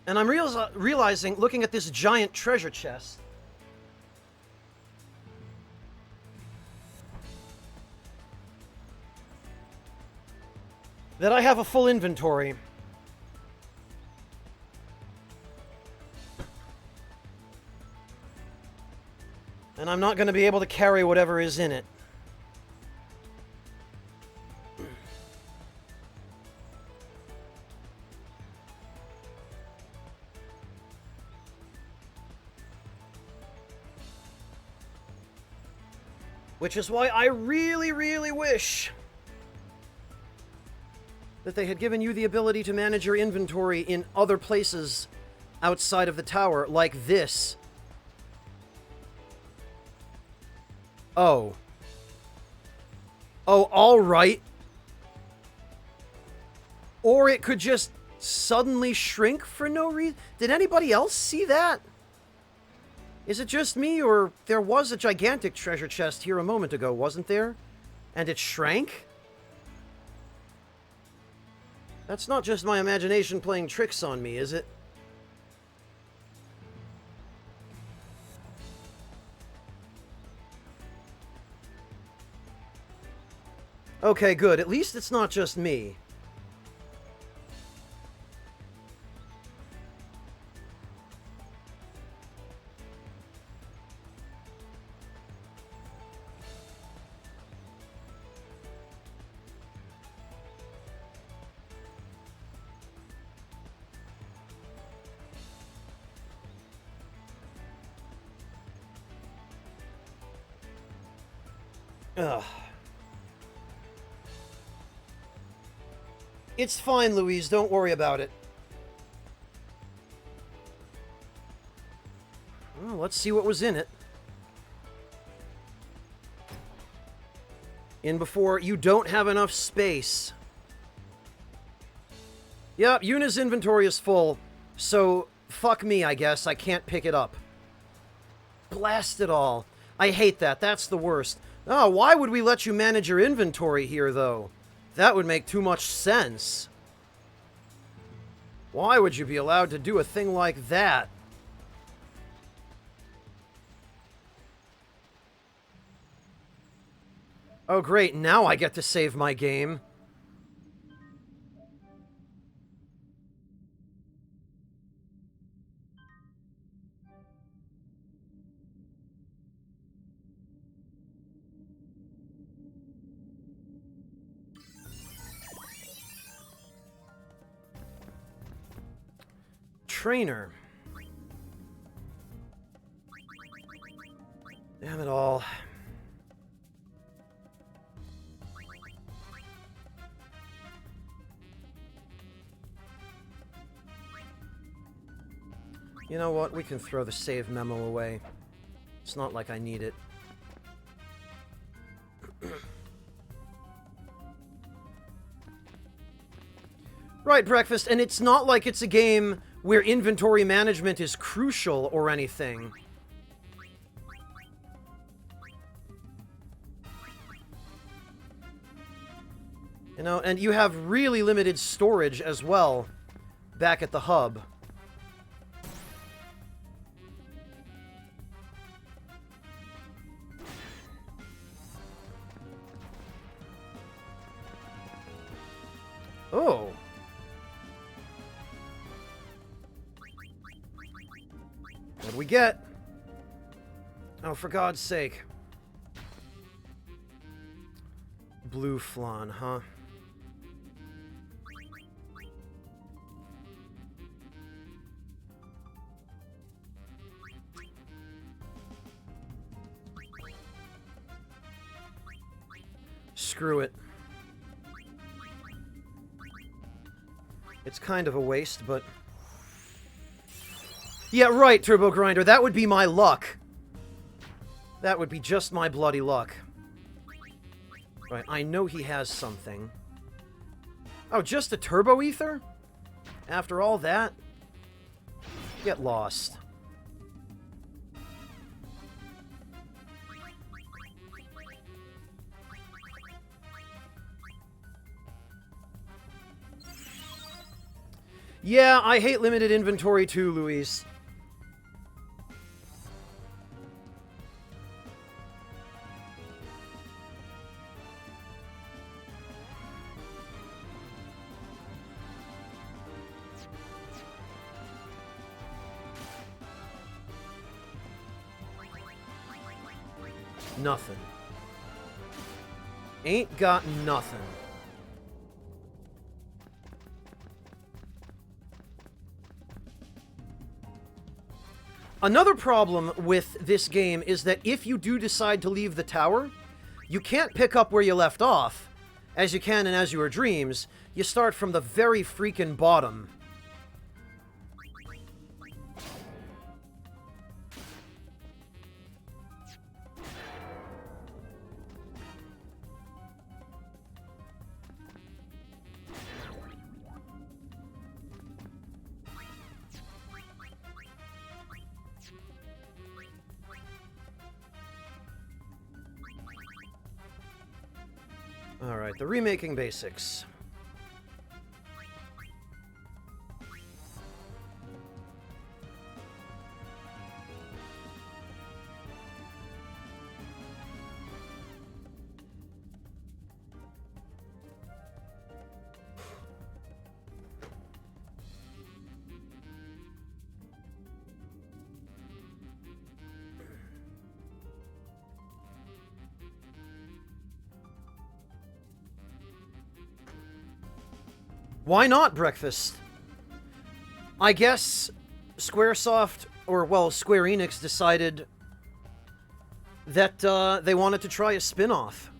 And I'm realizing, looking at this giant treasure chest, that I have a full inventory. And I'm not going to be able to carry whatever is in it. Which is why I really, really wish that they had given you the ability to manage your inventory in other places outside of the tower, like this. Oh. Oh, alright. Or it could just suddenly shrink for no reason. Did anybody else see that? Is it just me, or there was a gigantic treasure chest here a moment ago, wasn't there? And it shrank? That's not just my imagination playing tricks on me, is it? Okay, good. At least it's not just me. Ugh. It's fine, Louise. Don't worry about it. Well, let's see what was in it. in before. You don't have enough space. Yep, Yuna's inventory is full, so fuck me, I guess. I can't pick it up. Blast it all. I hate that. That's the worst. Oh, why would we let you manage your inventory here, though? That would make too much sense. Why would you be allowed to do a thing like that? Oh, great. Now I get to save my game. Trainer. Damn it all. You know what? We can throw the save memo away. It's not like I need it. Right, Breakfast, and it's not like it's a game where inventory management is crucial or anything. You know, and you have really limited storage as well back at the hub. Oh. What'd we get? Oh, for God's sake. Blue flan, huh? Screw it. It's kind of a waste, but... Yeah, right, Turbo Grinder. That would be my luck. That would be just my bloody luck. Right, I know he has something. Oh, just a Turbo Ether? After all that? Get lost. Yeah, I hate limited inventory too, Luis. Nothing. Ain't got nothing. Another problem with this game is that if you do decide to leave the tower, you can't pick up where you left off, as you can in As You Were Dreams. You start from the very freaking bottom. Alright, the remaking basics. Why not Breakfast? I guess Squaresoft, or, well, Square Enix decided that they wanted to try a spin-off.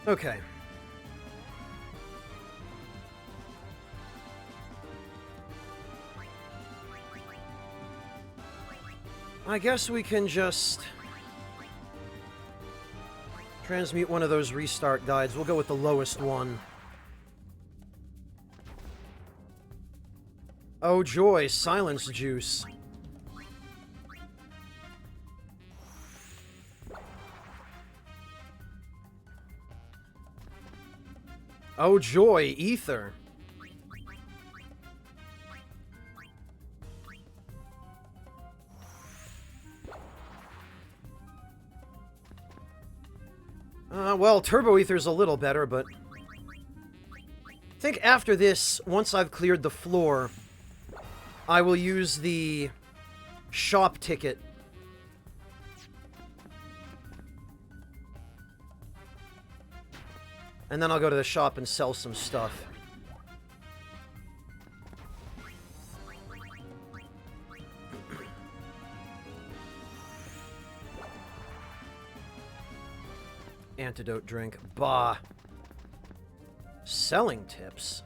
Okay. I guess we can just transmute one of those restart guides. We'll go with the lowest one. Oh joy, silence juice. Oh joy, ether. Well, turbo ether's a little better, but I think after this, once I've cleared the floor, I will use the shop ticket. And then I'll go to the shop and sell some stuff. Antidote drink. Bah. Selling tips?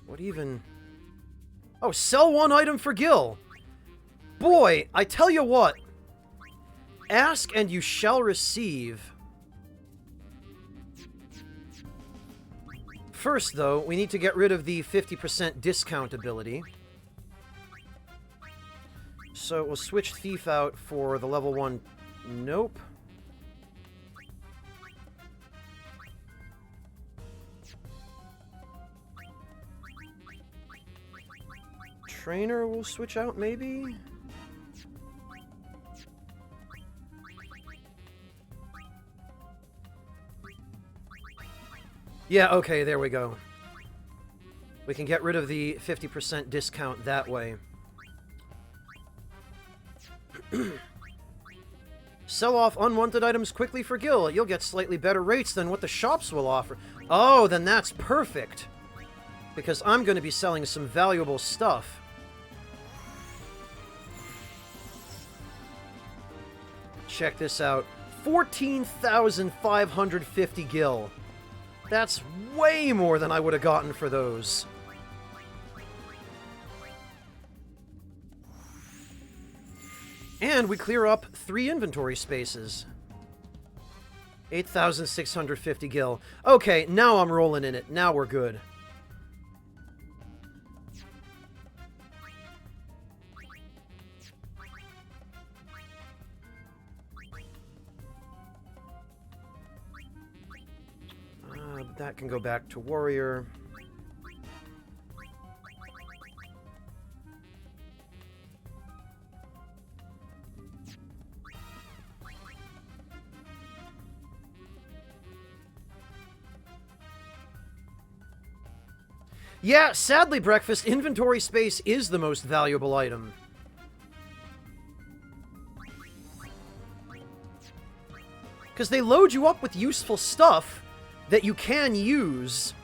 What even... Oh, sell one item for Gil! Boy, I tell you what. Ask and you shall receive. First, though, we need to get rid of the 50% discount ability. So we'll switch Thief out for the level 1... Nope. Trainer will switch out, maybe? Yeah, okay, there we go. We can get rid of the 50% discount that way. Sell off unwanted items quickly for Gil. You'll get slightly better rates than what the shops will offer. Oh, then that's perfect. Because I'm going to be selling some valuable stuff. Check this out. 14,550 Gil. That's way more than I would have gotten for those. And we clear up 3 inventory spaces. 8,650 Gil. Okay, now I'm rolling in it. Now we're good. That can go back to Warrior. Yeah, sadly, Breakfast, inventory space is the most valuable item. Because they load you up with useful stuff that you can use,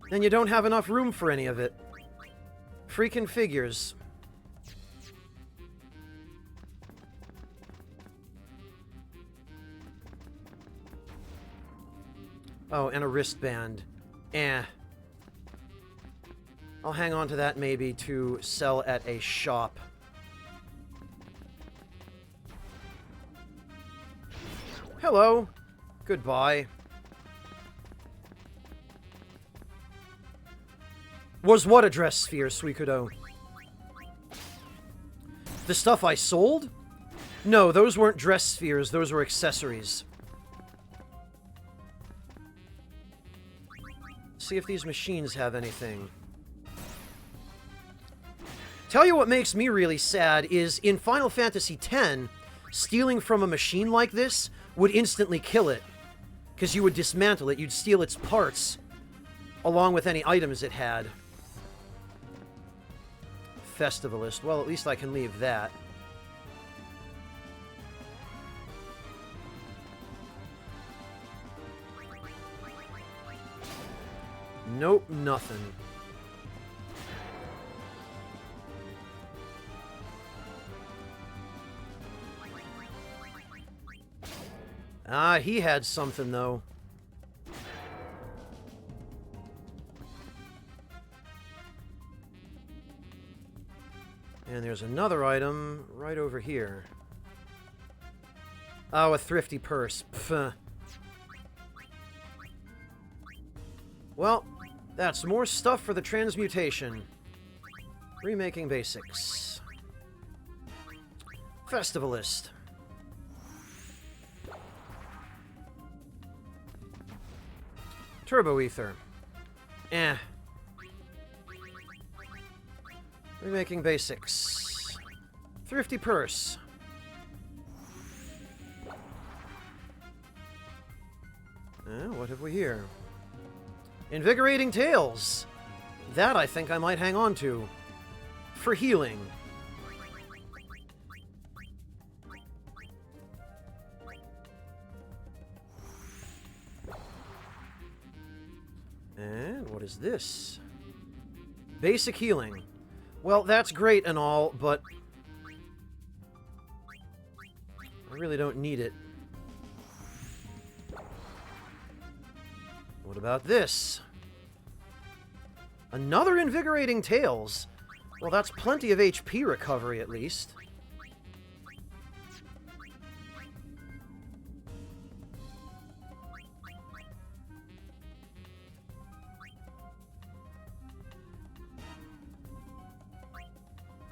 then you don't have enough room for any of it. Freaking figures. Oh, and a wristband. Eh. I'll hang on to that maybe to sell at a shop. Hello. Goodbye. Was what a dress sphere, Suikudo? The stuff I sold? No, those weren't dress spheres, those were accessories. See if these machines have anything. Tell you what makes me really sad is in Final Fantasy X, stealing from a machine like this would instantly kill it. Because you would dismantle it, you'd steal its parts, along with any items it had. Festivalist. Well, at least I can leave that. Nope, nothing. Ah, he had something, though. And there's another item right over here. Oh, a thrifty purse. Pfft. Well, that's more stuff for the transmutation. Remaking basics. Festivalist. Turbo ether. Eh. Remaking basics. Thrifty purse. What have we here? Invigorating tales. That I think I might hang on to. For healing. And what is this? Basic healing. Well, that's great and all, but I really don't need it. What about this? Another invigorating tales. Well, that's plenty of HP recovery, at least.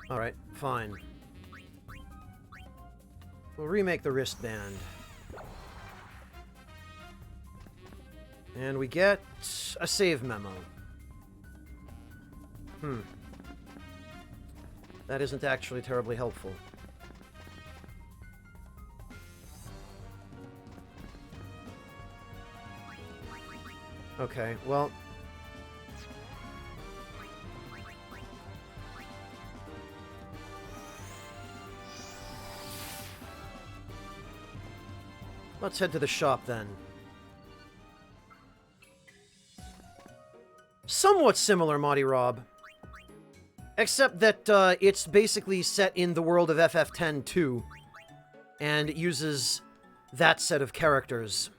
Alright, fine. We'll remake the wristband. And we get a save memo. That isn't actually terribly helpful. Okay, well... let's head to the shop, then. Somewhat similar, Monty Rob. Except that it's basically set in the world of FF10 too, and it uses that set of characters.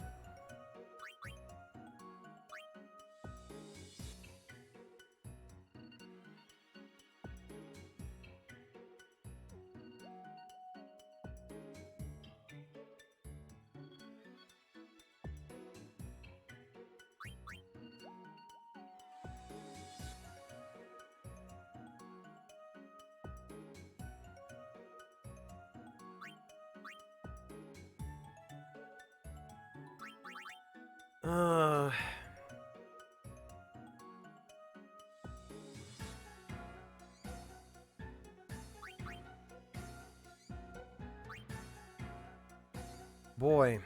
Boy.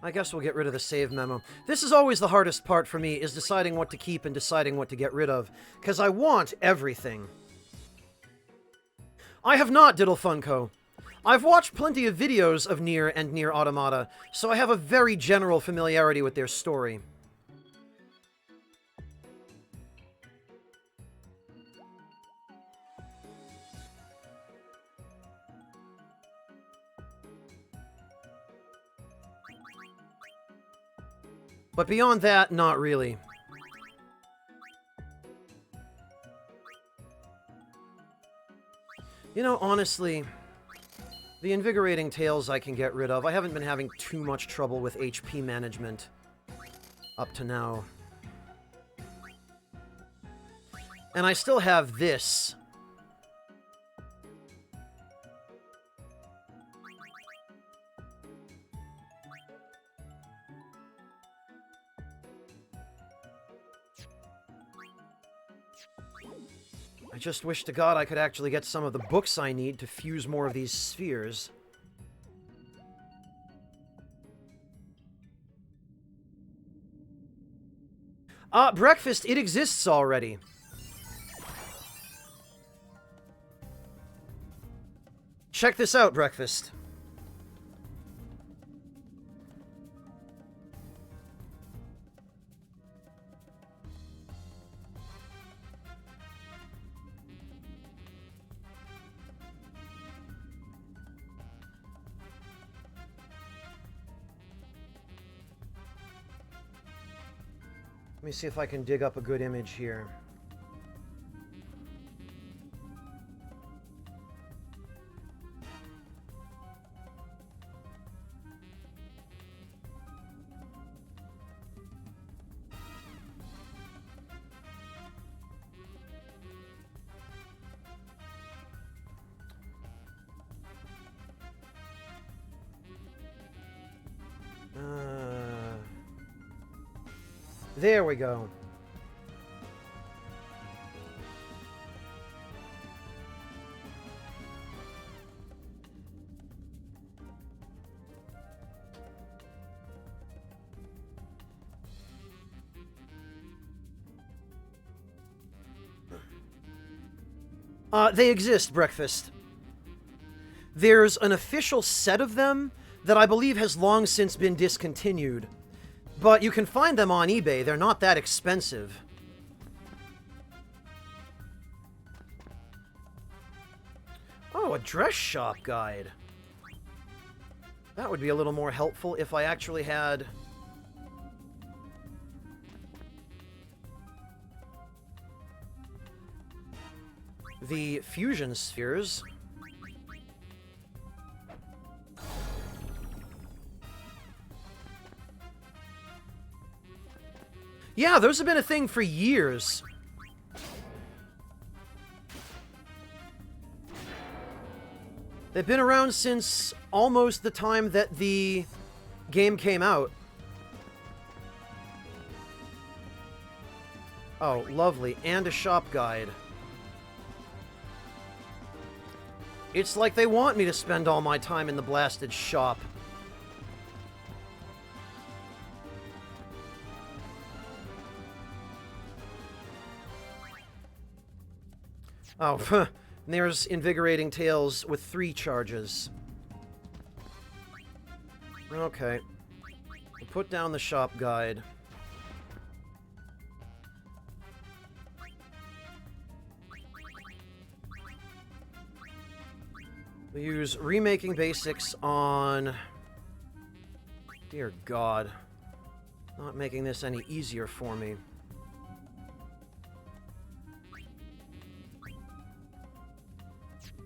I guess we'll get rid of the save memo. This is always the hardest part for me, is deciding what to keep and deciding what to get rid of, because I want everything. I have not, Diddle Funko. I've watched plenty of videos of Nier and Nier Automata, so I have a very general familiarity with their story. But beyond that, not really. You know, honestly, the invigorating tales I can get rid of. I haven't been having too much trouble with HP management up to now. And I still have this. I just wish to God I could actually get some of the books I need to fuse more of these spheres. Breakfast, it exists already. Check this out, Breakfast. me see if I can dig up a good image here. There we go. They exist, Breakfast. There's an official set of them that I believe has long since been discontinued. But you can find them on eBay. They're not that expensive. Oh, a dress shop guide. That would be a little more helpful if I actually had... the fusion spheres. Yeah, those have been a thing for years. They've been around since almost the time that the game came out. Oh, lovely. And a shop guide. It's like they want me to spend all my time in the blasted shop. Oh, there's Invigorating Tales with 3 charges. Okay. We'll put down the shop guide. We'll use Remaking Basics on... Dear God. Not making this any easier for me.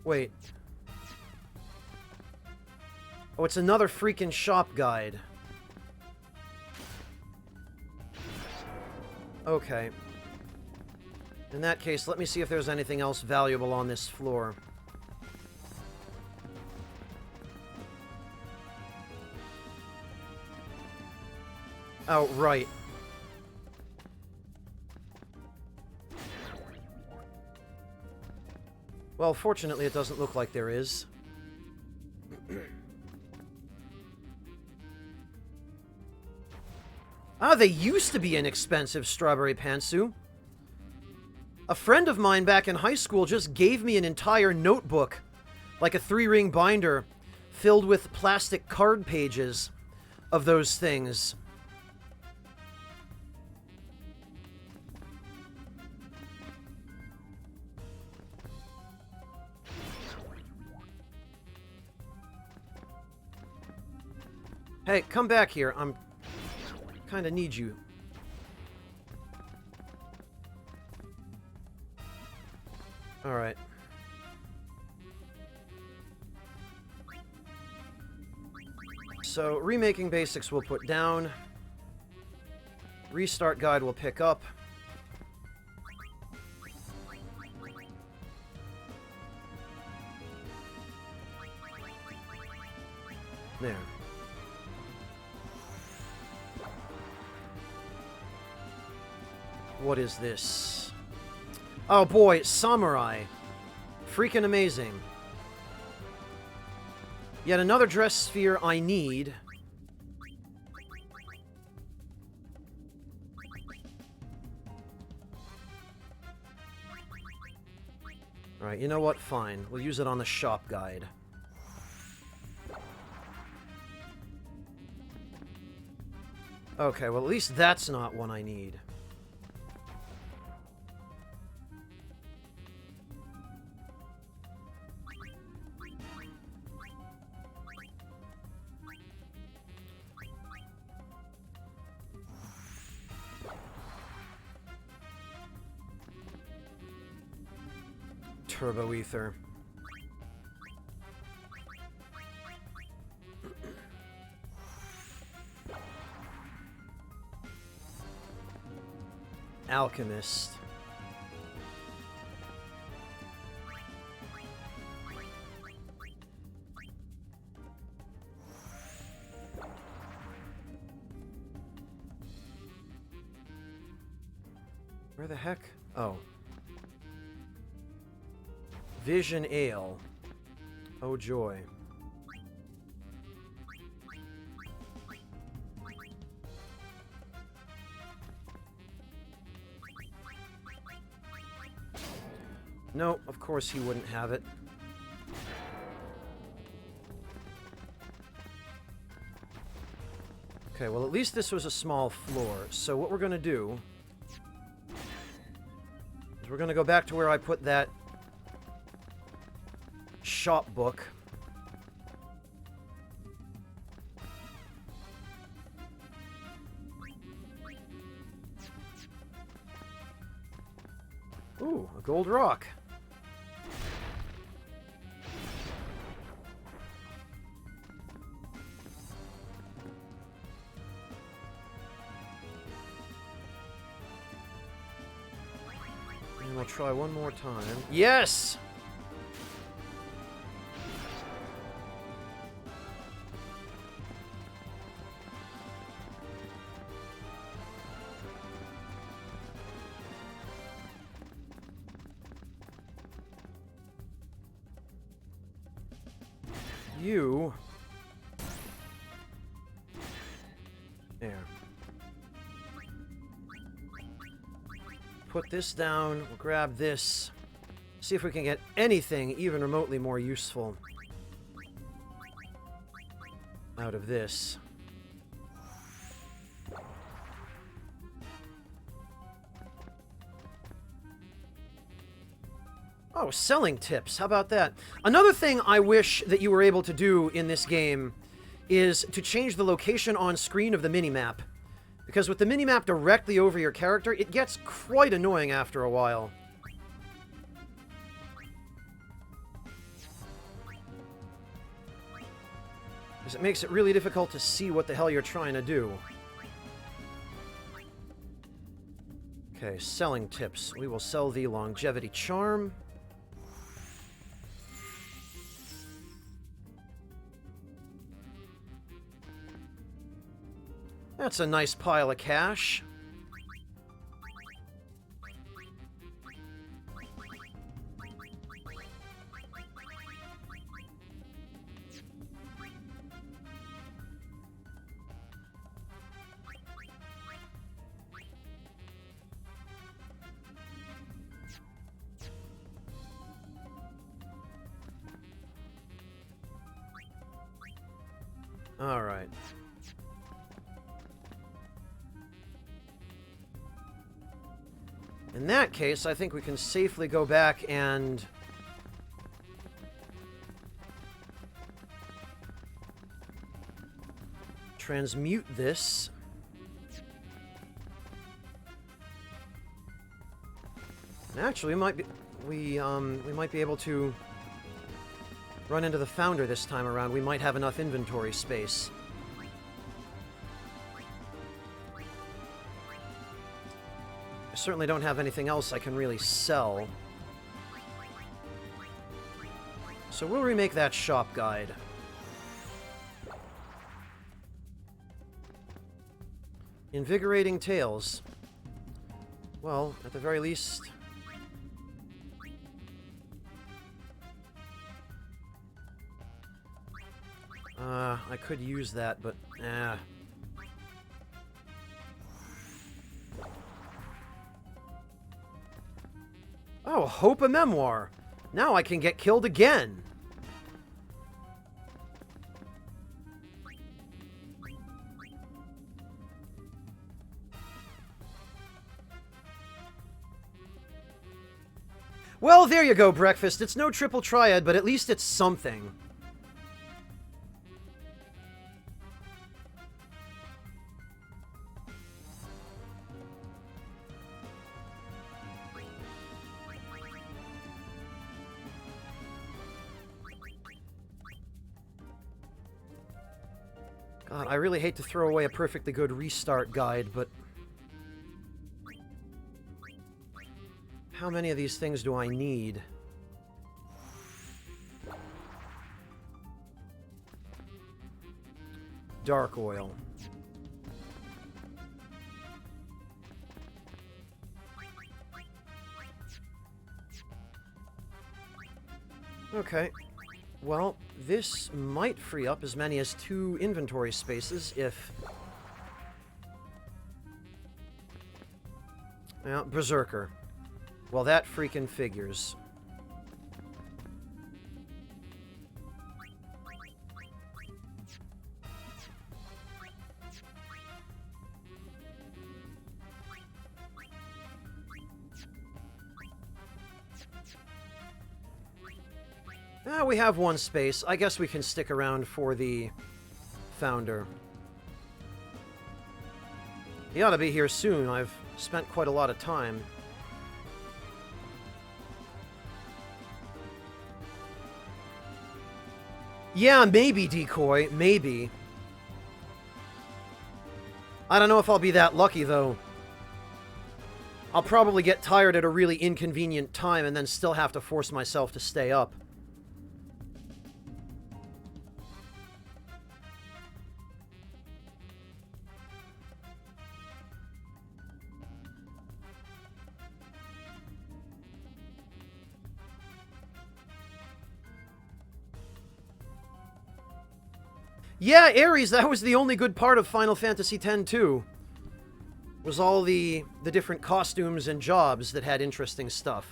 Wait. Oh, it's another freaking shop guide. Okay. In that case, let me see if there's anything else valuable on this floor. Oh, right. Well, fortunately, it doesn't look like there is. Ah, they used to be inexpensive, Strawberry Pantsu. A friend of mine back in high school just gave me an entire notebook, like a 3-ring binder, filled with plastic card pages of those things. Hey, come back here. I'm... kinda need you. Alright. So, Remaking Basics we'll put down. Restart Guide we'll pick up. There. What is this? Oh boy, Samurai. Freaking amazing. Yet another dress sphere I need. Alright, you know what? Fine. We'll use it on the shop guide. Okay, well at least that's not one I need. turbo ether. Alchemist. Where the heck? Oh. Vision Ale. Oh joy. No, of course he wouldn't have it. Okay, well at least this was a small floor. So what we're gonna do is we're gonna go back to where I put that shop book. Ooh, a gold rock. And we'll try one more time. Yes! You... There. Put this down, we'll grab this. See if we can get anything even remotely more useful out of this. Oh, selling tips. How about that? Another thing I wish that you were able to do in this game is to change the location on screen of the minimap. Because with the minimap directly over your character, it gets quite annoying after a while. Because it makes it really difficult to see what the hell you're trying to do. Okay, selling tips. We will sell the longevity charm. That's a nice pile of cash. All right. In that case, I think we can safely go back and transmute this. And actually, we might be able to run into the founder this time around. We might have enough inventory space. I certainly don't have anything else I can really sell. So we'll remake that shop guide. Invigorating tales. Well, at the very least... I could use that, but... Oh, Hope a Memoir! Now I can get killed again! Well, there you go, Breakfast. It's no triple triad, but at least it's something. God, I really hate to throw away a perfectly good restart guide, but... how many of these things do I need? Dark oil. Okay. Well, this might free up as many as 2 inventory spaces if... well, Berserker. Well, that freaking figures. We have 1 space. I guess we can stick around for the founder. He ought to be here soon. I've spent quite a lot of time. Yeah, maybe, Decoy. Maybe. I don't know if I'll be that lucky, though. I'll probably get tired at a really inconvenient time and then still have to force myself to stay up. Yeah, Ares, that was the only good part of Final Fantasy X, too. Was all the different costumes and jobs that had interesting stuff.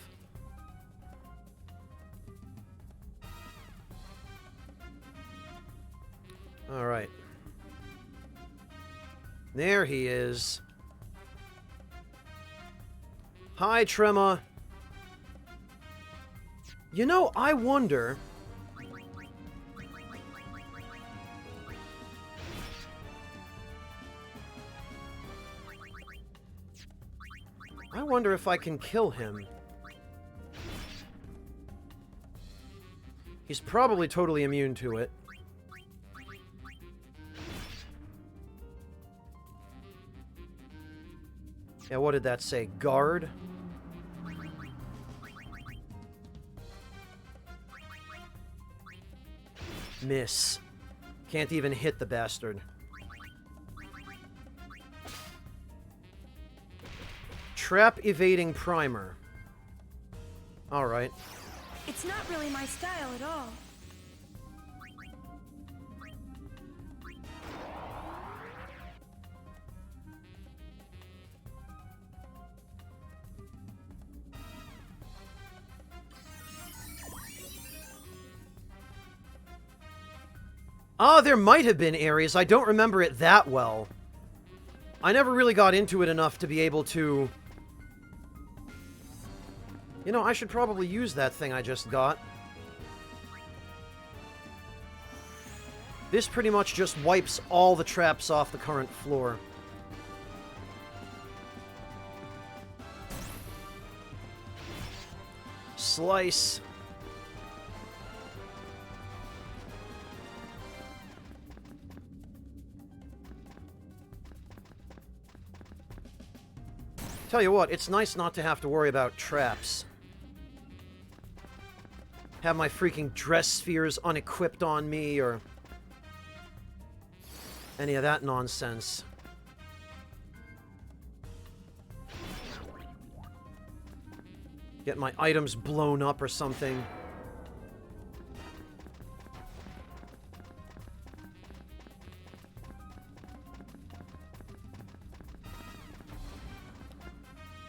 Alright. There he is. Hi, Trema. You know, I wonder... I wonder if I can kill him. He's probably totally immune to it. Yeah, what did that say? Guard? Miss. Can't even hit the bastard. Trap evading primer. Alright. It's not really my style at all. Ah, there might have been Ares. I don't remember it that well. I never really got into it enough to be able to... You know, I should probably use that thing I just got. This pretty much just wipes all the traps off the current floor. Slice. Tell you what, it's nice not to have to worry about traps. Have my freaking dress spheres unequipped on me, or any of that nonsense. Get my items blown up or something.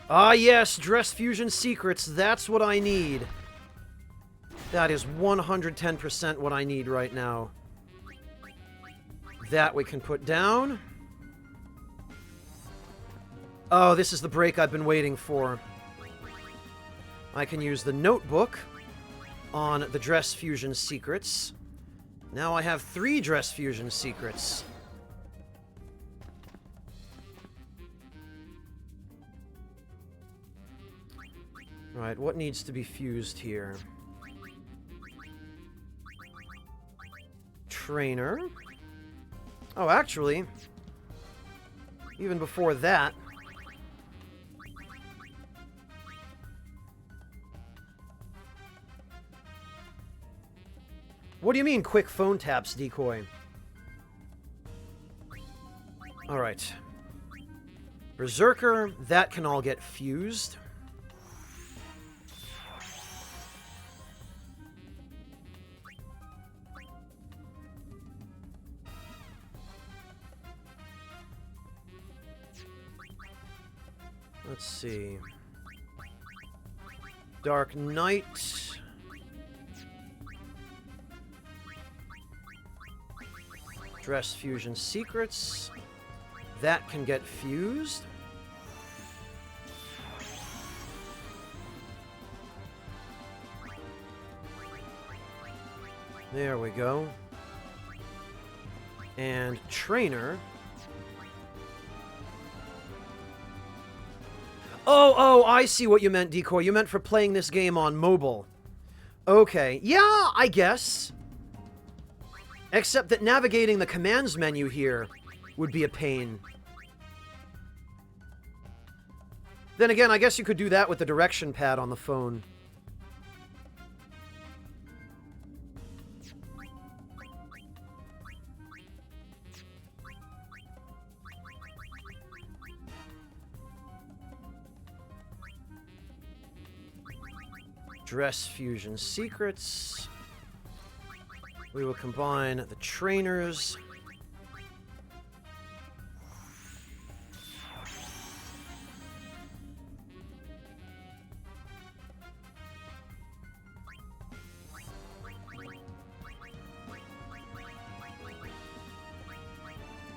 Ah yes, Dress Fusion Secrets, that's what I need. That is 110% what I need right now. That we can put down. Oh, this is the break I've been waiting for. I can use the notebook on the Dress Fusion Secrets. Now I have 3 Dress Fusion Secrets. Right, what needs to be fused here? Trainer. Oh, actually, even before that... What do you mean, quick phone taps, decoy? Alright. Berserker, that can all get fused. Let's see. Dark Knight. Dress Fusion Secrets. That can get fused. There we go. And Trainer. Oh, I see what you meant, Decoy. You meant for playing this game on mobile. Okay. Yeah, I guess. Except that navigating the commands menu here would be a pain. Then again, I guess you could do that with the direction pad on the phone. Dress Fusion Secrets. We will combine the trainers.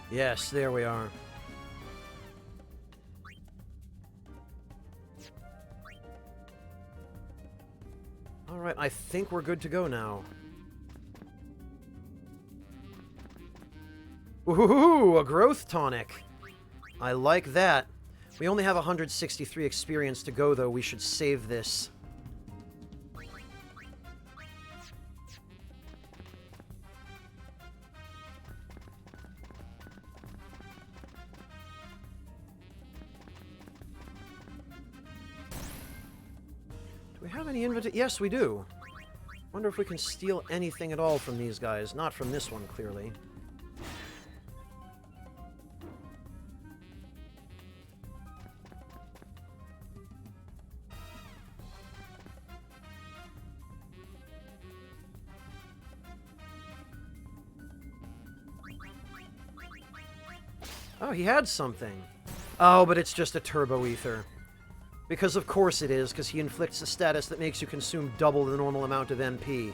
Yes, there we are. Alright, I think we're good to go now. Woohoo! A growth tonic! I like that. We only have 163 experience to go, though. We should save this. Do we have any inventory? Yes, we do. Wonder if we can steal anything at all from these guys. Not from this one, clearly. Oh, he had something. Oh, but it's just a turbo ether. Because of course it is, because he inflicts a status that makes you consume double the normal amount of MP.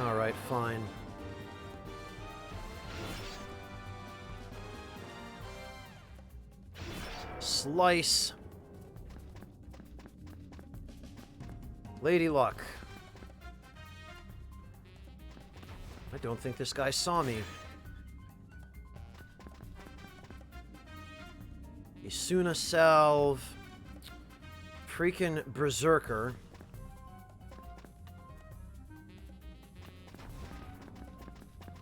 Alright, fine. Slice. Lady Luck. I don't think this guy saw me. Isuna Salve. Freaking Berserker.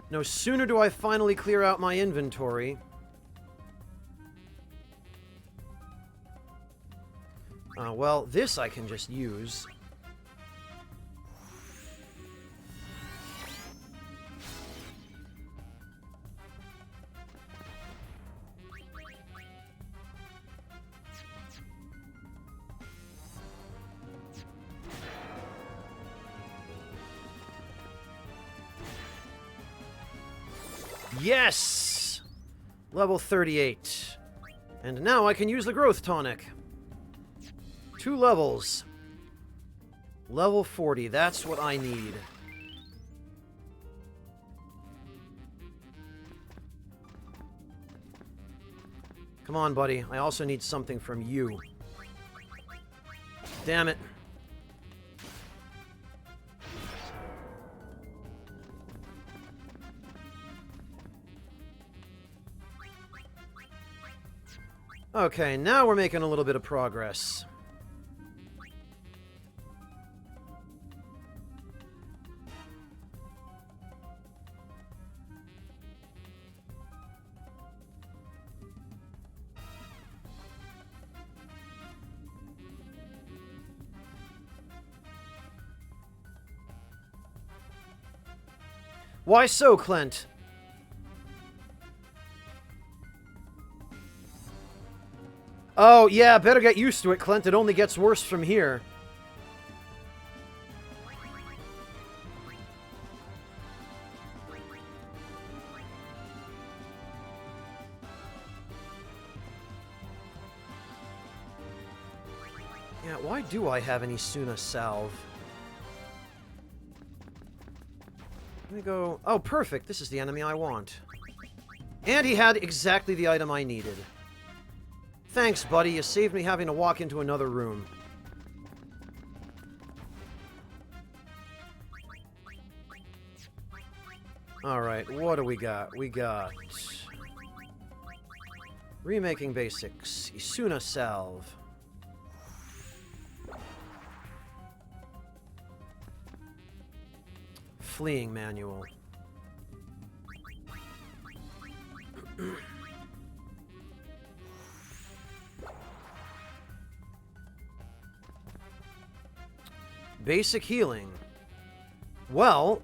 No sooner do I finally clear out my inventory. Well, this I can just use. Yes! Level 38. And now I can use the growth tonic. 2 levels. Level 40, that's what I need. Come on, buddy. I also need something from you. Damn it. Okay, now we're making a little bit of progress. Why so, Clint? Oh, yeah, better get used to it, Clint. It only gets worse from here. Yeah, why do I have any Suna salve? Let me go... Oh, perfect. This is the enemy I want. And he had exactly the item I needed. Thanks, buddy. You saved me having to walk into another room. Alright, what do we got? We got... Remaking basics. Isuna salve. Fleeing manual. Basic healing. Well...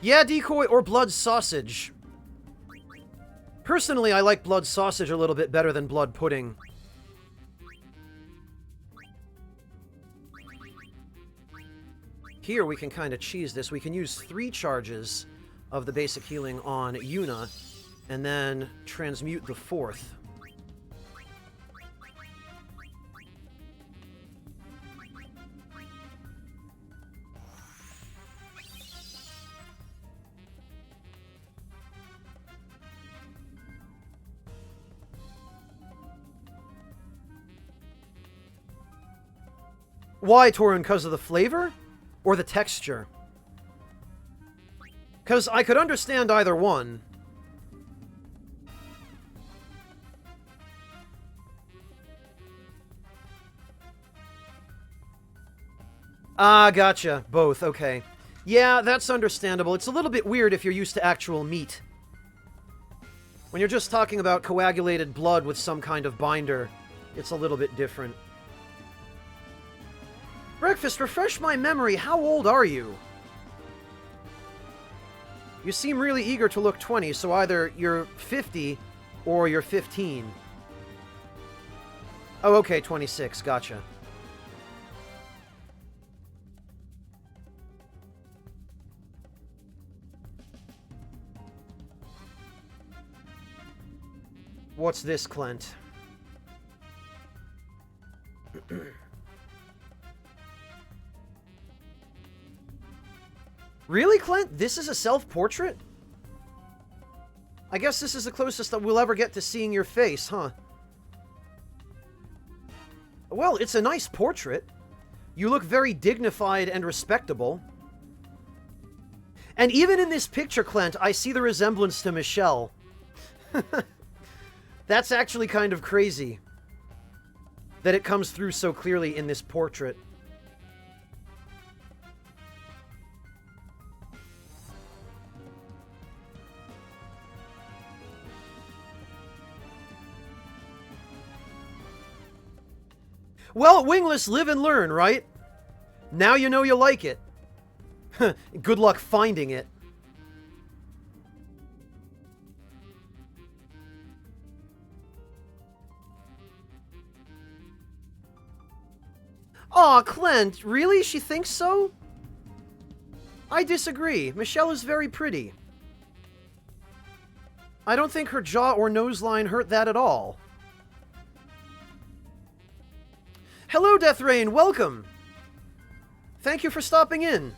Yeah, decoy or blood sausage. Personally, I like blood sausage a little bit better than blood pudding. Here we can kind of cheese this. We can use 3 charges of the basic healing on Yuna, and then transmute the 4th. Why, Torun? Because of the flavor? Or the texture? Because I could understand either one. Ah, gotcha. Both, okay. Yeah, that's understandable. It's a little bit weird if you're used to actual meat. When you're just talking about coagulated blood with some kind of binder, it's a little bit different. Breakfast, refresh my memory. How old are you? You seem really eager to look 20, so either you're 50 or you're 15. Oh, okay, 26. Gotcha. What's this, Clint? Really, Clint? This is a self-portrait? I guess this is the closest that we'll ever get to seeing your face, huh? Well, it's a nice portrait. You look very dignified and respectable. And even in this picture, Clint, I see the resemblance to Michelle. That's actually kind of crazy that it comes through so clearly in this portrait. Well, Wingless, live and learn, right? Now you know you like it. Good luck finding it. Aw, Clint, really? She thinks so? I disagree. Michelle is very pretty. I don't think her jaw or nose line hurt that at all. Hello, Death Rain. Welcome. Thank you for stopping in.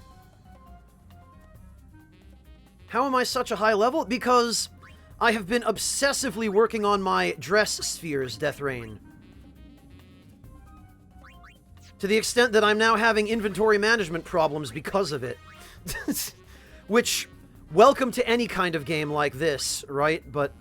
How am I such a high level? Because I have been obsessively working on my dress spheres, Death Rain. To the extent that I'm now having inventory management problems because of it. Which, welcome to any kind of game like this, right? But...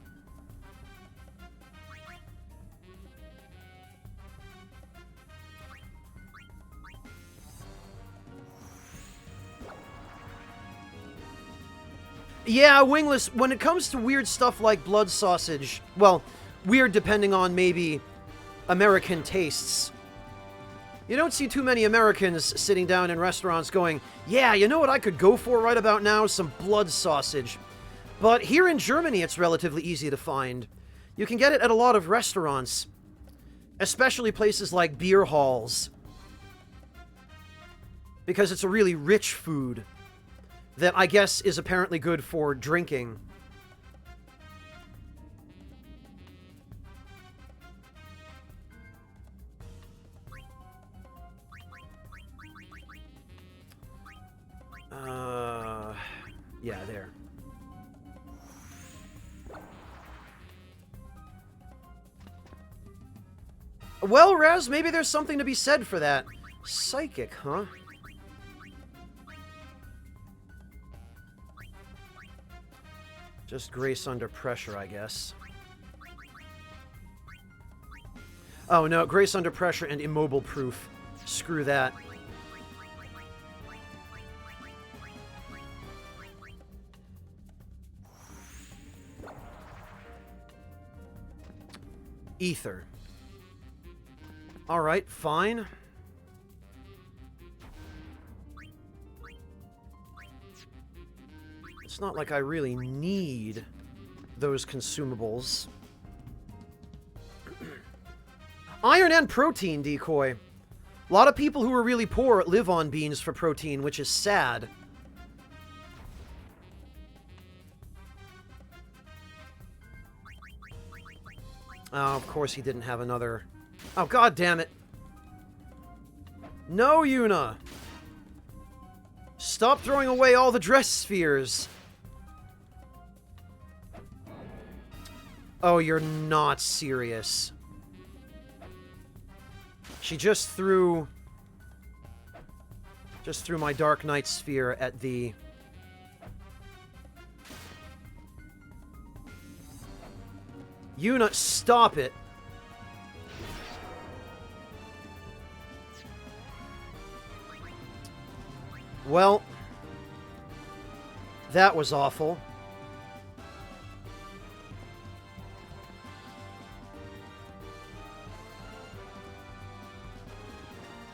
yeah, Wingless, when it comes to weird stuff like blood sausage, well, weird depending on maybe American tastes. You don't see too many Americans sitting down in restaurants going, yeah, you know what I could go for right about now? Some blood sausage. But here in Germany, it's relatively easy to find. You can get it at a lot of restaurants, especially places like beer halls, because it's a really rich food that I guess is apparently good for drinking. Yeah, there. Well, Raz, maybe there's something to be said for that. Psychic, huh? Just grace under pressure, I guess. Oh, no, grace under pressure and immobile proof. Screw that. Ether. Alright, fine. It's not like I really need those consumables. Iron and protein decoy. A lot of people who are really poor live on beans for protein, which is sad. Oh, of course he didn't have another... oh, god damn it. No, Yuna! Stop throwing away all the dress spheres! Oh, you're not serious. She just threw... my Dark Knight sphere at the... Yuna, stop it! Well... that was awful.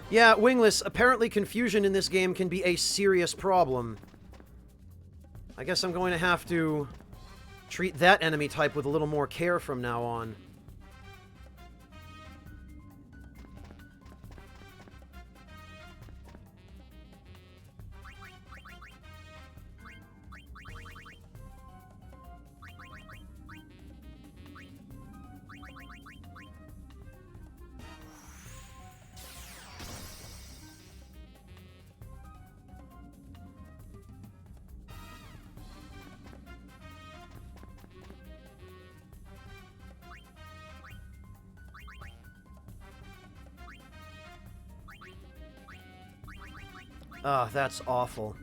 Yeah, Wingless, apparently confusion in this game can be a serious problem. I guess I'm going to have to treat that enemy type with a little more care from now on. Ah, that's awful.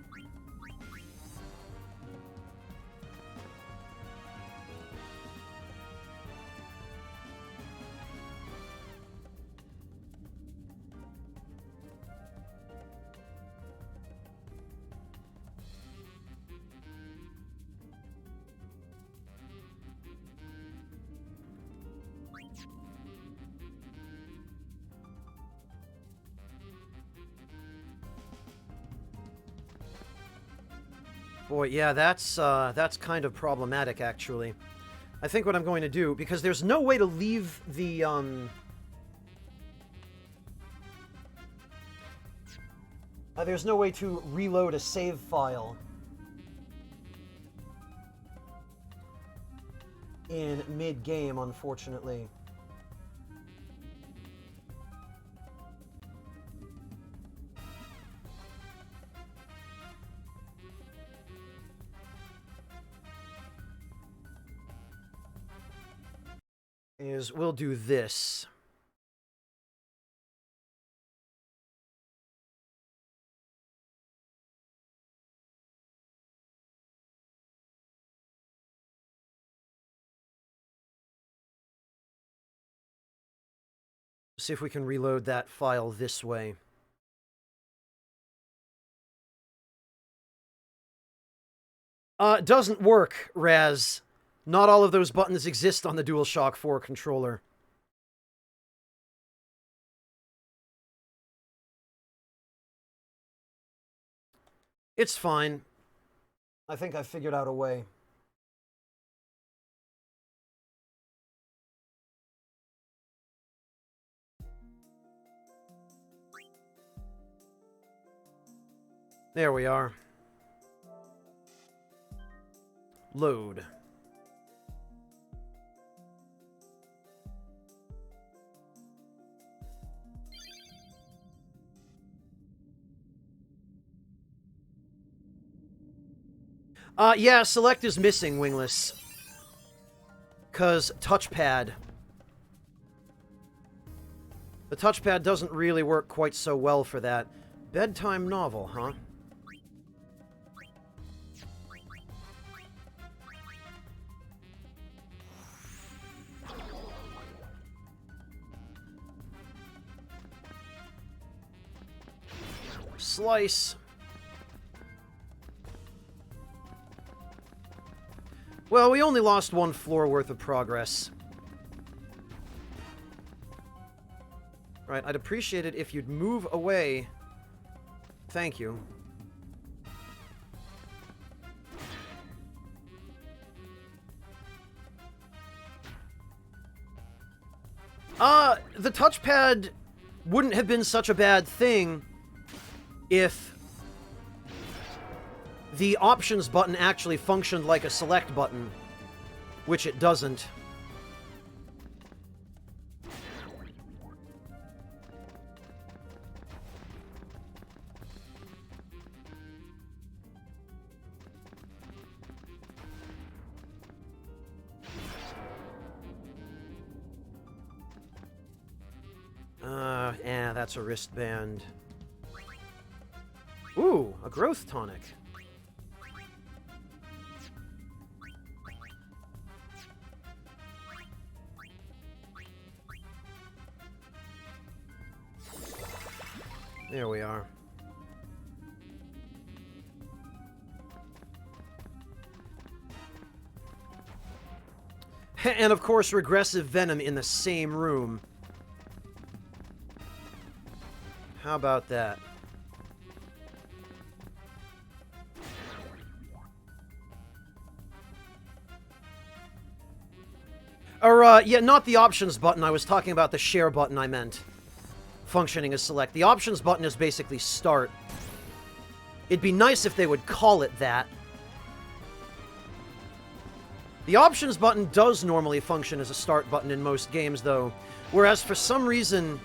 Boy, yeah, that's kind of problematic, actually. I think what I'm going to do, because there's no way to leave the, there's no way to reload a save file in mid-game, unfortunately. We'll do this. See if we can reload that file this way. It doesn't work, Raz. Not all of those buttons exist on the DualShock 4 controller. It's fine. I think I figured out a way. There we are. Load. Yeah, select is missing, Wingless. 'Cause touchpad. The touchpad doesn't really work quite so well for that. Bedtime novel, huh? Slice. Well, we only lost one floor worth of progress. Right, I'd appreciate it if you'd move away. Thank you. The touchpad wouldn't have been such a bad thing if the options button actually functioned like a select button, which it doesn't. That's a wristband. Ooh, a growth tonic. There we are. And of course, regressive venom in the same room. How about that? Or, yeah, not the options button. I was talking about the share button I meant. Functioning as select. The options button is basically start. It'd be nice if they would call it that. The options button does normally function as a start button in most games, though. Whereas for some reason...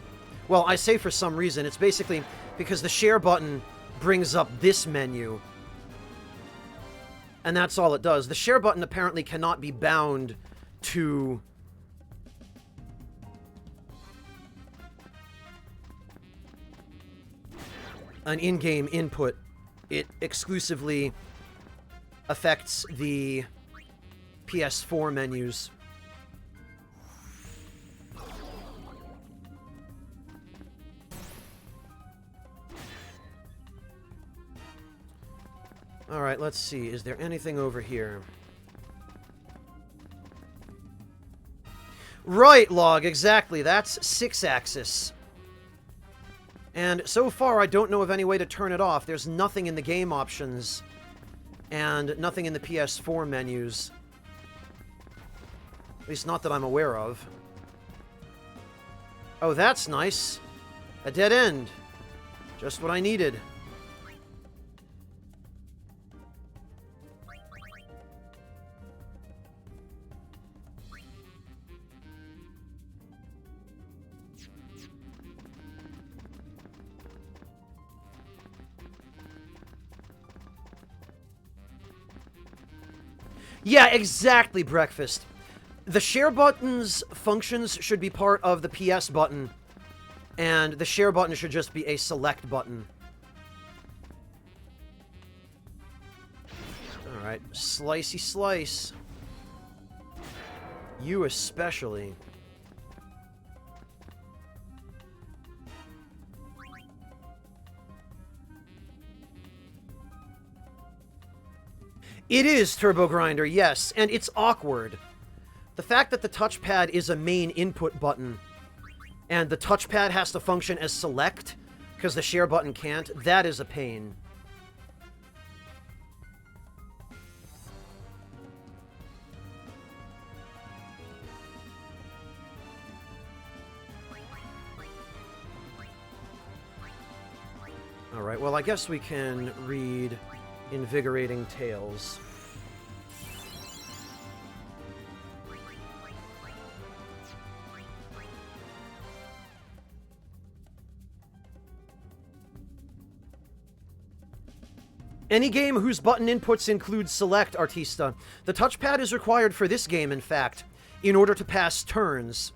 Well, I say for some reason, it's basically because the share button brings up this menu. And that's all it does. The share button apparently cannot be bound to... an in-game input. It exclusively affects the PS4 menus. Alright, let's see. Is there anything over here? Right, Log, exactly. That's 6-axis. And so far, I don't know of any way to turn it off. There's nothing in the game options. And nothing in the PS4 menus. At least not that I'm aware of. Oh, that's nice. A dead end. Just what I needed. Yeah, exactly, Breakfast. The share button's functions should be part of the PS button, and the share button should just be a select button. Alright, slicey slice. You especially. It is Turbo Grinder, yes, and it's awkward. The fact that the touchpad is a main input button, and the touchpad has to function as select, because the share button can't, that is a pain. Alright, well, I guess we can read Invigorating Tales. Any game whose button inputs include select, Artista. The touchpad is required for this game, in fact, in order to pass turns.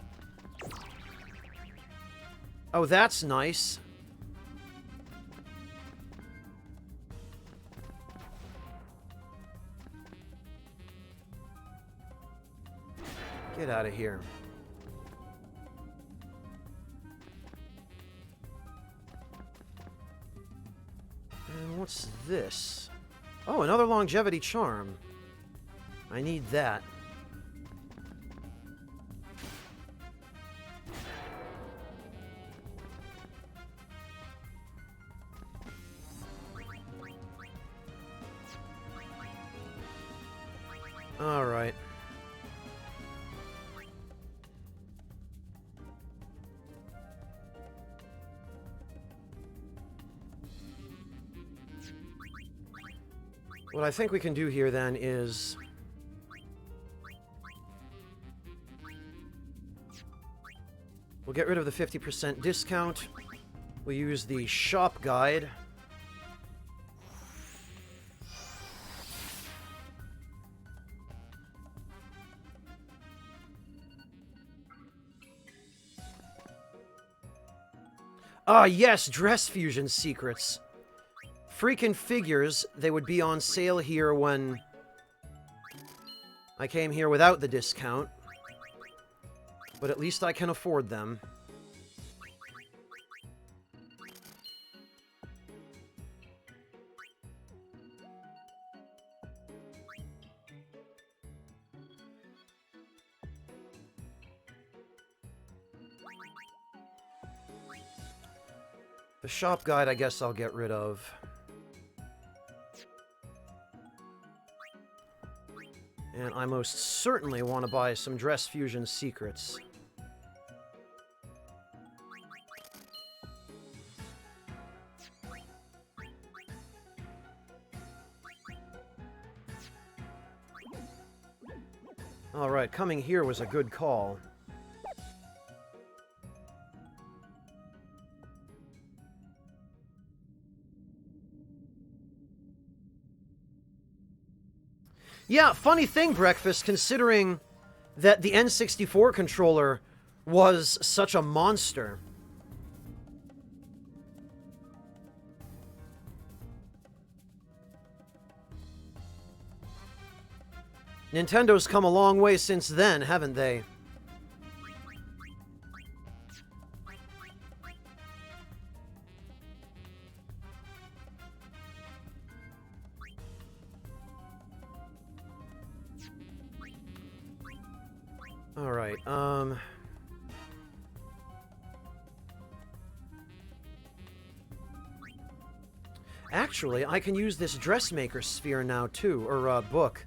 Oh, that's nice. Get out of here. And what's this? Oh, another longevity charm. I need that. All right. What I think we can do here, then, is... we'll get rid of the 50% discount. We'll use the shop guide. Ah, yes, Dress Fusion secrets. Freaking figures, they would be on sale here when I came here without the discount. But at least I can afford them. The shop guide, I guess I'll get rid of. And I most certainly want to buy some Dress Fusion secrets. Alright, coming here was a good call. Yeah, funny thing, Breakfast, considering that the N64 controller was such a monster. Nintendo's come a long way since then, haven't they? Alright, actually, I can use this dressmaker sphere now, too, or, book.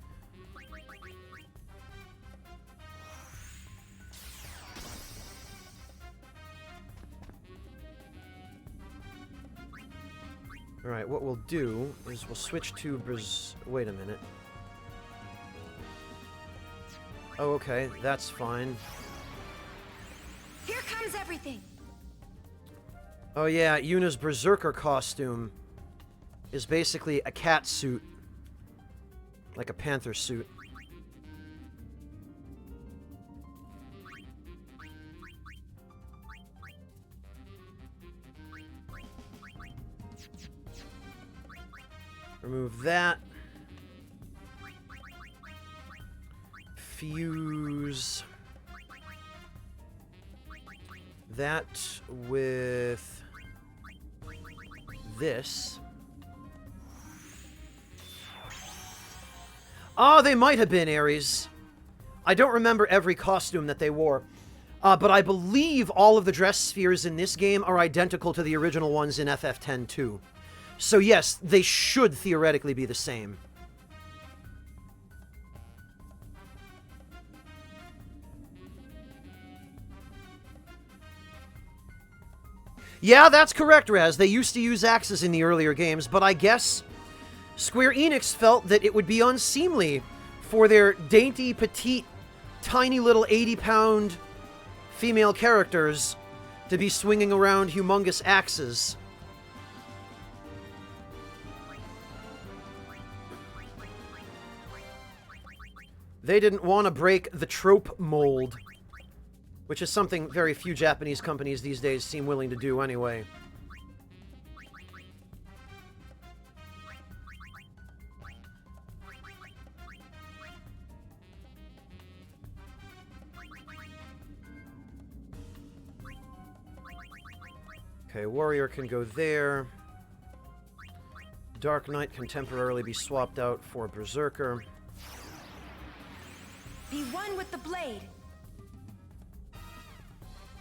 Alright, what we'll do is we'll switch to wait a minute. Oh, okay, that's fine. Here comes everything! Oh yeah, Yuna's Berserker costume is basically a cat suit. Like a panther suit. Remove that. Fuse that with this. Oh, they might have been Ares. I don't remember every costume that they wore. But I believe all of the dress spheres in this game are identical to the original ones in FF10 too. So yes, they should theoretically be the same. Yeah, that's correct, Raz. They used to use axes in the earlier games, but I guess Square Enix felt that it would be unseemly for their dainty, petite, tiny little 80-pound female characters to be swinging around humongous axes. They didn't want to break the trope mold, which is something very few Japanese companies these days seem willing to do anyway. Okay, Warrior can go there. Dark Knight can temporarily be swapped out for Berserker. Be one with the blade.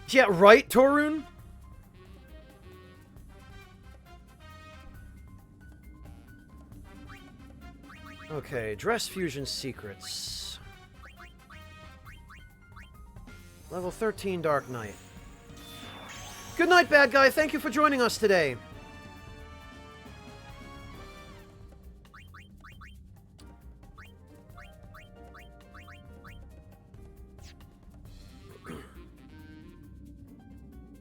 Yeah, right, Torun? Okay, Dress Fusion Secrets. Level 13 Dark Knight. Good night, bad guy. Thank you for joining us today.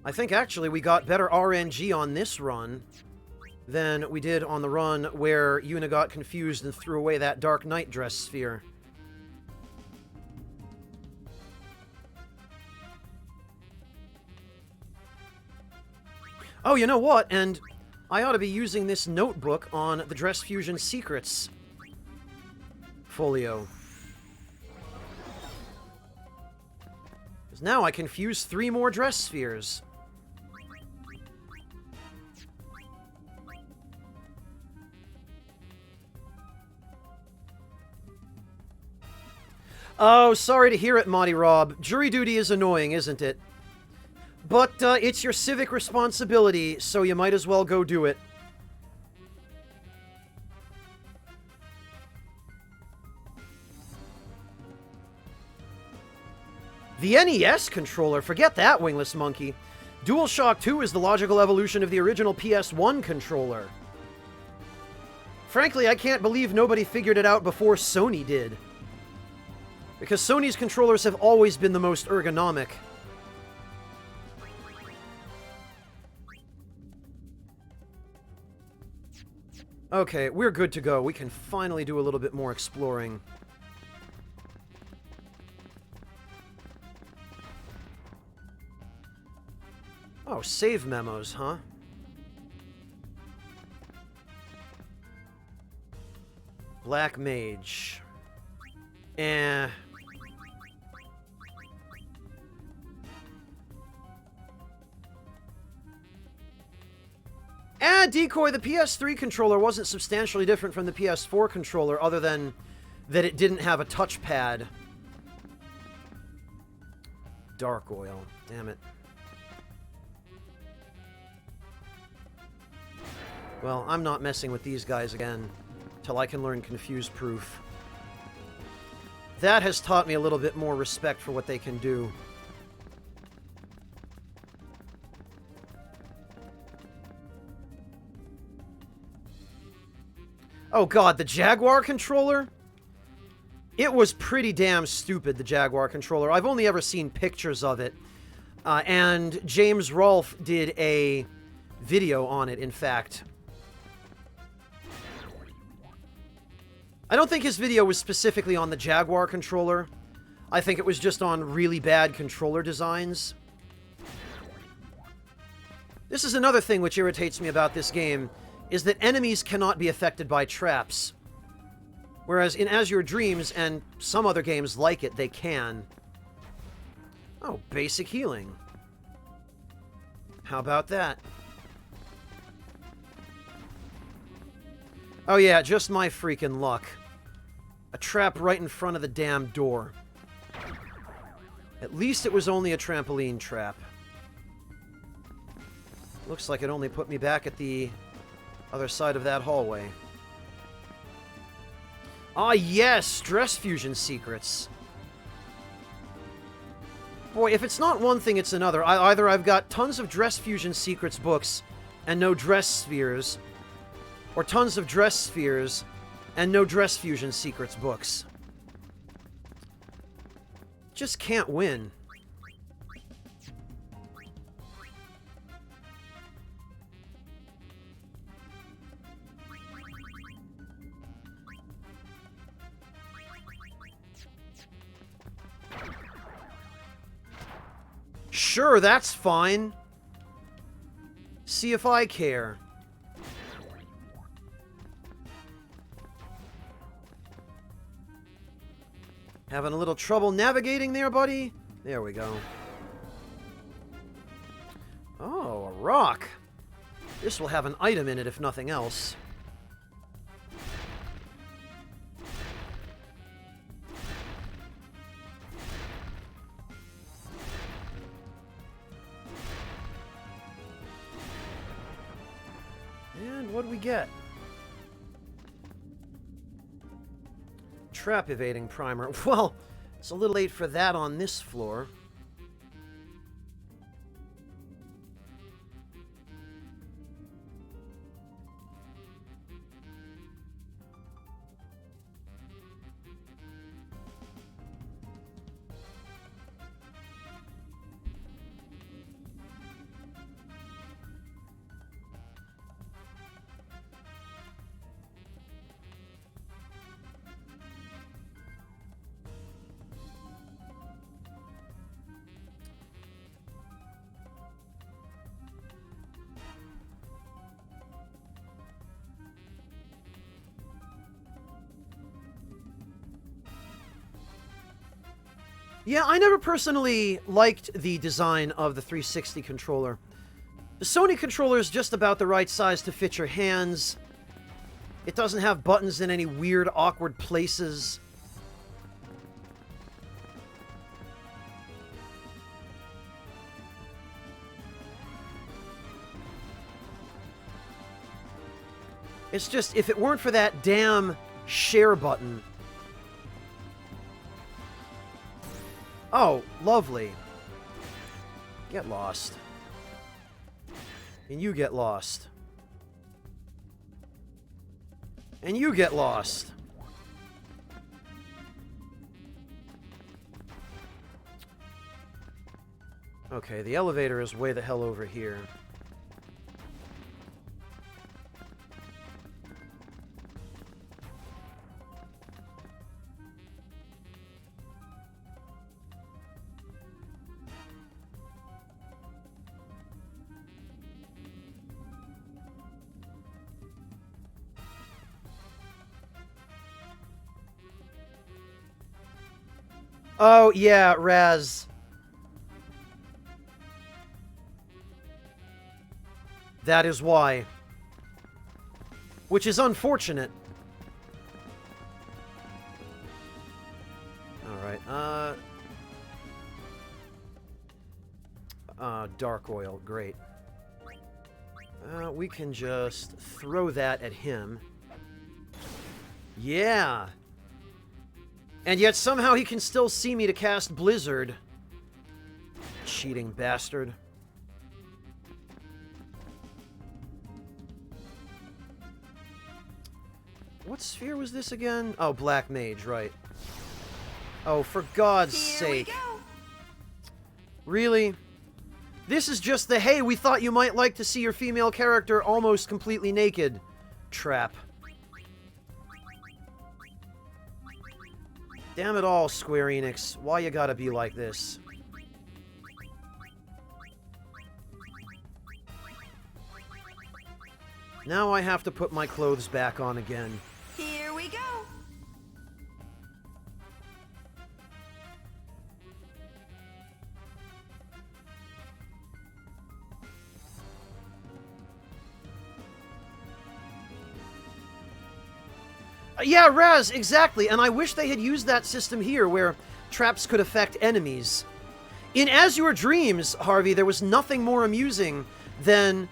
I think actually we got better RNG on this run than we did on the run where Yuna got confused and threw away that Dark Knight dress sphere. Oh, you know what? And I ought to be using this notebook on the Dress Fusion Secrets folio. Because now I can fuse 3 more dress spheres. Oh, sorry to hear it, Monty Rob. Jury duty is annoying, isn't it? But it's your civic responsibility, so you might as well go do it. The NES controller, forget that, Wingless Monkey. DualShock 2 is the logical evolution of the original PS1 controller. Frankly, I can't believe nobody figured it out before Sony did. Because Sony's controllers have always been the most ergonomic. Okay, we're good to go. We can finally do a little bit more exploring. Oh, save memos, huh? Black Mage. Eh. Decoy, the PS3 controller wasn't substantially different from the PS4 controller, other than that it didn't have a touchpad. Dark Oil. Damn it. Well, I'm not messing with these guys again, till I can learn Confuse Proof. That has taught me a little bit more respect for what they can do. Oh god, the Jaguar controller? It was pretty damn stupid, the Jaguar controller. I've only ever seen pictures of it. And James Rolfe did a video on it, in fact. I don't think his video was specifically on the Jaguar controller. I think it was just on really bad controller designs. This is another thing which irritates me about this game, is that enemies cannot be affected by traps. Whereas in As Your Dreams and some other games like it, they can. Oh, basic healing. How about that? Oh yeah, just my freaking luck. A trap right in front of the damn door. At least it was only a trampoline trap. Looks like it only put me back at the other side of that hallway. Ah, yes! Dress fusion secrets. Boy, if it's not one thing, it's another. Either I've got tons of dress fusion secrets books and no dress spheres, or tons of dress spheres and no dress fusion secrets books. Just can't win. Sure, that's fine. See if I care. Having a little trouble navigating there, buddy? There we go. Oh, a rock. This will have an item in it, if nothing else. And what do we get? Trap evading primer. Well, it's a little late for that on this floor. Yeah, I never personally liked the design of the 360 controller. The Sony controller is just about the right size to fit your hands. It doesn't have buttons in any weird, awkward places. It's just, if it weren't for that damn share button... Oh, lovely. Get lost. And you get lost. And you get lost. Okay, the elevator is way the hell over here. Oh, yeah, Raz. That is why. Which is unfortunate. Alright, dark oil, great. We can just throw that at him. Yeah! And yet somehow he can still see me to cast Blizzard. Cheating bastard. What sphere was this again? Oh, Black Mage, right. Oh, for God's sake. Here we go. Really? This is just the, hey, we thought you might like to see your female character almost completely naked trap. Damn it all, Square Enix. Why you gotta be like this? Now I have to put my clothes back on again. Here we go. Yeah, Raz, exactly. And I wish they had used that system here where traps could affect enemies. In As Your Dreams, Harvey, there was nothing more amusing than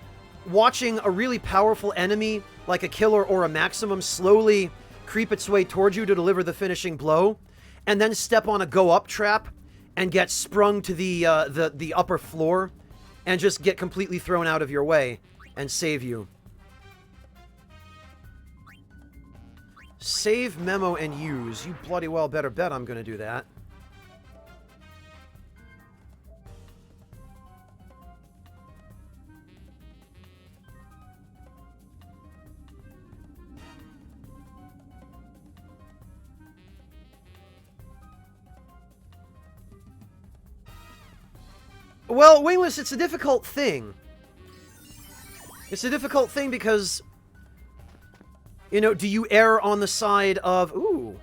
watching a really powerful enemy, like a killer or a maximum, slowly creep its way towards you to deliver the finishing blow, and then step on a go-up trap and get sprung to the upper floor and just get completely thrown out of your way and save you. Save, memo, and use. You bloody well better bet I'm going to do that. Well, Wingless, it's a difficult thing. It's a difficult thing because, you know, do you err on the side of... Ooh.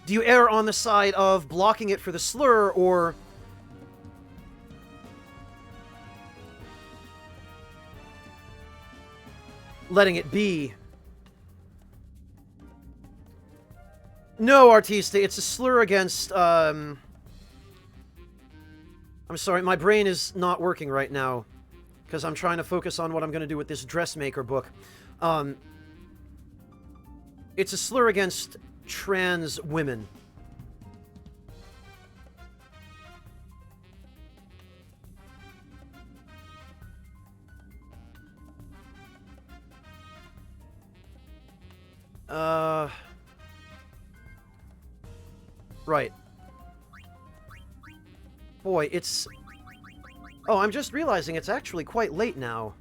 Do you err on the side of blocking it for the slur, or... letting it be? No, Artista, it's a slur against, I'm sorry, my brain is not working right now, because I'm trying to focus on what I'm going to do with this dressmaker book. It's a slur against trans women. Right. Boy, it's... Oh, I'm just realizing it's actually quite late now.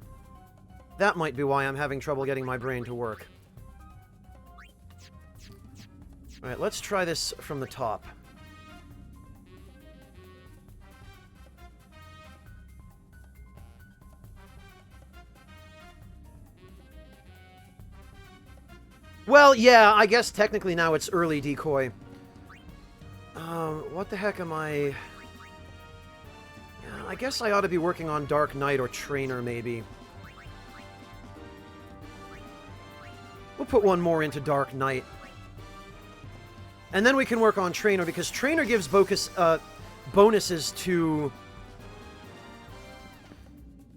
That might be why I'm having trouble getting my brain to work. Alright, let's try this from the top. Well, yeah, I guess technically now it's early decoy. What the heck am I... I guess I ought to be working on Dark Knight or Trainer, maybe. We'll put one more into Dark Knight. And then we can work on Trainer, because Trainer gives bonuses to...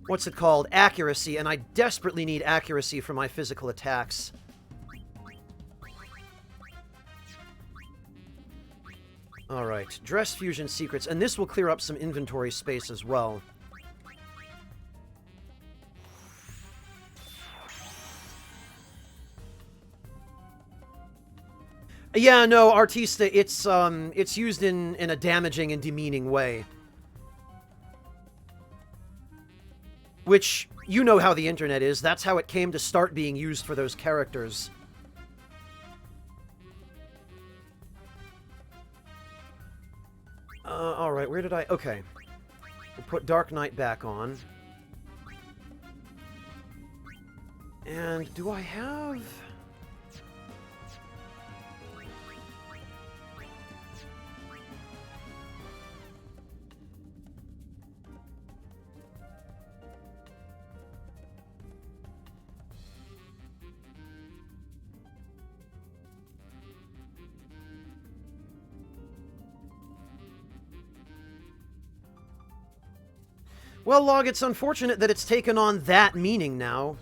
what's it called? Accuracy, and I desperately need accuracy for my physical attacks. Alright, Dress Fusion Secrets, and this will clear up some inventory space as well. Yeah, no, Artista, it's used in a damaging and demeaning way. Which, you know how the internet is, that's how it came to start being used for those characters. Alright, where did I... Okay. We'll put Dark Knight back on. And do I have... Well, Log, it's unfortunate that it's taken on that meaning now.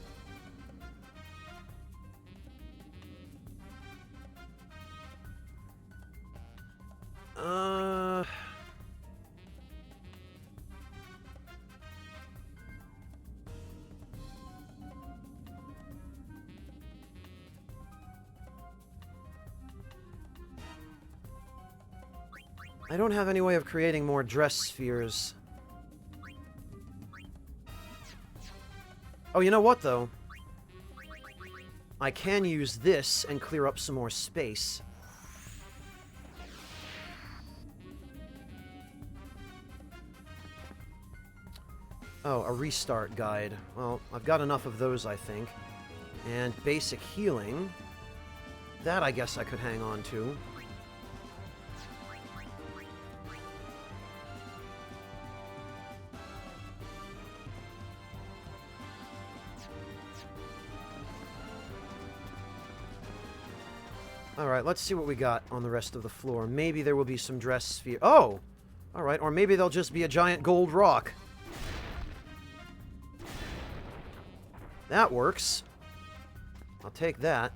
I don't have any way of creating more dress spheres. Oh, you know what, though? I can use this and clear up some more space. Oh, a restart guide. Well, I've got enough of those, I think. And basic healing. That, I guess I could hang on to. Alright, let's see what we got on the rest of the floor. Maybe there will be some dress sphere. Oh! Alright, or maybe they'll just be a giant gold rock. That works. I'll take that.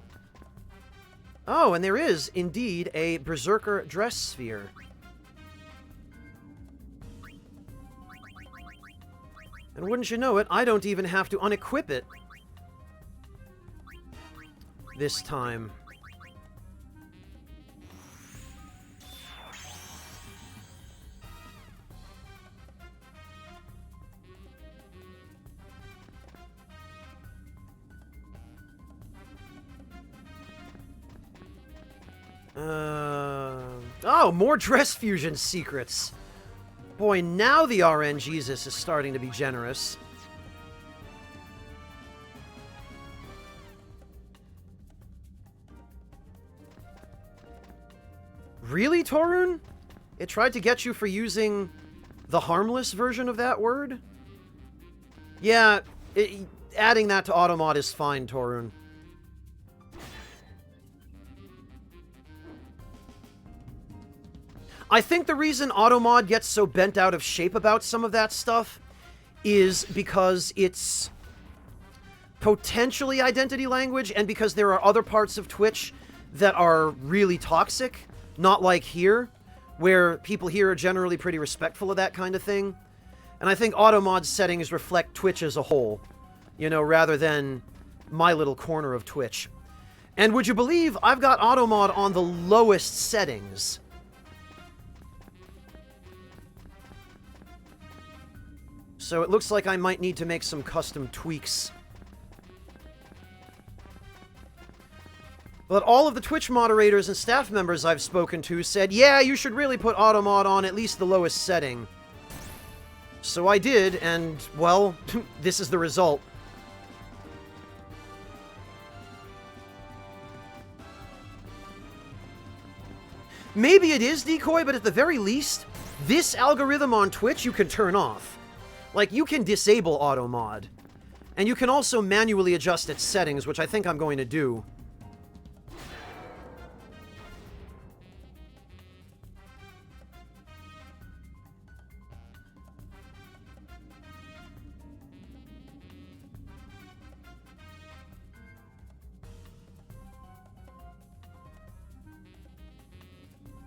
Oh, and there is, indeed, a Berserker dress sphere. And wouldn't you know it, I don't even have to unequip it this time. Oh, more dress fusion secrets. Boy, now the RN Jesus is starting to be generous. Really, Torun? It tried to get you for using the harmless version of that word? Yeah, adding that to Automod is fine, Torun. I think the reason Automod gets so bent out of shape about some of that stuff is because it's potentially identity language, and because there are other parts of Twitch that are really toxic, not like here, where people here are generally pretty respectful of that kind of thing. And I think Automod's settings reflect Twitch as a whole, you know, rather than my little corner of Twitch. And would you believe I've got Automod on the lowest settings? So it looks like I might need to make some custom tweaks. But all of the Twitch moderators and staff members I've spoken to said, yeah, you should really put Automod on at least the lowest setting. So I did, and, well, this is the result. Maybe it is decoy, but at the very least, this algorithm on Twitch you can turn off. Like, you can disable Automod. And you can also manually adjust its settings, which I think I'm going to do.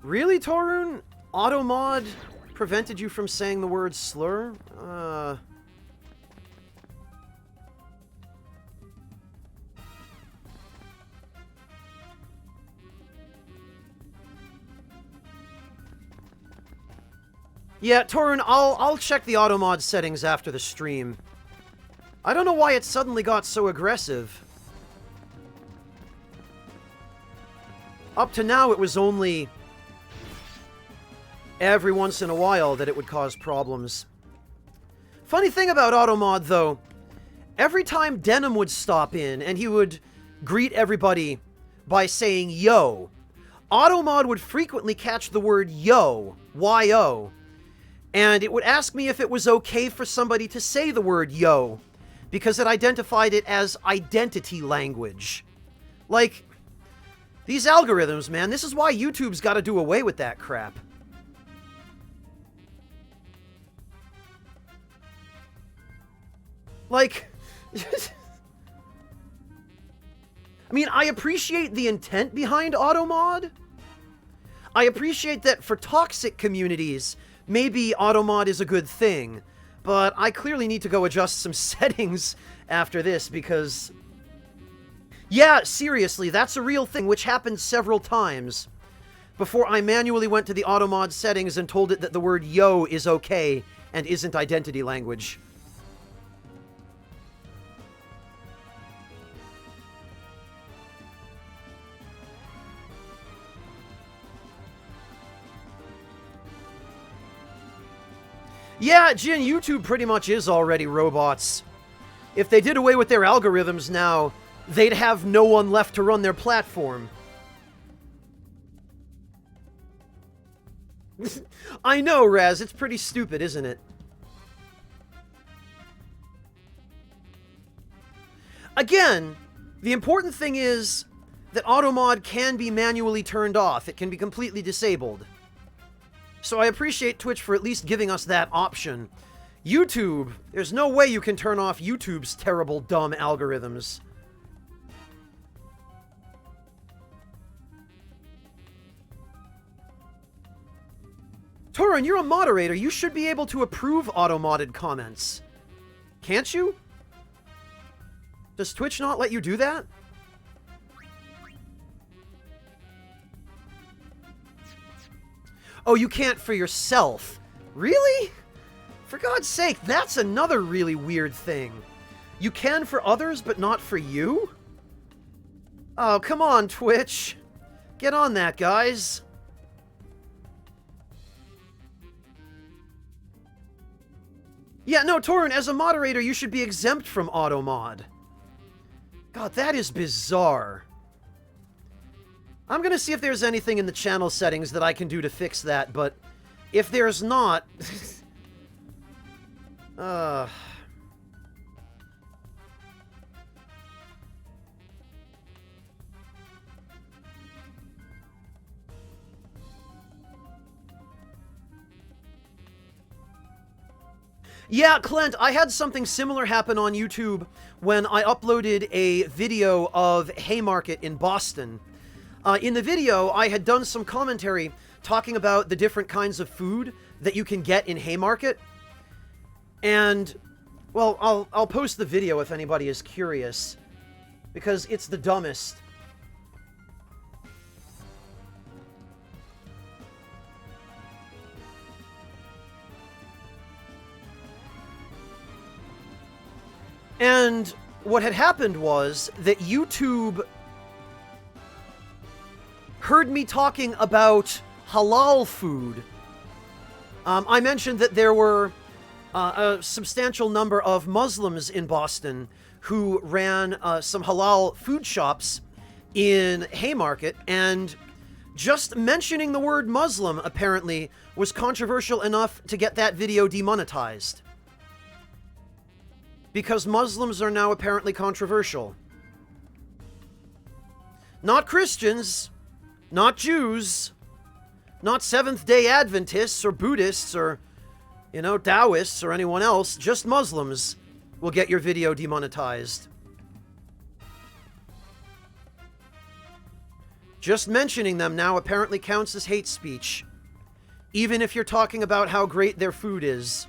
Really, Torun? Automod prevented you from saying the word slur? Yeah, Torun, I'll check the Automod settings after the stream. I don't know why it suddenly got so aggressive. Up to now, it was only every once in a while that it would cause problems. Funny thing about Automod, though, every time Denim would stop in and he would greet everybody by saying yo, Automod would frequently catch the word yo, Y-O, and it would ask me if it was okay for somebody to say the word yo, because it identified it as identity language. Like, these algorithms, man, this is why YouTube's got to do away with that crap. Like, I mean, I appreciate the intent behind Automod. I appreciate that for toxic communities, maybe Automod is a good thing. But I clearly need to go adjust some settings after this because... Yeah, seriously, that's a real thing, which happened several times before I manually went to the Automod settings and told it that the word yo is okay and isn't identity language. Yeah, Jin, YouTube pretty much is already robots. If they did away with their algorithms now, they'd have no one left to run their platform. I know, Raz, it's pretty stupid, isn't it? Again, the important thing is, that automod can be manually turned off. It can be completely disabled. So I appreciate Twitch for at least giving us that option. YouTube, there's no way you can turn off YouTube's terrible, dumb algorithms. Torin, you're a moderator. You should be able to approve auto-modded comments. Can't you? Does Twitch not let you do that? Oh, you can't for yourself. Really? For God's sake, that's another really weird thing. You can for others, but not for you? Oh, come on, Twitch. Get on that, guys. Yeah, no, Torin, as a moderator, you should be exempt from auto-mod. God, that is bizarre. I'm gonna see if there's anything in the channel settings that I can do to fix that, but if there's not... Yeah, Clint, I had something similar happen on YouTube when I uploaded a video of Haymarket in Boston. In the video, I had done some commentary talking about the different kinds of food that you can get in Haymarket. And, well, I'll post the video if anybody is curious, because it's the dumbest. And what had happened was that YouTube heard me talking about halal food. I mentioned that there were a substantial number of Muslims in Boston who ran some halal food shops in Haymarket, and just mentioning the word Muslim apparently was controversial enough to get that video demonetized. Because Muslims are now apparently controversial. Not Christians, not Jews, not Seventh-day Adventists or Buddhists or, you know, Taoists or anyone else. Just Muslims will get your video demonetized. Just mentioning them now apparently counts as hate speech, even if you're talking about how great their food is.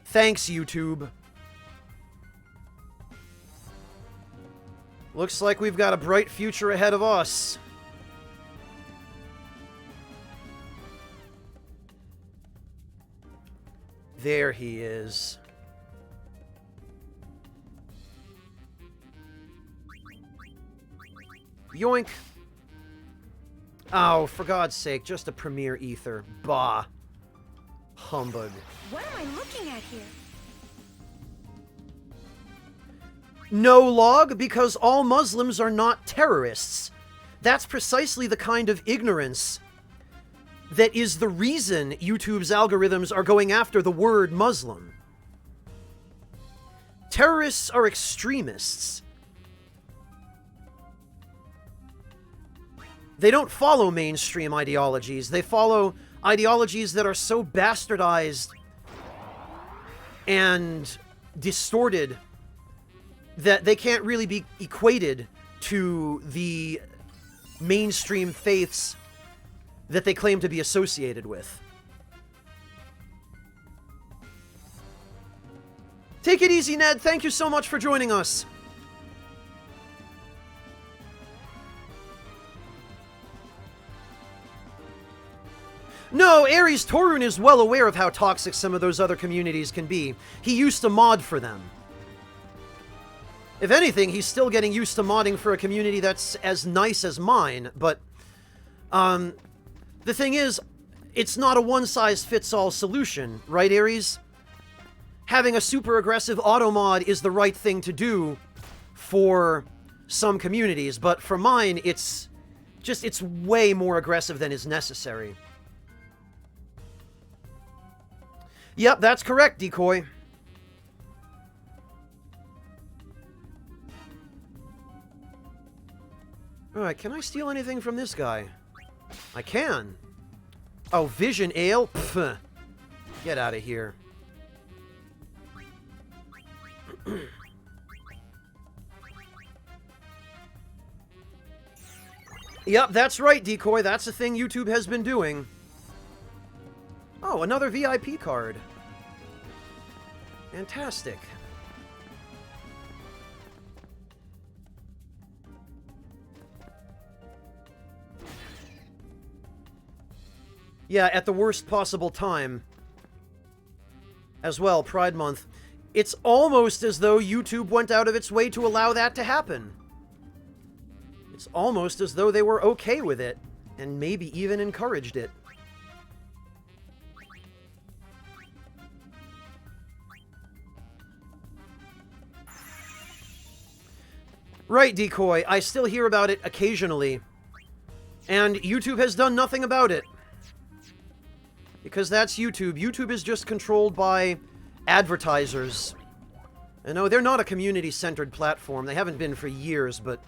Thanks, YouTube. Looks like we've got a bright future ahead of us. There he is. Yoink. Oh, for God's sake, just a Premier Ether. Bah. Humbug. What am I looking at here? No log, because all Muslims are not terrorists. That's precisely the kind of ignorance that is the reason YouTube's algorithms are going after the word Muslim. Terrorists are extremists. They don't follow mainstream ideologies. They follow ideologies that are so bastardized and distorted that they can't really be equated to the mainstream faiths that they claim to be associated with. Take it easy, Ned. Thank you so much for joining us. No, Ares Torun is well aware of how toxic some of those other communities can be. He used to mod for them. If anything, he's still getting used to modding for a community that's as nice as mine, but the thing is, it's not a one-size-fits-all solution, right, Ares? Having a super aggressive auto mod is the right thing to do for some communities, but for mine, it's way more aggressive than is necessary. Yep, that's correct, Decoy. Alright, can I steal anything from this guy? I can. Oh, Vision Ale? Pfft. Get out of here. Yep, that's right, Decoy. That's a thing YouTube has been doing. Oh, another VIP card. Fantastic. Yeah, at the worst possible time. As well, Pride Month. It's almost as though YouTube went out of its way to allow that to happen. It's almost as though they were okay with it, and maybe even encouraged it. Right, Decoy, I still hear about it occasionally. And YouTube has done nothing about it. Because that's YouTube. YouTube is just controlled by advertisers. And no, they're not a community-centered platform. They haven't been for years, but...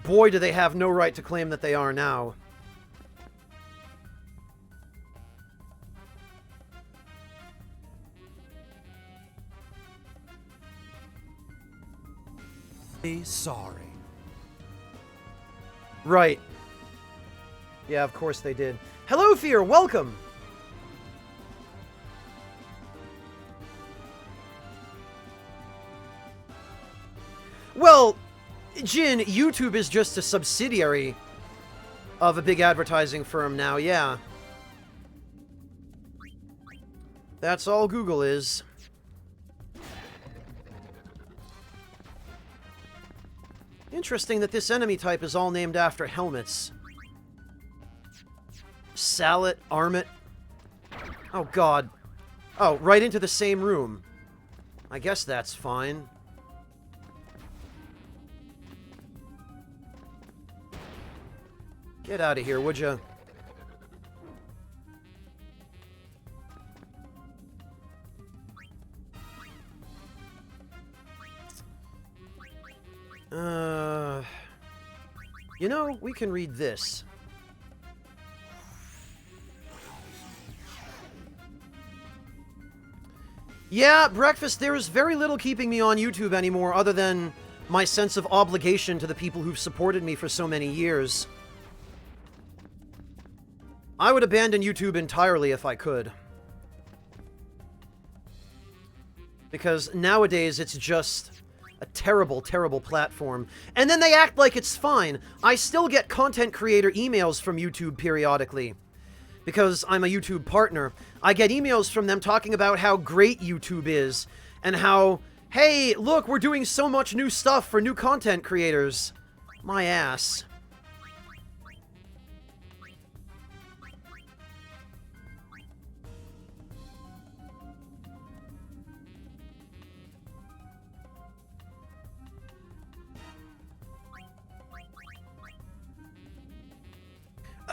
boy, do they have no right to claim that they are now. Sorry. Right. Yeah, of course they did. Hello, Fear! Welcome! Well, Jin, YouTube is just a subsidiary of a big advertising firm now, yeah. That's all Google is. Interesting that this enemy type is all named after helmets. Sallet, Armit. Oh, God. Oh, right into the same room. I guess that's fine. Get out of here, would ya? You know, we can read this. Yeah, Breakfast, there is very little keeping me on YouTube anymore other than my sense of obligation to the people who've supported me for so many years. I would abandon YouTube entirely if I could. Because nowadays it's just a terrible, terrible platform. And then they act like it's fine. I still get content creator emails from YouTube periodically. Because I'm a YouTube partner. I get emails from them talking about how great YouTube is. And how, hey, look, we're doing so much new stuff for new content creators. My ass.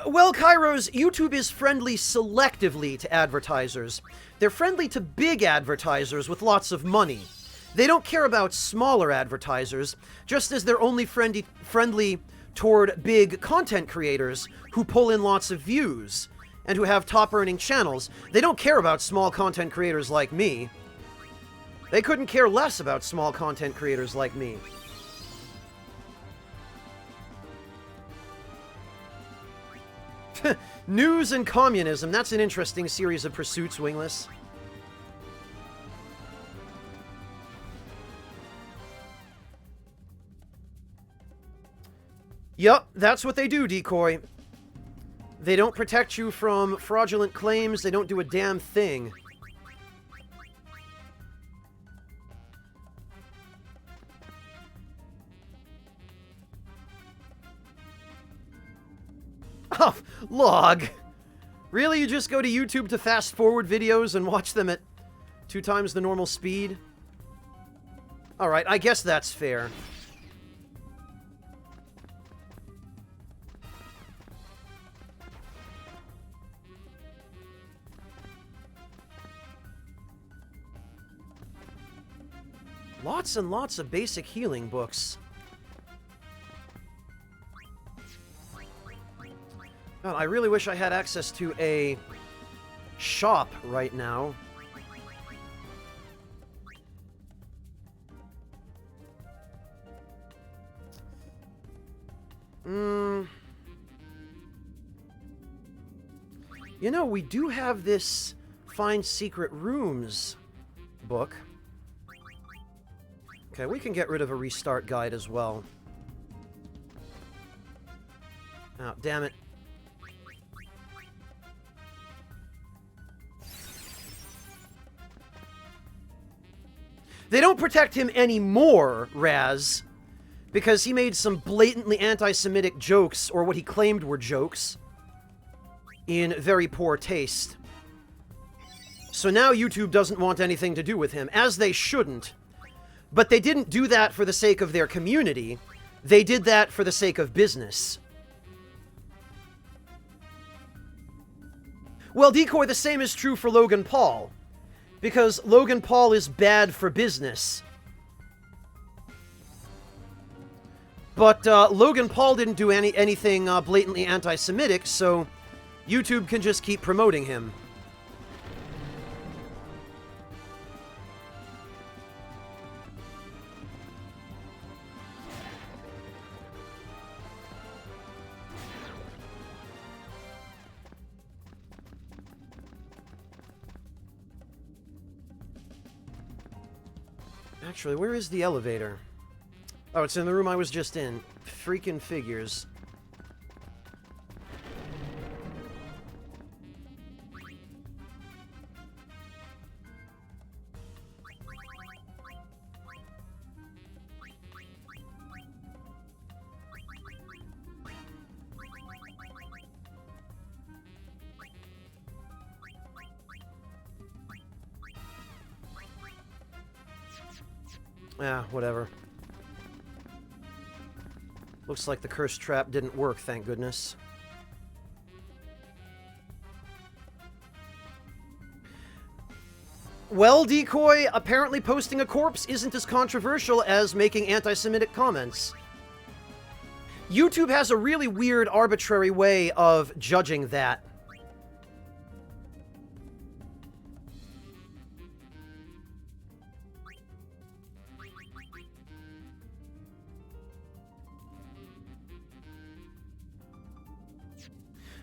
Well, Kairos, YouTube is friendly selectively to advertisers. They're friendly to big advertisers with lots of money. They don't care about smaller advertisers, just as they're only friendly toward big content creators who pull in lots of views and who have top-earning channels. They don't care about small content creators like me. They couldn't care less about small content creators like me. News and communism. That's an interesting series of pursuits, Wingless. Yup, that's what they do, Decoy. They don't protect you from fraudulent claims. They don't do a damn thing. Oh, log. Really? You just go to YouTube to fast forward videos and watch them at 2 times the normal speed? Alright, I guess that's fair. lots and lots of basic healing books. God, I really wish I had access to a shop right now. You know, we do have this Find Secret Rooms book. Okay, we can get rid of a restart guide as well. Oh, damn it. They don't protect him anymore, Raz, because he made some blatantly anti-Semitic jokes, or what he claimed were jokes, in very poor taste. So now YouTube doesn't want anything to do with him, as they shouldn't. But they didn't do that for the sake of their community. They did that for the sake of business. Well, Decoy, the same is true for Logan Paul. Because Logan Paul is bad for business. But Logan Paul didn't do anything blatantly anti-Semitic, so YouTube can just keep promoting him. Actually, where is the elevator? Oh, it's in the room I was just in. Freaking figures. Ah, whatever. Looks like the curse trap didn't work, thank goodness. Well, Decoy, apparently posting a corpse isn't as controversial as making anti-Semitic comments. YouTube has a really weird, arbitrary way of judging that.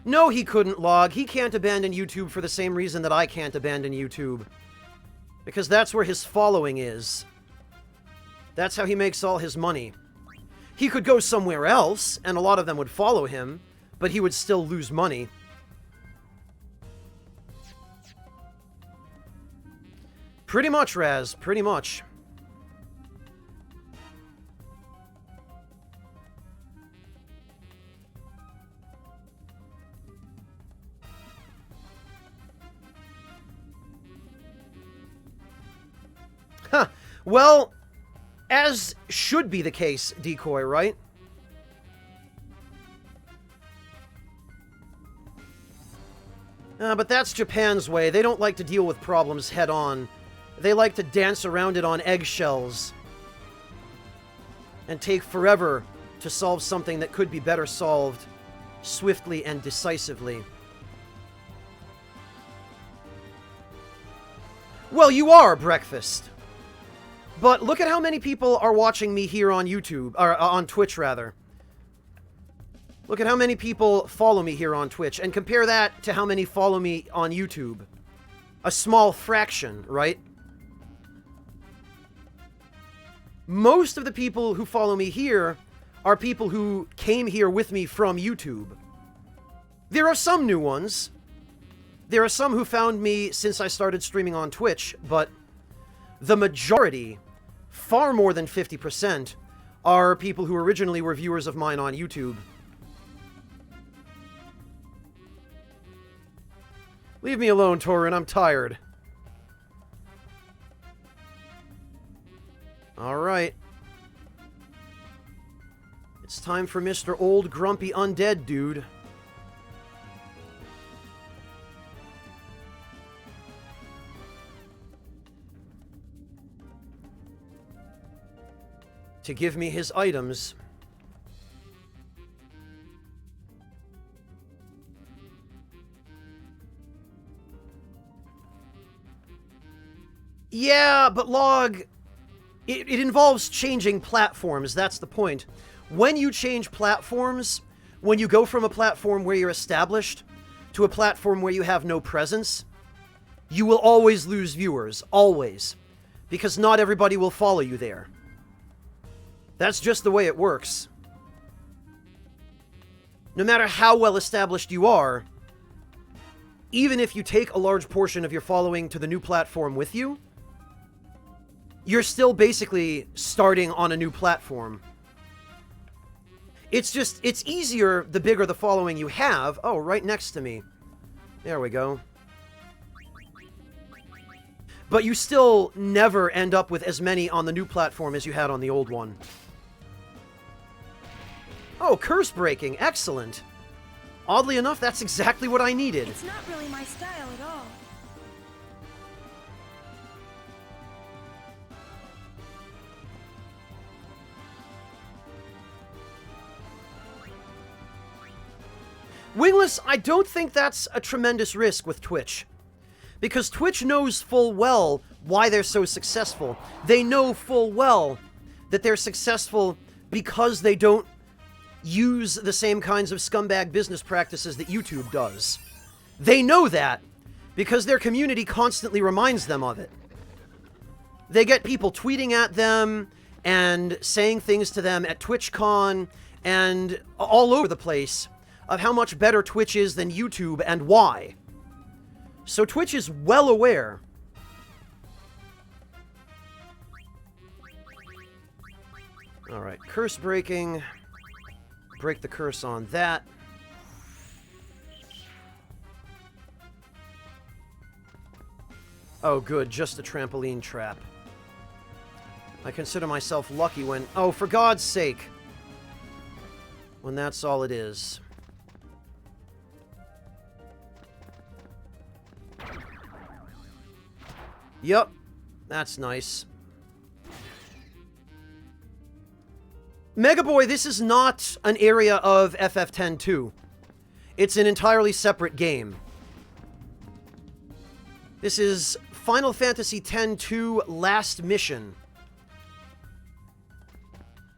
No, he couldn't log. He can't abandon YouTube for the same reason that I can't abandon YouTube. Because that's where his following is. That's how he makes all his money. He could go somewhere else, and a lot of them would follow him, but he would still lose money. Pretty much, Raz. Pretty much. Huh. Well, as should be the case, Decoy, right? But that's Japan's way. They don't like to deal with problems head-on. They like to dance around it on eggshells. And take forever to solve something that could be better solved swiftly and decisively. Well, you are, Breakfast. But look at how many people are watching me here on YouTube, or on Twitch, rather. Look at how many people follow me here on Twitch, and compare that to how many follow me on YouTube. A small fraction, right? Most of the people who follow me here are people who came here with me from YouTube. There are some new ones. There are some who found me since I started streaming on Twitch, but the majority, far more than 50%, are people who originally were viewers of mine on YouTube. Leave me alone, Torin. I'm tired. Alright. It's time for Mr. Old Grumpy Undead Dude. to give me his items. Yeah, but Log, it involves changing platforms, that's the point. When you change platforms, when you go from a platform where you're established to a platform where you have no presence, you will always lose viewers, always. Because not everybody will follow you there. That's just the way it works. No matter how well established you are, even if you take a large portion of your following to the new platform with you, you're still basically starting on a new platform. It's easier the bigger the following you have. Oh, right next to me. There we go. But you still never end up with as many on the new platform as you had on the old one. Oh, curse breaking. Excellent. Oddly enough, that's exactly what I needed. It's not really my style at all. Wingless, I don't think that's a tremendous risk with Twitch. Because Twitch knows full well why they're so successful. They know full well that they're successful because they don't use the same kinds of scumbag business practices that YouTube does. They know that because their community constantly reminds them of it. They get people tweeting at them and saying things to them at TwitchCon and all over the place of how much better Twitch is than YouTube and why. So Twitch is well aware. Alright, curse breaking. Break the curse on that. Oh good, just a trampoline trap. I consider myself lucky when... Oh, for God's sake! When that's all it is. Yup, that's nice. Mega Boy, this is not an area of FF10-2. It's an entirely separate game. This is Final Fantasy X-2 Last Mission.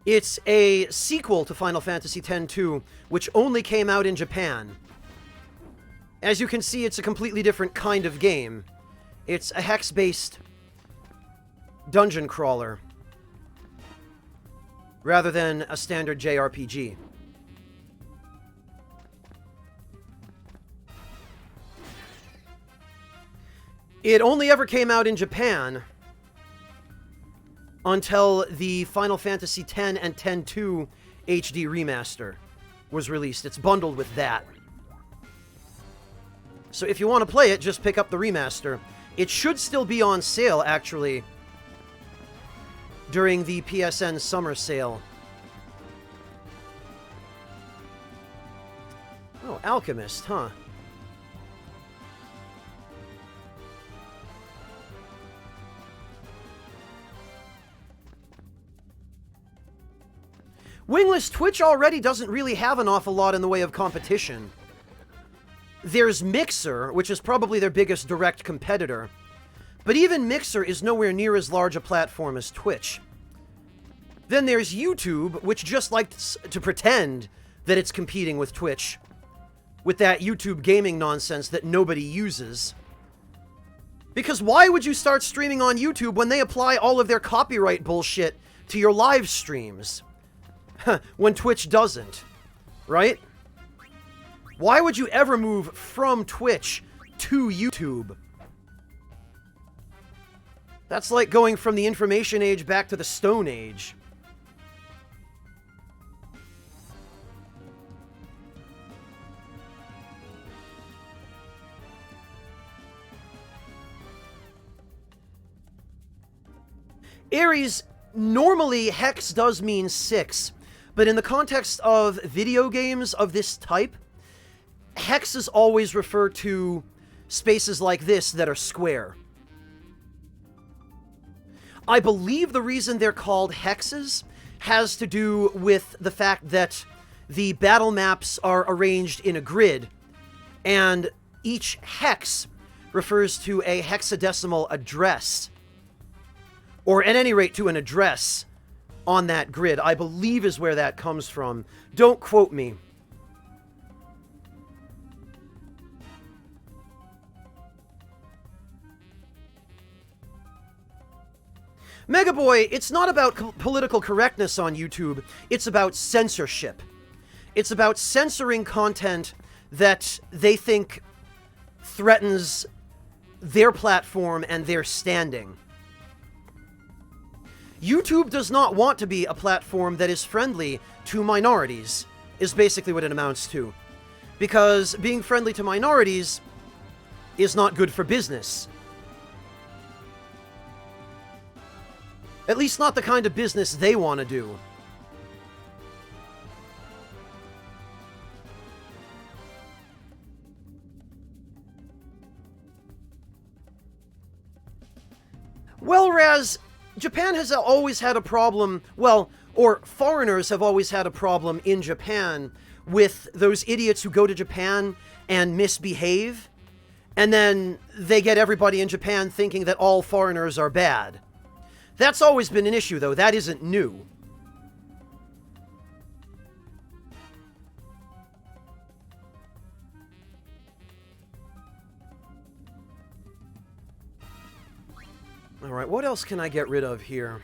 It's a sequel to Final Fantasy X-2, which only came out in Japan. As you can see, it's a completely different kind of game. It's a hex-based dungeon crawler, rather than a standard JRPG. It only ever came out in Japan until the Final Fantasy X and X-2 HD remaster was released. It's bundled with that. So if you want to play it, just pick up the remaster. It should still be on sale, actually, during the PSN summer sale. Oh, Alchemist, huh? Wingless, Twitch already doesn't really have an awful lot in the way of competition. There's Mixer, which is probably their biggest direct competitor. But even Mixer is nowhere near as large a platform as Twitch. Then there's YouTube, which just likes to pretend that it's competing with Twitch, with that YouTube gaming nonsense that nobody uses. Because why would you start streaming on YouTube when they apply all of their copyright bullshit to your live streams? When Twitch doesn't, right? Why would you ever move from Twitch to YouTube? That's like going from the information age back to the Stone Age. Ares, normally hex does mean 6, but in the context of video games of this type, hexes always refer to spaces like this that are square. I believe the reason they're called hexes has to do with the fact that the battle maps are arranged in a grid, and each hex refers to a hexadecimal address, or at any rate to an address on that grid, I believe is where that comes from. Don't quote me. Megaboy, it's not about political correctness on YouTube, it's about censorship. It's about censoring content that they think threatens their platform and their standing. YouTube does not want to be a platform that is friendly to minorities, is basically what it amounts to. Because being friendly to minorities is not good for business. At least not the kind of business they want to do. Well, Raz, Japan has always had a problem, well, or foreigners have always had a problem in Japan with those idiots who go to Japan and misbehave, and then they get everybody in Japan thinking that all foreigners are bad. That's always been an issue, though. That isn't new. Alright, what else can I get rid of here?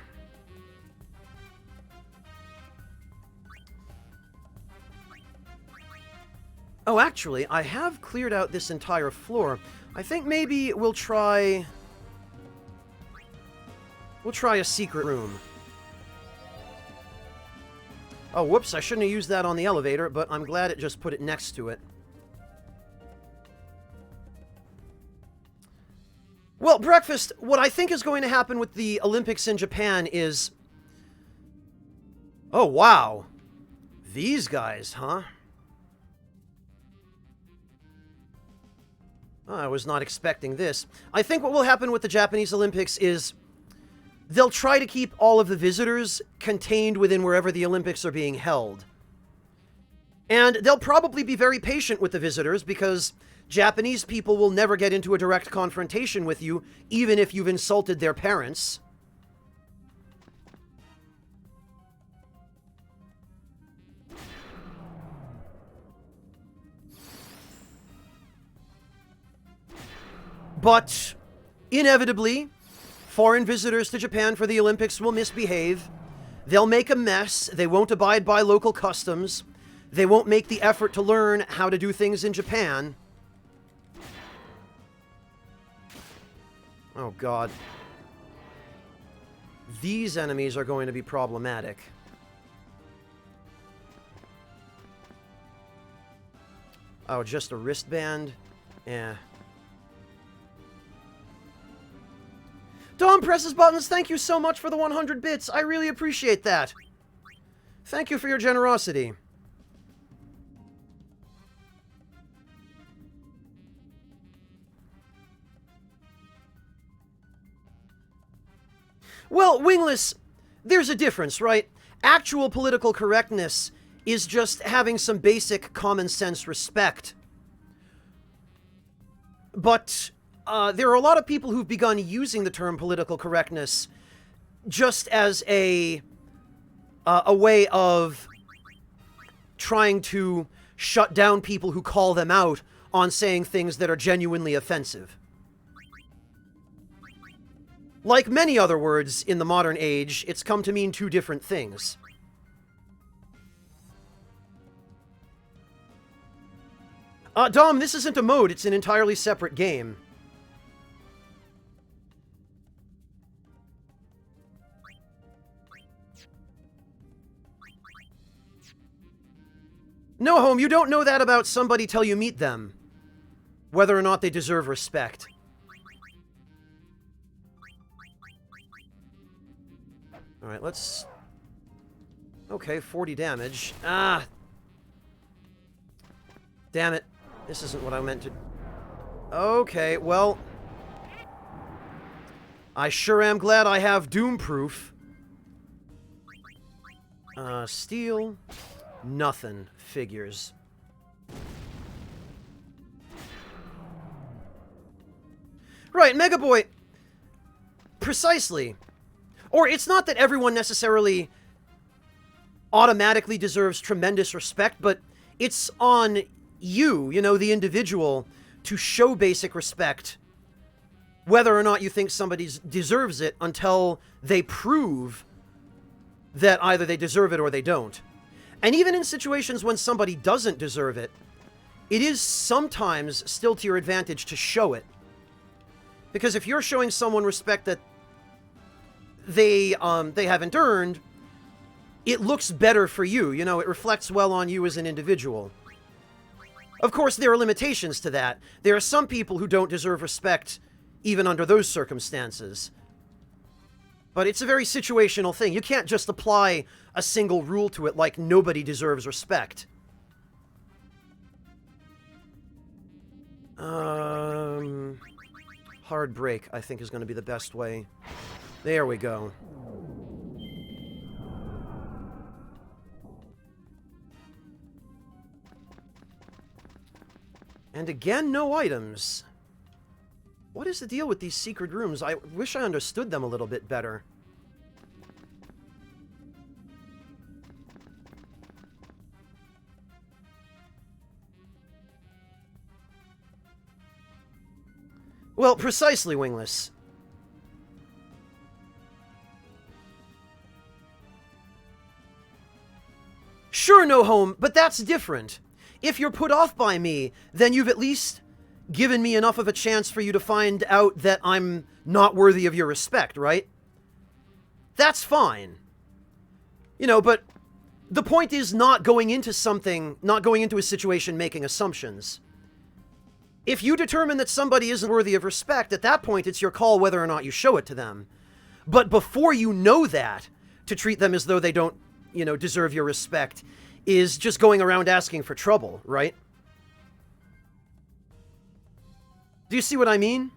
Oh, actually, I have cleared out this entire floor. I think maybe we'll try... We'll try a secret room. Oh, whoops, I shouldn't have used that on the elevator, but I'm glad it just put it next to it. Well, Breakfast, what I think is going to happen with the Olympics in Japan is... Oh, wow. These guys, huh? Oh, I was not expecting this. I think what will happen with the Japanese Olympics is... they'll try to keep all of the visitors contained within wherever the Olympics are being held. And they'll probably be very patient with the visitors because Japanese people will never get into a direct confrontation with you, even if you've insulted their parents. But, inevitably, foreign visitors to Japan for the Olympics will misbehave. They'll make a mess. They won't abide by local customs. They won't make the effort to learn how to do things in Japan. Oh, God. These enemies are going to be problematic. Oh, just a wristband? Yeah. Dom presses buttons, thank you so much for the 100 bits. I really appreciate that. Thank you for your generosity. Well, Wingless, there's a difference, right? Actual political correctness is just having some basic common sense respect. But there are a lot of people who've begun using the term political correctness just as a way of trying to shut down people who call them out on saying things that are genuinely offensive. Like many other words in the modern age, it's come to mean two different things. Dom, this isn't a mode, it's an entirely separate game. No, Home, you don't know that about somebody till you meet them. Whether or not they deserve respect. Alright, let's... Okay, 40 damage. Ah! Damn it. This isn't what I meant to... Okay, well... I sure am glad I have Doom-proof. Steel. Nothing. Figures. Right, Mega Boy. Precisely. Or it's not that everyone necessarily automatically deserves tremendous respect, but it's on you, you know, the individual, to show basic respect, whether or not you think somebody deserves it, until they prove that either they deserve it or they don't. And even in situations when somebody doesn't deserve it, it is sometimes still to your advantage to show it. Because if you're showing someone respect that they haven't earned, it looks better for you. You know, it reflects well on you as an individual. Of course, there are limitations to that. There are some people who don't deserve respect even under those circumstances. But it's a very situational thing. You can't just apply a single rule to it like nobody deserves respect. Hard break, I think, is going to be the best way. There we go. And again, no items. What is the deal with these secret rooms? I wish I understood them a little bit better. Well, precisely, Wingless. Sure, no home, but that's different. If you're put off by me, then you've at least given me enough of a chance for you to find out that I'm not worthy of your respect, right? That's fine. You know, but the point is not going into a situation making assumptions. If you determine that somebody isn't worthy of respect, at that point it's your call whether or not you show it to them. But before you know that, to treat them as though they don't, you know, deserve your respect is just going around asking for trouble, right? Do you see what I mean?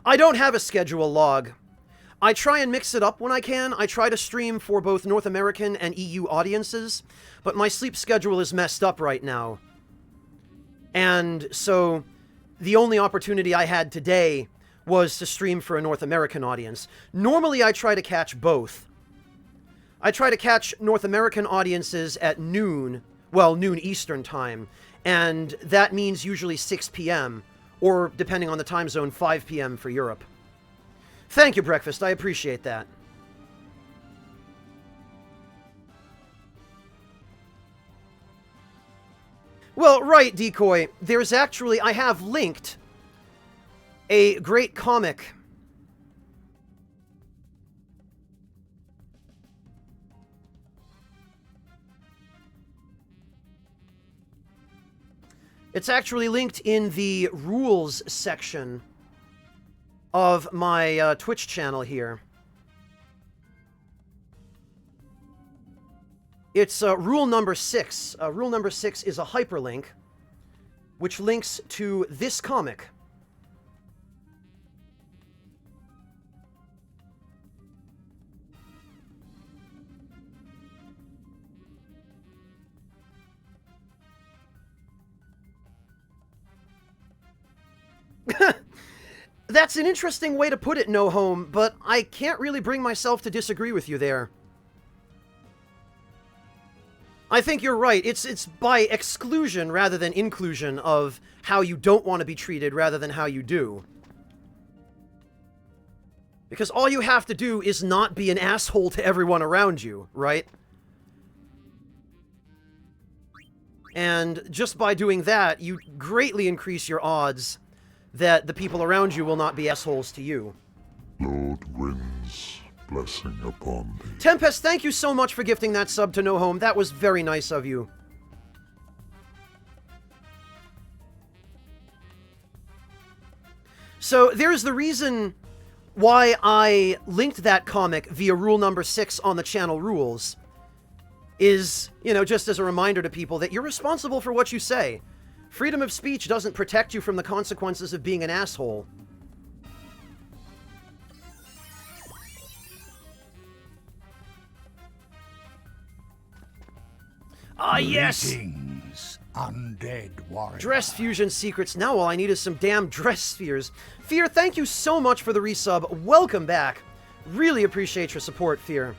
I don't have a schedule log. I try and mix it up when I can. I try to stream for both North American and EU audiences, but my sleep schedule is messed up right now. And so the only opportunity I had today was to stream for a North American audience. Normally I try to catch both. I try to catch North American audiences at noon, well, noon Eastern time, and that means usually 6 p.m., or depending on the time zone, 5 p.m. for Europe. Thank you, Breakfast. I appreciate that. Well, right, Decoy. There's actually, I have linked a great comic. It's actually linked in the rules section of my Twitch channel here. It's rule number 6. Rule number 6 is a hyperlink, which links to this comic. That's an interesting way to put it, No Home, but I can't really bring myself to disagree with you there. I think you're right. It's by exclusion rather than inclusion of how you don't want to be treated rather than how you do. Because all you have to do is not be an asshole to everyone around you, right? And just by doing that, you greatly increase your odds that the people around you will not be assholes to you. Lord Wind's blessing upon thee. Tempest, thank you so much for gifting that sub to No Home. That was very nice of you. So there's the reason why I linked that comic via rule number 6 on the channel rules. Is, you know, just as a reminder to people that you're responsible for what you say. Freedom of speech doesn't protect you from the consequences of being an asshole. Ah, yes! Greetings, undead warrior. Dress fusion secrets. Now all I need is some damn dress spheres. Fear, thank you so much for the resub. Welcome back. Really appreciate your support, Fear.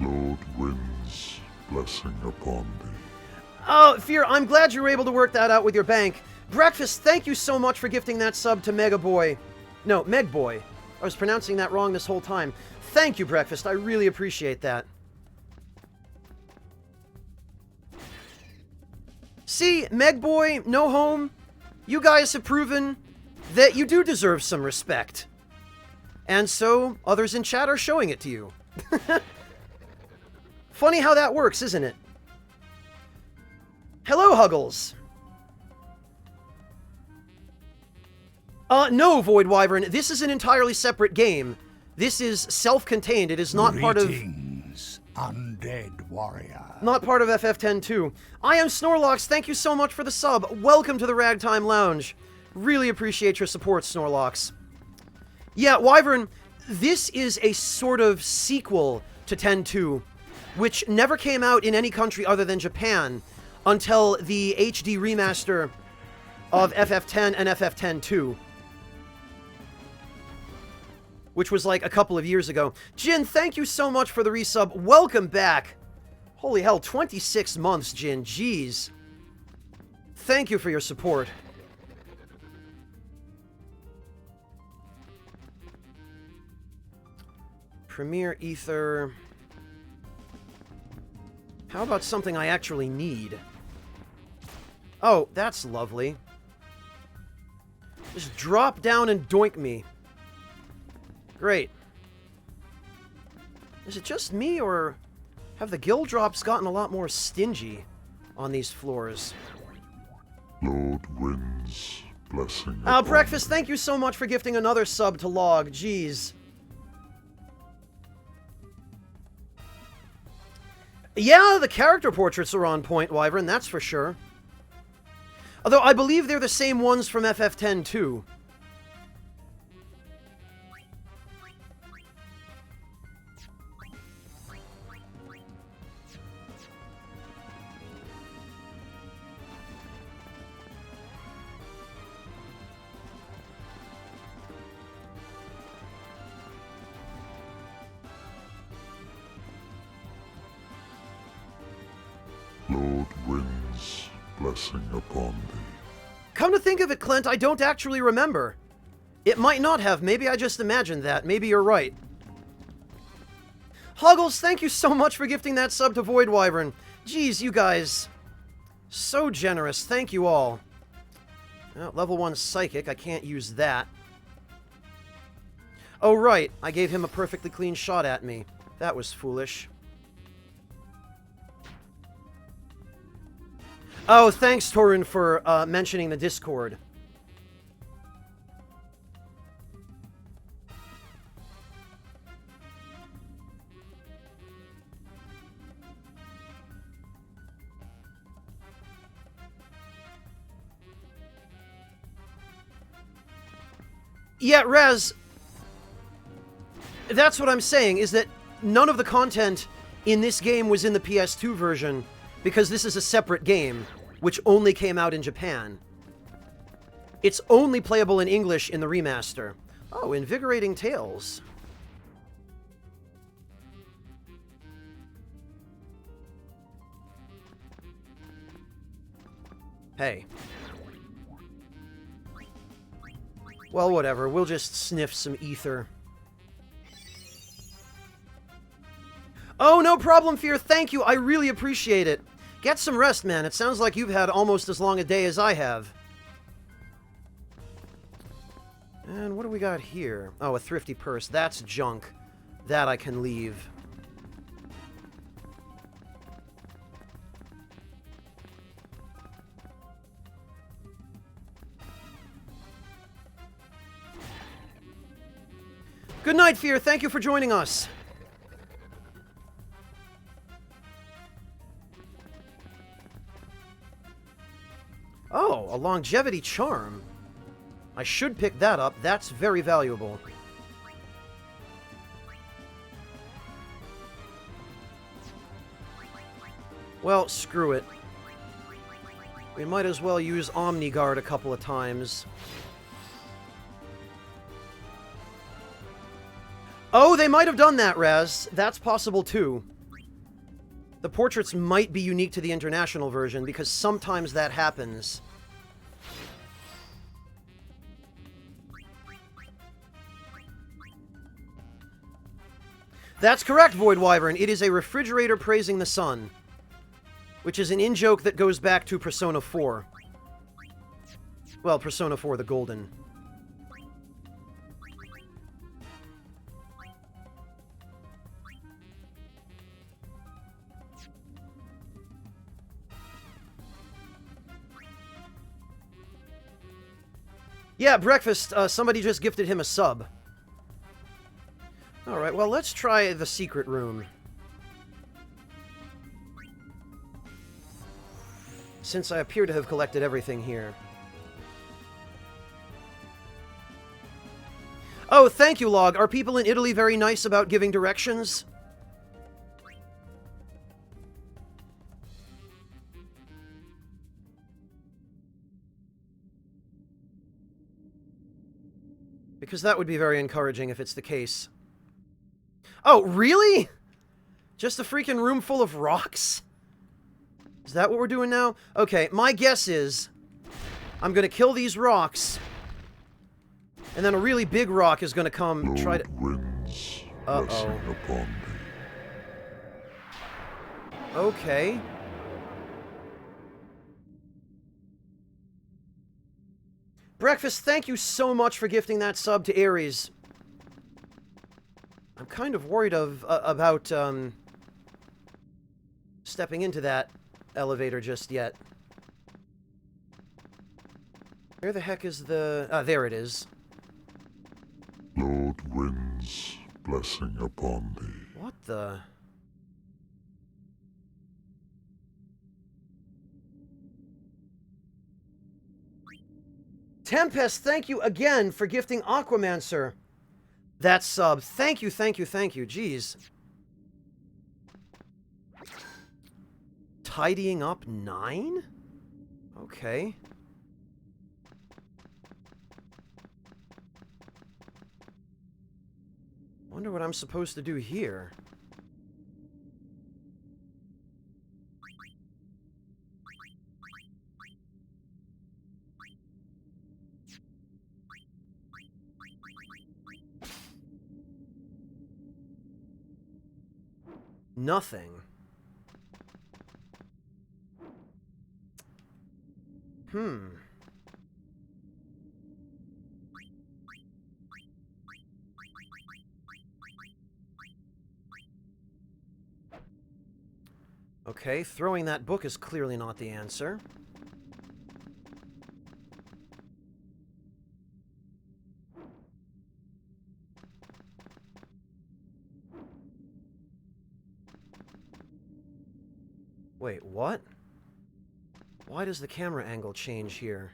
Lord Wind's blessing upon thee. Oh, Fear, I'm glad you were able to work that out with your bank. Breakfast, thank you so much for gifting that sub to Mega Boy. No, Meg Boy. I was pronouncing that wrong this whole time. Thank you, Breakfast. I really appreciate that. See, Meg Boy, No Home, you guys have proven that you do deserve some respect. And so, others in chat are showing it to you. Funny how that works, isn't it? Hello, Huggles. No, Void Wyvern, this is an entirely separate game. This is self-contained. It is not part of... Greetings, undead warrior. Not part of FF10-2. I am Snorlox. Thank you so much for the sub. Welcome to the Ragtime Lounge. Really appreciate your support, Snorlox. Yeah, Wyvern, this is a sort of sequel to 10-2, which never came out in any country other than Japan until the HD remaster of FF10 and FF10-2, which was like a couple of years ago. Jin, thank you so much for the resub. Welcome back. Holy hell, 26 months, Jin. Jeez. Thank you for your support. Premier Ether. How about something I actually need? Oh, that's lovely. Just drop down and doink me. Great. Is it just me, or have the guild drops gotten a lot more stingy on these floors? Lord Wind's blessing upon Breakfast, thank you so much for gifting another sub to Log. Jeez. Yeah, the character portraits are on point, Wyvern, that's for sure. Although I believe they're the same ones from FF10 too. Lord Wind's blessing upon thee. Come to think of it, Clint, I don't actually remember. It might not have. Maybe I just imagined that. Maybe you're right. Huggles, thank you so much for gifting that sub to Void Wyvern. Jeez, you guys. So generous. Thank you all. Level 1 Psychic. I can't use that. Oh, right. I gave him a perfectly clean shot at me. That was foolish. Oh, thanks, Torun, for mentioning the Discord. Yeah, Rez, that's what I'm saying, is that none of the content in this game was in the PS2 version, because this is a separate game, which only came out in Japan. It's only playable in English in the remaster. Oh, Invigorating Tales. Hey. Well, whatever. We'll just sniff some ether. Oh, no problem, Fear. Thank you. I really appreciate it. Get some rest, man. It sounds like you've had almost as long a day as I have. And what do we got here? Oh, a thrifty purse. That's junk. That I can leave. Good night, Fear. Thank you for joining us. Oh, a longevity charm. I should pick that up. That's very valuable. Well, screw it. We might as well use Omni Guard a couple of times. Oh, they might have done that, Raz. That's possible, too. The portraits might be unique to the international version, because sometimes that happens. That's correct, Void Wyvern. It is a refrigerator praising the sun. Which is an in-joke that goes back to Persona 4. Well, Persona 4 the Golden. Yeah, Breakfast, somebody just gifted him a sub. Alright, well, let's try the secret room. Since I appear to have collected everything here. Oh, thank you, Log. Are people in Italy very nice about giving directions? Because that would be very encouraging if it's the case. Oh, really? Just a freaking room full of rocks? Is that what we're doing now? Okay, my guess is I'm gonna kill these rocks, and then a really big rock is gonna come try to... Winds blessing upon thee. Okay. Breakfast, thank you so much for gifting that sub to Ares. I'm kind of worried about stepping into that elevator just yet. Where the heck is the... Ah, there it is. Lord winds blessing upon thee. What the... Tempest, thank you again for gifting Aquamancer that sub. Thank you, thank you, thank you. Jeez. Tidying up 9? Okay. Wonder what I'm supposed to do here. Nothing. Okay, throwing that book is clearly not the answer. Wait, what? Why does the camera angle change here?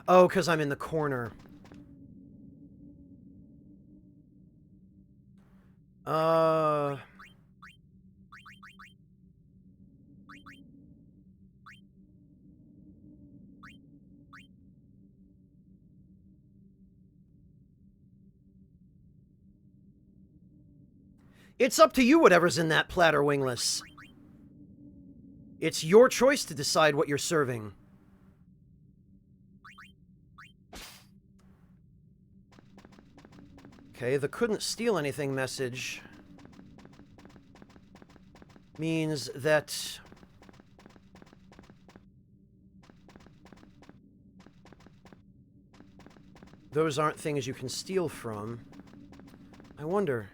Oh, because I'm in the corner. It's up to you, whatever's in that platter, Wingless. It's your choice to decide what you're serving. Okay, the couldn't steal anything message means that those aren't things you can steal from. I wonder.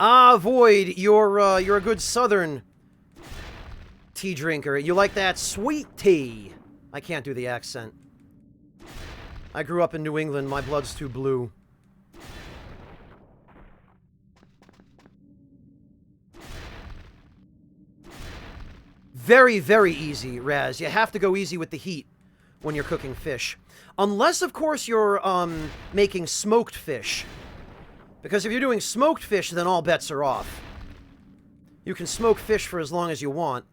Ah, Void, you're a good southern tea drinker. You like that sweet tea. I can't do the accent. I grew up in New England. My blood's too blue. Very, very easy, Raz. You have to go easy with the heat when you're cooking fish. Unless, of course, you're making smoked fish. Because if you're doing smoked fish, then all bets are off. You can smoke fish for as long as you want.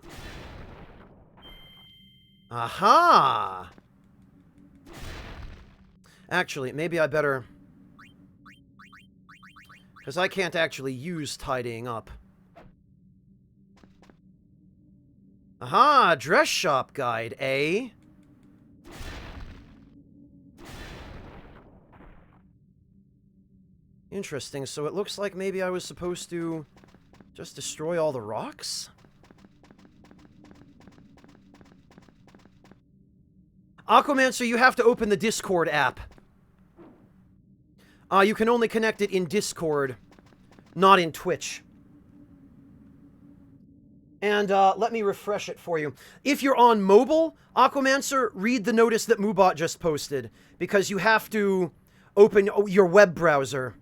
Aha! Actually, maybe I better... Because I can't actually use tidying up. Aha! Dress shop guide, eh? Interesting, so it looks like maybe I was supposed to just destroy all the rocks? Aquamancer, you have to open the Discord app. You can only connect it in Discord, not in Twitch. And let me refresh it for you. If you're on mobile, Aquamancer, read the notice that Moobot just posted, because you have to open your web browser.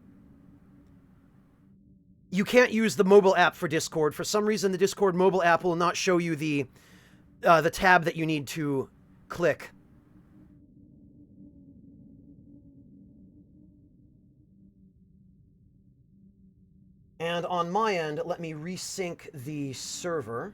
You can't use the mobile app for Discord. For some reason, the Discord mobile app will not show you the tab that you need to click. And on my end, let me resync the server.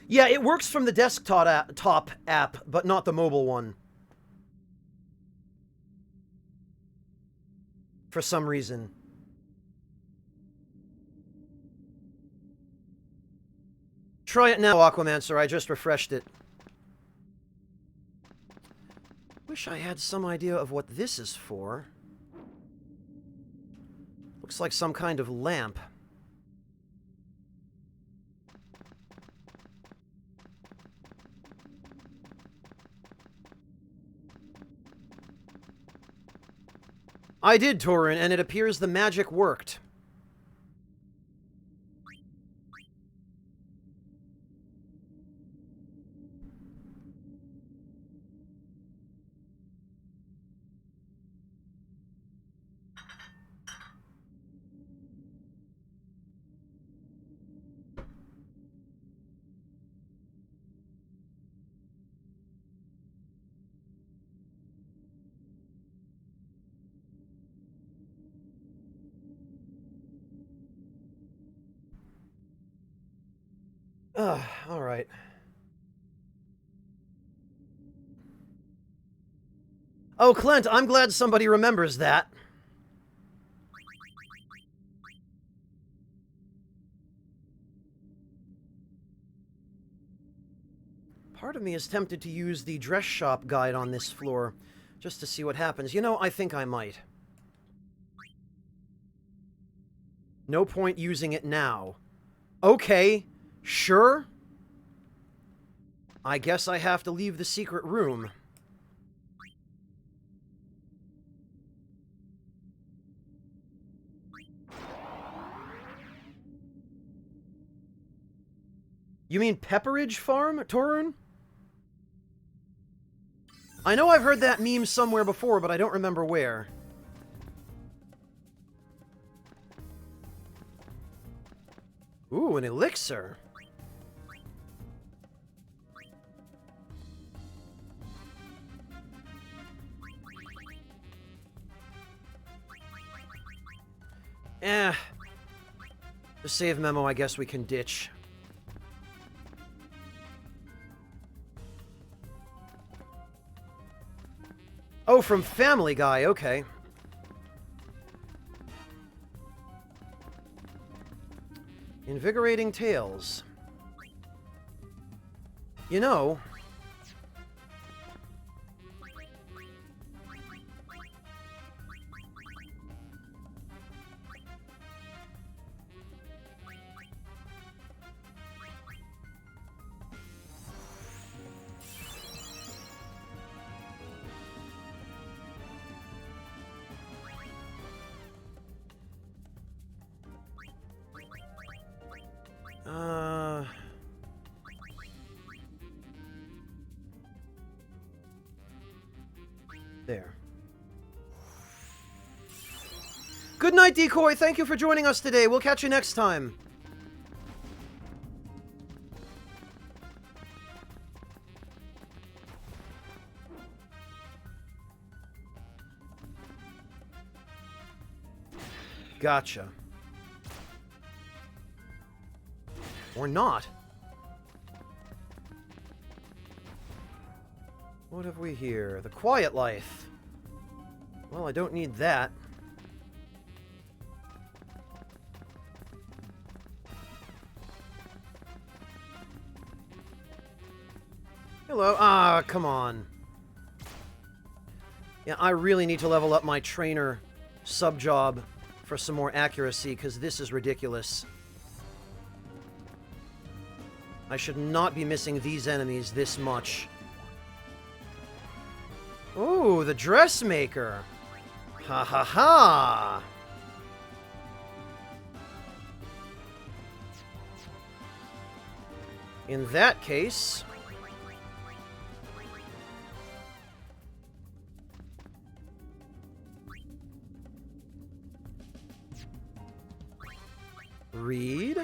Yeah, it works from the desktop app, but not the mobile one. For some reason. Try it now, Aquamancer. I just refreshed it. Wish I had some idea of what this is for. Looks like some kind of lamp. I did, Torin, and it appears the magic worked. Alright. Oh, Clint, I'm glad somebody remembers that. Part of me is tempted to use the dress shop guide on this floor, just to see what happens. You know, I think I might. No point using it now. Okay, sure. I guess I have to leave the secret room. You mean Pepperidge Farm, Torun? I know I've heard that meme somewhere before, but I don't remember where. Ooh, an elixir. The save memo I guess we can ditch. Oh, from Family Guy, okay. Invigorating Tales. You know... There. Good night, Decoy. Thank you for joining us today. We'll catch you next time. Gotcha. Or not. What have we here? The Quiet Life. Well, I don't need that. Hello. Ah, come on. Yeah, I really need to level up my trainer sub-job for some more accuracy, because this is ridiculous. I should not be missing these enemies this much. Ooh, the dressmaker. Ha ha ha. In that case... Read.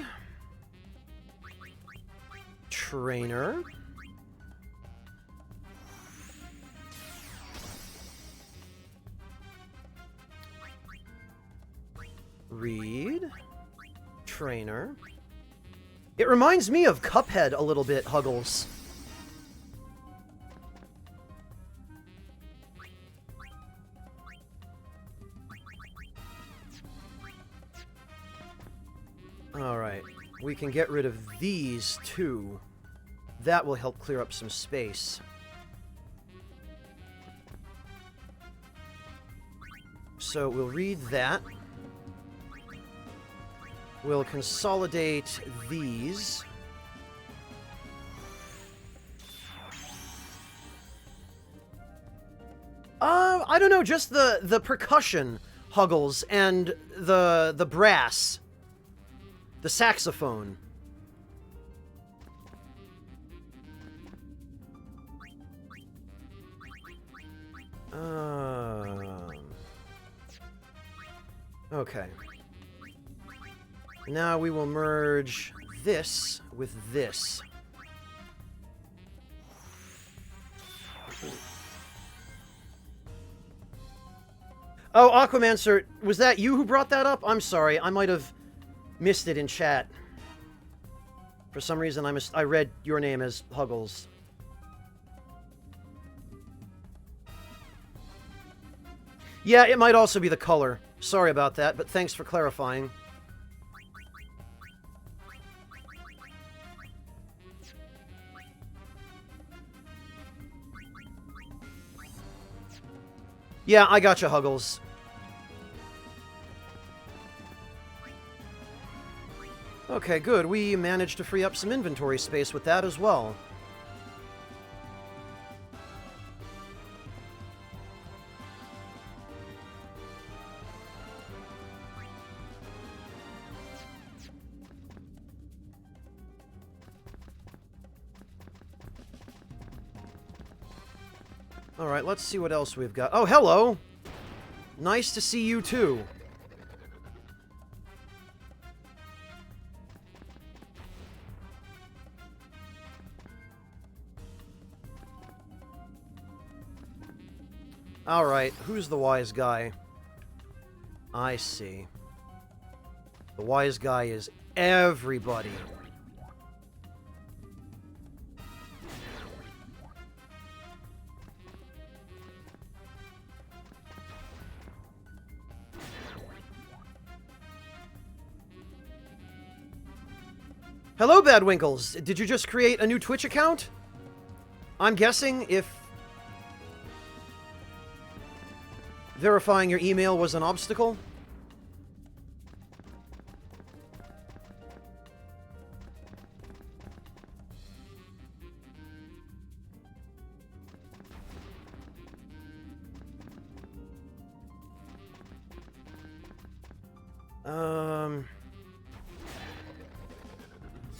Trainer. Read. Trainer. It reminds me of Cuphead a little bit, Huggles. Alright, we can get rid of these too. That will help clear up some space. So we'll read that. We'll consolidate these. I don't know, just the percussion, Huggles, and the brass. The saxophone. Okay. Now we will merge this with this. Oh, Aquamancer, was that you who brought that up? I'm sorry, I might have missed it in chat. For some reason, I read your name as Huggles. Yeah, it might also be the color. Sorry about that, but thanks for clarifying. Yeah, I gotcha, Huggles. Okay, good. We managed to free up some inventory space with that as well. Alright, let's see what else we've got. Oh, hello! Nice to see you too. Alright, who's the wise guy? I see. The wise guy is everybody. Hello, Badwinkles! Did you just create a new Twitch account? I'm guessing if verifying your email was an obstacle?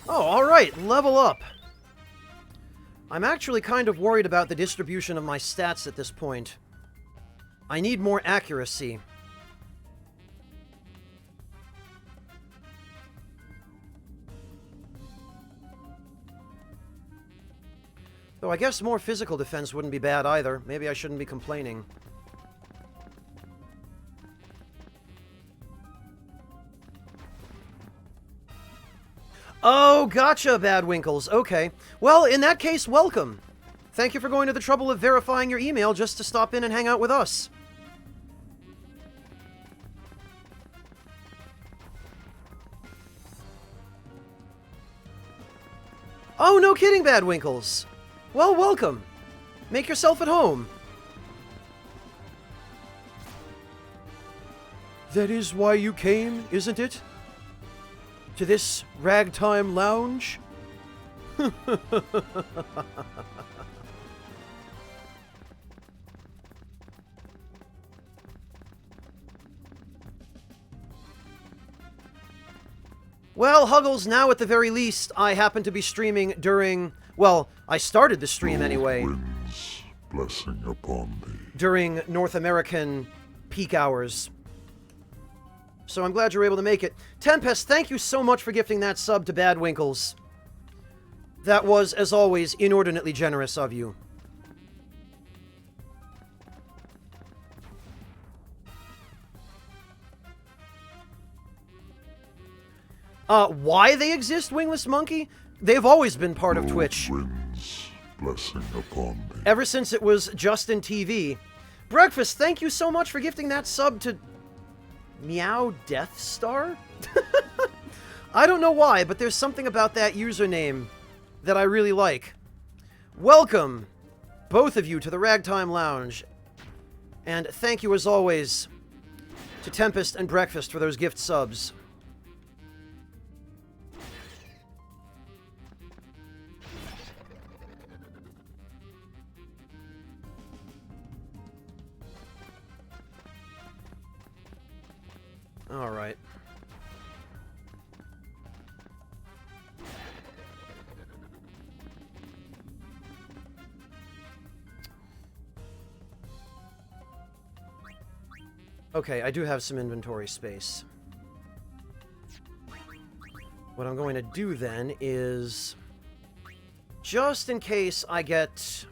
Oh, alright, level up. I'm actually kind of worried about the distribution of my stats at this point. I need more accuracy. Though I guess more physical defense wouldn't be bad either. Maybe I shouldn't be complaining. Oh, gotcha, Badwinkles. Okay. Well, in that case, welcome. Thank you for going to the trouble of verifying your email just to stop in and hang out with us. Oh, no kidding, Badwinkles. Well, welcome. Make yourself at home. That is why you came, isn't it? To this ragtime lounge? Well, Huggles, now at the very least, I happen to be streaming during... Well, I started the stream anyway. Winds blessing upon thee. During North American peak hours. So I'm glad you were able to make it. Tempest, thank you so much for gifting that sub to Badwinkles. That was, as always, inordinately generous of you. Why they exist, Wingless Monkey? They've always been part of Twitch. Winds blessing upon thee. Ever since it was Justin TV. Breakfast, thank you so much for gifting that sub to... Meow Death Star? I don't know why, but there's something about that username that I really like. Welcome, both of you, to the Ragtime Lounge. And thank you, as always, to Tempest and Breakfast for those gift subs. All right. Okay, I do have some inventory space. What I'm going to do then is, just in case I get...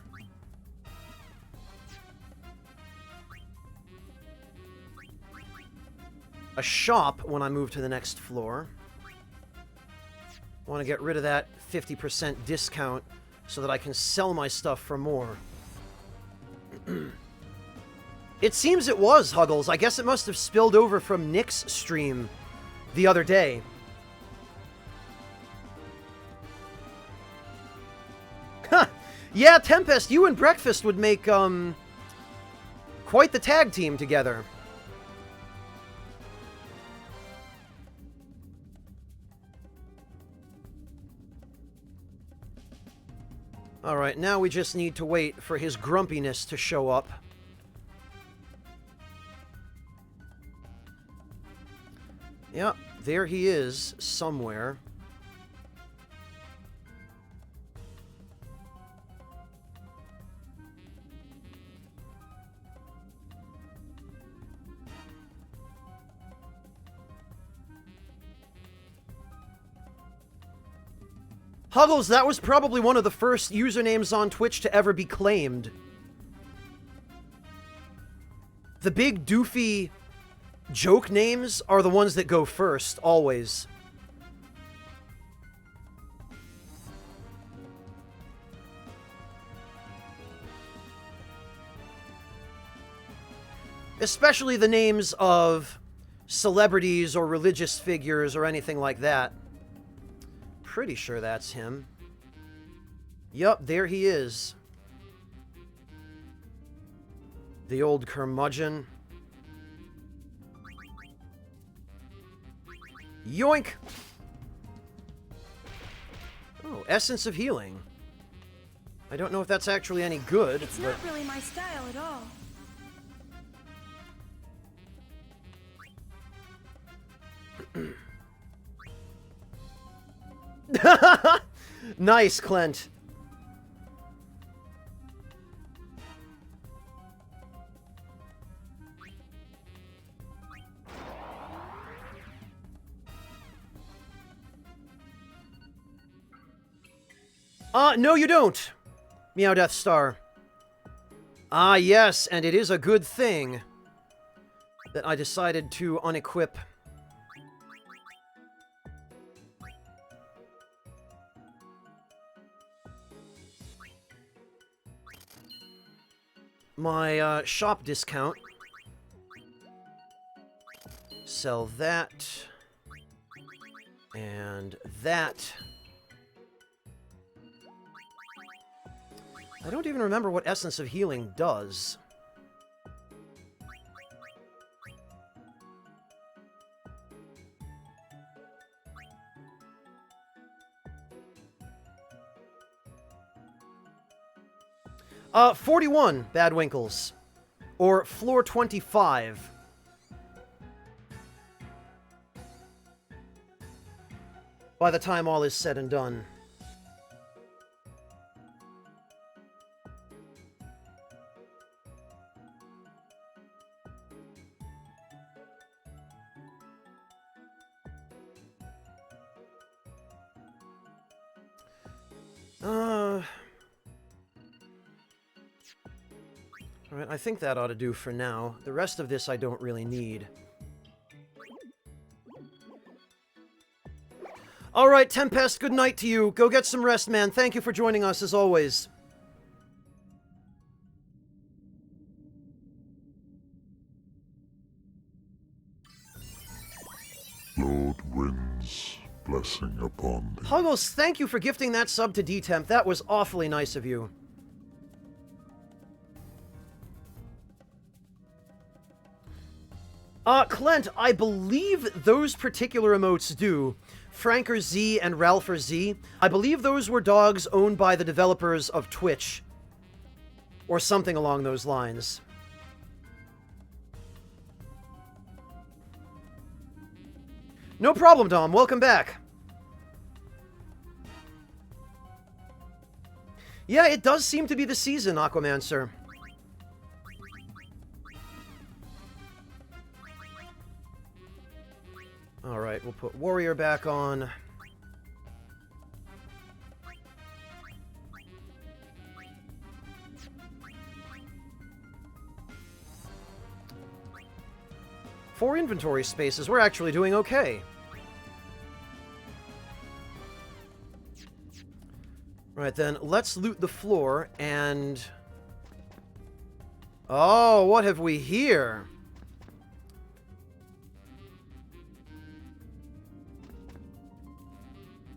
a shop when I move to the next floor. I want to get rid of that 50% discount so that I can sell my stuff for more. It seems it was, Huggles. I guess it must have spilled over from Nick's stream the other day. Yeah, Tempest, you and Breakfast would make, quite the tag team together. Alright, now we just need to wait for his grumpiness to show up. Yep, there he is, somewhere. Huggles, that was probably one of the first usernames on Twitch to ever be claimed. The big, doofy joke names are the ones that go first, always. Especially the names of celebrities or religious figures or anything like that. Pretty sure that's him. Yup, there he is. The old curmudgeon. Yoink! Oh, Essence of Healing. I don't know if that's actually any good, It's but... not really my style at all. Nice, Clint. No you don't, Meow Death Star. Ah, yes, and it is a good thing that I decided to unequip my shop discount. Sell that. And that. I don't even remember what Essence of Healing does. Uh, 41 Badwinkles. Or floor 25. By the time all is said and done. Alright, I think that ought to do for now. The rest of this I don't really need. Alright, Tempest, good night to you. Go get some rest, man. Thank you for joining us, as always. Lord Wind's blessing upon thee. Huggles, thank you for gifting that sub to D-Temp. That was awfully nice of you. Clint, I believe those particular emotes do. Franker Z and Ralpher Z. I believe those were dogs owned by the developers of Twitch. Or something along those lines. No problem, Dom. Welcome back. Yeah, it does seem to be the season, Aquamancer. Alright, we'll put Warrior back on. For inventory spaces, we're actually doing okay. Right then, let's loot the floor and... Oh, what have we here?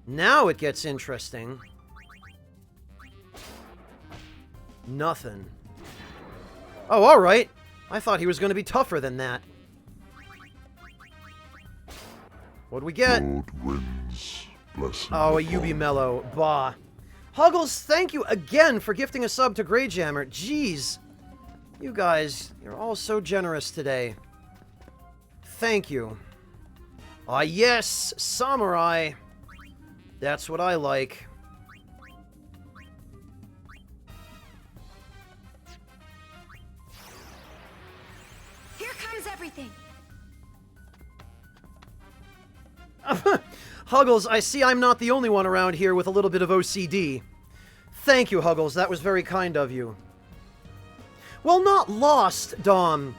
Now it gets interesting. Nothing. Oh, alright. I thought he was going to be tougher than that. What'd we get? Lord Wind's blessing Oh, a upon UB Mellow. Bah. Huggles, thank you again for gifting a sub to Greyjammer. Jeez. You guys, you're all so generous today. Thank you. Ah, yes, Samurai. That's what I like. Here comes everything. Huggles, I see I'm not the only one around here with a little bit of OCD. Thank you, Huggles. That was very kind of you. Well, not lost, Dom.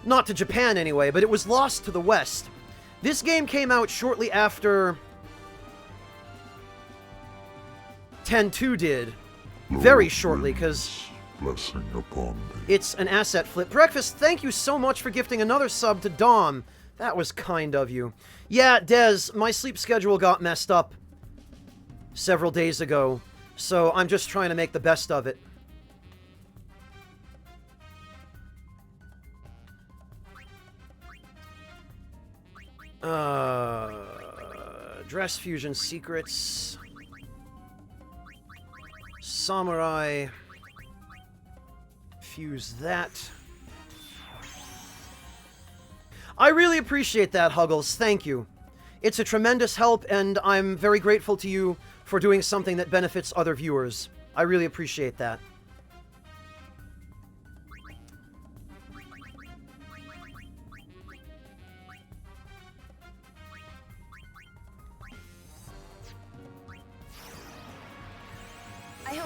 Not to Japan, anyway, but it was lost to the West. This game came out shortly after 10-2 did. Very shortly, because blessing upon thee. it's an asset flip. Breakfast, thank you so much for gifting another sub to Dom. That was kind of you. Yeah, Dez, my sleep schedule got messed up several days ago, so I'm just trying to make the best of it. Dress Fusion Secrets. Samurai. Fuse that. I really appreciate that, Huggles. Thank you. It's a tremendous help, and I'm very grateful to you for doing something that benefits other viewers. I really appreciate that.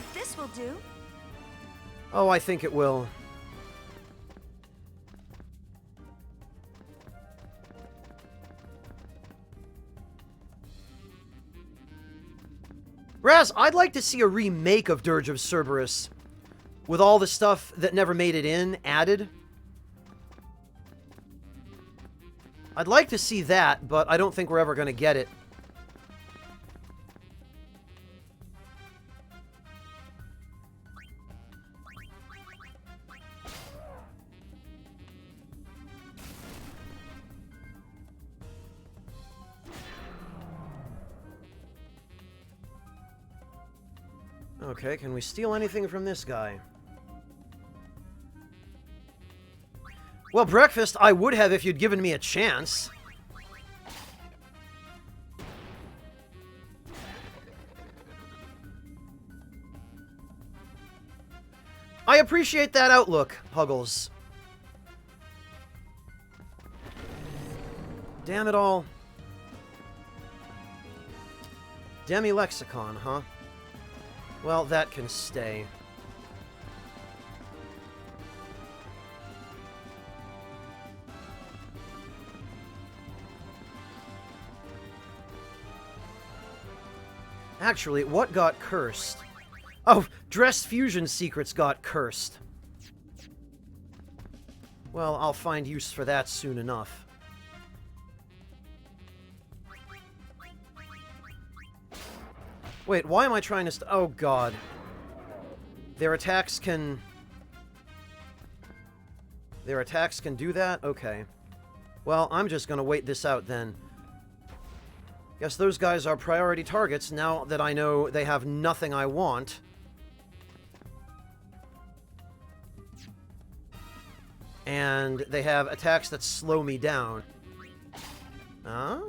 Hope this will do. Oh, I think it will. Raz, I'd like to see a remake of Dirge of Cerberus, with all the stuff that never made it in added. I'd like to see that, but I don't think we're ever going to get it. Okay, can we steal anything from this guy? Well, breakfast I would have if you'd given me a chance. I appreciate that outlook, Huggles. Damn it all. Demi-lexicon, huh? Well, that can stay. Actually, what got cursed? Oh, Dress Fusion Secrets got cursed. Well, I'll find use for that soon enough. Wait, why am I trying to oh god. Their attacks can do that? Okay. Well, I'm just gonna wait this out then. Guess those guys are priority targets now that I know they have nothing I want. And they have attacks that slow me down. Huh?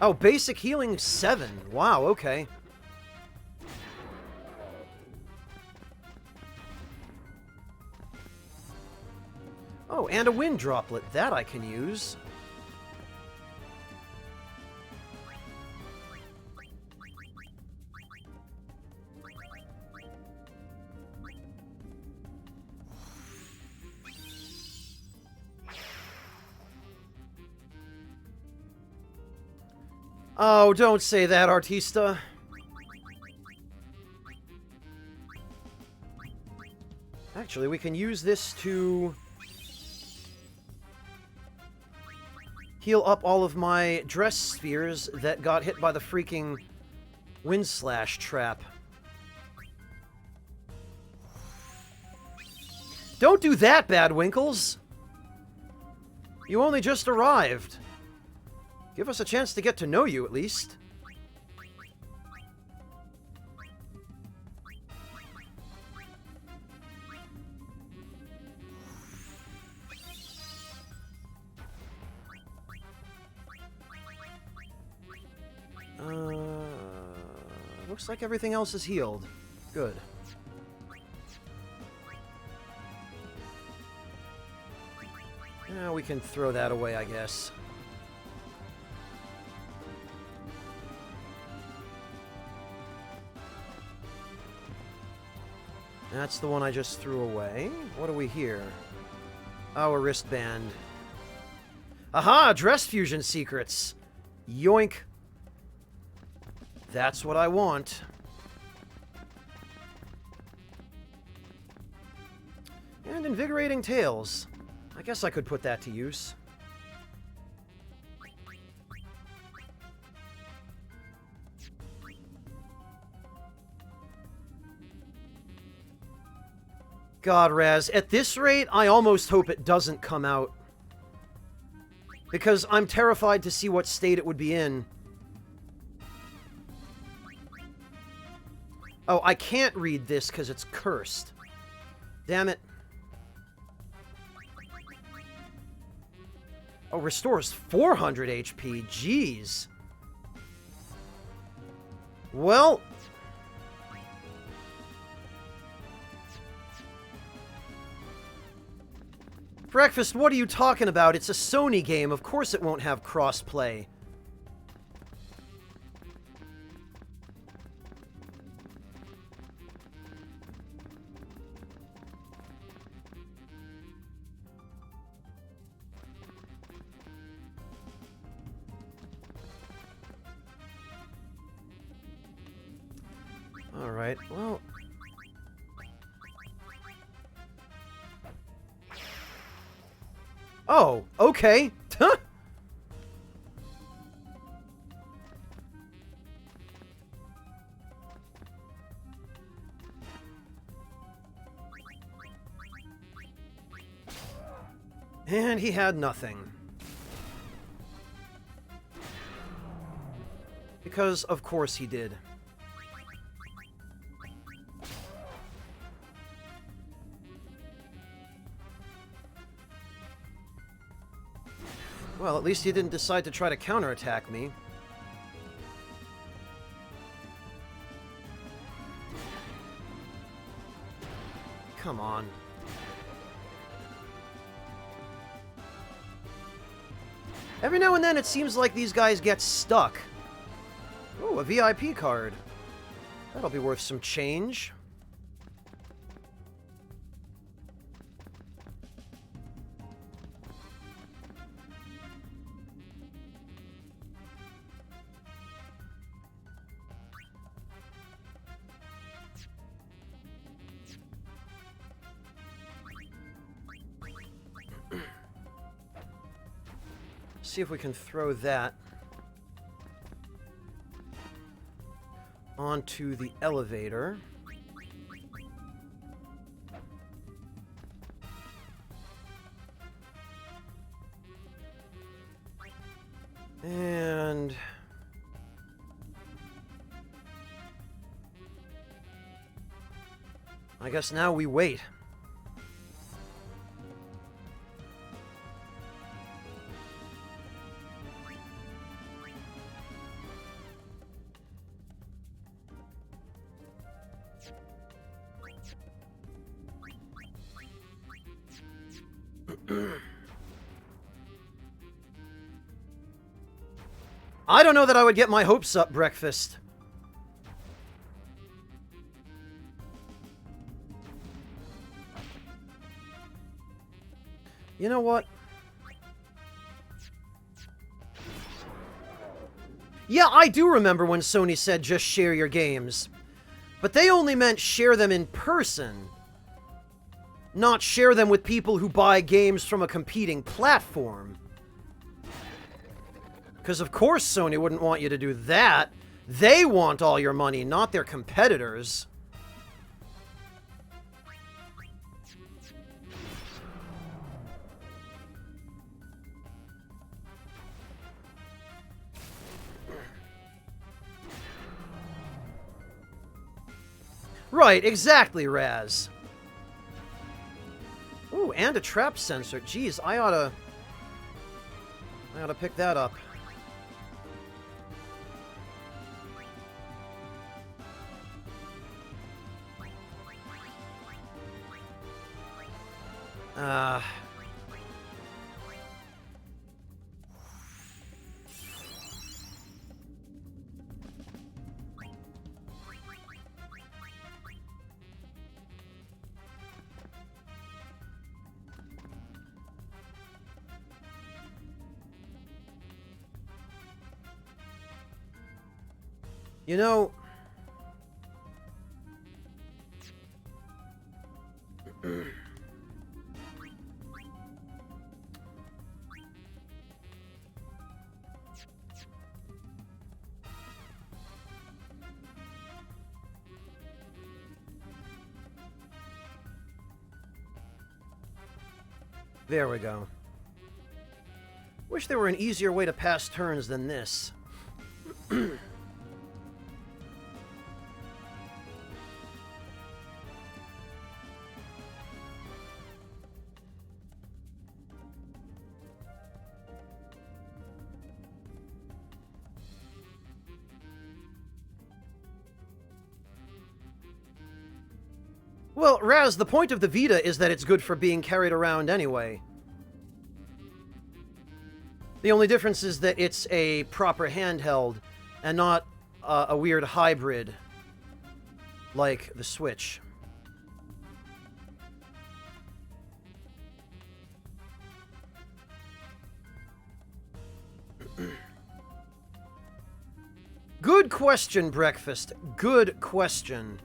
Oh, basic healing 7. Wow, okay. Oh, and a wind droplet. That I can use. Oh, don't say that, Artista. Actually, we can use this to heal up all of my dress spheres that got hit by the freaking wind slash trap. Don't do that, Badwinkles! You only just arrived. Give us a chance to get to know you, at least. Looks like everything else is healed. Good. Yeah, we can throw that away, I guess. That's the one I just threw away. What do we hear? Oh, a wristband. Aha! Dress fusion secrets! Yoink! That's what I want. And invigorating tails. I guess I could put that to use. God, Raz, at this rate, I almost hope it doesn't come out. Because I'm terrified to see what state it would be in. Oh, I can't read this because it's cursed. Damn it. Oh, restores 400 HP. Jeez. Well... Breakfast, what are you talking about? It's a Sony game. Of course it won't have cross-play. Alright, well... Oh, okay. Huh. And he had nothing. Because, of course, he did. Well, at least he didn't decide to try to counterattack me. Come on. Every now and then it seems like these guys get stuck. Oh, a VIP card. That'll be worth some change. See if we can throw that onto the elevator. And I guess now we wait. I don't know that I would get my hopes up, breakfast. You know what? Yeah, I do remember when Sony said just share your games. But they only meant share them in person. Not share them with people who buy games from a competing platform. Because of course Sony wouldn't want you to do that. They want all your money, not their competitors. Right, exactly, Raz. Ooh, and a trap sensor. Jeez, I oughta pick that up. You know... There we go. Wish there were an easier way to pass turns than this. Well, Raz, the point of the Vita is that it's good for being carried around anyway. The only difference is that it's a proper handheld, and not a weird hybrid like the Switch. Good question, Breakfast. Good question.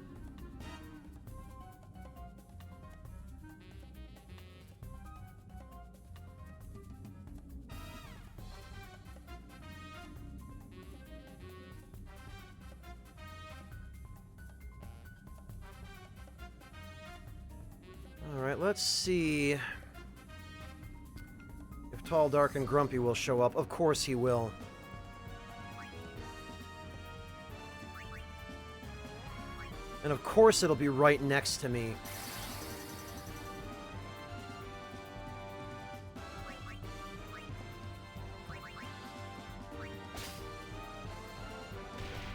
let's see if Tall, Dark, and Grumpy will show up. Of course he will. And of course it'll be right next to me.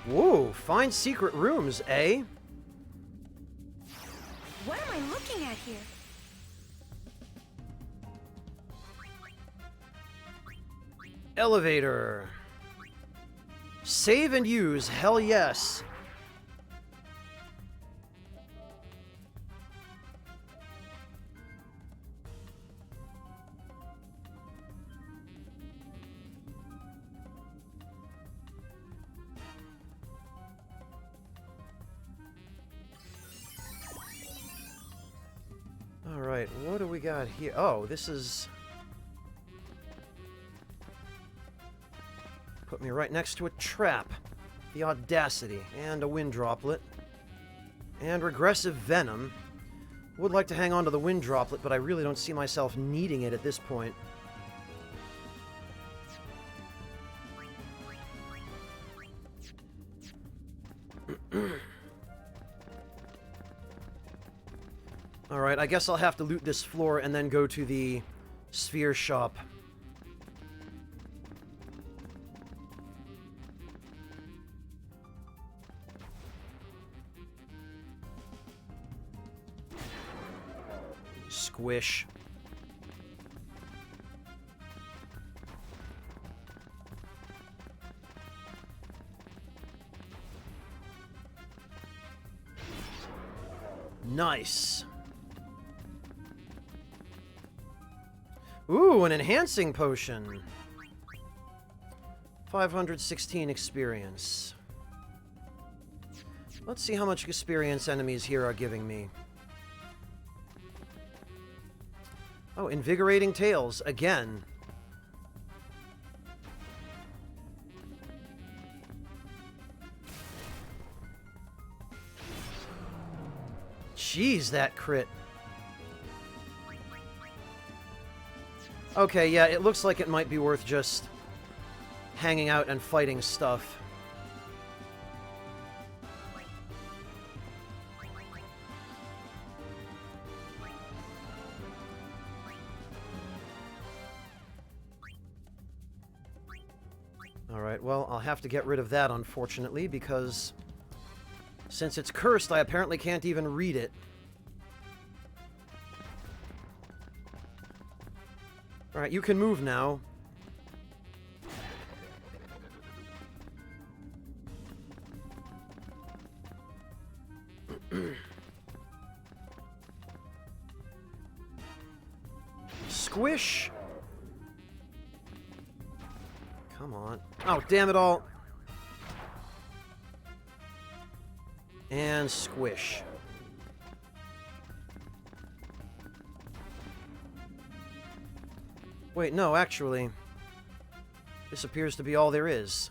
Whoa, find secret rooms, eh? What am I looking at here? Elevator. Save and use, hell yes. Alright, what do we got here? Oh, this is... Put me right next to a trap. The audacity. And a wind droplet. And regressive venom. Would like to hang on to the wind droplet, but I really don't see myself needing it at this point. Alright, I guess I'll have to loot this floor and then go to the sphere shop. Squish. Nice. Ooh, an enhancing potion. 516 experience. Let's see how much experience enemies here are giving me. Oh, invigorating tales, again. Jeez, that crit. Okay, yeah, it looks like it might be worth just hanging out and fighting stuff. Alright, well, I'll have to get rid of that, unfortunately, because since it's cursed, I apparently can't even read it. Alright, you can move now. Squish! Come on. Oh, damn it all. And squish. Wait, no, actually. This appears to be all there is.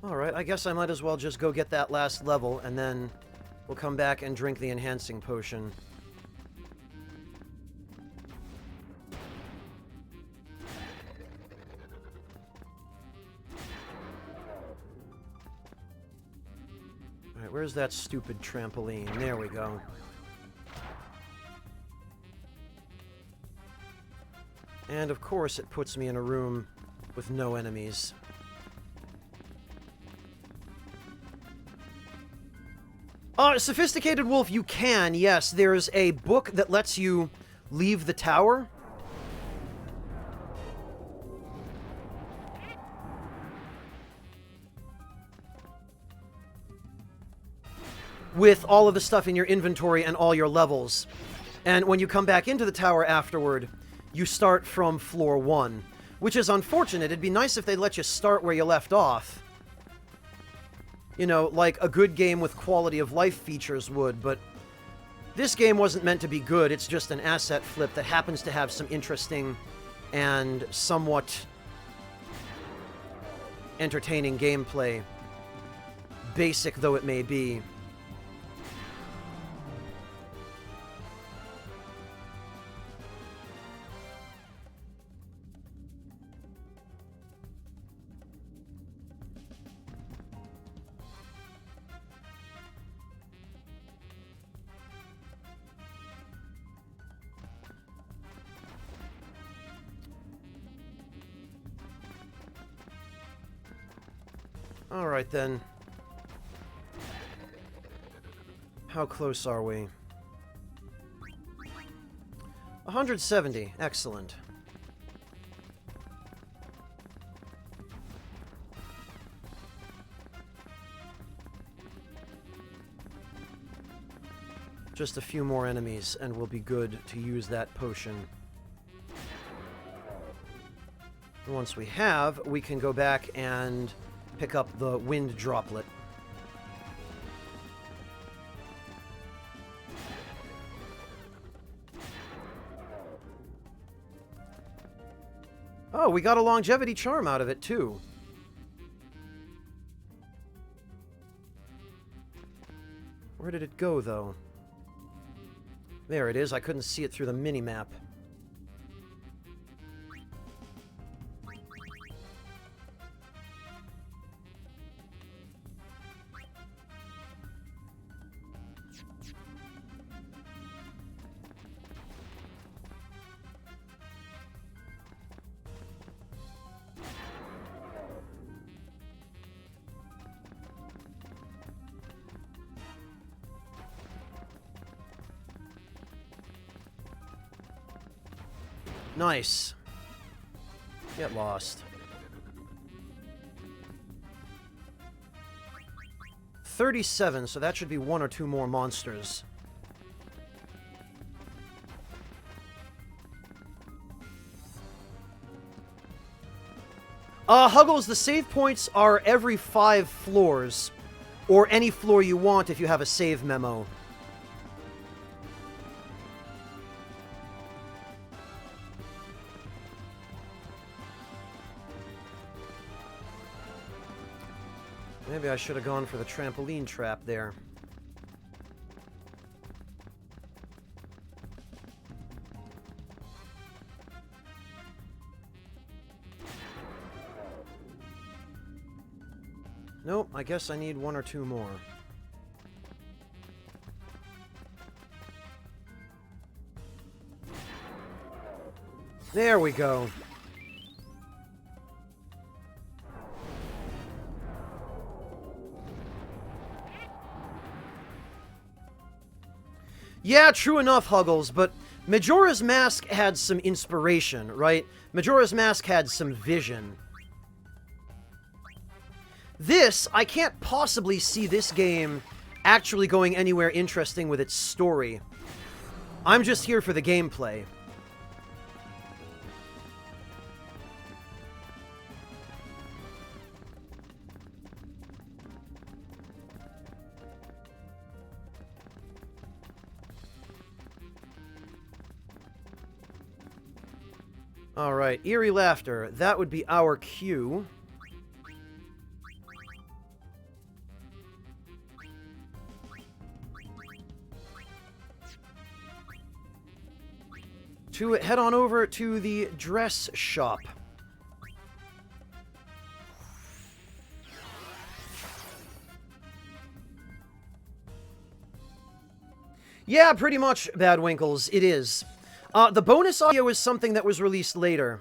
Alright, I guess I might as well just go get that last level, and then we'll come back and drink the enhancing potion. Alright, where's that stupid trampoline? There we go. And of course it puts me in a room with no enemies. Sophisticated Wolf, you can, yes. There's a book that lets you leave the tower. With all of the stuff in your inventory and all your levels. And when you come back into the tower afterward, you start from floor 1. Which is unfortunate. It'd be nice if they'd let you start where you left off. You know, like a good game with quality of life features would, but this game wasn't meant to be good. It's just an asset flip that happens to have some interesting and somewhat entertaining gameplay, basic though it may be. All right, then. How close are we? 170. Excellent. Just a few more enemies, and we'll be good to use that potion. And once we have, we can go back and pick up the wind droplet. Oh, we got a longevity charm out of it, too. Where did it go, though? There it is. I couldn't see it through the mini-map. Nice. Get lost. 37, so that should be one or two more monsters. Huggles, the save points are every 5 floors, or any floor you want if you have a save memo. Maybe I should have gone for the trampoline trap there. Nope, I guess I need one or two more. There we go. Yeah, true enough, Huggles, but Majora's Mask had some inspiration, right? Majora's Mask had some vision. This, I can't possibly see this game actually going anywhere interesting with its story. I'm just here for the gameplay. Alright, eerie laughter. That would be our cue. To head on over to the dress shop. Yeah, pretty much, Badwinkles. It is. The bonus audio is something that was released later.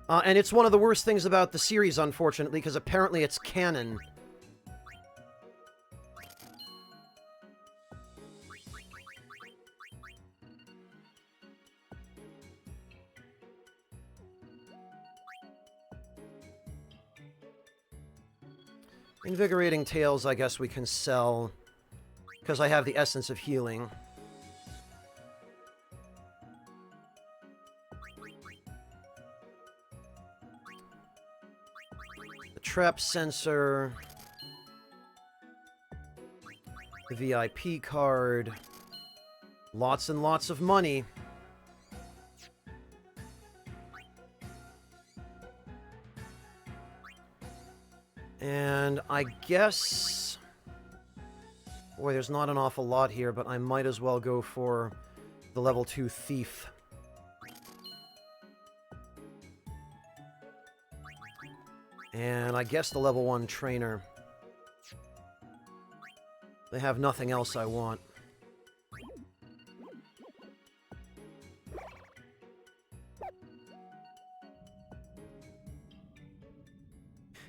And it's one of the worst things about the series, unfortunately, because apparently it's canon. Invigorating Tales, I guess we can sell, because I have the Essence of Healing. The Trap Sensor. The VIP card. Lots and lots of money. I guess... Boy, there's not an awful lot here, but I might as well go for the level 2 thief. And I guess the level 1 trainer. They have nothing else I want.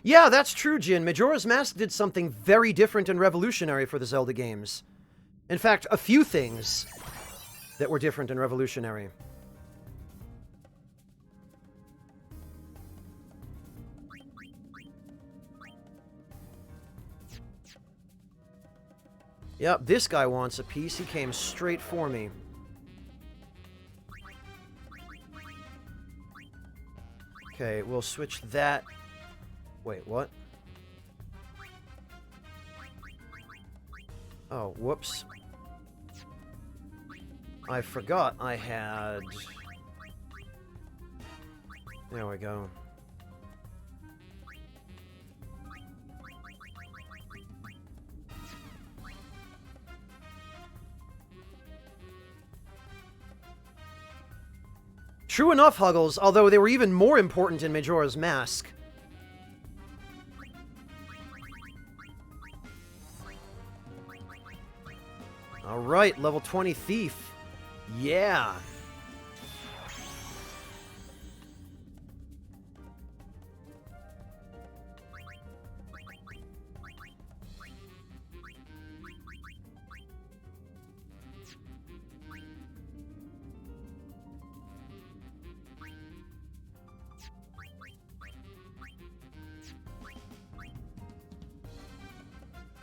Yeah, that's true, Jin. Majora's Mask did something very different and revolutionary for the Zelda games. In fact, a few things that were different and revolutionary. Yep, this guy wants a piece. He came straight for me. Okay, we'll switch that. Wait, what? Oh, whoops. I forgot I had... There we go. True enough, Huggles, although they were even more important in Majora's Mask. Alright, level 20 Thief. Yeah.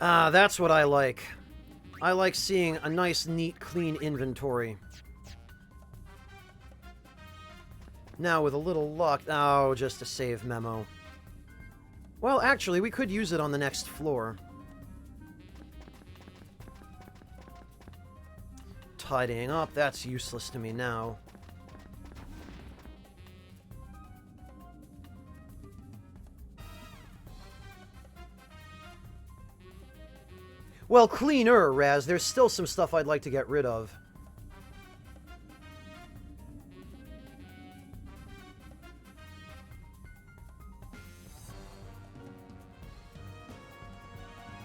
Ah, that's what I like. I like seeing a nice, neat, clean inventory. Now, with a little luck... Oh, just a save memo. Well, actually, we could use it on the next floor. Tidying up, that's useless to me now. Well, cleaner, Raz. There's still some stuff I'd like to get rid of.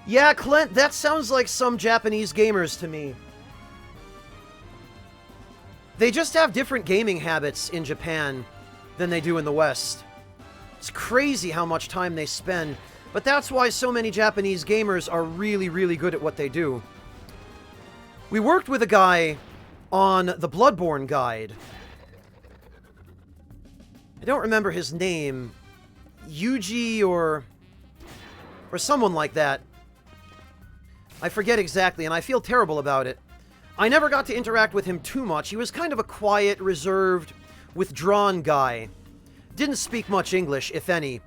Yeah, Clint, that sounds like some Japanese gamers to me. They just have different gaming habits in Japan than they do in the West. It's crazy how much time they spend. But that's why so many Japanese gamers are really, really good at what they do. We worked with a guy on the Bloodborne guide. I don't remember his name. Yuji or someone like that. I forget exactly, and I feel terrible about it. I never got to interact with him too much. He was kind of a quiet, reserved, withdrawn guy. Didn't speak much English, if any.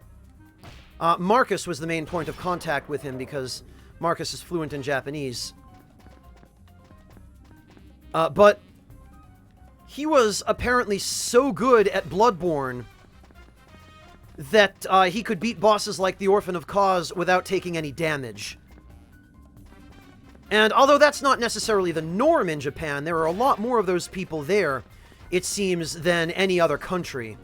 Marcus was the main point of contact with him because Marcus is fluent in Japanese. But he was apparently so good at Bloodborne that he could beat bosses like the Orphan of Kos without taking any damage. And although that's not necessarily the norm in Japan, there are a lot more of those people there, it seems, than any other country.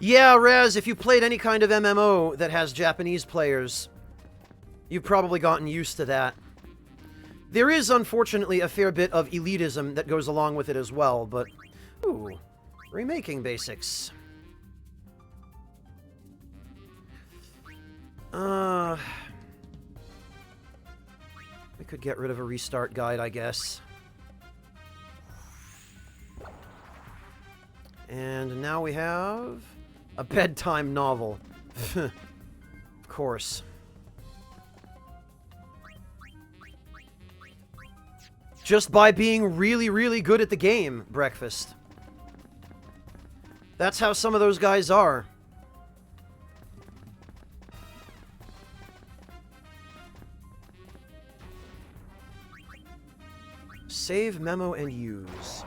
Yeah, Raz, if you played any kind of MMO that has Japanese players, you've probably gotten used to that. There is, unfortunately, a fair bit of elitism that goes along with it as well, but... Ooh, remaking basics. We could get rid of a restart guide, I guess. And now we have... a bedtime novel. Of course. Just by being really, really good at the game, Breakfast. That's how some of those guys are. Save, memo, and use.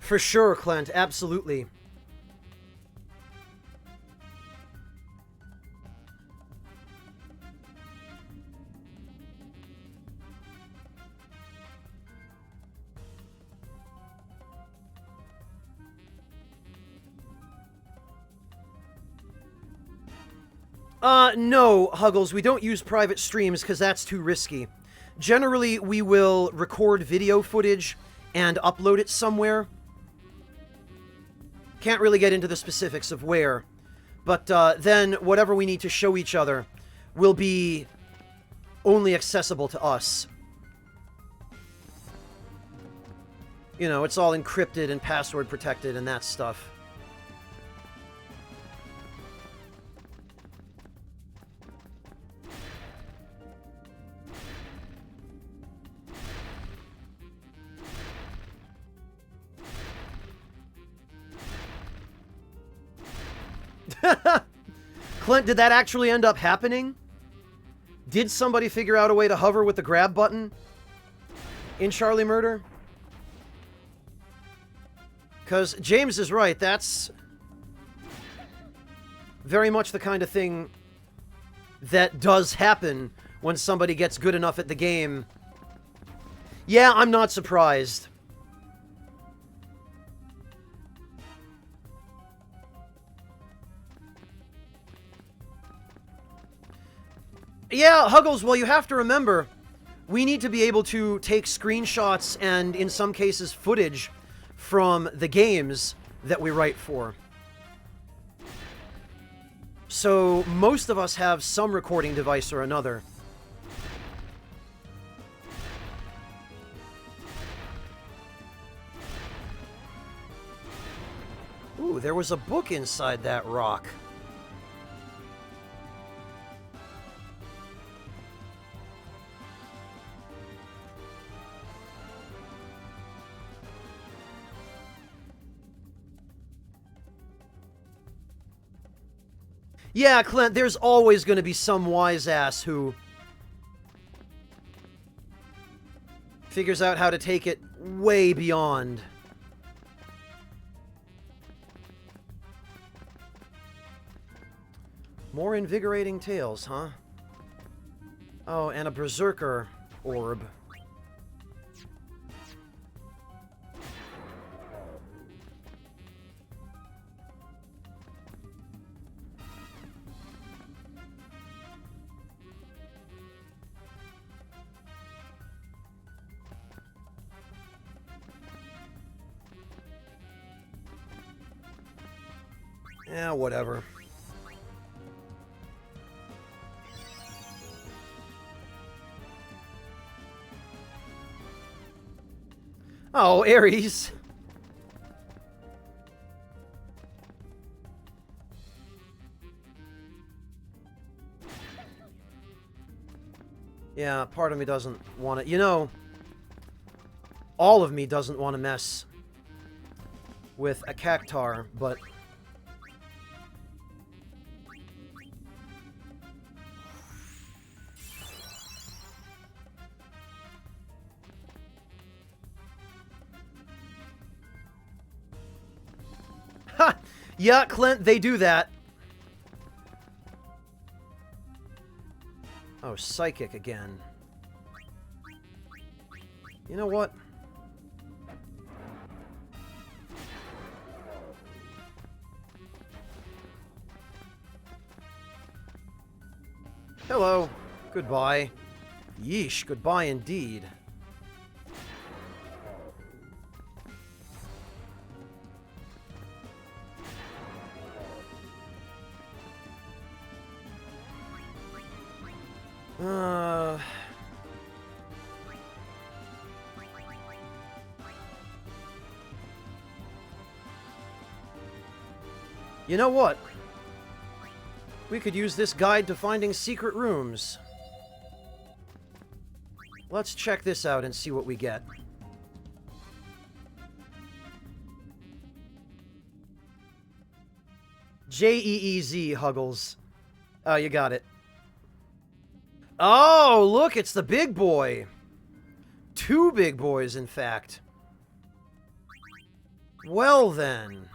For sure, Clint. Absolutely. No, Huggles, we don't use private streams because that's too risky. Generally, we will record video footage and upload it somewhere. Can't really get into the specifics of where. But then whatever we need to show each other will be only accessible to us. You know, it's all encrypted and password protected and that stuff. Clint, did that actually end up happening? Did somebody figure out a way to hover with the grab button in Charlie Murder? Because James is right, that's very much the kind of thing that does happen when somebody gets good enough at the game. Yeah, I'm not surprised. Yeah, Huggles, well, you have to remember, we need to be able to take screenshots and, in some cases, footage from the games that we write for. So, most of us have some recording device or another. Ooh, there was a book inside that rock. Yeah, Clint, there's always going to be some wise ass who figures out how to take it way beyond. More invigorating tales, huh? Oh, and a berserker orb. Yeah, whatever. Oh, Ares. Yeah, part of me doesn't want to... You know, all of me doesn't want to mess with a cactar, but... Ha! Yeah, Clint, they do that. Oh, psychic again. You know what? Hello. Goodbye. Yeesh, goodbye indeed. You know what? We could use this guide to finding secret rooms. Let's check this out and see what we get. Jeez, Huggles. Oh, you got it. Oh, look, it's the big boy. Two big boys, in fact. Well then.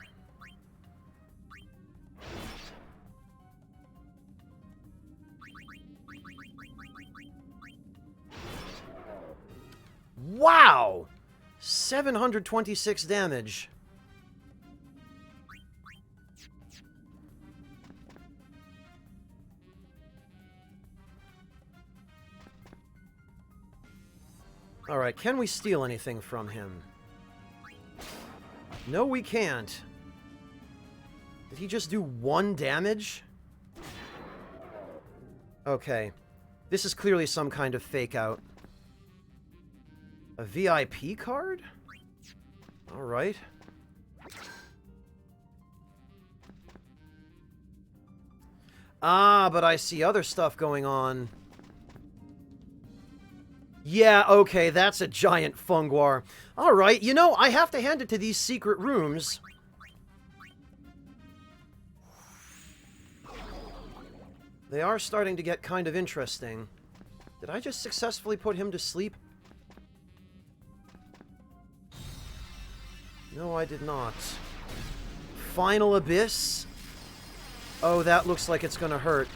Wow! 726 damage. Alright, can we steal anything from him? No, we can't. Did he just do 1 damage? Okay. This is clearly some kind of fake out. A VIP card? Alright. Ah, but I see other stuff going on. Yeah, okay, that's a giant funguar. Alright, you know, I have to hand it to these secret rooms. They are starting to get kind of interesting. Did I just successfully put him to sleep? No, I did not. Final Abyss? Oh, that looks like it's gonna hurt.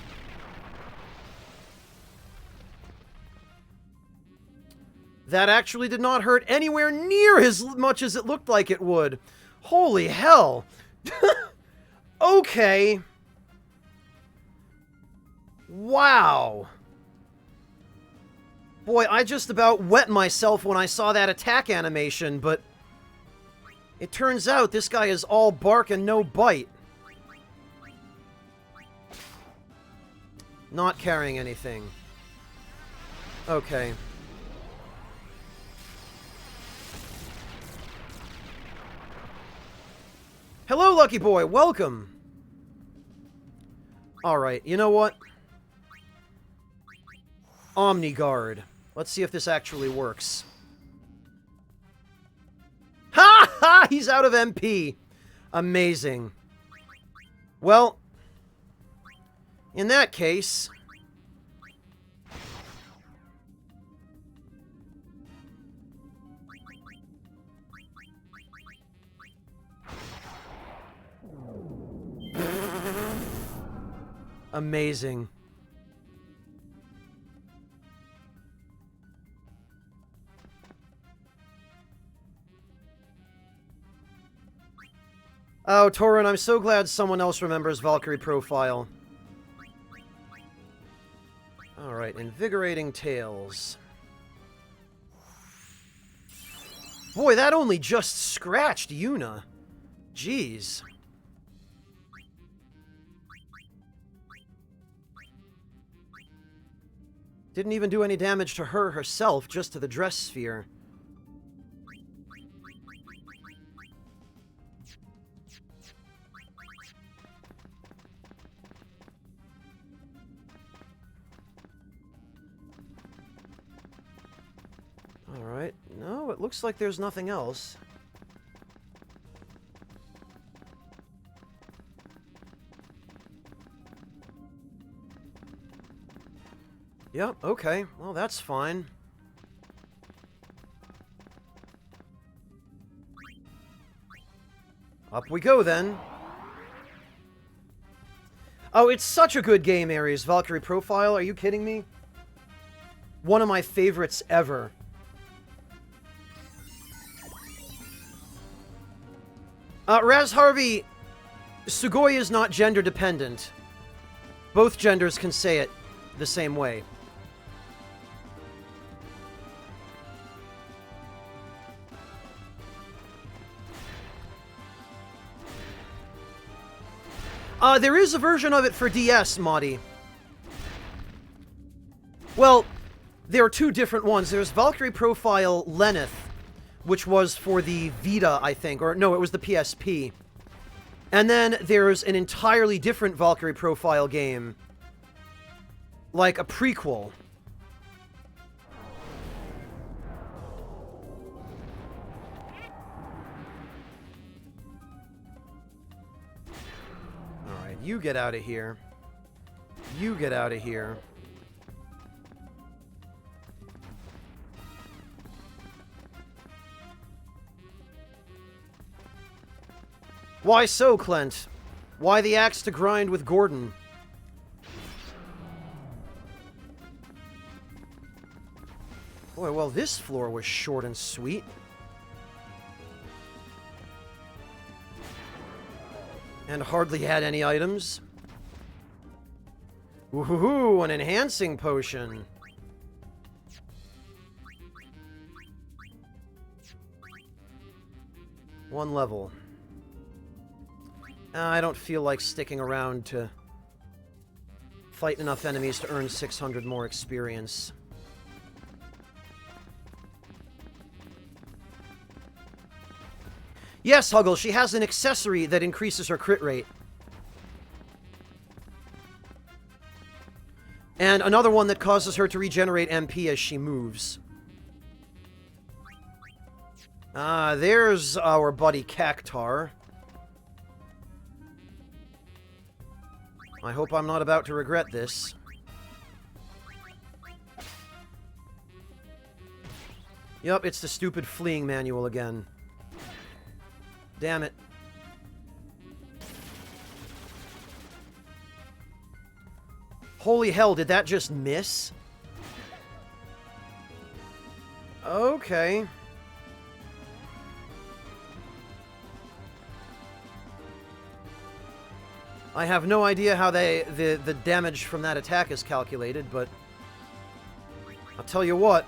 That actually did not hurt anywhere near as much as it looked like it would. Holy hell. Okay. Wow. Boy, I just about wet myself when I saw that attack animation, but it turns out this guy is all bark and no bite. Not carrying anything. Okay. Hello, Lucky Boy. Welcome. Alright, you know what? Omni Guard. Let's see if this actually works. Ha ha! He's out of MP. Amazing. Well, in that case... Amazing. Oh, Torin, I'm so glad someone else remembers Valkyrie Profile. Alright, Invigorating Tales. Boy, that only just scratched Yuna. Jeez. Didn't even do any damage to her herself, just to the dress sphere. Alright, no, it looks like there's nothing else. Yep, okay. Well, that's fine. Up we go, then. Oh, it's such a good game, Ares. Valkyrie Profile, are you kidding me? One of my favorites ever. Raz Harvey, Sugoi is not gender dependent. Both genders can say it the same way. There is a version of it for DS, Madi. Well, there are two different ones. There's Valkyrie Profile Lenneth, which was for the Vita, I think. Or, no, it was the PSP. And then there's an entirely different Valkyrie Profile game. Like a prequel. Alright, you get out of here. You get out of here. Why so, Clint? Why the axe to grind with Gordon? Boy, well, this floor was short and sweet. And hardly had any items. Woohoo, an enhancing potion. One level. I don't feel like sticking around to fight enough enemies to earn 600 more experience. Yes, Huggle, she has an accessory that increases her crit rate. And another one that causes her to regenerate MP as she moves. Ah, there's our buddy Cactar. I hope I'm not about to regret this. Yup, it's the stupid fleeing manual again. Damn it. Holy hell, did that just miss? Okay. I have no idea how the damage from that attack is calculated, but I'll tell you what.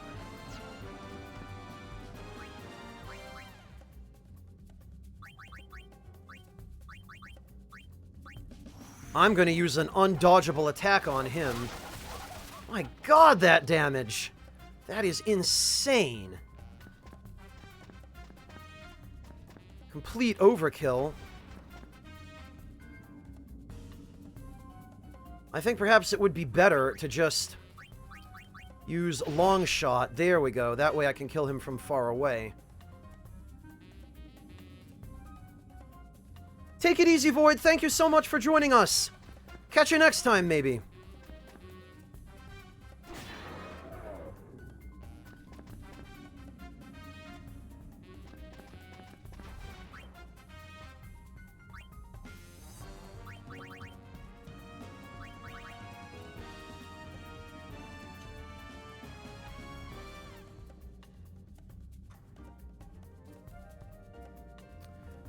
I'm going to use an undodgeable attack on him. My god, that damage! That is insane. Complete overkill. I think perhaps it would be better to just use long shot. There we go. That way I can kill him from far away. Take it easy, Void. Thank you so much for joining us. Catch you next time, maybe.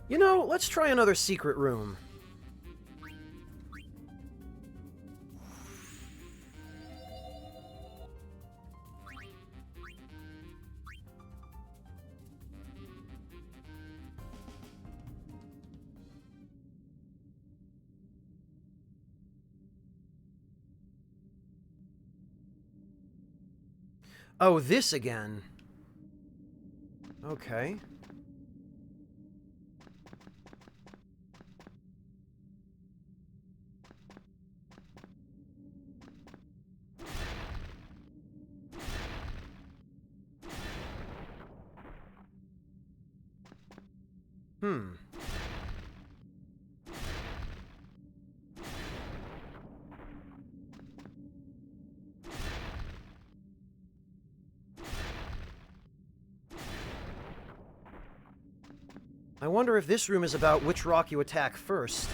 You know, let's try another secret room. Oh, this again. Okay. I wonder if this room is about which rock you attack first.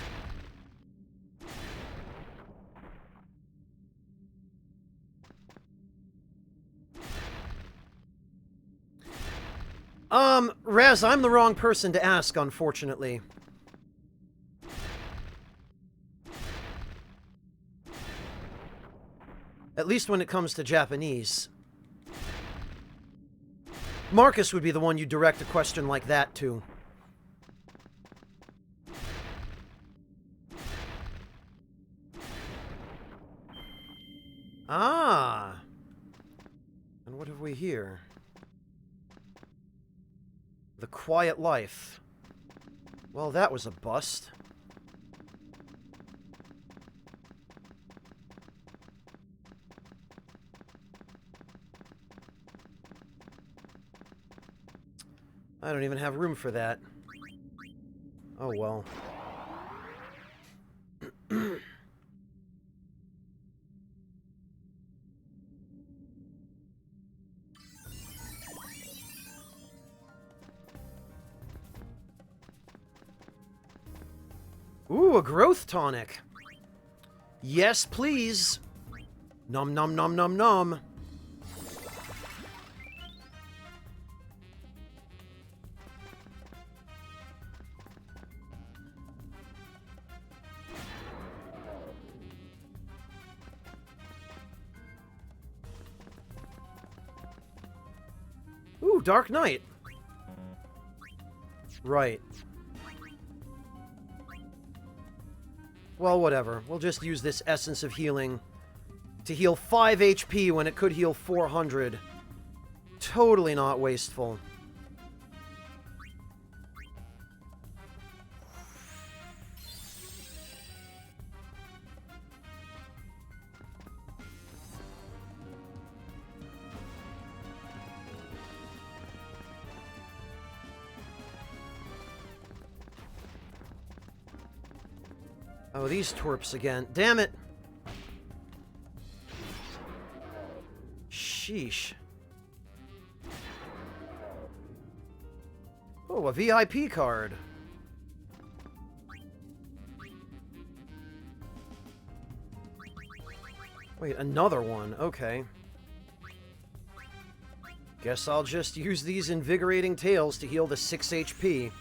Rez, I'm the wrong person to ask, unfortunately. At least when it comes to Japanese. Marcus would be the one you direct a question like that to. Ah! And what have we here? The Quiet Life. Well, that was a bust. I don't even have room for that. Oh well. Ooh, a growth tonic. Yes, please. Nom nom nom nom nom. Ooh, Dark Knight. Right. Well, whatever. We'll just use this Essence of Healing to heal 5 HP when it could heal 400. Totally not wasteful. Oh, these twerps again. Damn it! Sheesh. Oh, a VIP card. Wait, another one. Okay. Guess I'll just use these invigorating tails to heal the 6 HP.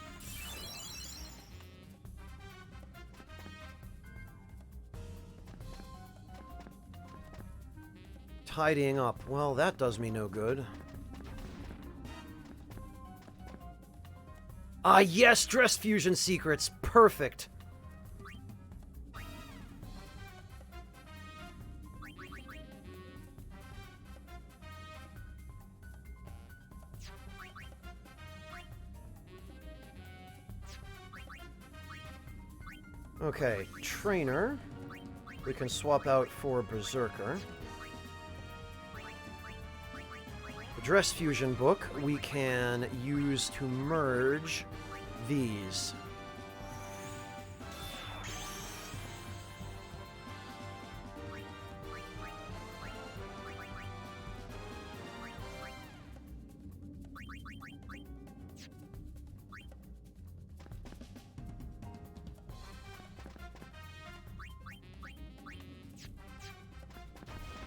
Tidying up. Well, that does me no good. Ah, yes! Dress fusion secrets! Perfect! Okay, Trainer. We can swap out for Berserker. The Dress Fusion book we can use to merge these.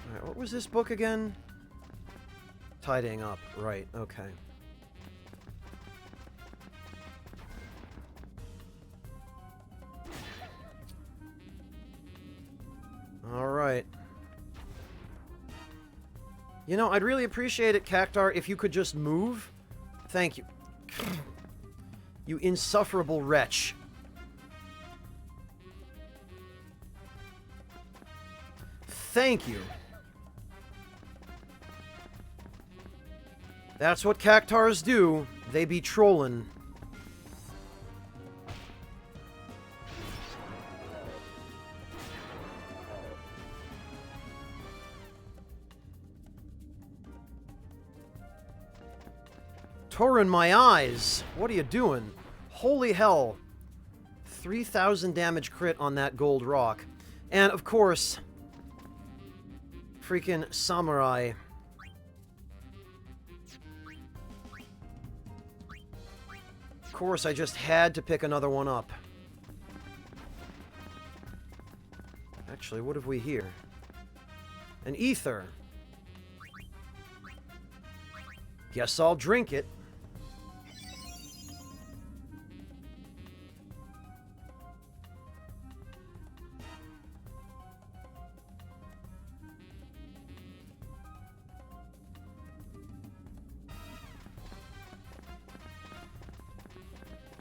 Alright, what was this book again? Tidying up, right, okay. Alright. You know, I'd really appreciate it, Cactar, if you could just move. Thank you. You insufferable wretch. Thank you. That's what Cactars do. They be trollin'. Torin, my eyes! What are you doing? Holy hell. 3,000 damage crit on that gold rock. And, of course, freaking Samurai. Of course, I just had to pick another one up. Actually, what have we here? An ether. Guess I'll drink it.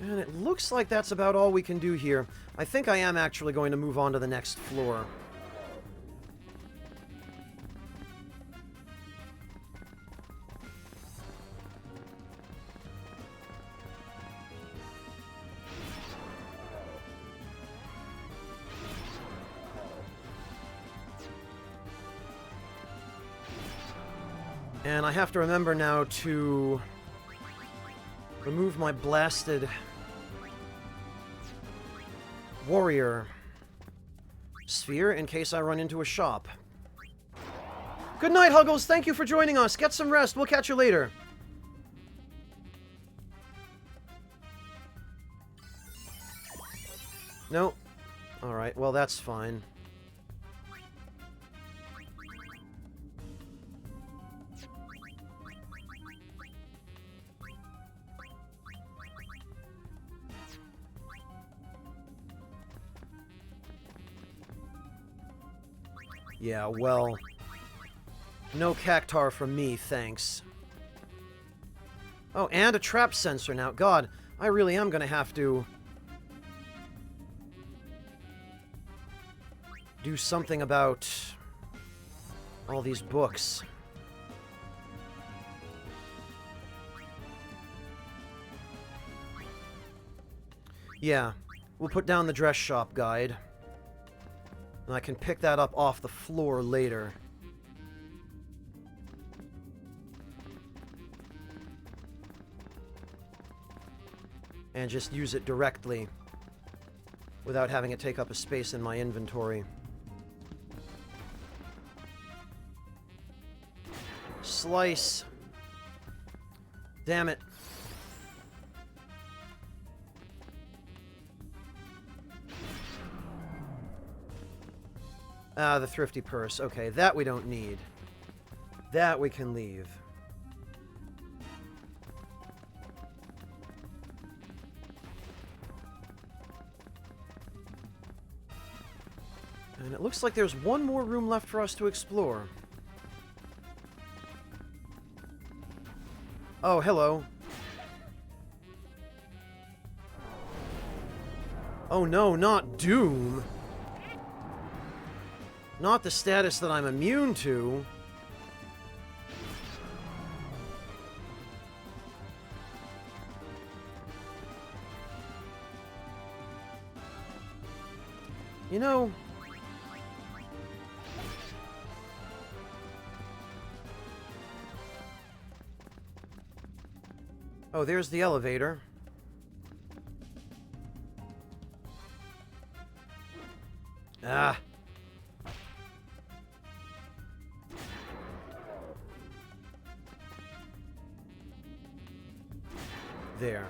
And it looks like that's about all we can do here. I think I am actually going to move on to the next floor. And I have to remember now to remove my blasted warrior sphere in case I run into a shop. Good night, Huggles. Thank you for joining us. Get some rest. We'll catch you later. No, Alright, well, that's fine. Yeah, well... No cactar from me, thanks. Oh, and a trap sensor now. God, I really am gonna have to... do something about... all these books. Yeah, we'll put down the dress shop guide. And I can pick that up off the floor later. And just use it directly without having it take up a space in my inventory. Slice. Damn it. Ah, the thrifty purse. Okay, that we don't need. That we can leave. And it looks like there's one more room left for us to explore. Oh, hello. Oh no, not Doom. Not the status that I'm immune to. You know... Oh, there's the elevator. Ah. There.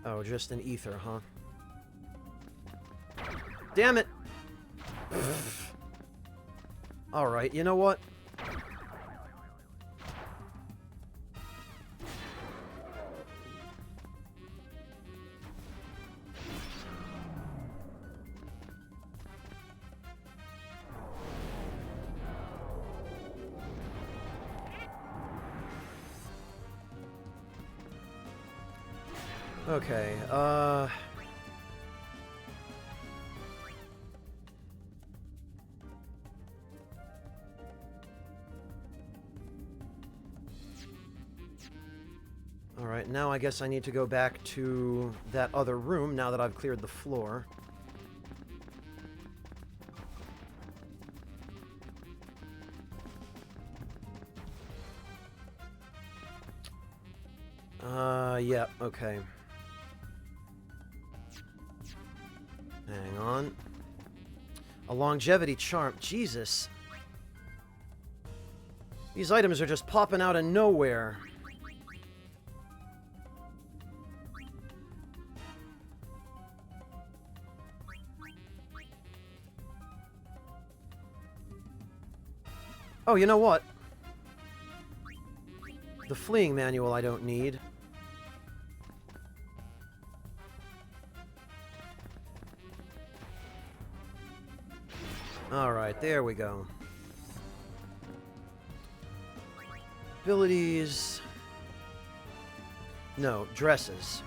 Oh, just an ether, huh? Damn it! Alright, you know what? Okay, Alright, now I guess I need to go back to that other room now that I've cleared the floor. Yeah, okay. Hang on. A longevity charm. Jesus. These items are just popping out of nowhere. Oh, you know what? The fleeing manual I don't need. Alright, there we go. Abilities... No, dresses.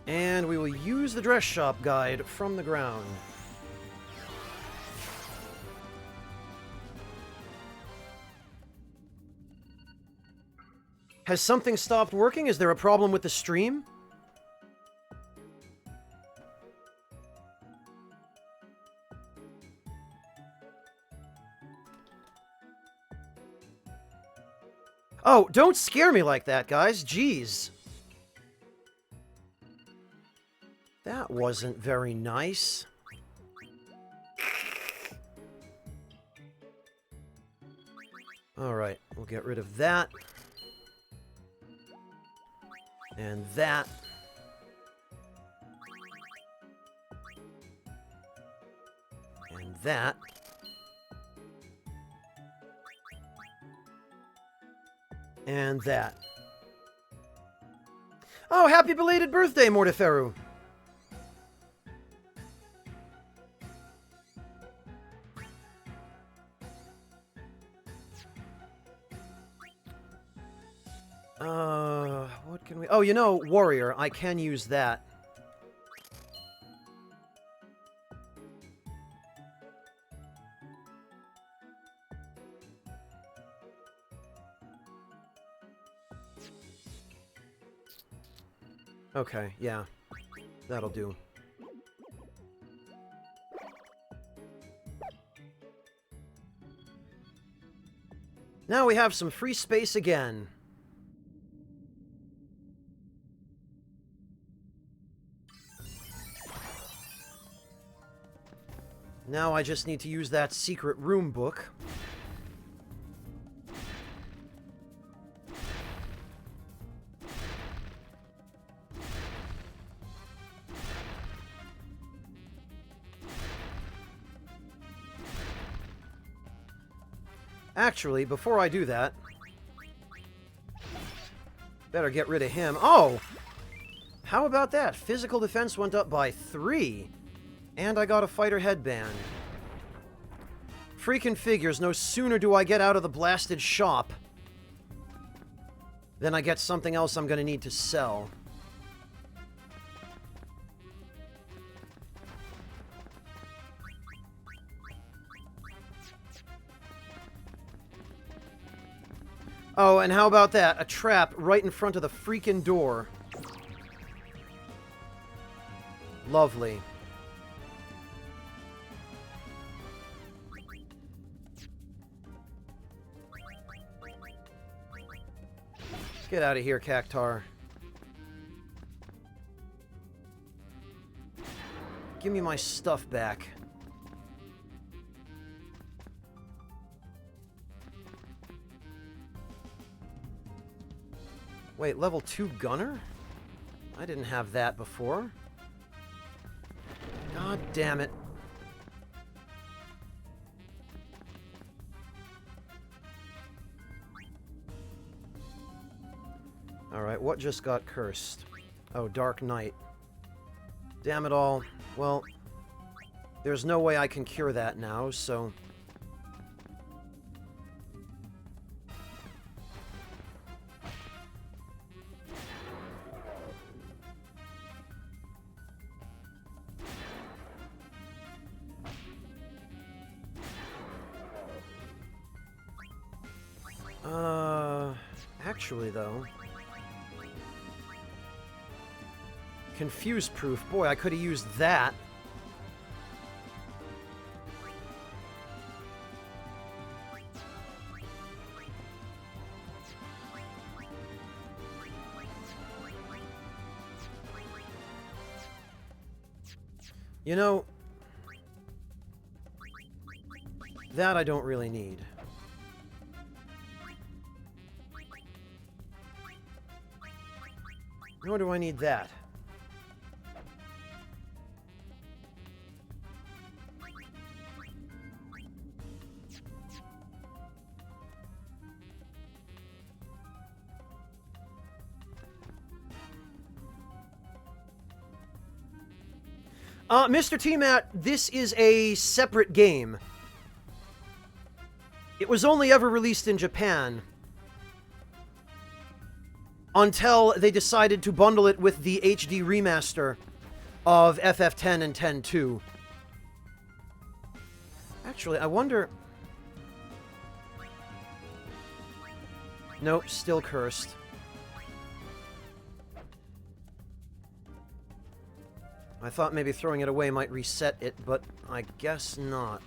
And we will use the dress shop guide from the ground. Has something stopped working? Is there a problem with the stream? Oh, don't scare me like that, guys. Jeez. That wasn't very nice. Alright, we'll get rid of that. And that. And that. And that. Oh, happy belated birthday, Mortiferu! What can we... Oh, you know, Warrior. I can use that. Okay, yeah. That'll do. Now we have some free space again. Now I just need to use that secret room book. Actually, before I do that, better get rid of him. Oh! How about that? Physical defense went up by 3. And I got a fighter headband. Freaking figures, no sooner do I get out of the blasted shop than I get something else I'm gonna need to sell. Oh, and how about that? A trap right in front of the freaking door. Lovely. Get out of here, Cactar. Give me my stuff back. Wait, level 2 gunner? I didn't have that before. God damn it. Alright, what just got cursed? Oh, Dark Knight. Damn it all. Well, there's no way I can cure that now, so... Actually, though... Confuse proof. Boy, I could have used that. You know, that I don't really need. Nor do I need that. Mr. T-Mat, this is a separate game. It was only ever released in Japan until they decided to bundle it with the HD remaster of FF10 and 10-2. Actually, I wonder... Nope, still cursed. I thought maybe throwing it away might reset it, but I guess not.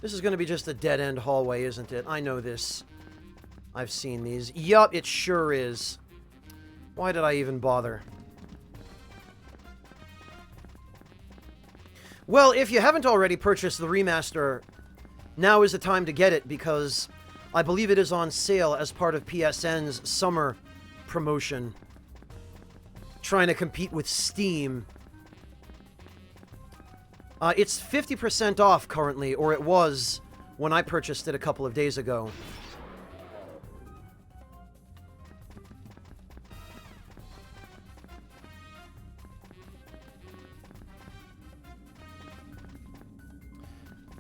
This is going to be just a dead-end hallway, isn't it? I know this. I've seen these. Yup, it sure is. Why did I even bother? Well, if you haven't already purchased the remaster, now is the time to get it, because I believe it is on sale as part of PSN's summer promotion. Trying to compete with Steam. It's 50% off currently, or it was when I purchased it a couple of days ago.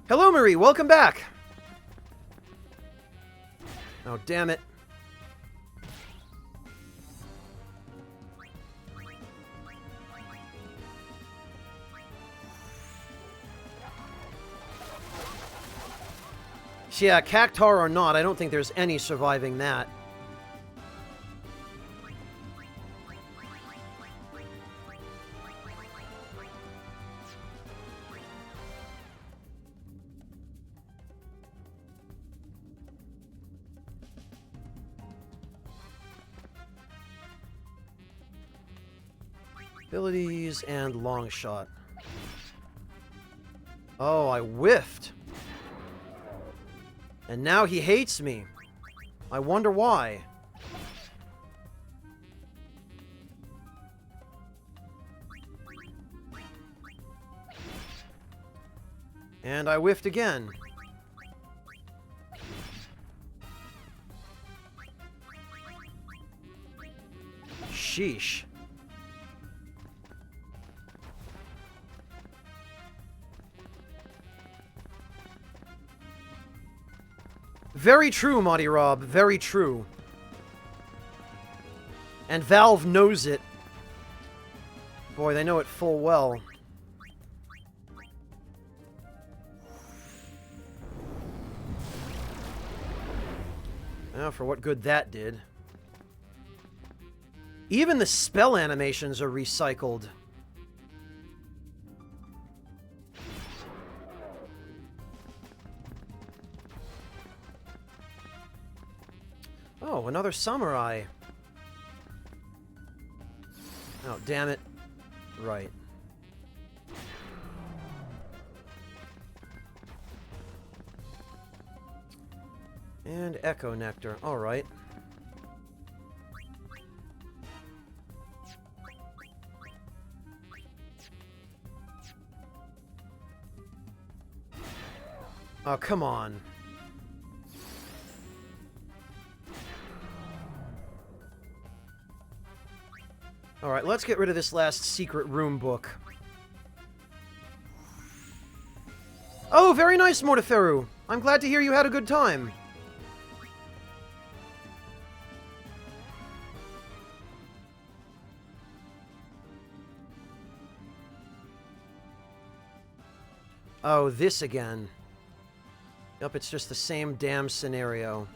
Hello, Marie. Welcome back. Oh, damn it. Yeah, Cactar or not, I don't think there's any surviving that. Abilities and long shot. Oh, I whiffed. And now he hates me. I wonder why. And I whiffed again. Sheesh. Very true, Monty Rob. Very true. And Valve knows it. Boy, they know it full well. Well, for what good that did. Even the spell animations are recycled. Oh, another samurai. Oh, damn it. Right. And Echo Nectar. Alright. Oh, come on. Alright, let's get rid of this last secret room book. Oh, very nice, Morteferu. I'm glad to hear you had a good time. Oh, this again. Yep, it's just the same damn scenario.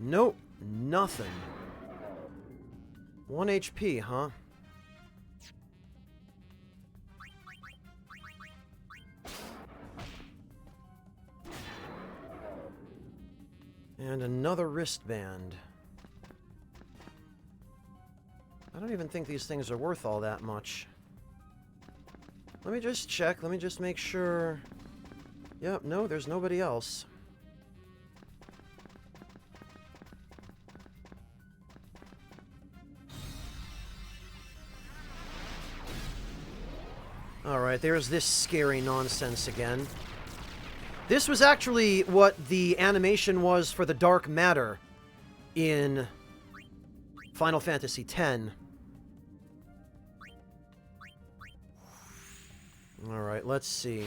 Nope, nothing. 1 HP, huh? And another wristband. I don't even think these things are worth all that much. Let me just check. Let me just make sure. Yep, no, there's nobody else. Alright, there's this scary nonsense again. This was actually what the animation was for the Dark Matter in Final Fantasy X. Alright, let's see.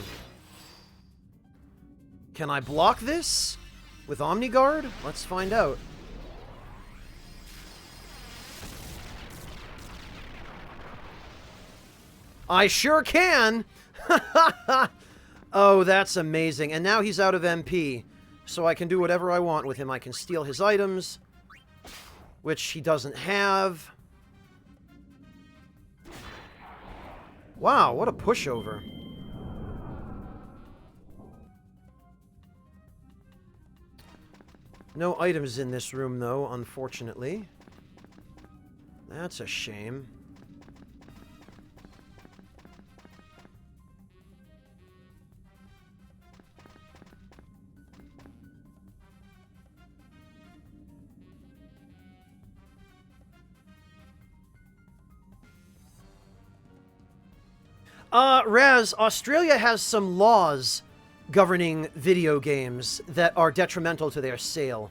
Can I block this with Omniguard? Let's find out. I sure can! Oh, that's amazing. And now he's out of MP, so I can do whatever I want with him. I can steal his items, which he doesn't have. Wow, what a pushover. No items in this room, though, unfortunately. That's a shame. Raz, Australia has some laws governing video games that are detrimental to their sale.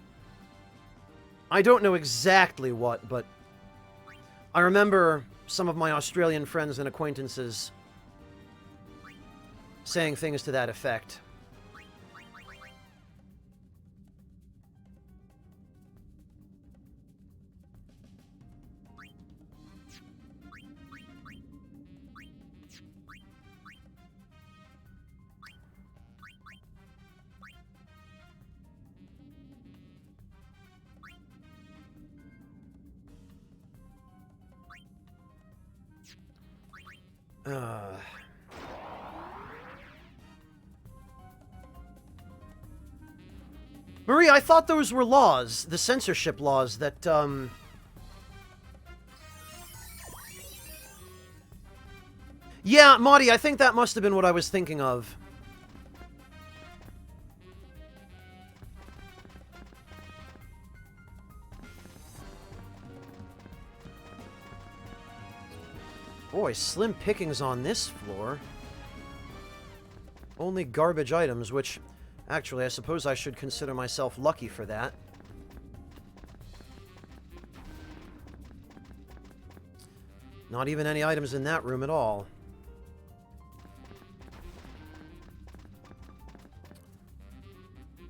I don't know exactly what, but I remember some of my Australian friends and acquaintances saying things to that effect. Marie, I thought those were laws, the censorship laws that, Yeah, Maudie, I think that must have been what I was thinking of. Boy, slim pickings on this floor. Only garbage items, which, actually, I suppose I should consider myself lucky for that. Not even any items in that room at all.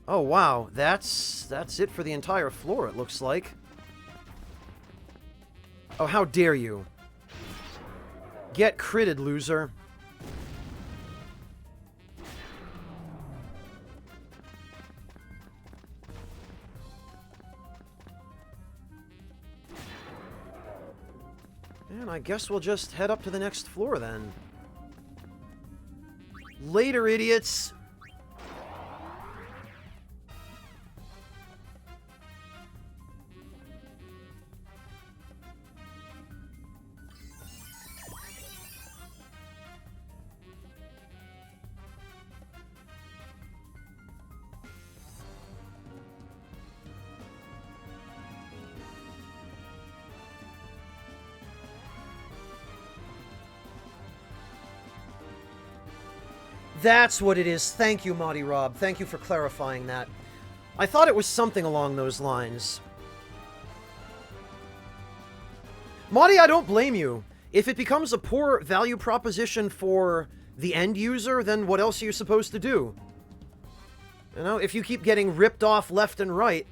Oh, wow. That's it for the entire floor, it looks like. Oh, how dare you. Get critted, loser. And I guess we'll just head up to the next floor, then. Later, idiots! That's what it is. Thank you, Maudie Rob. Thank you for clarifying that. I thought it was something along those lines. Maudie, I don't blame you. If it becomes a poor value proposition for the end user, then what else are you supposed to do? You know, if you keep getting ripped off left and right.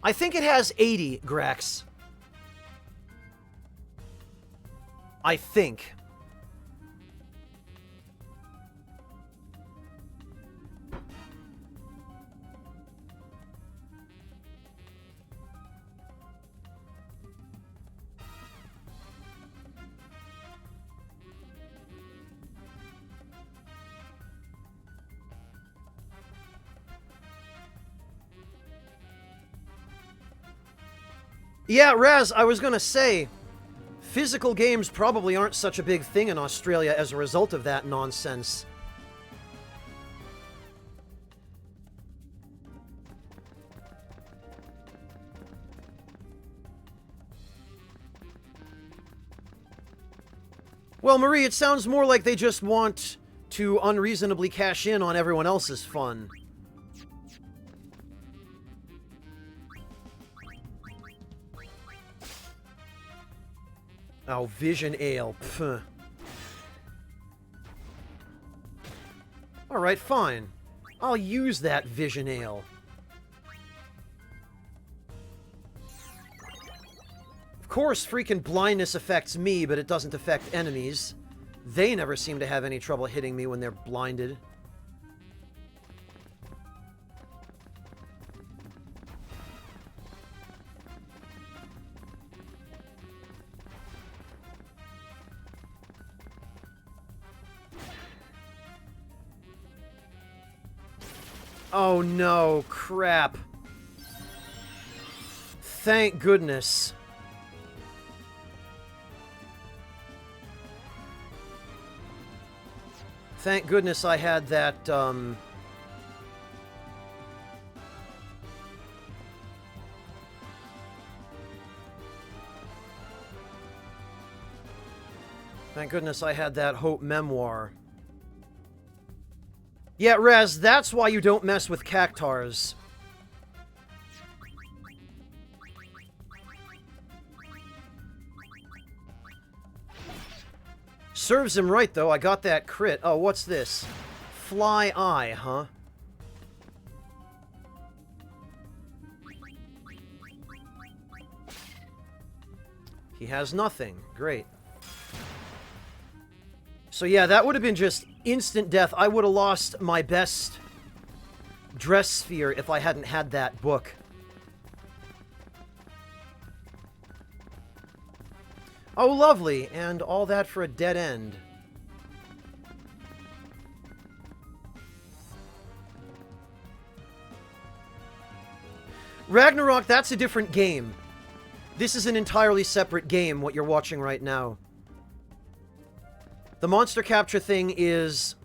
I think it has 80, Grex. I think. Yeah, Raz, I was gonna say, physical games probably aren't such a big thing in Australia as a result of that nonsense. Well, Marie, it sounds more like they just want to unreasonably cash in on everyone else's fun. Oh, Vision Ale. Pfft. Alright, fine. I'll use that Vision Ale. Of course, freaking blindness affects me, but it doesn't affect enemies. They never seem to have any trouble hitting me when they're blinded. Oh no, crap. Thank goodness. Thank goodness I had that, Thank goodness I had that Hope memoir. Yeah, Rez, that's why you don't mess with cactars. Serves him right, though. I got that crit. Oh, what's this? Fly Eye, huh? He has nothing. Great. So yeah, that would have been just instant death. I would have lost my best dress sphere if I hadn't had that book. Oh, lovely. And all that for a dead end. Ragnarok, that's a different game. This is an entirely separate game, what you're watching right now. The monster capture thing is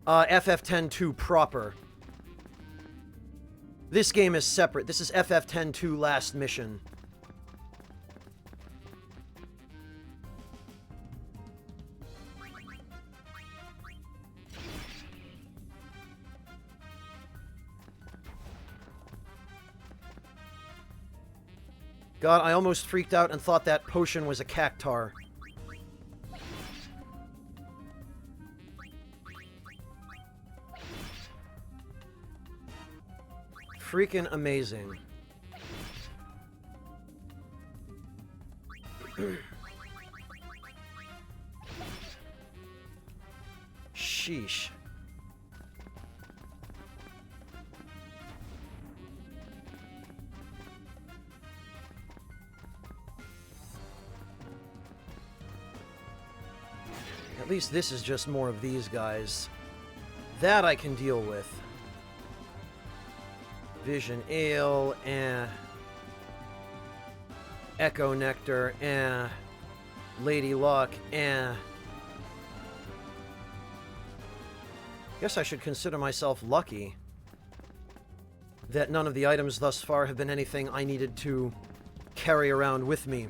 FF10-2 proper. This game is separate. This is FF10-2 Last Mission. God, I almost freaked out and thought that potion was a cactar. Freaking amazing. Sheesh. At least this is just more of these guys. That I can deal with. Vision Ale, Echo Nectar, Lady Luck, Guess I should consider myself lucky that none of the items thus far have been anything I needed to carry around with me.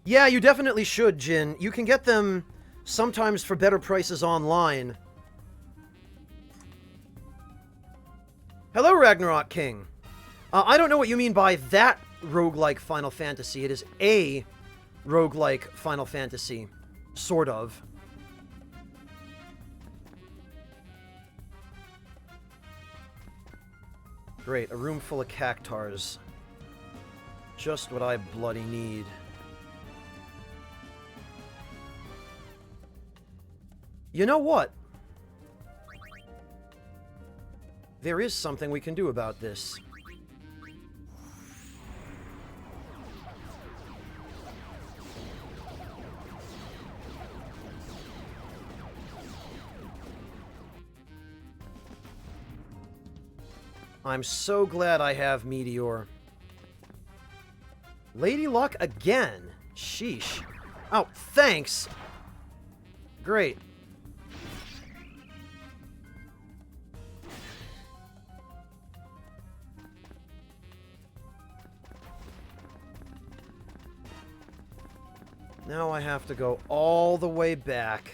Yeah, you definitely should, Jin. You can get them sometimes for better prices online. Hello, Ragnarok King. I don't know what you mean by that roguelike Final Fantasy. It is a roguelike Final Fantasy. Sort of. Great, a room full of cactars. Just what I bloody need. You know what? There is something we can do about this. I'm so glad I have Meteor. Lady Luck again? Sheesh. Oh, thanks! Great. Now I have to go all the way back.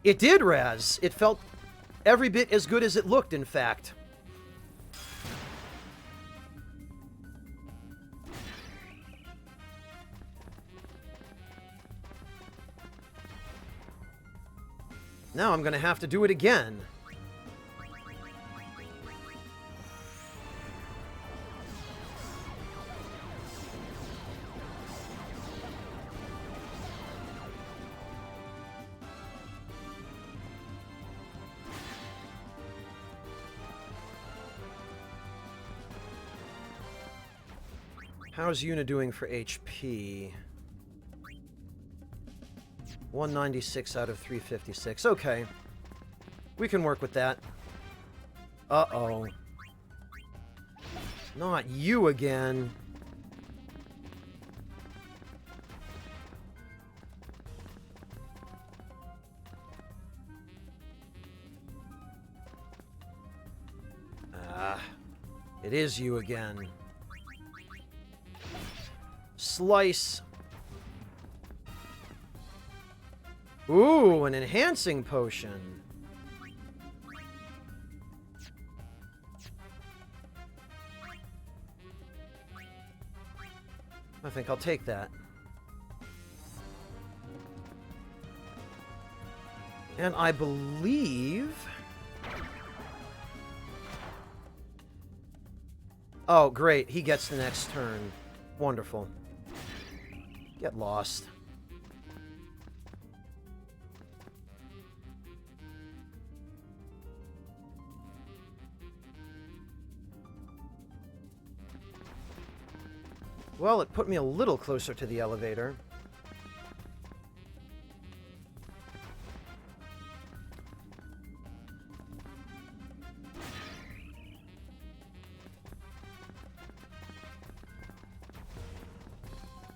It did, Raz. It felt every bit as good as it looked, in fact. Now I'm gonna have to do it again. How's Yuna doing for HP? 196 out of 356. Okay. We can work with that. Uh-oh. Not you again. It is you again. Slice. Ooh, an enhancing potion. I think I'll take that. And I believe... Oh, great. He gets the next turn. Wonderful. Get lost. Well, it put me a little closer to the elevator.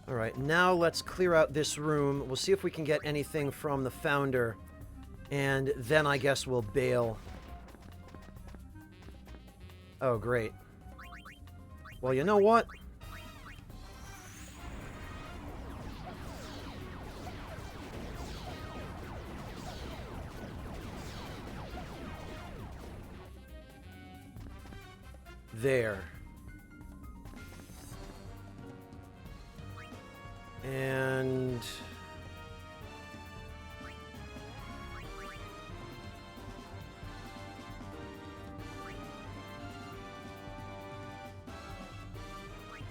Alright, now let's clear out this room. We'll see if we can get anything from the Founder. And then I guess we'll bail. Oh, great. Well, you know what? There. And...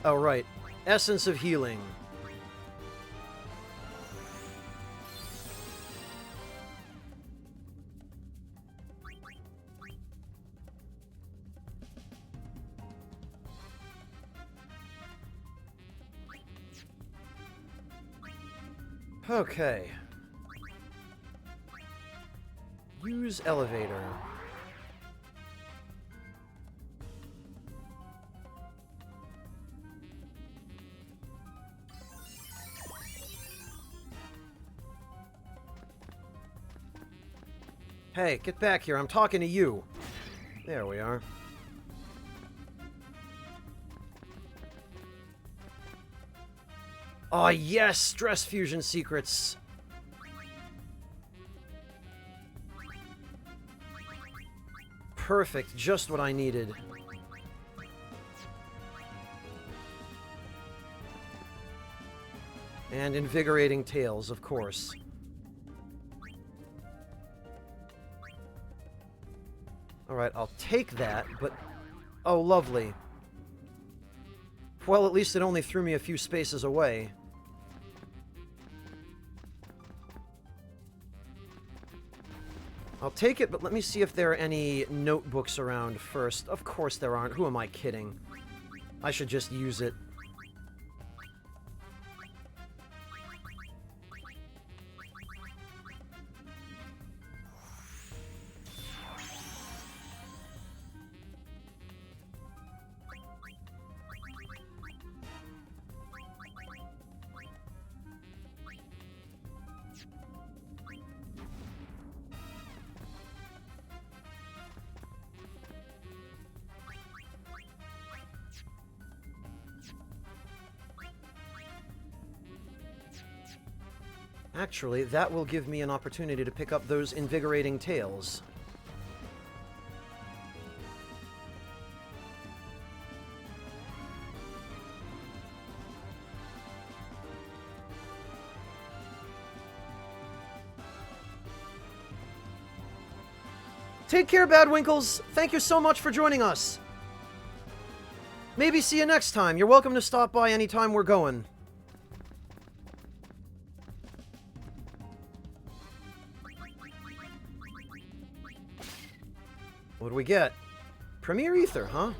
oh, right. Essence of Healing. Okay. Use elevator. Hey, get back here. I'm talking to you. There we are. Oh, yes! Stress fusion secrets! Perfect. Just what I needed. And invigorating tales, of course. Alright, I'll take that, but... oh, lovely. Well, at least it only threw me a few spaces away. I'll take it, but let me see if there are any notebooks around first. Of course there aren't. Who am I kidding? I should just use it. Actually, that will give me an opportunity to pick up those invigorating tales. Take care, Badwinkles! Thank you so much for joining us! Maybe see you next time. You're welcome to stop by anytime we're going. What do we get? Premier Ether, huh?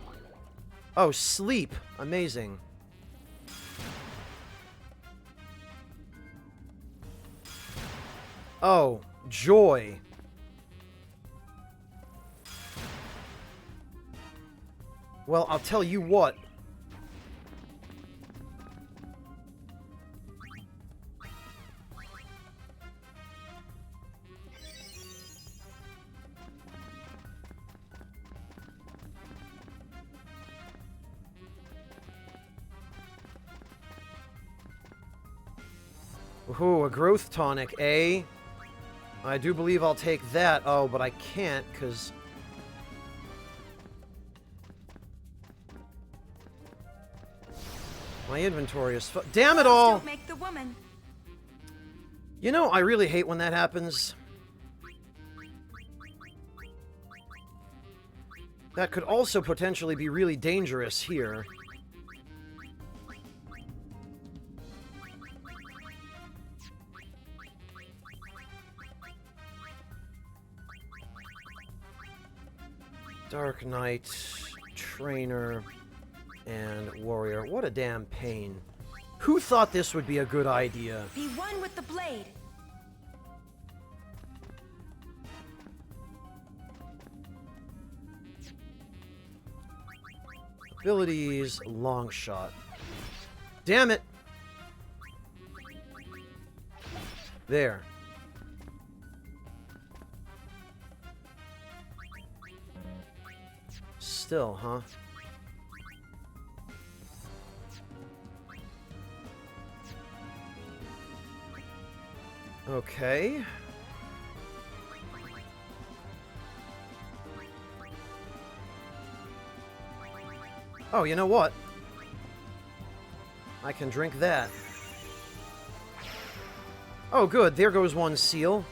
Oh, sleep. Amazing. Oh, joy. Well, I'll tell you what. Ooh, a growth tonic, eh? I do believe I'll take that. Oh, but I can't, because... my inventory is damn it all! Don't make the woman. You know, I really hate when that happens. That could also potentially be really dangerous here. Dark Knight, Trainer, and Warrior. What a damn pain. Who thought this would be a good idea? Be one with the blade. Abilities, long shot. Damn it! There. Still, huh? Okay. Oh, you know what? I can drink that. Oh, good. There goes one seal.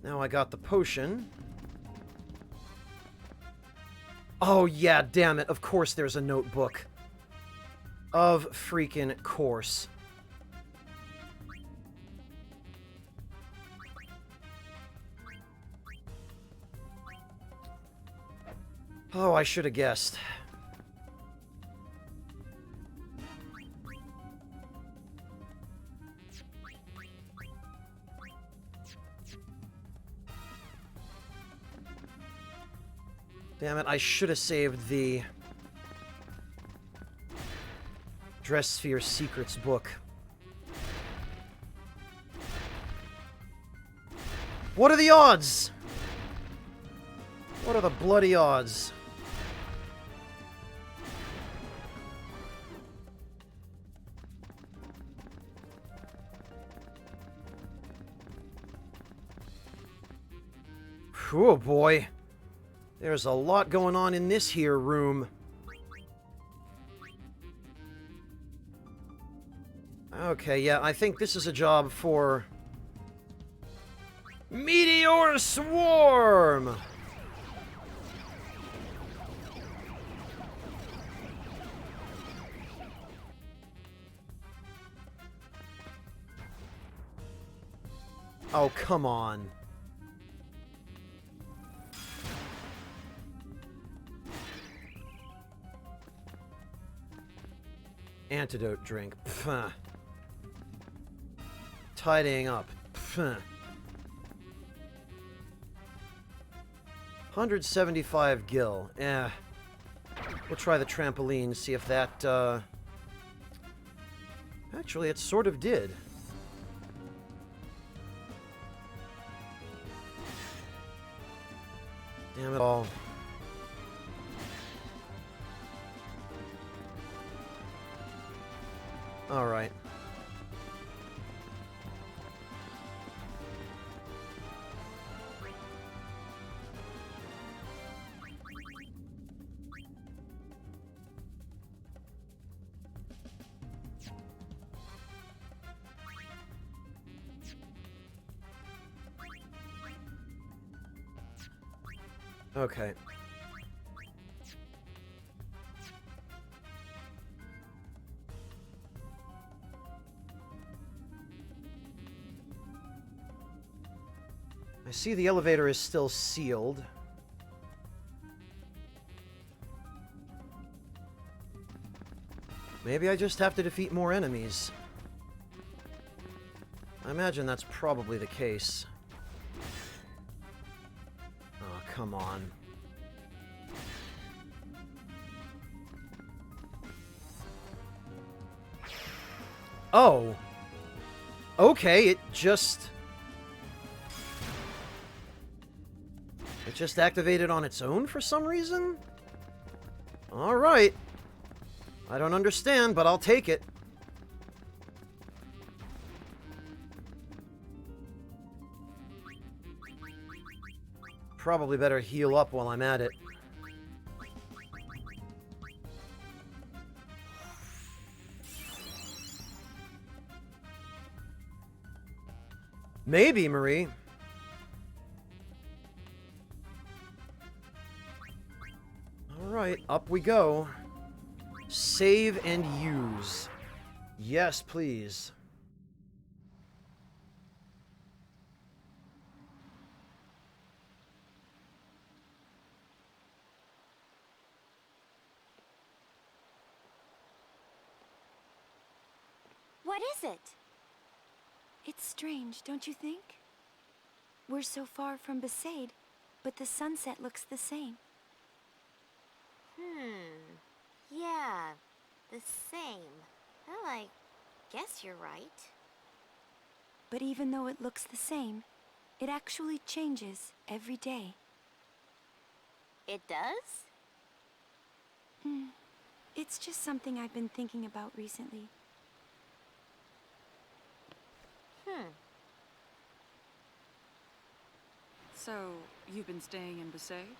Now I got the potion. Oh, yeah, damn it. Of course there's a notebook. Of freaking course. Oh, I should have guessed. Damn it, I should have saved the Dress Sphere Secrets book. What are the odds? What are the bloody odds? Oh boy. There's a lot going on in this here room. Okay, yeah, I think this is a job for... Meteor Swarm! Oh, come on. Antidote drink. Pfft. Tidying up. Pfft. 175 gil. Eh. We'll try the trampoline, see if that, Actually, it sort of did. Damn it all. All right. Okay. I see the elevator is still sealed. Maybe I just have to defeat more enemies. imagine that's probably the case. Oh, come on. Oh. Okay, it just activated on its own for some reason? Alright. I don't understand, but I'll take it. Probably better heal up while I'm at it. Maybe, Marie. Alright, up we go. Save and use. Yes, please. What is it? It's strange, don't you think? We're so far from Besaid, but the sunset looks the same. Yeah, the same. Well, I guess you're right. But even though it looks the same, it actually changes every day. It does? It's just something I've been thinking about recently. So, you've been staying in Besaid?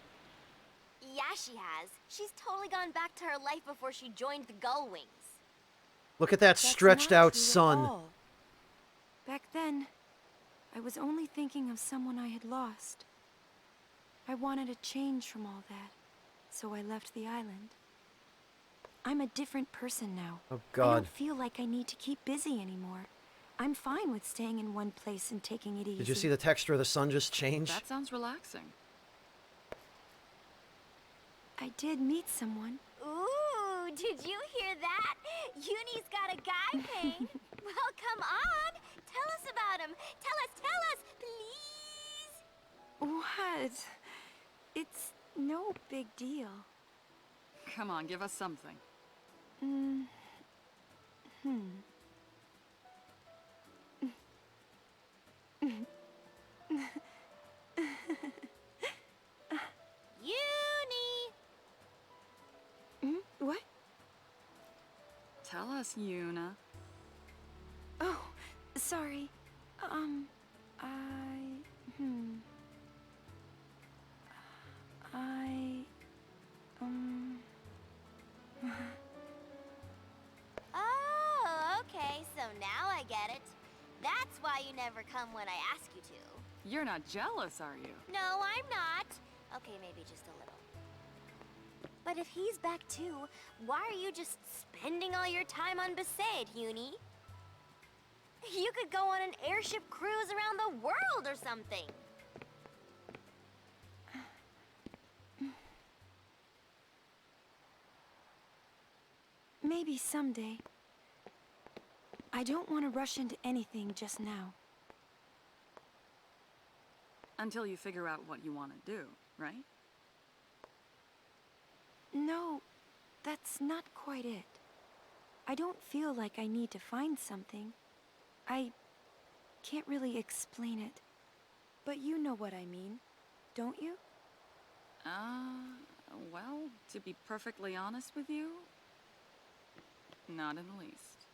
Yeah, she has. She's totally gone back to her life before she joined the Gull Wings. Look at that That's stretched not out true at sun. all. Back then, I was only thinking of someone I had lost. I wanted a change from all that, so I left the island. I'm a different person now. Oh, I God. don't feel like I need to keep busy anymore. I'm fine with staying in one place and taking it easy. Did you see the texture of the sun just change? That sounds relaxing. I did meet someone. Ooh, did you hear that? Uni's got a guy thing. Well, come on. Tell us about him. Tell us, please. What? It's no big deal. Come on, give us something. Uni! What? Tell us, Yuna. Oh, sorry. Oh, okay, so now I get it. That's why you never come when I ask you to. You're not jealous, are you? No, I'm not. Okay, maybe just a little. But if he's back too, why are you just spending all your time on Besaid, Uni? You could go on an airship cruise around the world or something. Maybe someday. I don't want to rush into anything just now. Until you figure out what you want to do, right? No, that's not quite it. I don't feel like I need to find something. I can't really explain it. But you know what I mean, don't you? Well, to be perfectly honest with you, not in the least.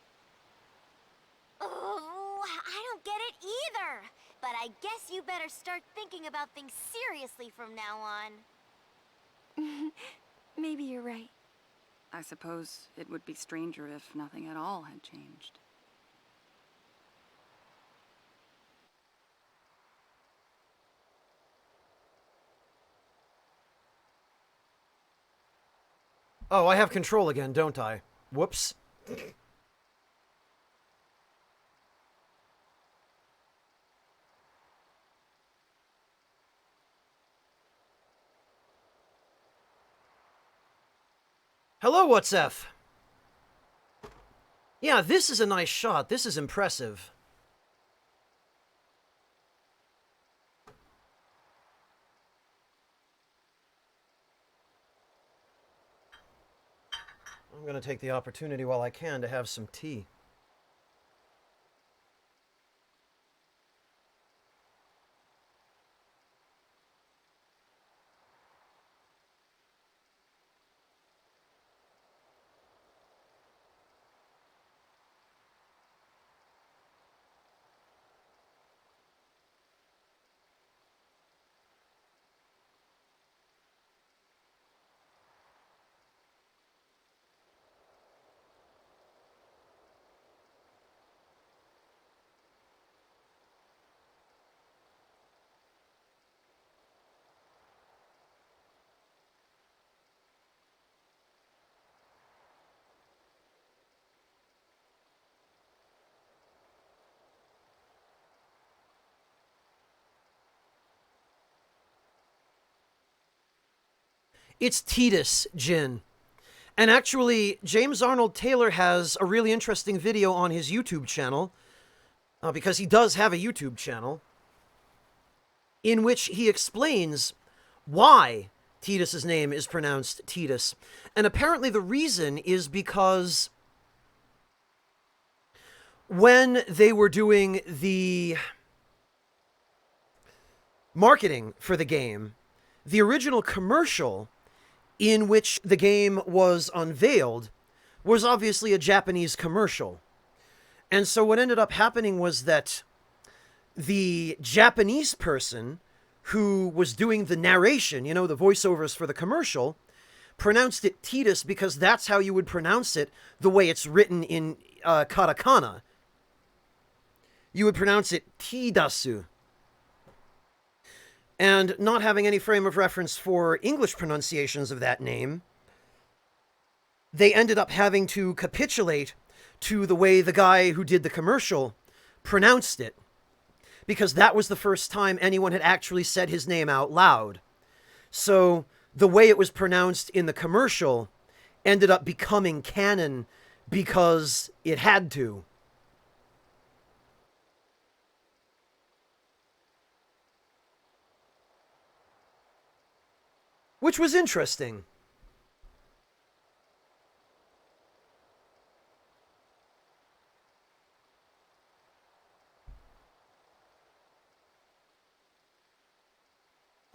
Oh, I don't get it either. But I guess you better start thinking about things seriously from now on. Maybe you're right. I suppose it would be stranger if nothing at all had changed. Oh, I have control again, don't I? Whoops. Hello, what's F? Yeah, this is a nice shot. This is impressive. I'm going to take the opportunity while I can to have some tea. It's Titus, Jin. And actually, James Arnold Taylor has a really interesting video on his YouTube channel, because he does have a YouTube channel, in which he explains why Titus's name is pronounced Titus. And apparently the reason is because when they were doing the marketing for the game, the original commercial in which the game was unveiled was obviously a Japanese commercial. And so what ended up happening was that the Japanese person who was doing the narration, you know, the voiceovers for the commercial, pronounced it Titus because that's how you would pronounce it the way it's written in katakana. You would pronounce it Tidasu. And not having any frame of reference for English pronunciations of that name, they ended up having to capitulate to the way the guy who did the commercial pronounced it, because that was the first time anyone had actually said his name out loud. So the way it was pronounced in the commercial ended up becoming canon because it had to. Which was interesting.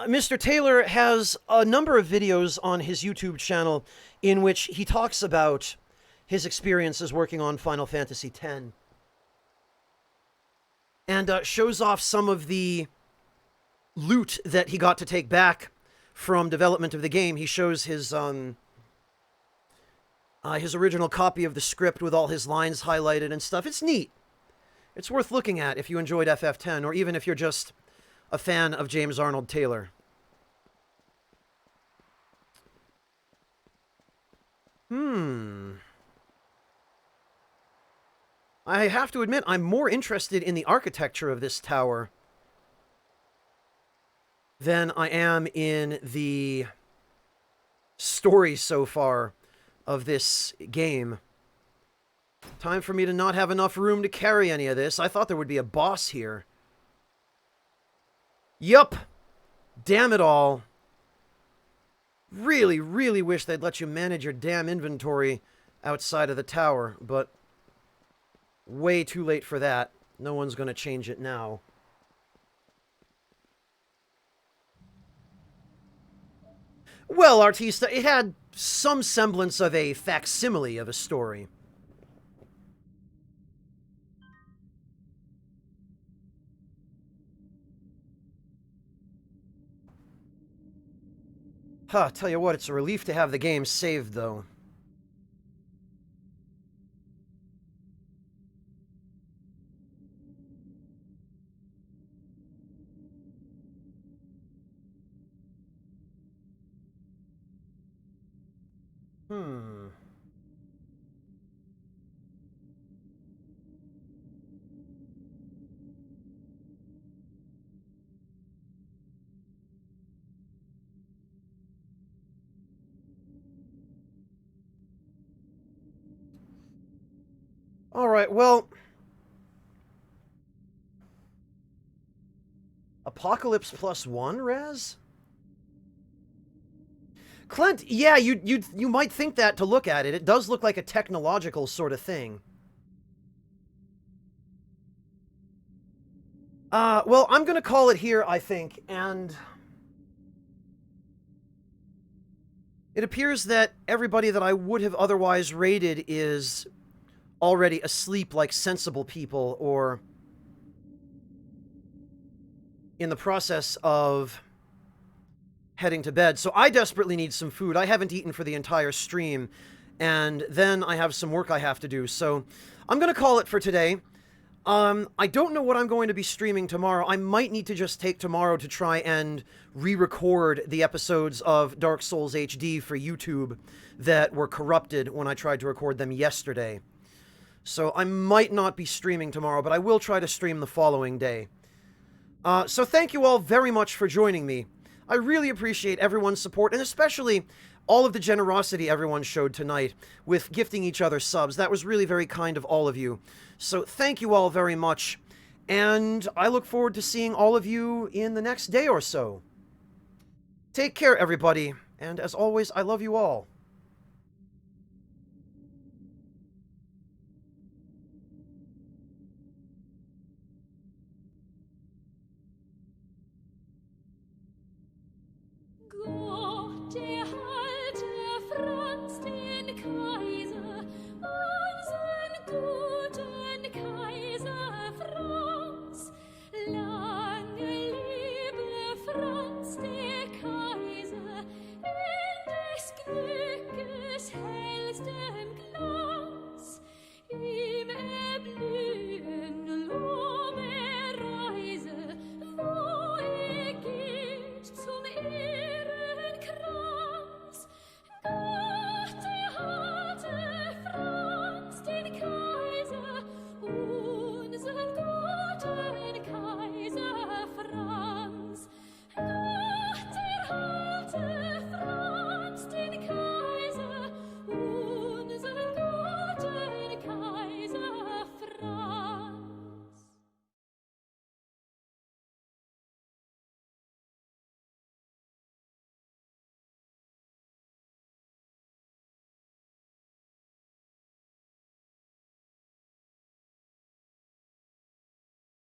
Mr. Taylor has a number of videos on his YouTube channel in which he talks about his experiences working on Final Fantasy X. And shows off some of the loot that he got to take back from development of the game. He shows his original copy of the script with all his lines highlighted and stuff. It's neat. It's worth looking at if you enjoyed FF10, or even if you're just a fan of James Arnold Taylor. I have to admit, I'm more interested in the architecture of this tower than I am in the story so far of this game. Time for me to not have enough room to carry any of this. I thought there would be a boss here. Yup. Damn it all. Really, really wish they'd let you manage your damn inventory outside of the tower, but way too late for that. No one's going to change it now. Well, Artista, it had some semblance of a facsimile of a story. Huh, tell you what, it's a relief to have the game saved, though. Alright, well... Apocalypse +1, Raz? Clint, yeah, you might think that to look at it. It does look like a technological sort of thing. Well, I'm gonna call it here, I think, and it appears that everybody that I would have otherwise raided is already asleep like sensible people, or in the process of heading to bed. So I desperately need some food. I haven't eaten for the entire stream, and then I have some work I have to do. So I'm gonna call it for today. I don't know what I'm going to be streaming tomorrow. I might need to just take tomorrow to try and re-record the episodes of Dark Souls HD for YouTube that were corrupted when I tried to record them yesterday. So I might not be streaming tomorrow, but I will try to stream the following day. So thank you all very much for joining me. I really appreciate everyone's support, and especially all of the generosity everyone showed tonight with gifting each other subs. That was really very kind of all of you. So thank you all very much, and I look forward to seeing all of you in the next day or so. Take care, everybody, and as always, I love you all. Gott erhalte Franz den Kaiser, unseren guten Kaiser Franz. Lange lebe Franz der Kaiser, in des